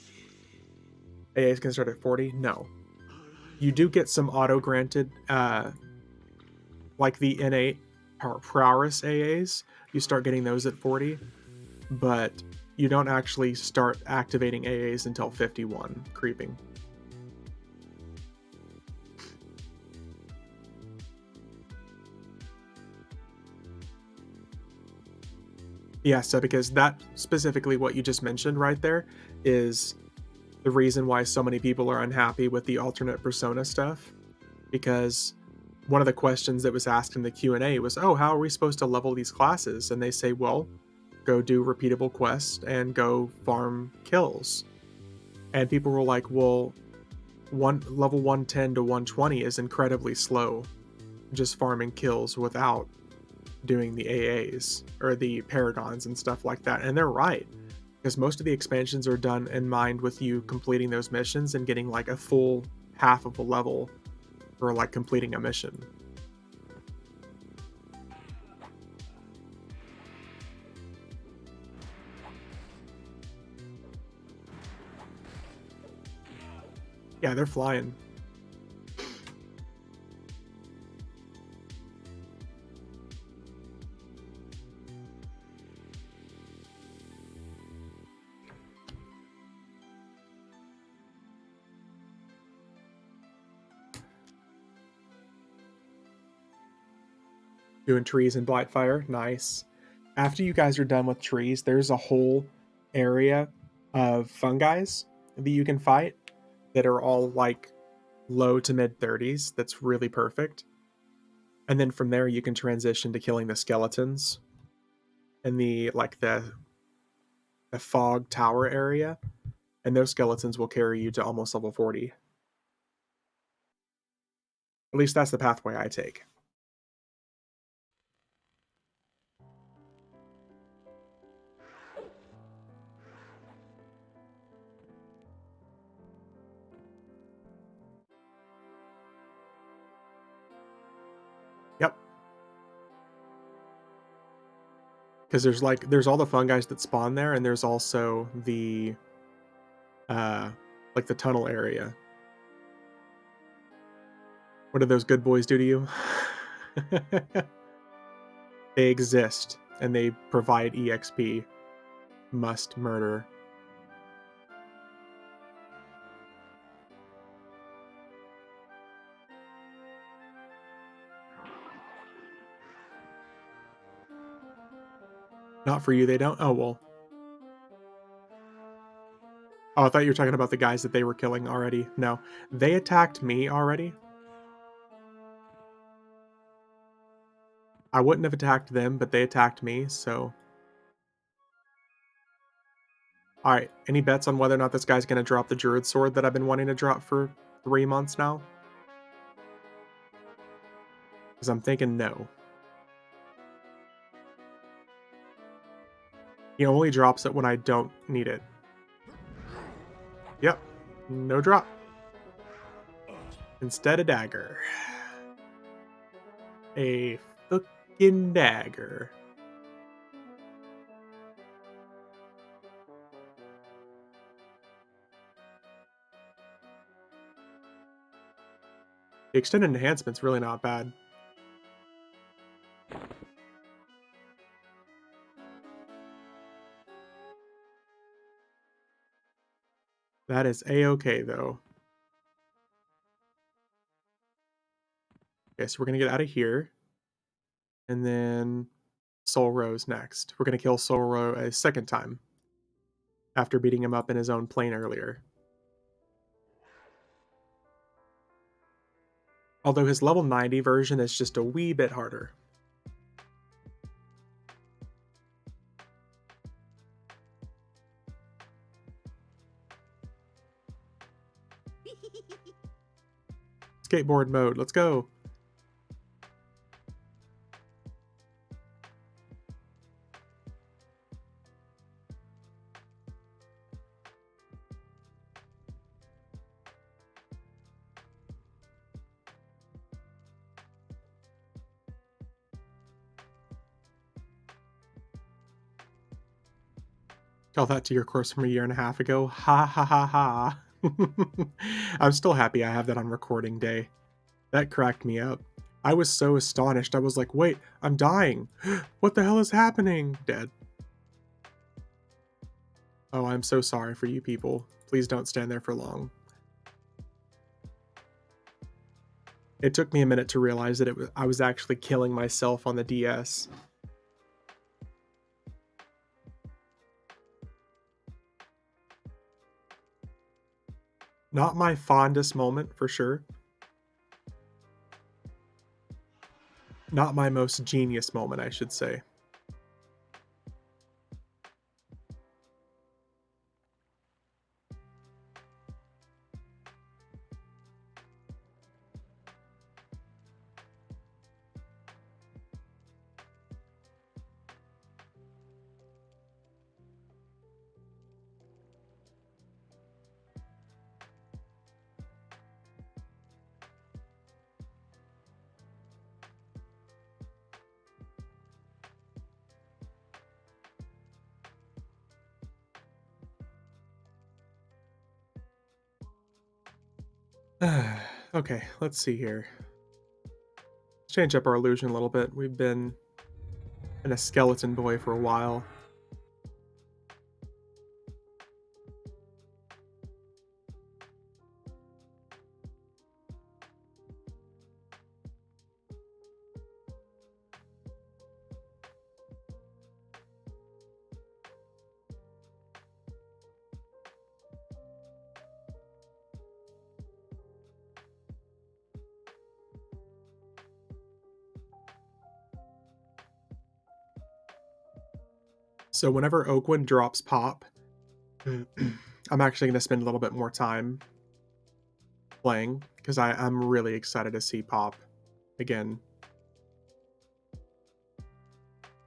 AA is gonna start at 40? No. You do get some auto granted, like the innate prowess AAs. You start getting those at 40, but you don't actually start activating AAs until 51 creeping. Yeah, so because that specifically what you just mentioned right there is the reason why so many people are unhappy with the alternate persona stuff, because one of the questions that was asked in the Q&A was, "Oh, how are we supposed to level these classes?" And they say, "Well, go do repeatable quests and go farm kills." And people were like, "Well, level 110 to 120 is incredibly slow, just farming kills without doing the AAs or the paragons and stuff like that." And they're right, because most of the expansions are done in mind with you completing those missions and getting like a full half of a level for like completing a mission. Yeah, they're flying. Doing trees and Blightfire, nice. After you guys are done with trees, there's a whole area of fungi that you can fight that are all like low to mid 30s. That's really perfect. And then from there you can transition to killing the skeletons in the fog tower area, and those skeletons will carry you to almost level 40. At least that's the pathway I take. Yep. Because there's all the fungi that spawn there, and there's also the uh like the tunnel area. What do those good boys do to you? They exist and they provide EXP. Must murder. Not for you, they don't? Oh, well. Oh, I thought you were talking about the guys that they were killing already. No. They attacked me already. I wouldn't have attacked them, but they attacked me, so. Alright, any bets on whether or not this guy's gonna drop the Druid Sword that I've been wanting to drop for 3 months now? Because I'm thinking no. He only drops it when I don't need it. Yep, no drop. Instead, a dagger. A fucking dagger. The extended enhancement's really not bad. That is a-okay, though. Okay, so we're gonna get out of here. And then Soul Rose next. We're gonna kill Soul Rose a second time after beating him up in his own plane earlier. Although his level 90 version is just a wee bit harder. Skateboard mode, let's go. Tell that to your course from a year and a half ago. Ha ha ha ha. I'm still happy I have that on recording day. That cracked me up. I was so astonished. I was like, wait, I'm dying. What the hell is happening? Dead. Oh, I'm so sorry for you people. Please don't stand there for long. It took me a minute to realize that I was actually killing myself on the DS. Not my fondest moment, for sure. Not my most genius moment, I should say. Okay, let's see here. Let's change up our illusion a little bit. We've been in a skeleton boy for a while. So whenever Oakwood drops pop, I'm actually going to spend a little bit more time playing because I'm really excited to see pop again.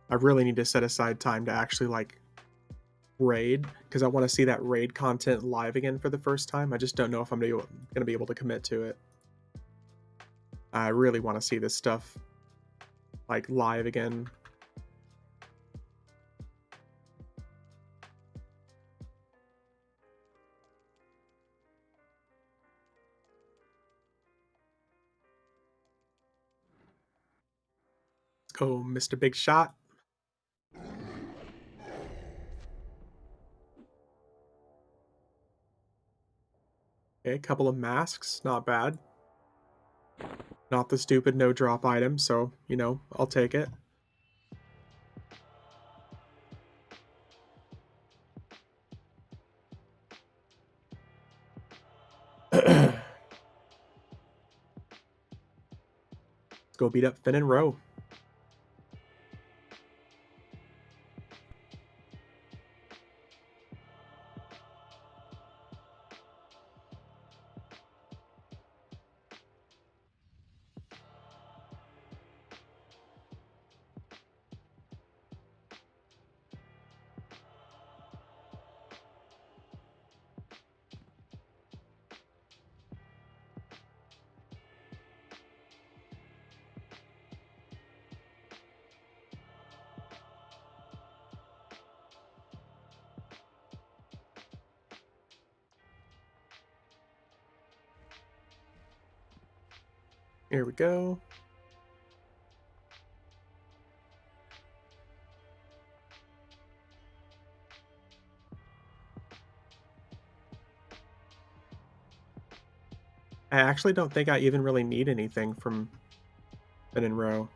I really need to set aside time to actually like raid because I want to see that raid content live again for the first time. I just don't know if I'm going to be able to commit to it. I really want to see this stuff like live again. Let's go, Mr. Big Shot. Okay, a couple of masks, not bad. Not the stupid no drop item, so, you know, I'll take it. Let's go beat up Finn and Row. Here we go. I actually don't think I even really need anything from Finn and Row.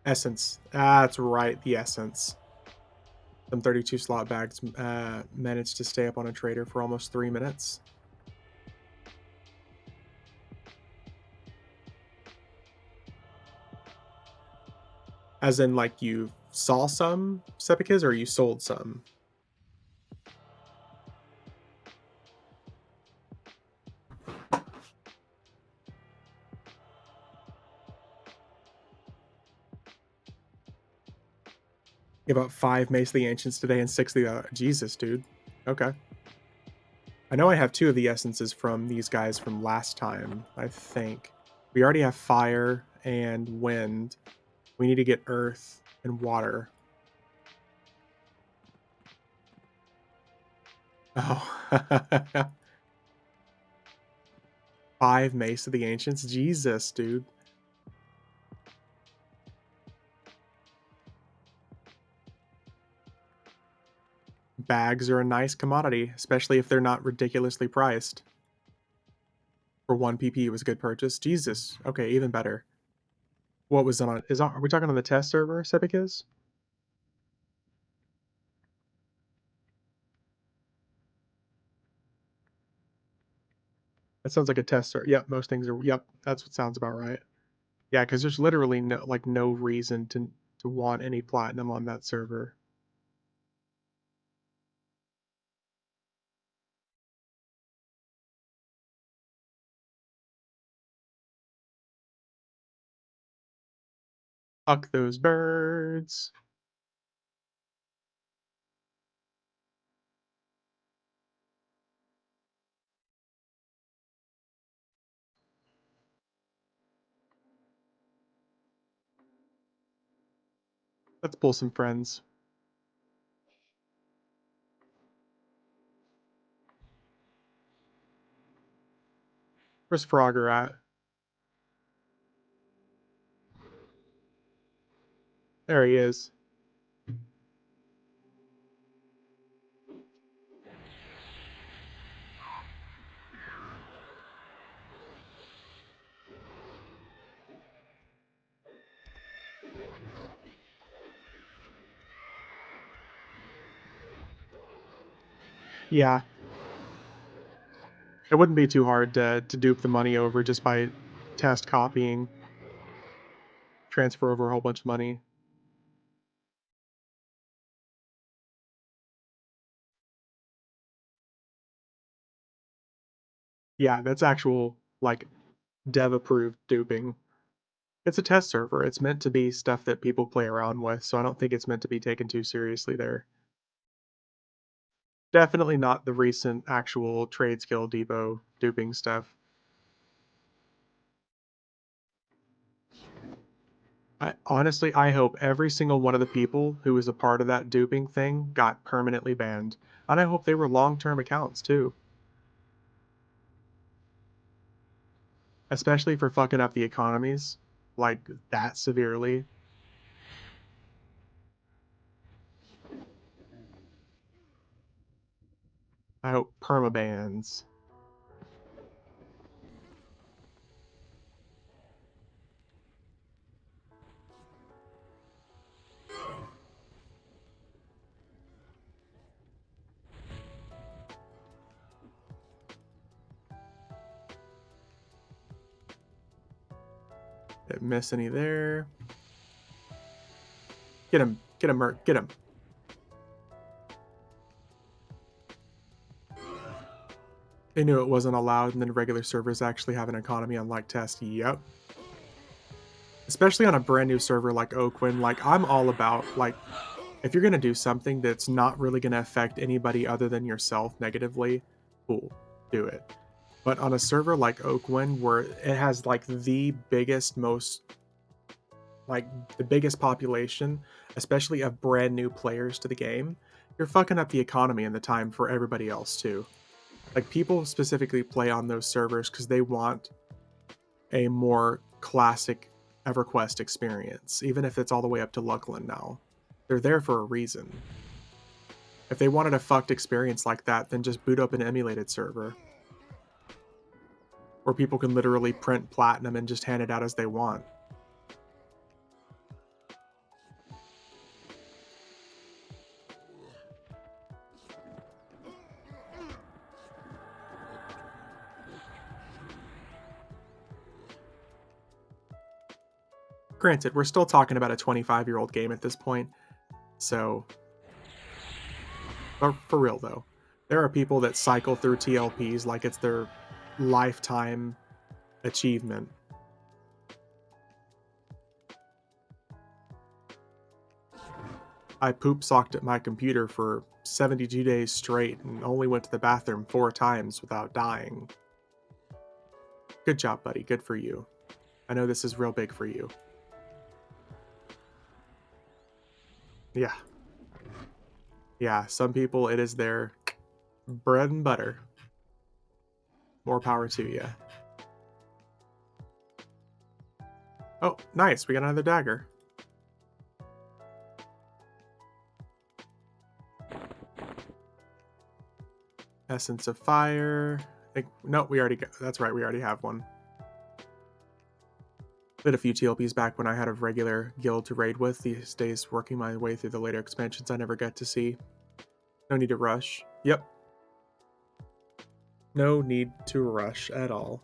Essence. That's right, the essence. Some 32 slot bags managed to stay up on a trader for almost 3 minutes. As in, like, you saw some sepicas or you sold some? You bought 5 Mace of the Ancients today and 6 of the Jesus, dude. Okay. I know I have 2 of the essences from these guys from last time, I think. We already have fire and wind. We need to get earth and water. Oh. 5 Mace of the Ancients? Jesus, dude. Bags are a nice commodity, especially if they're not ridiculously priced. For 1 PP, it was a good purchase. Jesus. Okay, even better. What was on? Are we talking on the test server, Sepikis? That sounds like a test server. Yep, most things are. Yep, that's what sounds about right. Yeah, because there's literally no reason to want any platinum on that server. Fuck those birds. Let's pull some friends. Where's Frogger at? There he is. Yeah, it wouldn't be too hard to dupe the money over just by test copying, transfer over a whole bunch of money. Yeah, that's actual, like, dev approved duping. It's a test server. It's meant to be stuff that people play around with, so I don't think it's meant to be taken too seriously there. Definitely not the recent actual trade skill depot duping stuff. I hope every single one of the people who was a part of that duping thing got permanently banned. And I hope they were long-term accounts too. Especially for fucking up the economies like that severely. I hope permabans. Didn't miss any there. Get him, Merc, get him. They knew it wasn't allowed, and then regular servers actually have an economy unlike test. Yep. Especially on a brand new server like Oakwin, like I'm all about, like, if you're gonna do something that's not really gonna affect anybody other than yourself negatively, cool, do it. But on a server like Oakwin, where it has like the biggest population, especially of brand new players to the game, you're fucking up the economy and the time for everybody else too. Like people specifically play on those servers because they want a more classic EverQuest experience, even if it's all the way up to Luckland now. They're there for a reason. If they wanted a fucked experience like that, then just boot up an emulated server. Where people can literally print platinum and just hand it out as they want. Granted, we're still talking about a 25-year-old game at this point, so but for real though, there are people that cycle through TLPs like it's their lifetime achievement. I poop socked at my computer for 72 days straight and only went to the bathroom 4 times without dying. Good job, buddy. Good for you. I know this is real big for you. Yeah. Yeah, some people it is their bread and butter. More power to you. Oh, nice. We got another dagger. Essence of Fire. No, we already got. That's right. We already have one. Did a few TLPs back when I had a regular guild to raid with. These days, working my way through the later expansions I never get to see. No need to rush. Yep. No need to rush at all.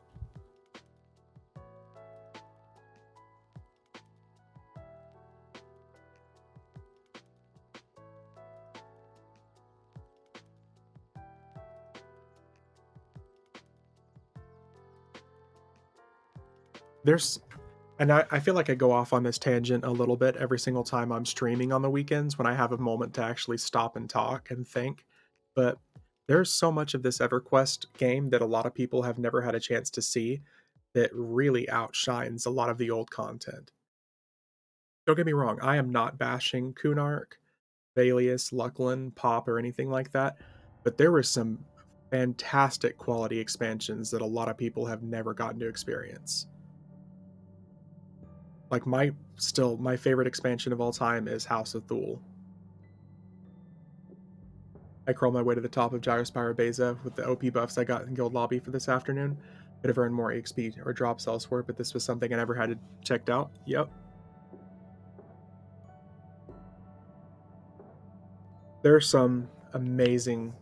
There's and I feel like I go off on this tangent a little bit every single time I'm streaming on the weekends when I have a moment to actually stop and talk and think. But there's so much of this EverQuest game that a lot of people have never had a chance to see that really outshines a lot of the old content. Don't get me wrong, I am not bashing Kunark, Valius, Lucklin, Pop, or anything like that, but there were some fantastic quality expansions that a lot of people have never gotten to experience. Like my favorite expansion of all time is House of Thule. I crawl my way to the top of Gyrospire Beza with the OP buffs I got in Guild Lobby for this afternoon. Could have earned more XP or drops elsewhere, but this was something I never had it checked out. Yep. There's some amazing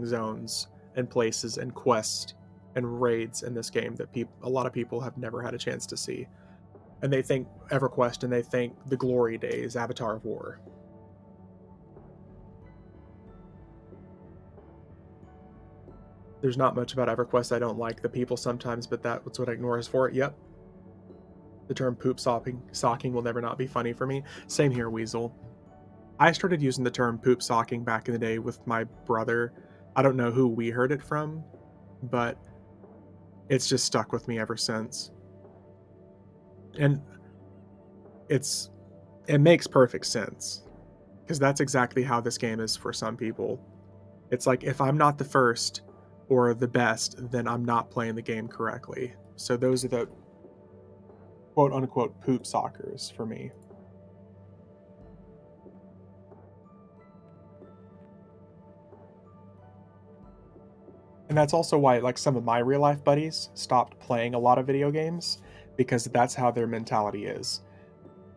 zones and places and quests and raids in this game that a lot of people have never had a chance to see. And they think EverQuest and they think the glory days, Avatar of War. There's not much about EverQuest I don't like. The people sometimes, but that's what I ignore is for it. Yep. The term poop socking will never not be funny for me. Same here, Weasel. I started using the term poop socking back in the day with my brother. I don't know who we heard it from, but it's just stuck with me ever since. And it makes perfect sense because that's exactly how this game is for some people. It's like if I'm not the first or the best, then I'm not playing the game correctly. So those are the quote unquote poop sockers for me. And that's also why like some of my real life buddies stopped playing a lot of video games because that's how their mentality is.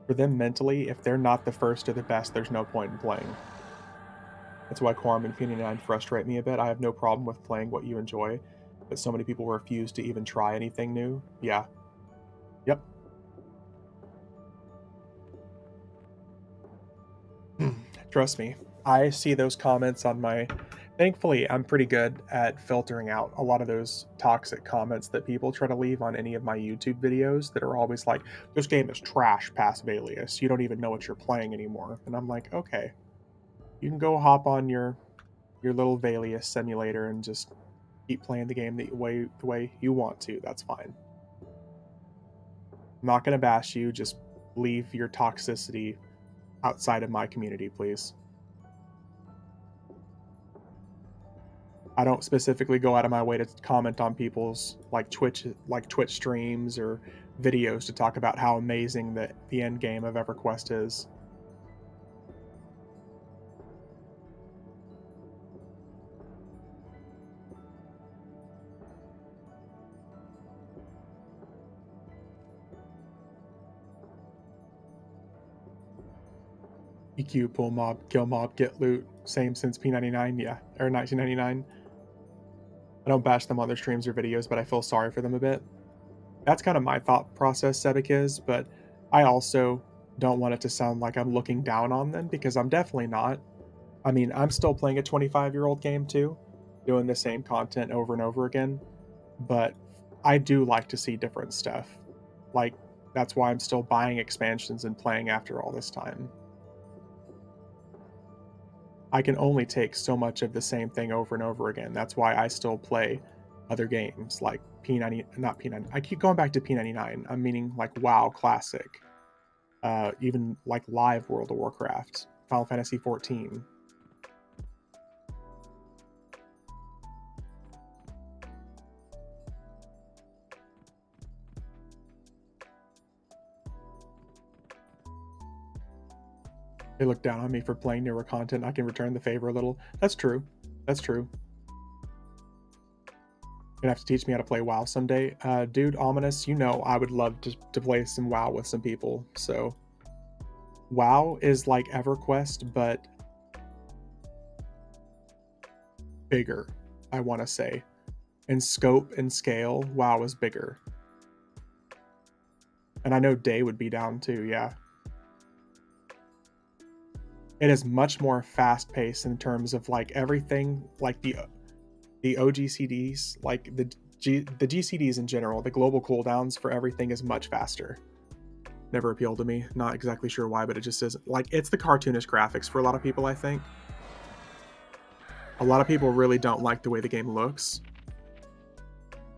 For them mentally, if they're not the first or the best, there's no point in playing. That's why Quorum and P99 frustrate me a bit. I have no problem with playing what you enjoy, but so many people refuse to even try anything new. Yeah. Yep. Trust me. I see those comments on my. Thankfully, I'm pretty good at filtering out a lot of those toxic comments that people try to leave on any of my YouTube videos that are always like, this game is trash past Valius. You don't even know what you're playing anymore. And I'm like, okay, you can go hop on your little Valius simulator and just keep playing the game the way you want to. That's fine. I'm not going to bash you. Just leave your toxicity outside of my community, please. I don't specifically go out of my way to comment on people's Twitch streams or videos to talk about how amazing the end game of EverQuest is. EQ, pull mob, kill mob, get loot. Same since P99, yeah, or 1999. I don't bash them on their streams or videos, but I feel sorry for them a bit. That's kind of my thought process, Sebek is, but I also don't want it to sound like I'm looking down on them because I'm definitely not. I mean, I'm still playing a 25-year-old game too, doing the same content over and over again, but I do like to see different stuff. Like, that's why I'm still buying expansions and playing after all this time. I can only take so much of the same thing over and over again. That's why I still play other games like P90, not P90. I keep going back to P99. I'm meaning like WoW Classic, even like live World of Warcraft, Final Fantasy 14. They look down on me for playing newer content. I can return the favor a little. That's true. That's true. You're gonna have to teach me how to play WoW someday. Dude, Ominous, you know I would love to play some WoW with some people. So WoW is like EverQuest, but bigger, I want to say. In scope and scale, WoW is bigger. And I know Day would be down too, yeah. It is much more fast paced in terms of like everything, like the OGCDs, like the GCDs in general, the global cooldowns for everything is much faster. Never appealed to me. Not exactly sure why, but it just isn't. Like, it's the cartoonish graphics for a lot of people, I think. A lot of people really don't like the way the game looks.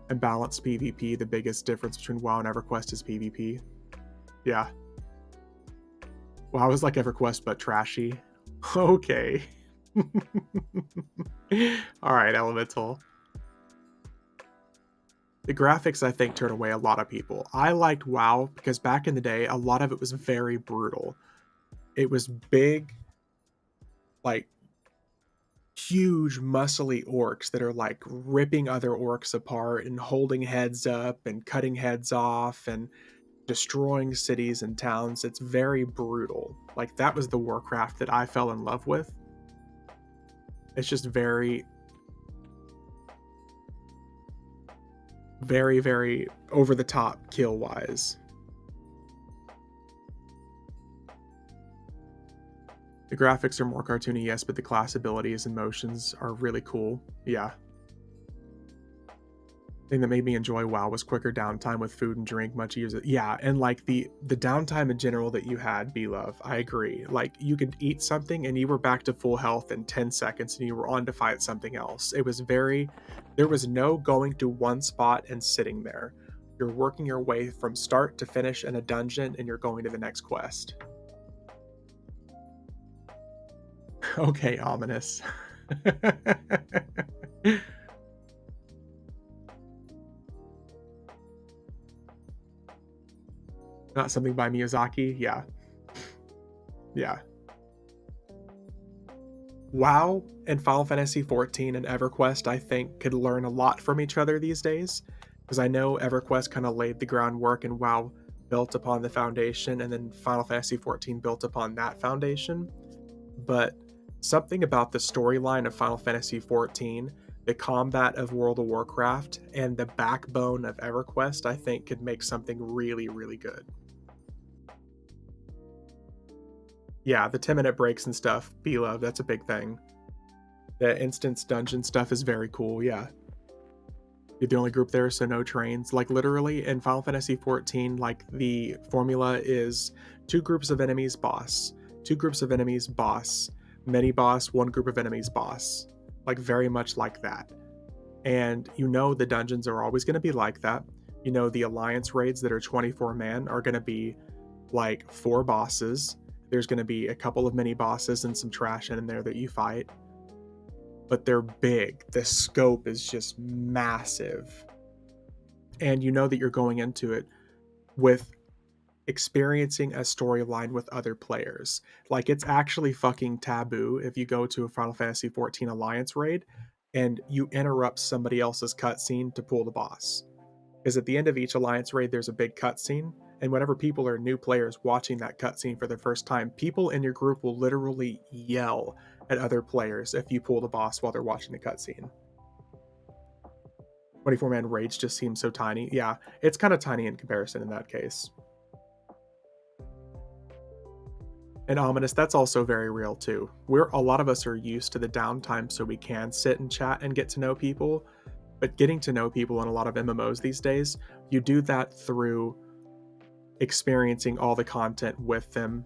And balanced PvP, the biggest difference between WoW and EverQuest is PvP. Yeah. WoW is like EverQuest, but trashy. Okay. Alright, Elemental. The graphics, I think, turned away a lot of people. I liked WoW because back in the day, a lot of it was very brutal. It was big, like huge, muscly orcs that are like ripping other orcs apart and holding heads up and cutting heads off and destroying cities and towns. It's very brutal. Like, that was the Warcraft that I fell in love with. It's just very, very, very over the top kill wise. The graphics are more cartoony, yes, but the class abilities and motions are really cool. Yeah. Thing that made me enjoy WoW was quicker downtime with food and drink, much easier. Yeah, and like the downtime in general that you had, B-Love, I agree. Like, you could eat something and you were back to full health in 10 seconds and you were on to fight something else. It was very, there was no going to one spot and sitting there. You're working your way from start to finish in a dungeon and you're going to the next quest. Okay, ominous. Not something by Miyazaki? Yeah. Yeah. WoW and Final Fantasy XIV and EverQuest, I think, could learn a lot from each other these days. Because I know EverQuest kind of laid the groundwork and WoW built upon the foundation, and then Final Fantasy XIV built upon that foundation. But something about the storyline of Final Fantasy XIV, the combat of World of Warcraft, and the backbone of EverQuest, I think could make something really, really good. Yeah, the 10-minute breaks and stuff, B-Love, that's a big thing. The instance dungeon stuff is very cool, yeah. You're the only group there, so no trains. Like, literally, in Final Fantasy XIV, like, the formula is 2 groups of enemies, boss. 2 groups of enemies, boss. Mini boss, 1 group of enemies, boss. Like, very much like that. And you know the dungeons are always going to be like that. You know the alliance raids that are 24-man are going to be, like, 4 bosses. There's going to be a couple of mini bosses and some trash in there that you fight, but they're big. The scope is just massive. And you know that you're going into it with experiencing a storyline with other players. Like, it's actually fucking taboo if you go to a Final Fantasy XIV Alliance raid and you interrupt somebody else's cutscene to pull the boss. Because at the end of each Alliance raid, there's a big cutscene. And whenever people are new players watching that cutscene for the first time, people in your group will literally yell at other players if you pull the boss while they're watching the cutscene. 24-man raids just seems so tiny. Yeah, it's kind of tiny in comparison in that case. And ominous, that's also very real too. A lot of us are used to the downtime so we can sit and chat and get to know people, but getting to know people in a lot of MMOs these days, you do that through experiencing all the content with them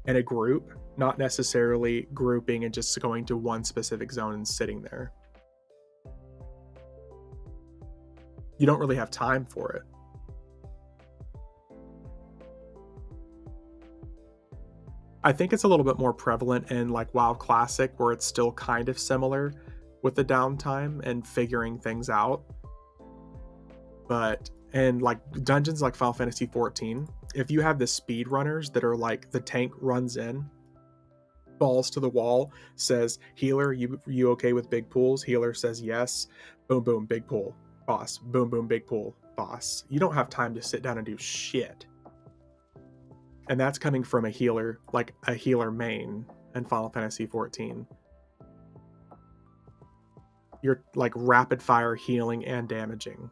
in a group, not necessarily grouping and just going to one specific zone and sitting there. You don't really have time for it. I think it's a little bit more prevalent in like WoW Classic, where it's still kind of similar with the downtime and figuring things out. But and like dungeons like Final Fantasy 14, if you have the speed runners that are like the tank runs in, balls to the wall, says healer, you okay with big pools? Healer says yes. Boom boom, big pool, boss. Boom boom, big pool, boss. You don't have time to sit down and do shit. And that's coming from a healer, like a healer main in Final Fantasy 14. You're like rapid fire healing and damaging.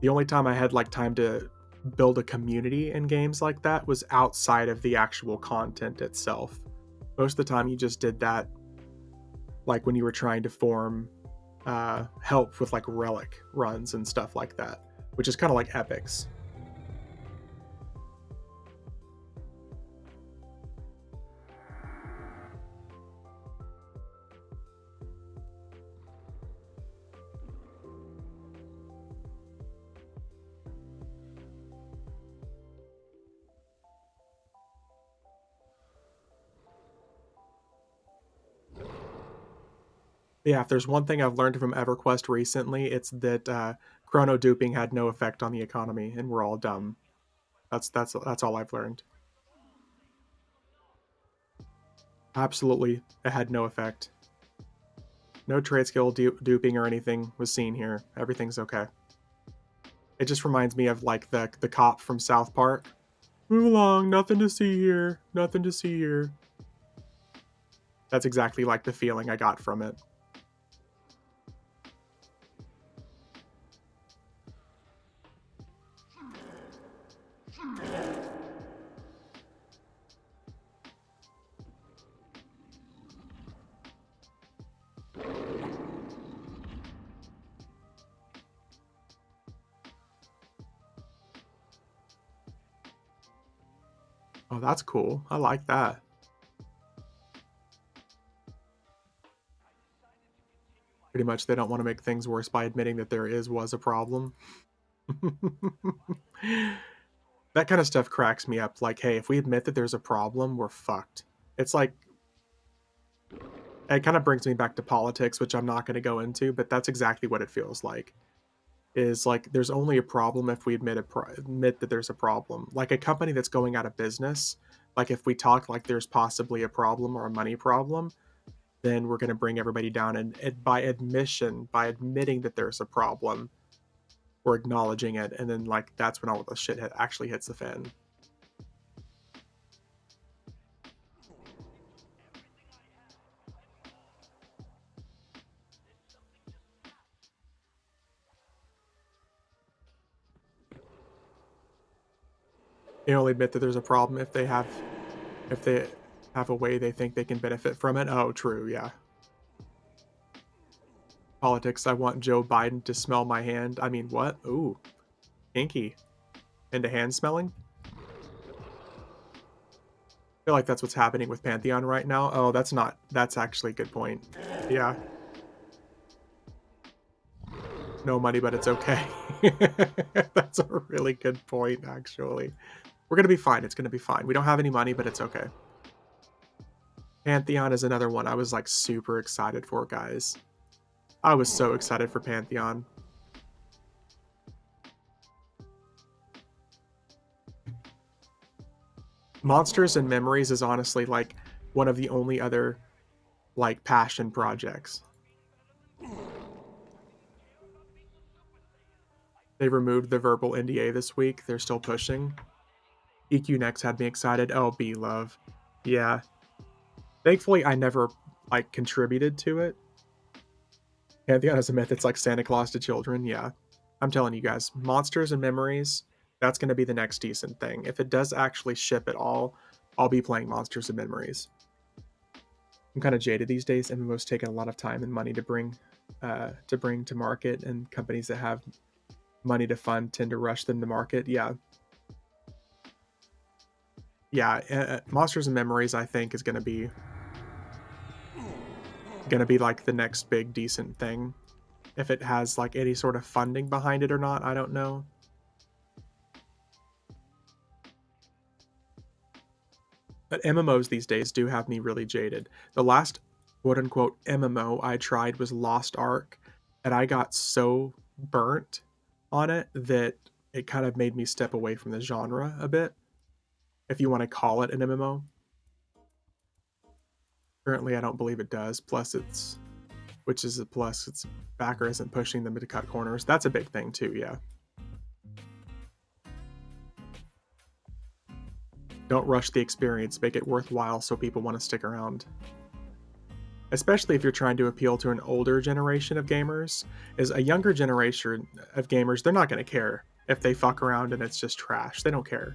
The only time I had like time to build a community in games like that was outside of the actual content itself. Most of the time you just did that like when you were trying to form help with like relic runs and stuff like that, which is kind of like epics. Yeah, if there's one thing I've learned from EverQuest recently, it's that chrono duping had no effect on the economy, and we're all dumb. That's all I've learned. Absolutely, it had no effect. No trade skill duping or anything was seen here. Everything's okay. It just reminds me of like the cop from South Park. Move along, nothing to see here. Nothing to see here. That's exactly like the feeling I got from it. Oh, that's cool. I like that. Pretty much they don't want to make things worse by admitting that was a problem. That kind of stuff cracks me up. Like, hey, if we admit that there's a problem, we're fucked. It's like it kind of brings me back to politics, which I'm not going to go into, but that's exactly what it feels like. Is like there's only a problem if we admit that there's a problem. Like a company that's going out of business, like if we talk like there's possibly a problem or a money problem, then we're going to bring everybody down. And by admitting that there's a problem, we're acknowledging it, and then like that's when all the shit actually hits the fan. They only admit that there's a problem if they have a way they think they can benefit from it. Oh, true, yeah. Politics. I want Joe Biden to smell my hand. I mean, what? Ooh, kinky. Into hand smelling? I feel like that's what's happening with Pantheon right now. Oh, that's actually a good point. Yeah. No money, but it's okay. That's a really good point, actually. We're gonna be fine. It's gonna be fine. We don't have any money, but it's okay. Pantheon is another one I was like super excited for, guys. I was so excited for Pantheon. Monsters and Memories is honestly like one of the only other like passion projects. They removed the verbal NDA this week. They're still pushing. EQ Next had me excited. Oh, B Love. Yeah. Thankfully I never like contributed to it. Pantheon is a myth. It's like Santa Claus to children. Yeah. I'm telling you guys, Monsters and Memories, that's going to be the next decent thing. If it does actually ship at all, I'll be playing Monsters and Memories. I'm kind of jaded these days. MMO's taken a lot of time and money to bring to market, and companies that have money to fund tend to rush them to market. Yeah. Yeah, Monsters and Memories I think is going to be like the next big decent thing. If it has like any sort of funding behind it or not, I don't know. But MMOs these days do have me really jaded. The last quote unquote MMO I tried was Lost Ark, and I got so burnt on it that it kind of made me step away from the genre a bit, if you want to call it an MMO. Currently, I don't believe it does. Plus, which is a plus, its backer isn't pushing them to cut corners. That's a big thing too, yeah. Don't rush the experience, make it worthwhile so people want to stick around. Especially if you're trying to appeal to an older generation of gamers. Is a younger generation of gamers, they're not going to care if they fuck around and it's just trash. They don't care.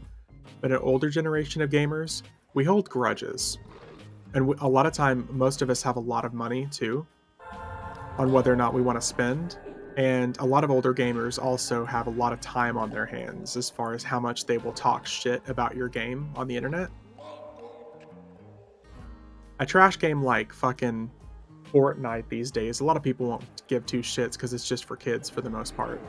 But an older generation of gamers, we hold grudges. And a lot of time, most of us have a lot of money too on whether or not we want to spend. And a lot of older gamers also have a lot of time on their hands as far as how much they will talk shit about your game on the internet. A trash game like fucking Fortnite these days, a lot of people won't give two shits because it's just for kids for the most part.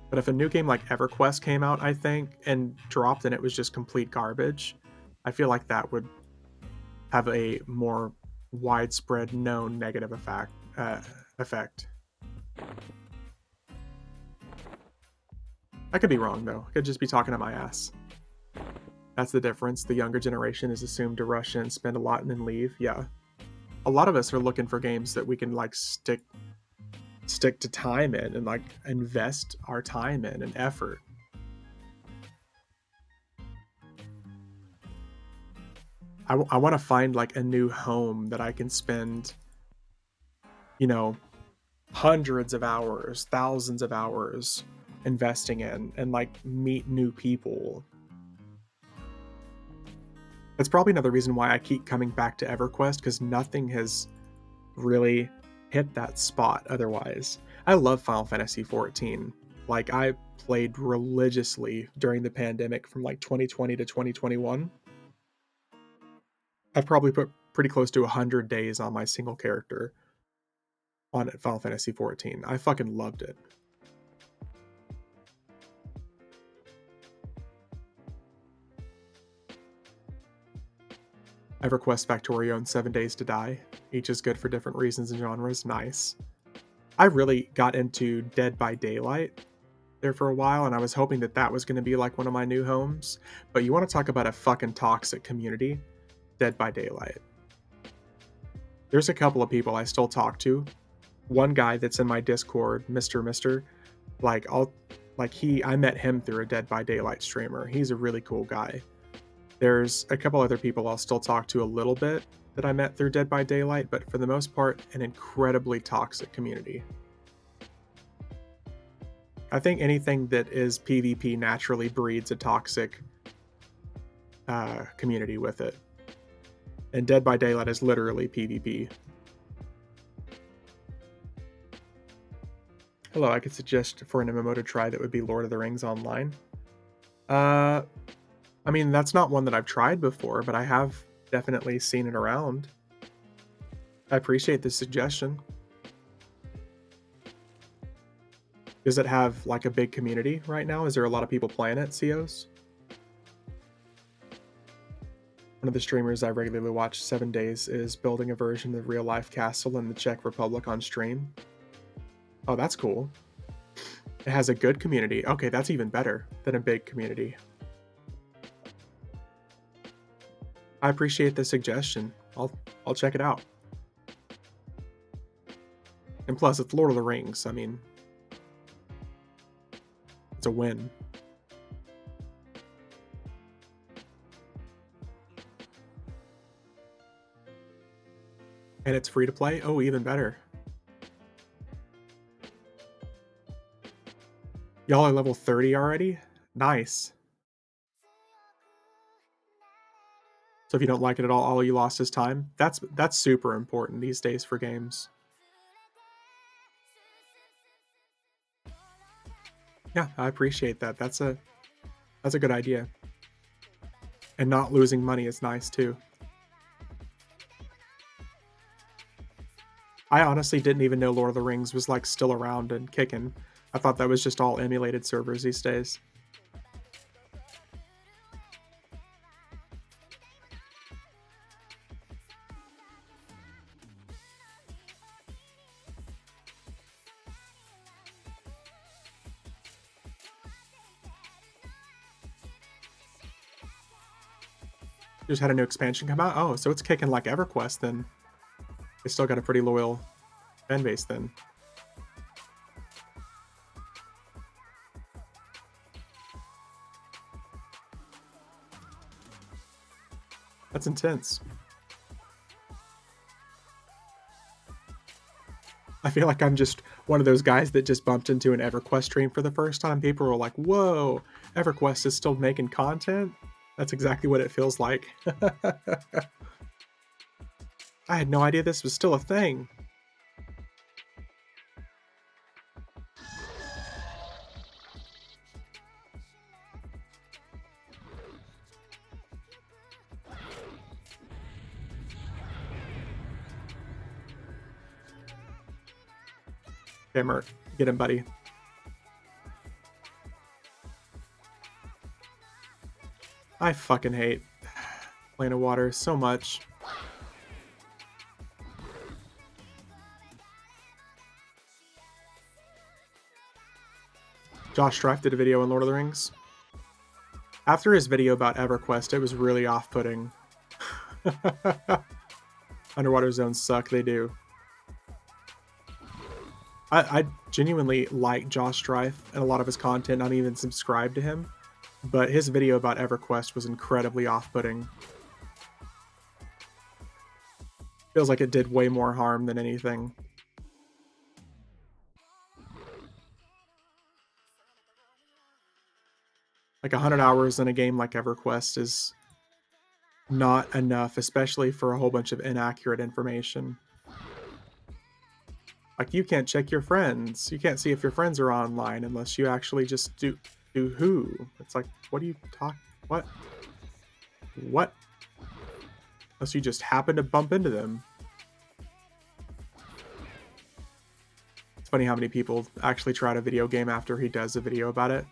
But if a new game like EverQuest came out, I think, and dropped and it was just complete garbage, I feel like that would have a more widespread known negative effect. I could be wrong though. I could just be talking to my ass. That's the difference. The younger generation is assumed to rush in, spend a lot, and then leave. Yeah. A lot of us are looking for games that we can like stick to time in and like invest our time in and effort. I want to find like a new home that I can spend, you know, hundreds of hours, thousands of hours investing in and like meet new people. That's probably another reason why I keep coming back to EverQuest, because nothing has really hit that spot otherwise. I love Final Fantasy XIV. Like, I played religiously during the pandemic from like 2020 to 2021. I've probably put pretty close to 100 days on my single character on Final Fantasy XIV. I fucking loved it. EverQuest Factorio and 7 Days to Die. Each is good for different reasons and genres. Nice. I really got into Dead by Daylight there for a while, and I was hoping that that was going to be like one of my new homes. But you want to talk about a fucking toxic community? Dead by Daylight. There's a couple of people I still talk to. One guy that's in my Discord, Mr. Like I met him through a Dead by Daylight streamer. He's a really cool guy. There's a couple other people I'll still talk to a little bit that I met through Dead by Daylight, but for the most part, an incredibly toxic community. I think anything that is PvP naturally breeds a toxic community with it. And Dead by Daylight is literally PvP. Hello, I could suggest for an MMO to try that would be Lord of the Rings Online. I mean, that's not one that I've tried before, but I have definitely seen it around. I appreciate the suggestion. Does it have like a big community right now? Is there a lot of people playing it, COs? One of the streamers I regularly watch 7 Days is building a version of Real Life Castle in the Czech Republic on stream. Oh, that's cool. It has a good community. Okay, that's even better than a big community. I appreciate the suggestion. I'll check it out. And plus, it's Lord of the Rings. I mean, it's a win. And it's free to play? Oh, even better. Y'all are level 30 already? Nice. So if you don't like it at all you lost is time. That's super important these days for games. Yeah, I appreciate that. That's a good idea. And not losing money is nice too. I honestly didn't even know Lord of the Rings was like still around and kicking. I thought that was just all emulated servers these days. Just had a new expansion come out. Oh, so it's kicking like EverQuest then. They still got a pretty loyal fan base then. That's intense. I feel like I'm just one of those guys that just bumped into an EverQuest stream for the first time. People were like, whoa, EverQuest is still making content? That's exactly what it feels like. I had no idea this was still a thing. Okay, Mert, get him, buddy. I fucking hate Plane of Water so much. Josh Strife did a video on Lord of the Rings. After his video about EverQuest, it was really off-putting. Underwater zones suck, they do. I genuinely like Josh Strife and a lot of his content. I'm even subscribed to him. But his video about EverQuest was incredibly off-putting. Feels like it did way more harm than anything. Like 100 hours in a game like EverQuest is not enough, especially for a whole bunch of inaccurate information. Like you can't check your friends. You can't see if your friends are online unless you actually just do who. It's like, what do you talk? What? What? Unless you just happen to bump into them. It's funny how many people actually try a video game after he does a video about it.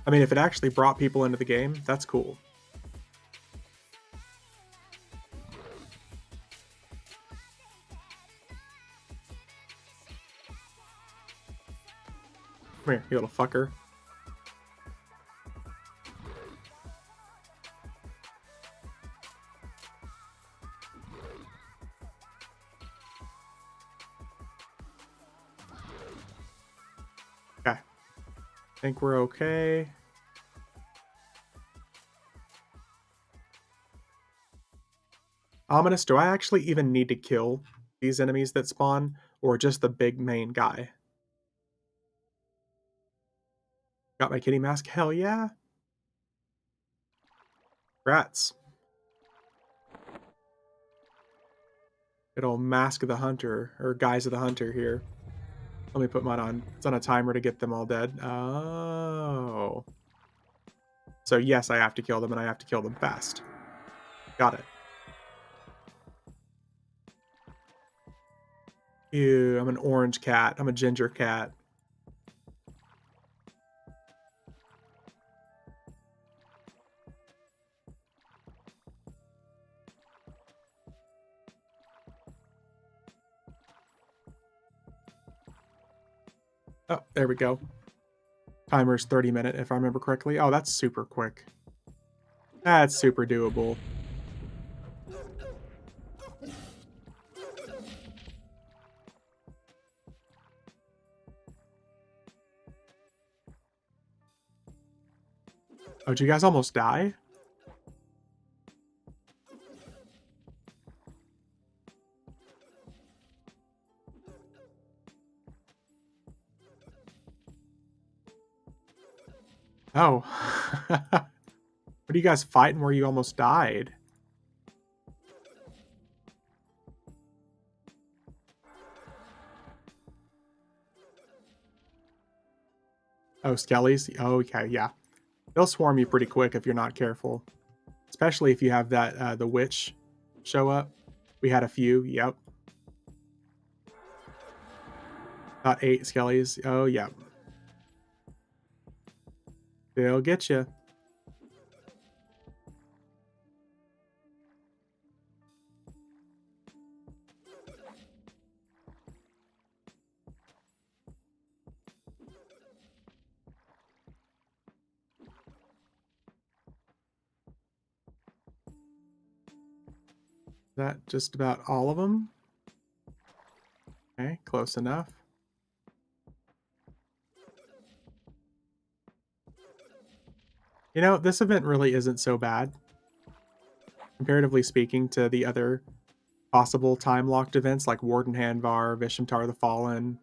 I mean, if it actually brought people into the game, that's cool. Come here, you little fucker. Okay. Think we're okay. Ominous, do I actually even need to kill these enemies that spawn, or just the big main guy? Got my kitty mask? Hell yeah. Rats. It'll mask of the hunter, or guise of the hunter here. Let me put mine on. It's on a timer to get them all dead. Oh. So yes, I have to kill them, and I have to kill them fast. Got it. Ew, I'm an orange cat. I'm a ginger cat. Oh, there we go. Timer's 30-minute, if I remember correctly. Oh, that's super quick. That's super doable. Oh, did you guys almost die? Oh. What are you guys fighting where you almost died? Oh, skellies? Oh, okay, yeah. They'll swarm you pretty quick if you're not careful. Especially if you have that, the witch show up. We had a few, yep. About 8 skellies. Oh, yeah. They'll get you. That just about all of them? Okay, close enough. You know, this event really isn't so bad, comparatively speaking to the other possible time-locked events like Warden Hanvar, Vishamtar the Fallen,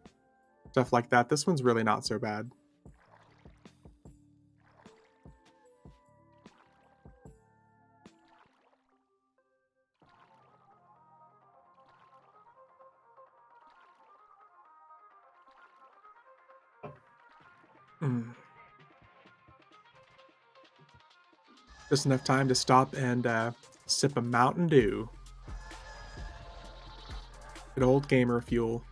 stuff like that. This one's really not so bad. Mm. Just enough time to stop and sip a Mountain Dew. Good old gamer fuel.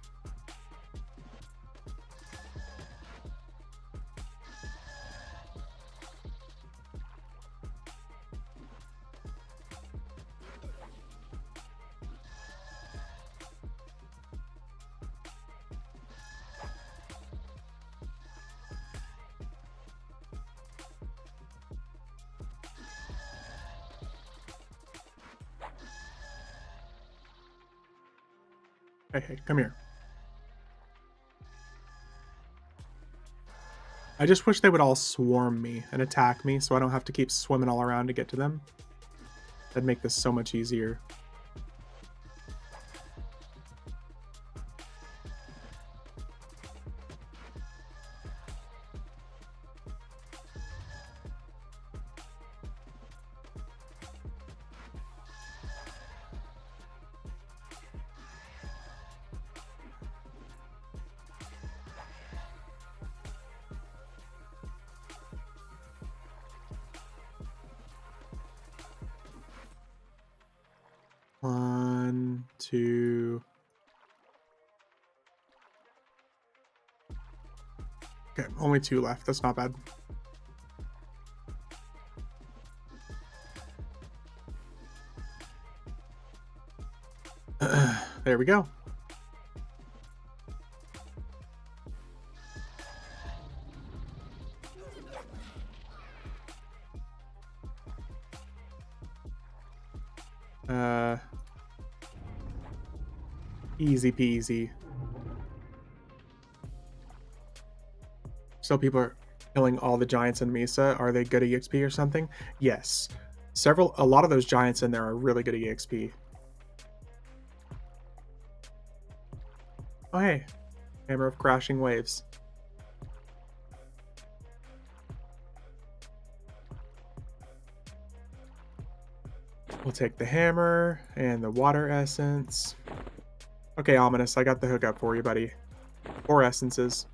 Hey, hey, come here. I just wish they would all swarm me and attack me so I don't have to keep swimming all around to get to them. That'd make this so much easier. One, two. Okay, only 2 left. That's not bad. There we go. Uh, Easy peasy. So people are killing all the giants in Mesa. Are they good EXP or something? Yes. A lot of those giants in there are really good EXP. Oh, hey. Hammer of Crashing Waves. We'll take the hammer and the water essence. Okay, Ominous, I got the hookup for you, buddy. 4 essences.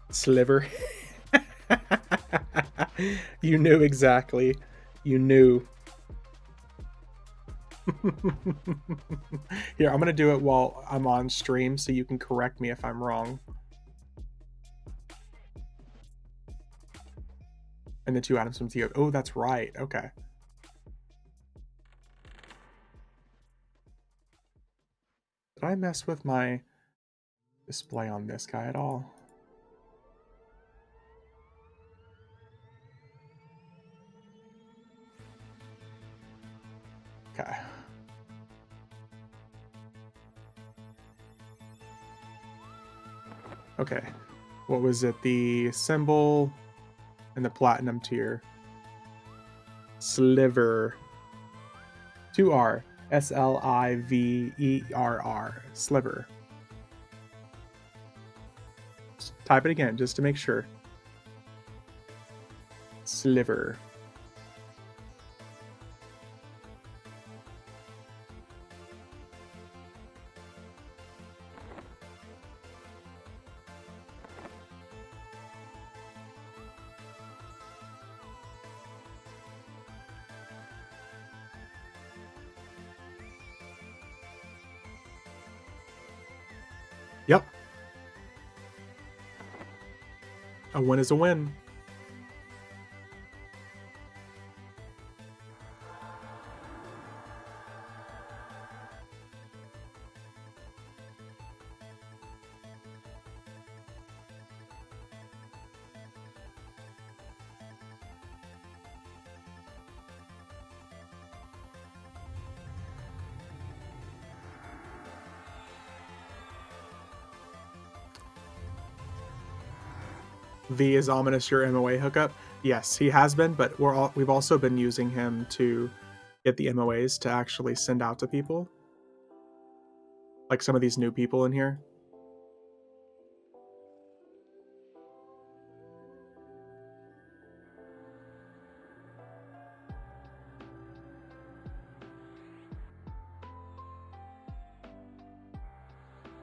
Sliver. You knew exactly. You knew. Here, I'm going to do it while I'm on stream so you can correct me if I'm wrong. And the 2 items from Theo. Oh, that's right. Okay. Did I mess with my display on this guy at all? Okay. Okay. what was it? The symbol and the platinum tier. Sliver. 2R. Sliverr. Sliver. Just type it again just to make sure. Sliver. Yep. A win is a win. V is ominous your MOA hookup. Yes, he has been, but we've also been using him to get the MOAs to actually send out to people. Like some of these new people in here.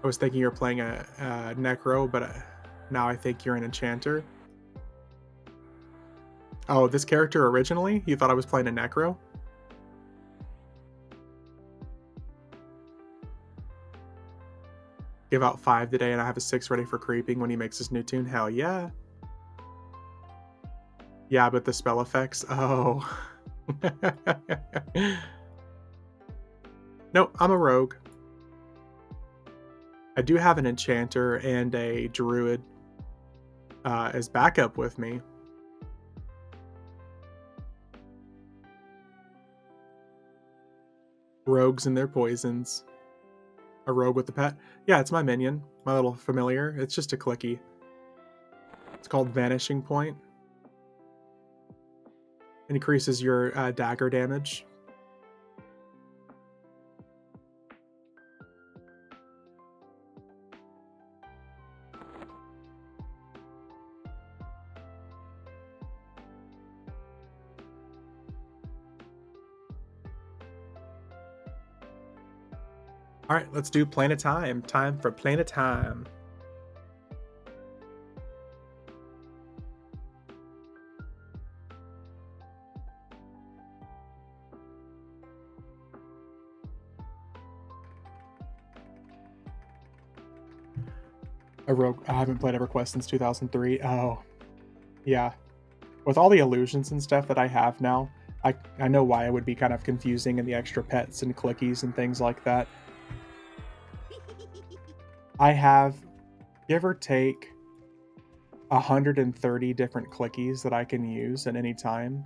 I was thinking you're playing a Necro, but now I think you're an Enchanter. Oh, this character originally? You thought I was playing a Necro? Give out 5 today and I have a 6 ready for creeping when he makes his new tune? Hell yeah. Yeah, but the spell effects? Oh. No, I'm a rogue. I do have an Enchanter and a Druid as backup with me. Rogues and their poisons. A rogue with a pet? Yeah, it's my minion. My little familiar. It's just a clicky. It's called Vanishing Point. It increases your dagger damage. All right, let's do Planet Time. Time for Planet Time. A rogue. I haven't played EverQuest since 2003. Oh, yeah. With all the illusions and stuff that I have now, I know why it would be kind of confusing and the extra pets and clickies and things like that. I have, give or take, 130 different clickies that I can use at any time.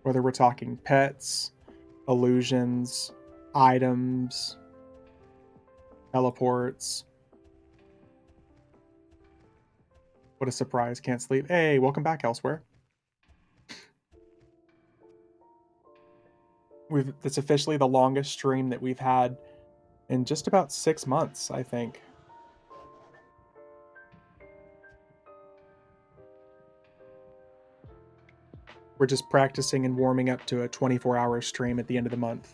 Whether we're talking pets, illusions, items, teleports. What a surprise, can't sleep. Hey, welcome back elsewhere. It's officially the longest stream that we've had in just about 6 months, I think. We're just practicing and warming up to a 24-hour stream at the end of the month.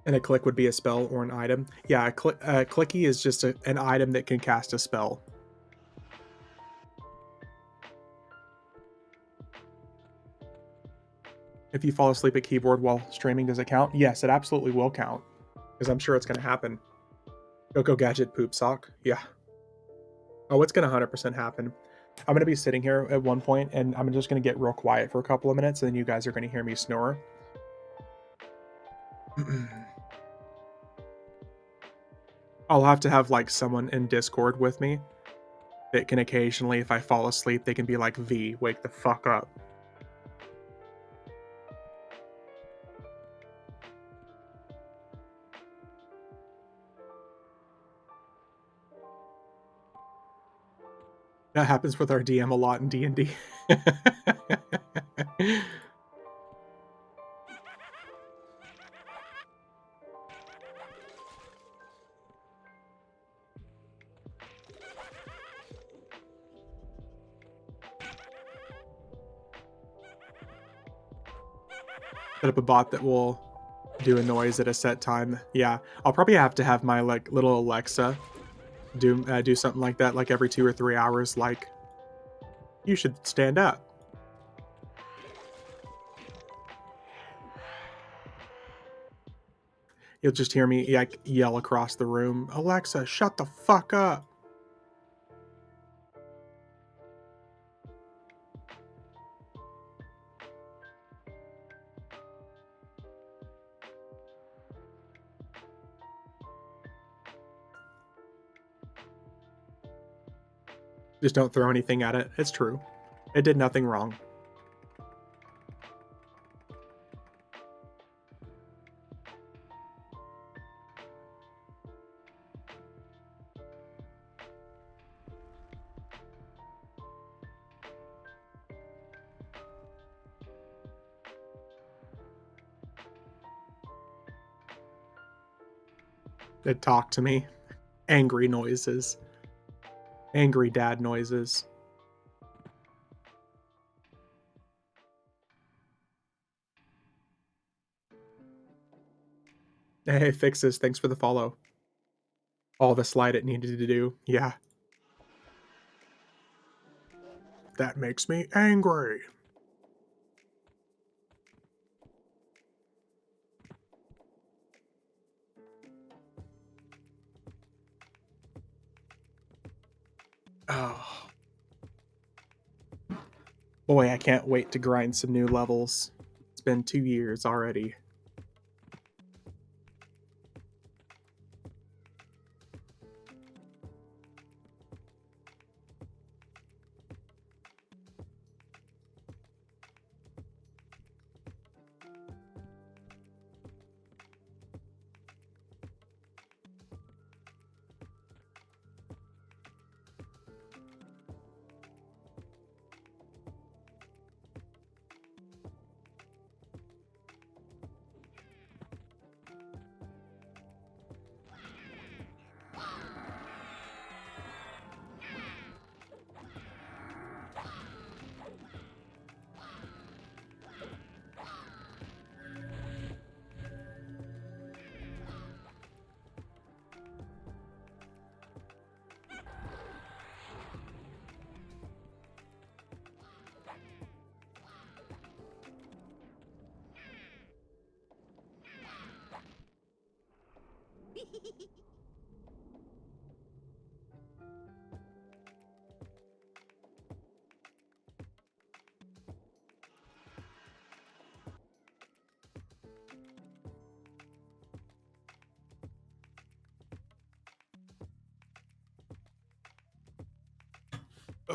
And a click would be a spell or an item. Yeah, a clicky is just an item that can cast a spell. If you fall asleep at keyboard while streaming, does it count? Yes, it absolutely will count. Because I'm sure it's going to happen. Coco Gadget poop sock. Yeah. Oh, it's going to 100% happen. I'm going to be sitting here at one point, and I'm just going to get real quiet for a couple of minutes, and then you guys are going to hear me snore. I'll have to have, like, someone in Discord with me that can occasionally, if I fall asleep, they can be like, "V, wake the fuck up." That happens with our DM a lot in D&D. Set up a bot that will do a noise at a set time. Yeah, I'll probably have to have my, like, little Alexa do something like that, like, every 2 or 3 hours, like, "You should stand up." You'll just hear me, like, yell across the room, "Alexa, shut the fuck up." Just don't throw anything at it. It's true. It did nothing wrong. It talked to me. Angry noises. Angry dad noises. Hey, Fixes, thanks for the follow. All the slide it needed to do. Yeah. That makes me angry. Oh. Boy, I can't wait to grind some new levels. It's been 2 years already.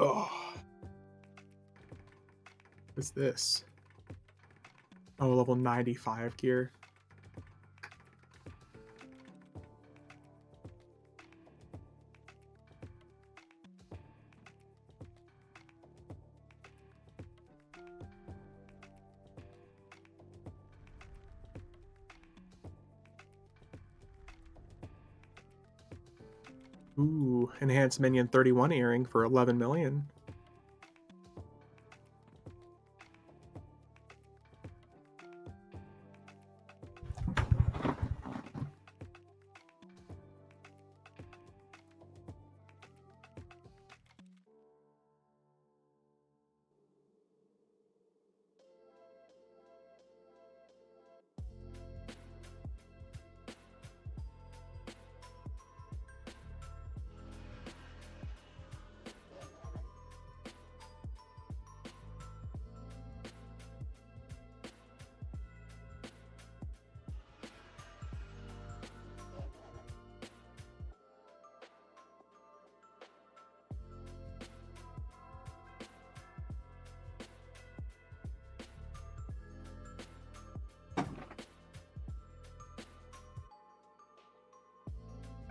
Oh. What's this? Oh, level 95 gear. Ooh, enhanced minion 31 earring for 11 million.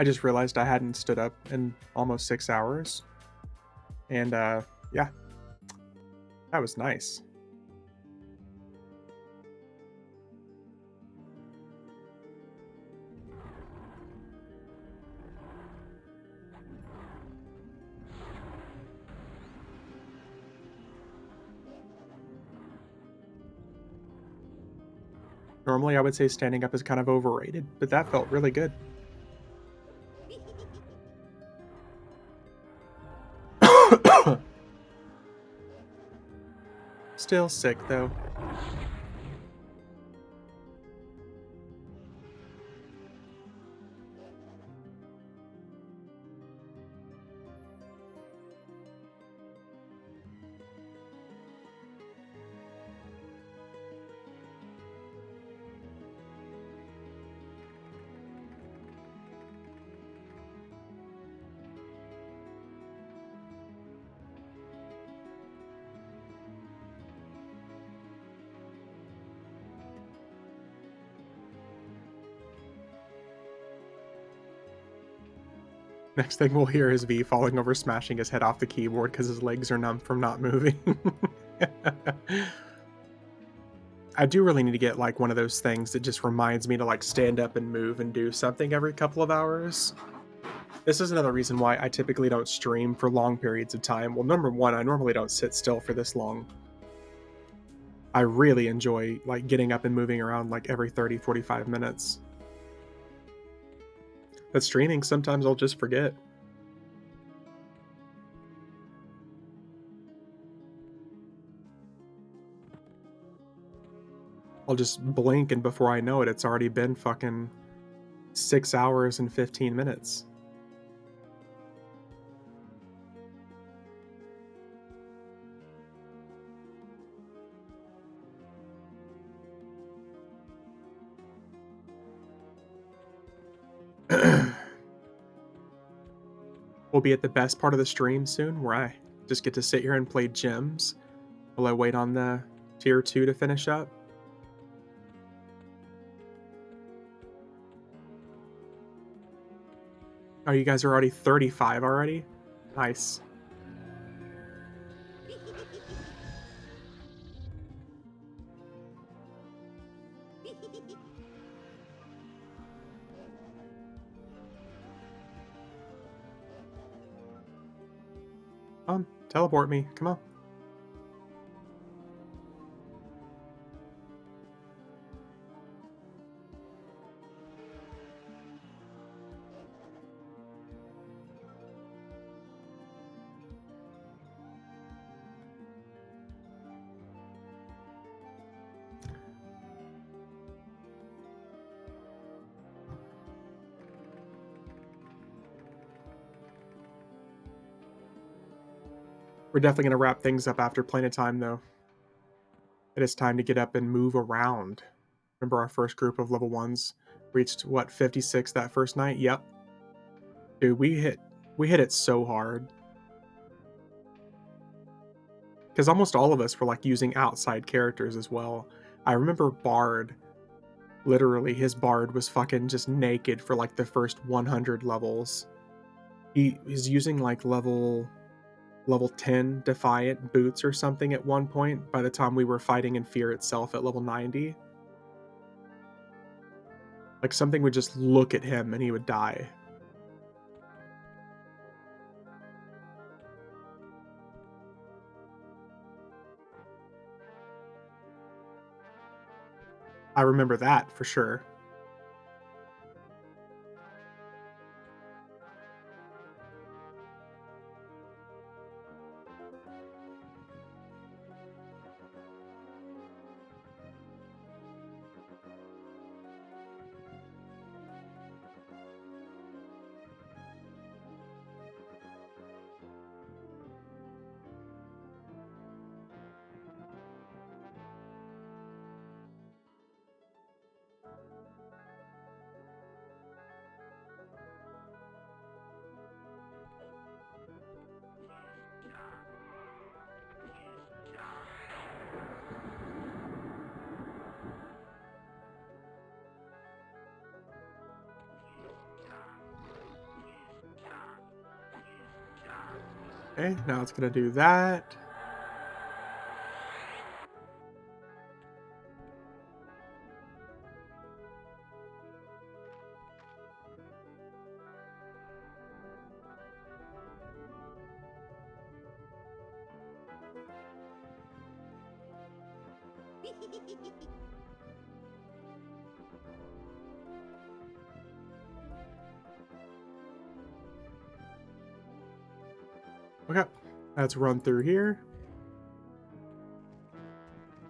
I just realized I hadn't stood up in almost 6 hours, and, yeah, that was nice. Normally, I would say standing up is kind of overrated, but that felt really good. Still sick, though. Next thing we'll hear is V falling over, smashing his head off the keyboard because his legs are numb from not moving. I do really need to get, like, one of those things that just reminds me to, like, stand up and move and do something every couple of hours. This is another reason why I typically don't stream for long periods of time. Well, number 1, I normally don't sit still for this long. I really enjoy, like, getting up and moving around, like, every 30, 45 minutes. But streaming, sometimes I'll just forget. I'll just blink, and before I know it, it's already been fucking 6 hours and 15 minutes. We'll be at the best part of the stream soon, where I just get to sit here and play gems while I wait on the tier 2 to finish up. Oh, you guys are already 35 already? Nice. Teleport me. Come on. We're definitely gonna wrap things up after Planet Time, though. It is time to get up and move around. Remember our first group of level 1s reached, what, 56 that first night? Yep. Dude, we hit it so hard. Because almost all of us were, like, using outside characters as well. I remember Bard, literally, his Bard was fucking just naked for, like, the first 100 levels. He is using, like, level 10 Defiant boots or something at one point by the time we were fighting in Fear itself at level 90. Like, something would just look at him and he would die. I remember that for sure. Okay, now it's gonna do that. Okay, let's run through here.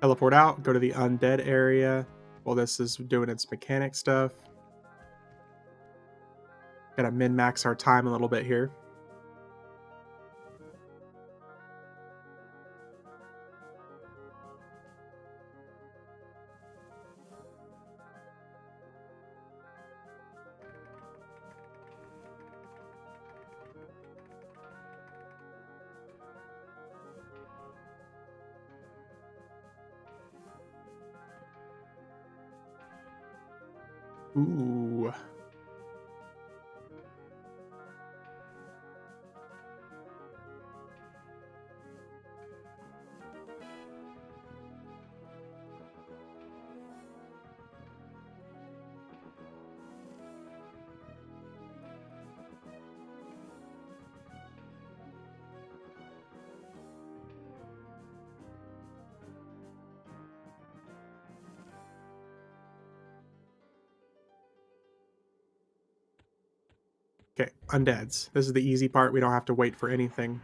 Teleport out, go to the undead area while this is doing its mechanic stuff. Gotta min-max our time a little bit here. Ooh. Okay, undeads. This is the easy part. We don't have to wait for anything.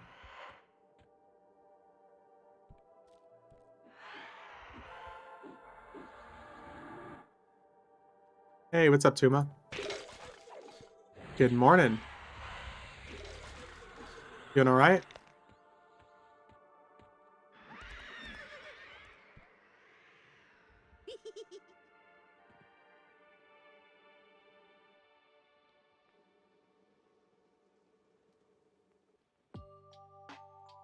Hey, what's up, Tuma? Good morning. Doing all right?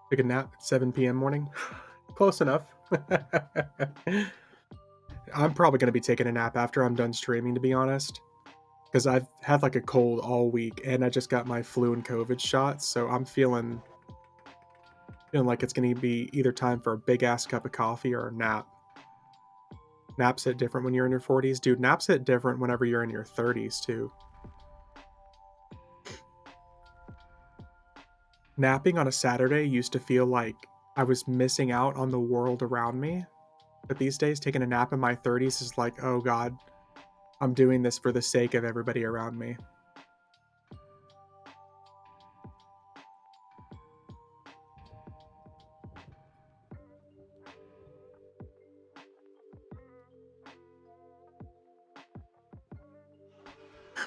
Took a nap at 7 p.m. morning. Close enough. I'm probably going to be taking a nap after I'm done streaming, to be honest. Because I've had like a cold all week and I just got my flu and COVID shots. So I'm feeling like it's going to be either time for a big ass cup of coffee or a nap. Naps hit different when you're in your 40s. Dude, naps hit different whenever you're in your 30s too. Napping on a Saturday used to feel like I was missing out on the world around me. But these days, taking a nap in my 30s is like, oh God, I'm doing this for the sake of everybody around me.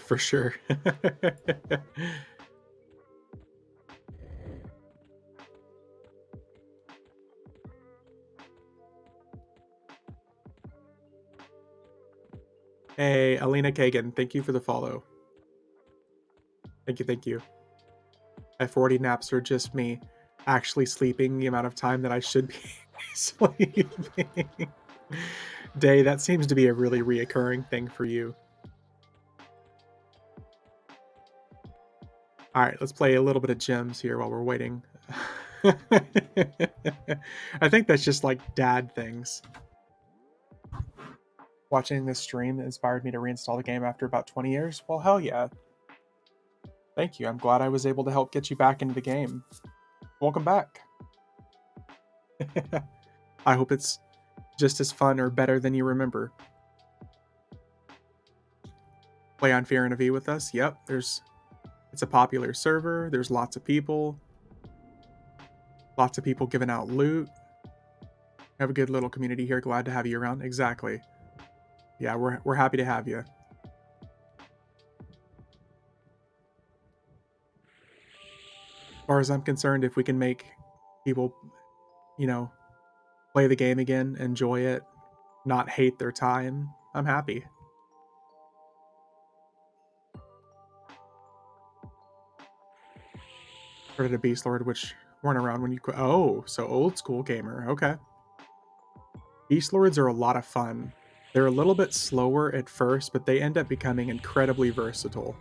For sure. Hey, Alina Kagan, thank you for the follow. Thank you, thank you. My 40 naps are just me actually sleeping the amount of time that I should be sleeping. Day, that seems to be a really reoccurring thing for you. All right, let's play a little bit of gems here while we're waiting. I think that's just like dad things. Watching this stream inspired me to reinstall the game after about 20 years. Well, hell yeah. Thank you. I'm glad I was able to help get you back into the game. Welcome back. I hope it's just as fun or better than you remember. Play on Fear and a V with us? Yep, it's a popular server. There's lots of people. Lots of people giving out loot. Have a good little community here. Glad to have you around. Exactly. Yeah, we're happy to have you. As far as I'm concerned, if we can make people, play the game again, enjoy it, not hate their time, I'm happy. Started a Beast Lord, which weren't around when you quit. Oh, so old school gamer. Okay. Beast Lords are a lot of fun. They're a little bit slower at first, but they end up becoming incredibly versatile,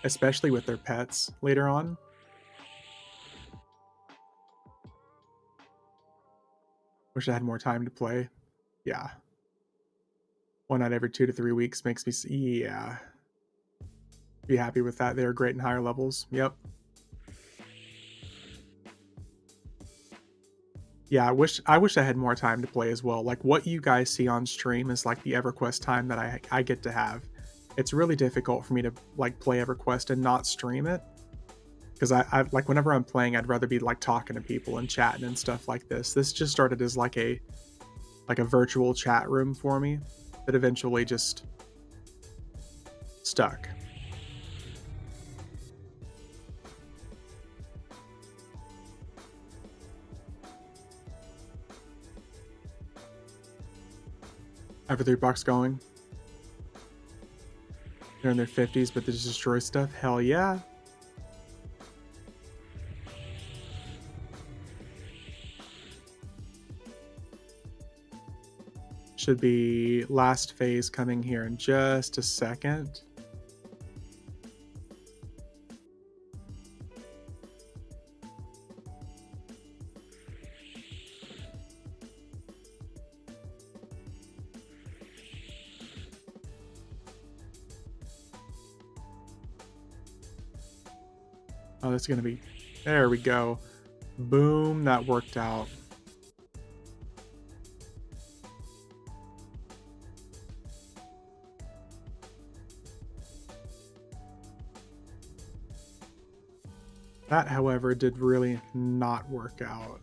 especially with their pets later on. Wish I had more time to play. Yeah. One night every 2 to 3 weeks makes me yeah. Be happy with that. They're great in higher levels. Yep. Yeah, I wish I had more time to play as well. Like what you guys see on stream is like the EverQuest time that I get to have. It's really difficult for me to like play EverQuest and not stream it because I like whenever I'm playing, I'd rather be like talking to people and chatting and stuff like this. This just started as like a virtual chat room for me that eventually just stuck. Ever 3 bucks going. They're in their 50s, but they just destroy stuff. Hell yeah. Should be last phase coming here in just a second. Oh, that's going to be... There we go. Boom, that worked out. That, however, did really not work out.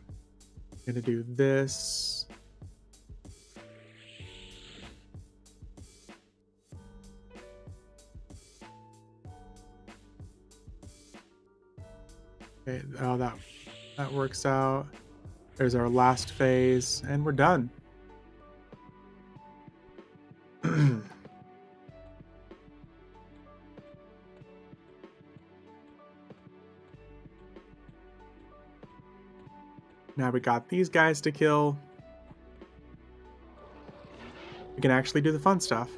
Gonna do this. Okay, oh, that works out. There's our last phase, and we're done. Now we got these guys to kill. We can actually do the fun stuff.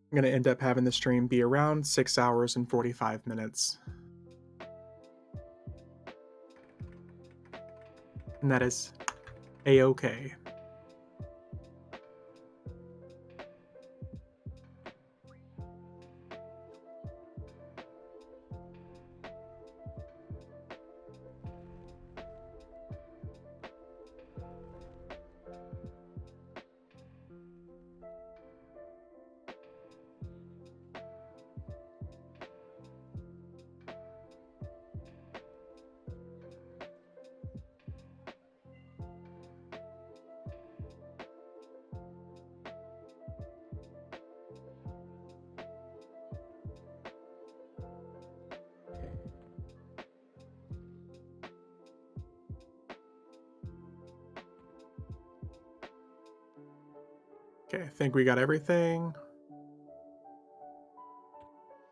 I'm going to end up having the stream be around 6 hours and 45 minutes. And that is a-okay. Okay, I think we got everything.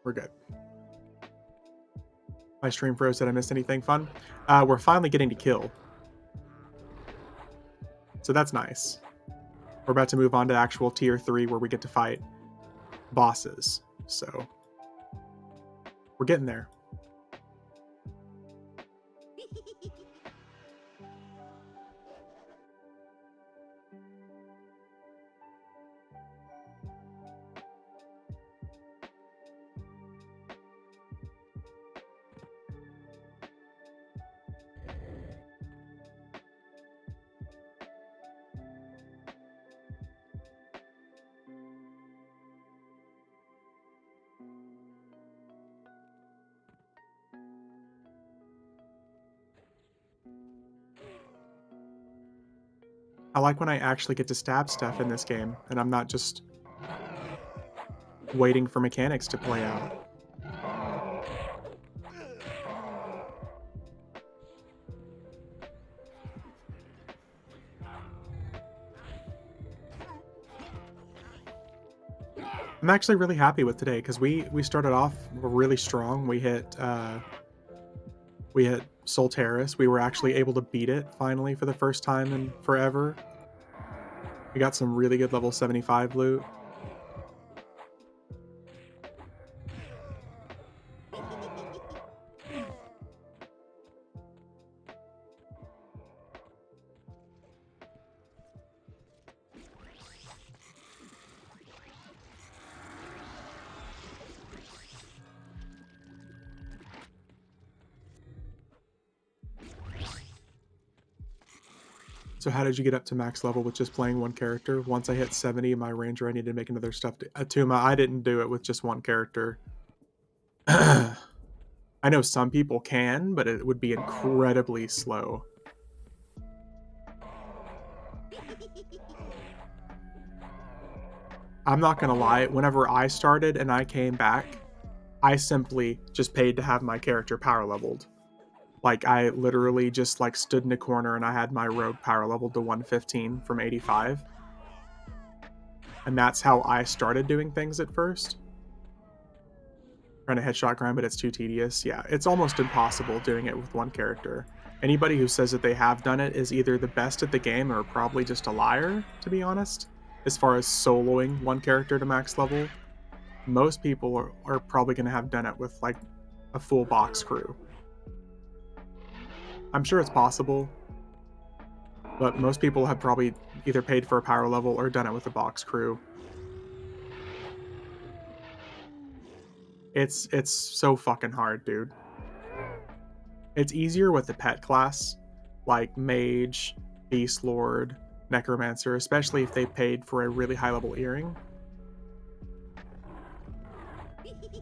We're good. My stream froze. Did I miss anything fun? We're finally getting to kill. So that's nice. We're about to move on to actual tier 3 where we get to fight bosses. So we're getting there. I like when I actually get to stab stuff in this game, and I'm not just waiting for mechanics to play out. I'm actually really happy with today because we started off really strong. We hit Solteris. We were actually able to beat it finally for the first time in forever. We got some really good level 75 loot. So how did you get up to max level with just playing one character? Once I hit 70, my ranger, I needed to make another stuff. Atuma, I didn't do it with just one character. I know some people can, but it would be incredibly slow. I'm not gonna lie, whenever I started and I came back, I simply just paid to have my character power leveled. Like, I literally just, like, stood in a corner and I had my rogue power leveled to 115 from 85. And that's how I started doing things at first. Trying to headshot grind, but it's too tedious. Yeah, it's almost impossible doing it with one character. Anybody who says that they have done it is either the best at the game or probably just a liar, to be honest. As far as soloing one character to max level, most people are probably going to have done it with, like, a full box crew. I'm sure it's possible, but most people have probably either paid for a power level or done it with a box crew. It's so fucking hard, dude. It's easier with the pet class, like Mage, Beast Lord, Necromancer, especially if they paid for a really high level earring.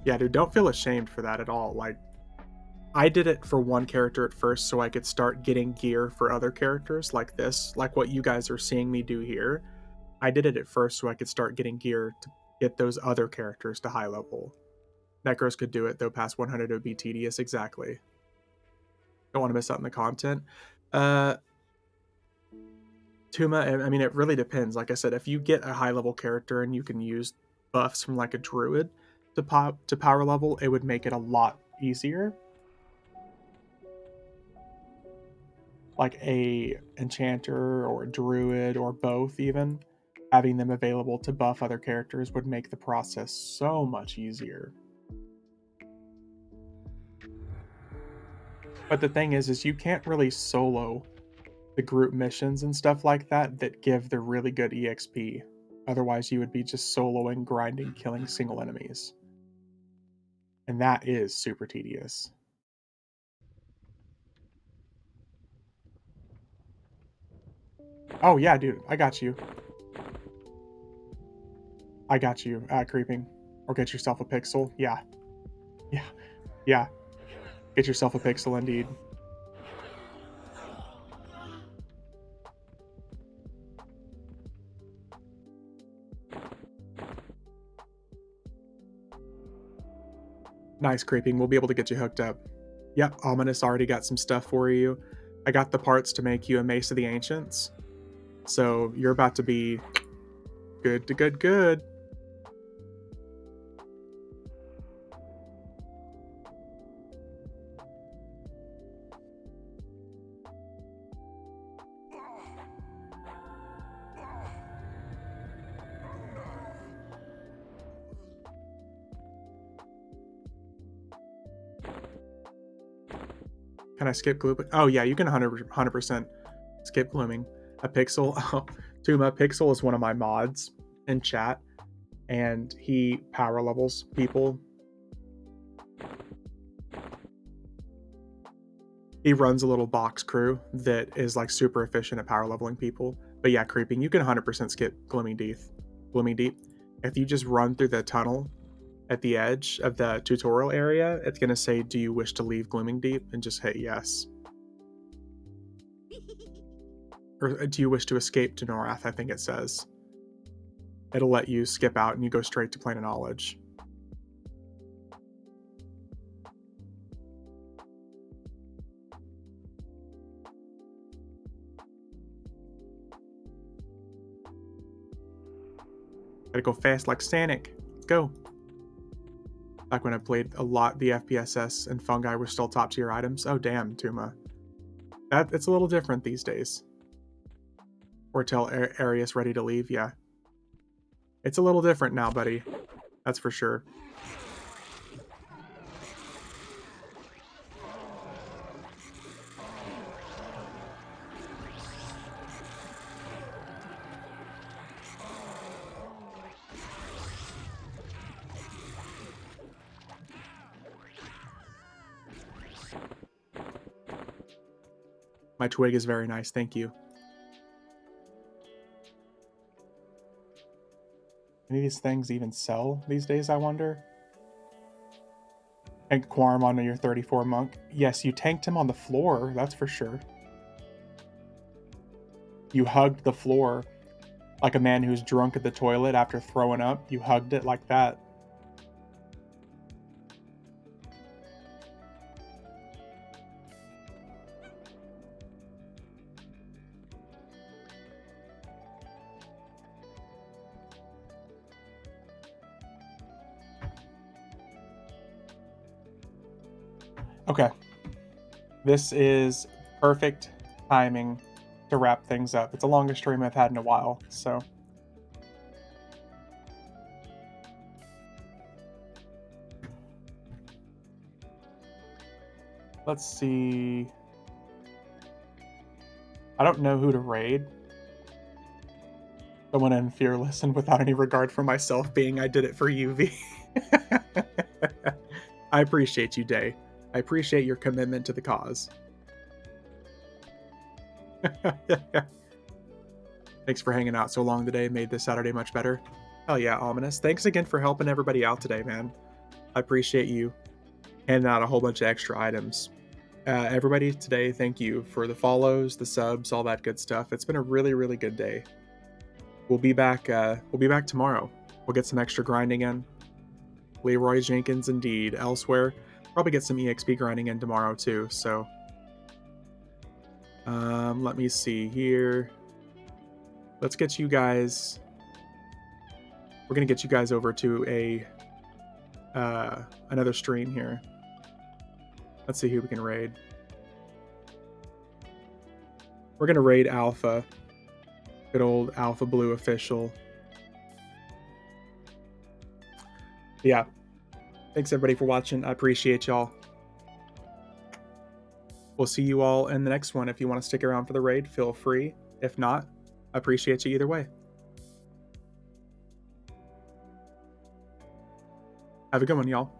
Yeah, dude, don't feel ashamed for that at all. Like, I did it for one character at first so I could start getting gear for other characters like this, like what you guys are seeing me do here. I did it at first so I could start getting gear to get those other characters to high level. Necros could do it, though past 100 it would be tedious, exactly. Don't want to miss out on the content. Uh, Tuma, I mean, it really depends. Like I said, if you get a high level character and you can use buffs from like a druid to power level, it would make it a lot easier. Like a enchanter or a druid or both, even having them available to buff other characters would make the process so much easier. But the thing is you can't really solo the group missions and stuff like that that give the really good EXP. Otherwise, you would be just soloing, grinding, killing single enemies. And that is super tedious. Oh, yeah, dude, I got you. I got you, creeping. Or get yourself a pixel. Yeah, yeah, yeah. Get yourself a pixel, indeed. Nice, creeping. We'll be able to get you hooked up. Yep, Ominous already got some stuff for you. I got the parts to make you a Mace of the Ancients. So you're about to be good to good good. Can I skip glooming? Oh yeah, you can 100% skip glooming. A pixel. Oh, Tuma Pixel is one of my mods in chat, and he power levels people. He runs a little box crew that is like super efficient at power leveling people. But yeah, creeping. You can 100% skip glooming deep. Glooming deep. If you just run through the tunnel at the edge of the tutorial area, it's gonna say, "Do you wish to leave glooming deep?" and just hit yes. Or do you wish to escape to Norrath? I think it says. It'll let you skip out and you go straight to Plane of Knowledge. Gotta go fast like Sonic. Go. Back when I played a lot, the FPSS and fungi were still top tier items. Oh damn, Tuma. It's a little different these days. Or tell Arius ready to leave, yeah. It's a little different now, buddy. That's for sure. My twig is very nice, thank you. Any of these things even sell these days, I wonder? And Quarm on your 34 monk. Yes, you tanked him on the floor, that's for sure. You hugged the floor like a man who's drunk at the toilet after throwing up. You hugged it like that. Okay. This is perfect timing to wrap things up. It's the longest stream I've had in a while, so. Let's see. I don't know who to raid. Someone in Fearless and without any regard for myself being I did it for you, V. I appreciate you, Day. I appreciate your commitment to the cause. Thanks for hanging out so long today. Made this Saturday much better. Hell yeah, Ominous. Thanks again for helping everybody out today, man. I appreciate you handing out a whole bunch of extra items. Everybody today, thank you for the follows, the subs, all that good stuff. It's been a really, really good day. We'll be back tomorrow. We'll get some extra grinding in. Leroy Jenkins indeed. Elsewhere. Probably get some EXP grinding in tomorrow too, so let me see here. Let's get you guys. We're gonna get you guys over to a another stream here. Let's see who we can raid. We're gonna raid Alpha. Good old Alpha Blue official. Yeah. Thanks everybody for watching. I appreciate y'all. We'll see you all in the next one. If you want to stick around for the raid, feel free. If not, I appreciate you either way. Have a good one, y'all.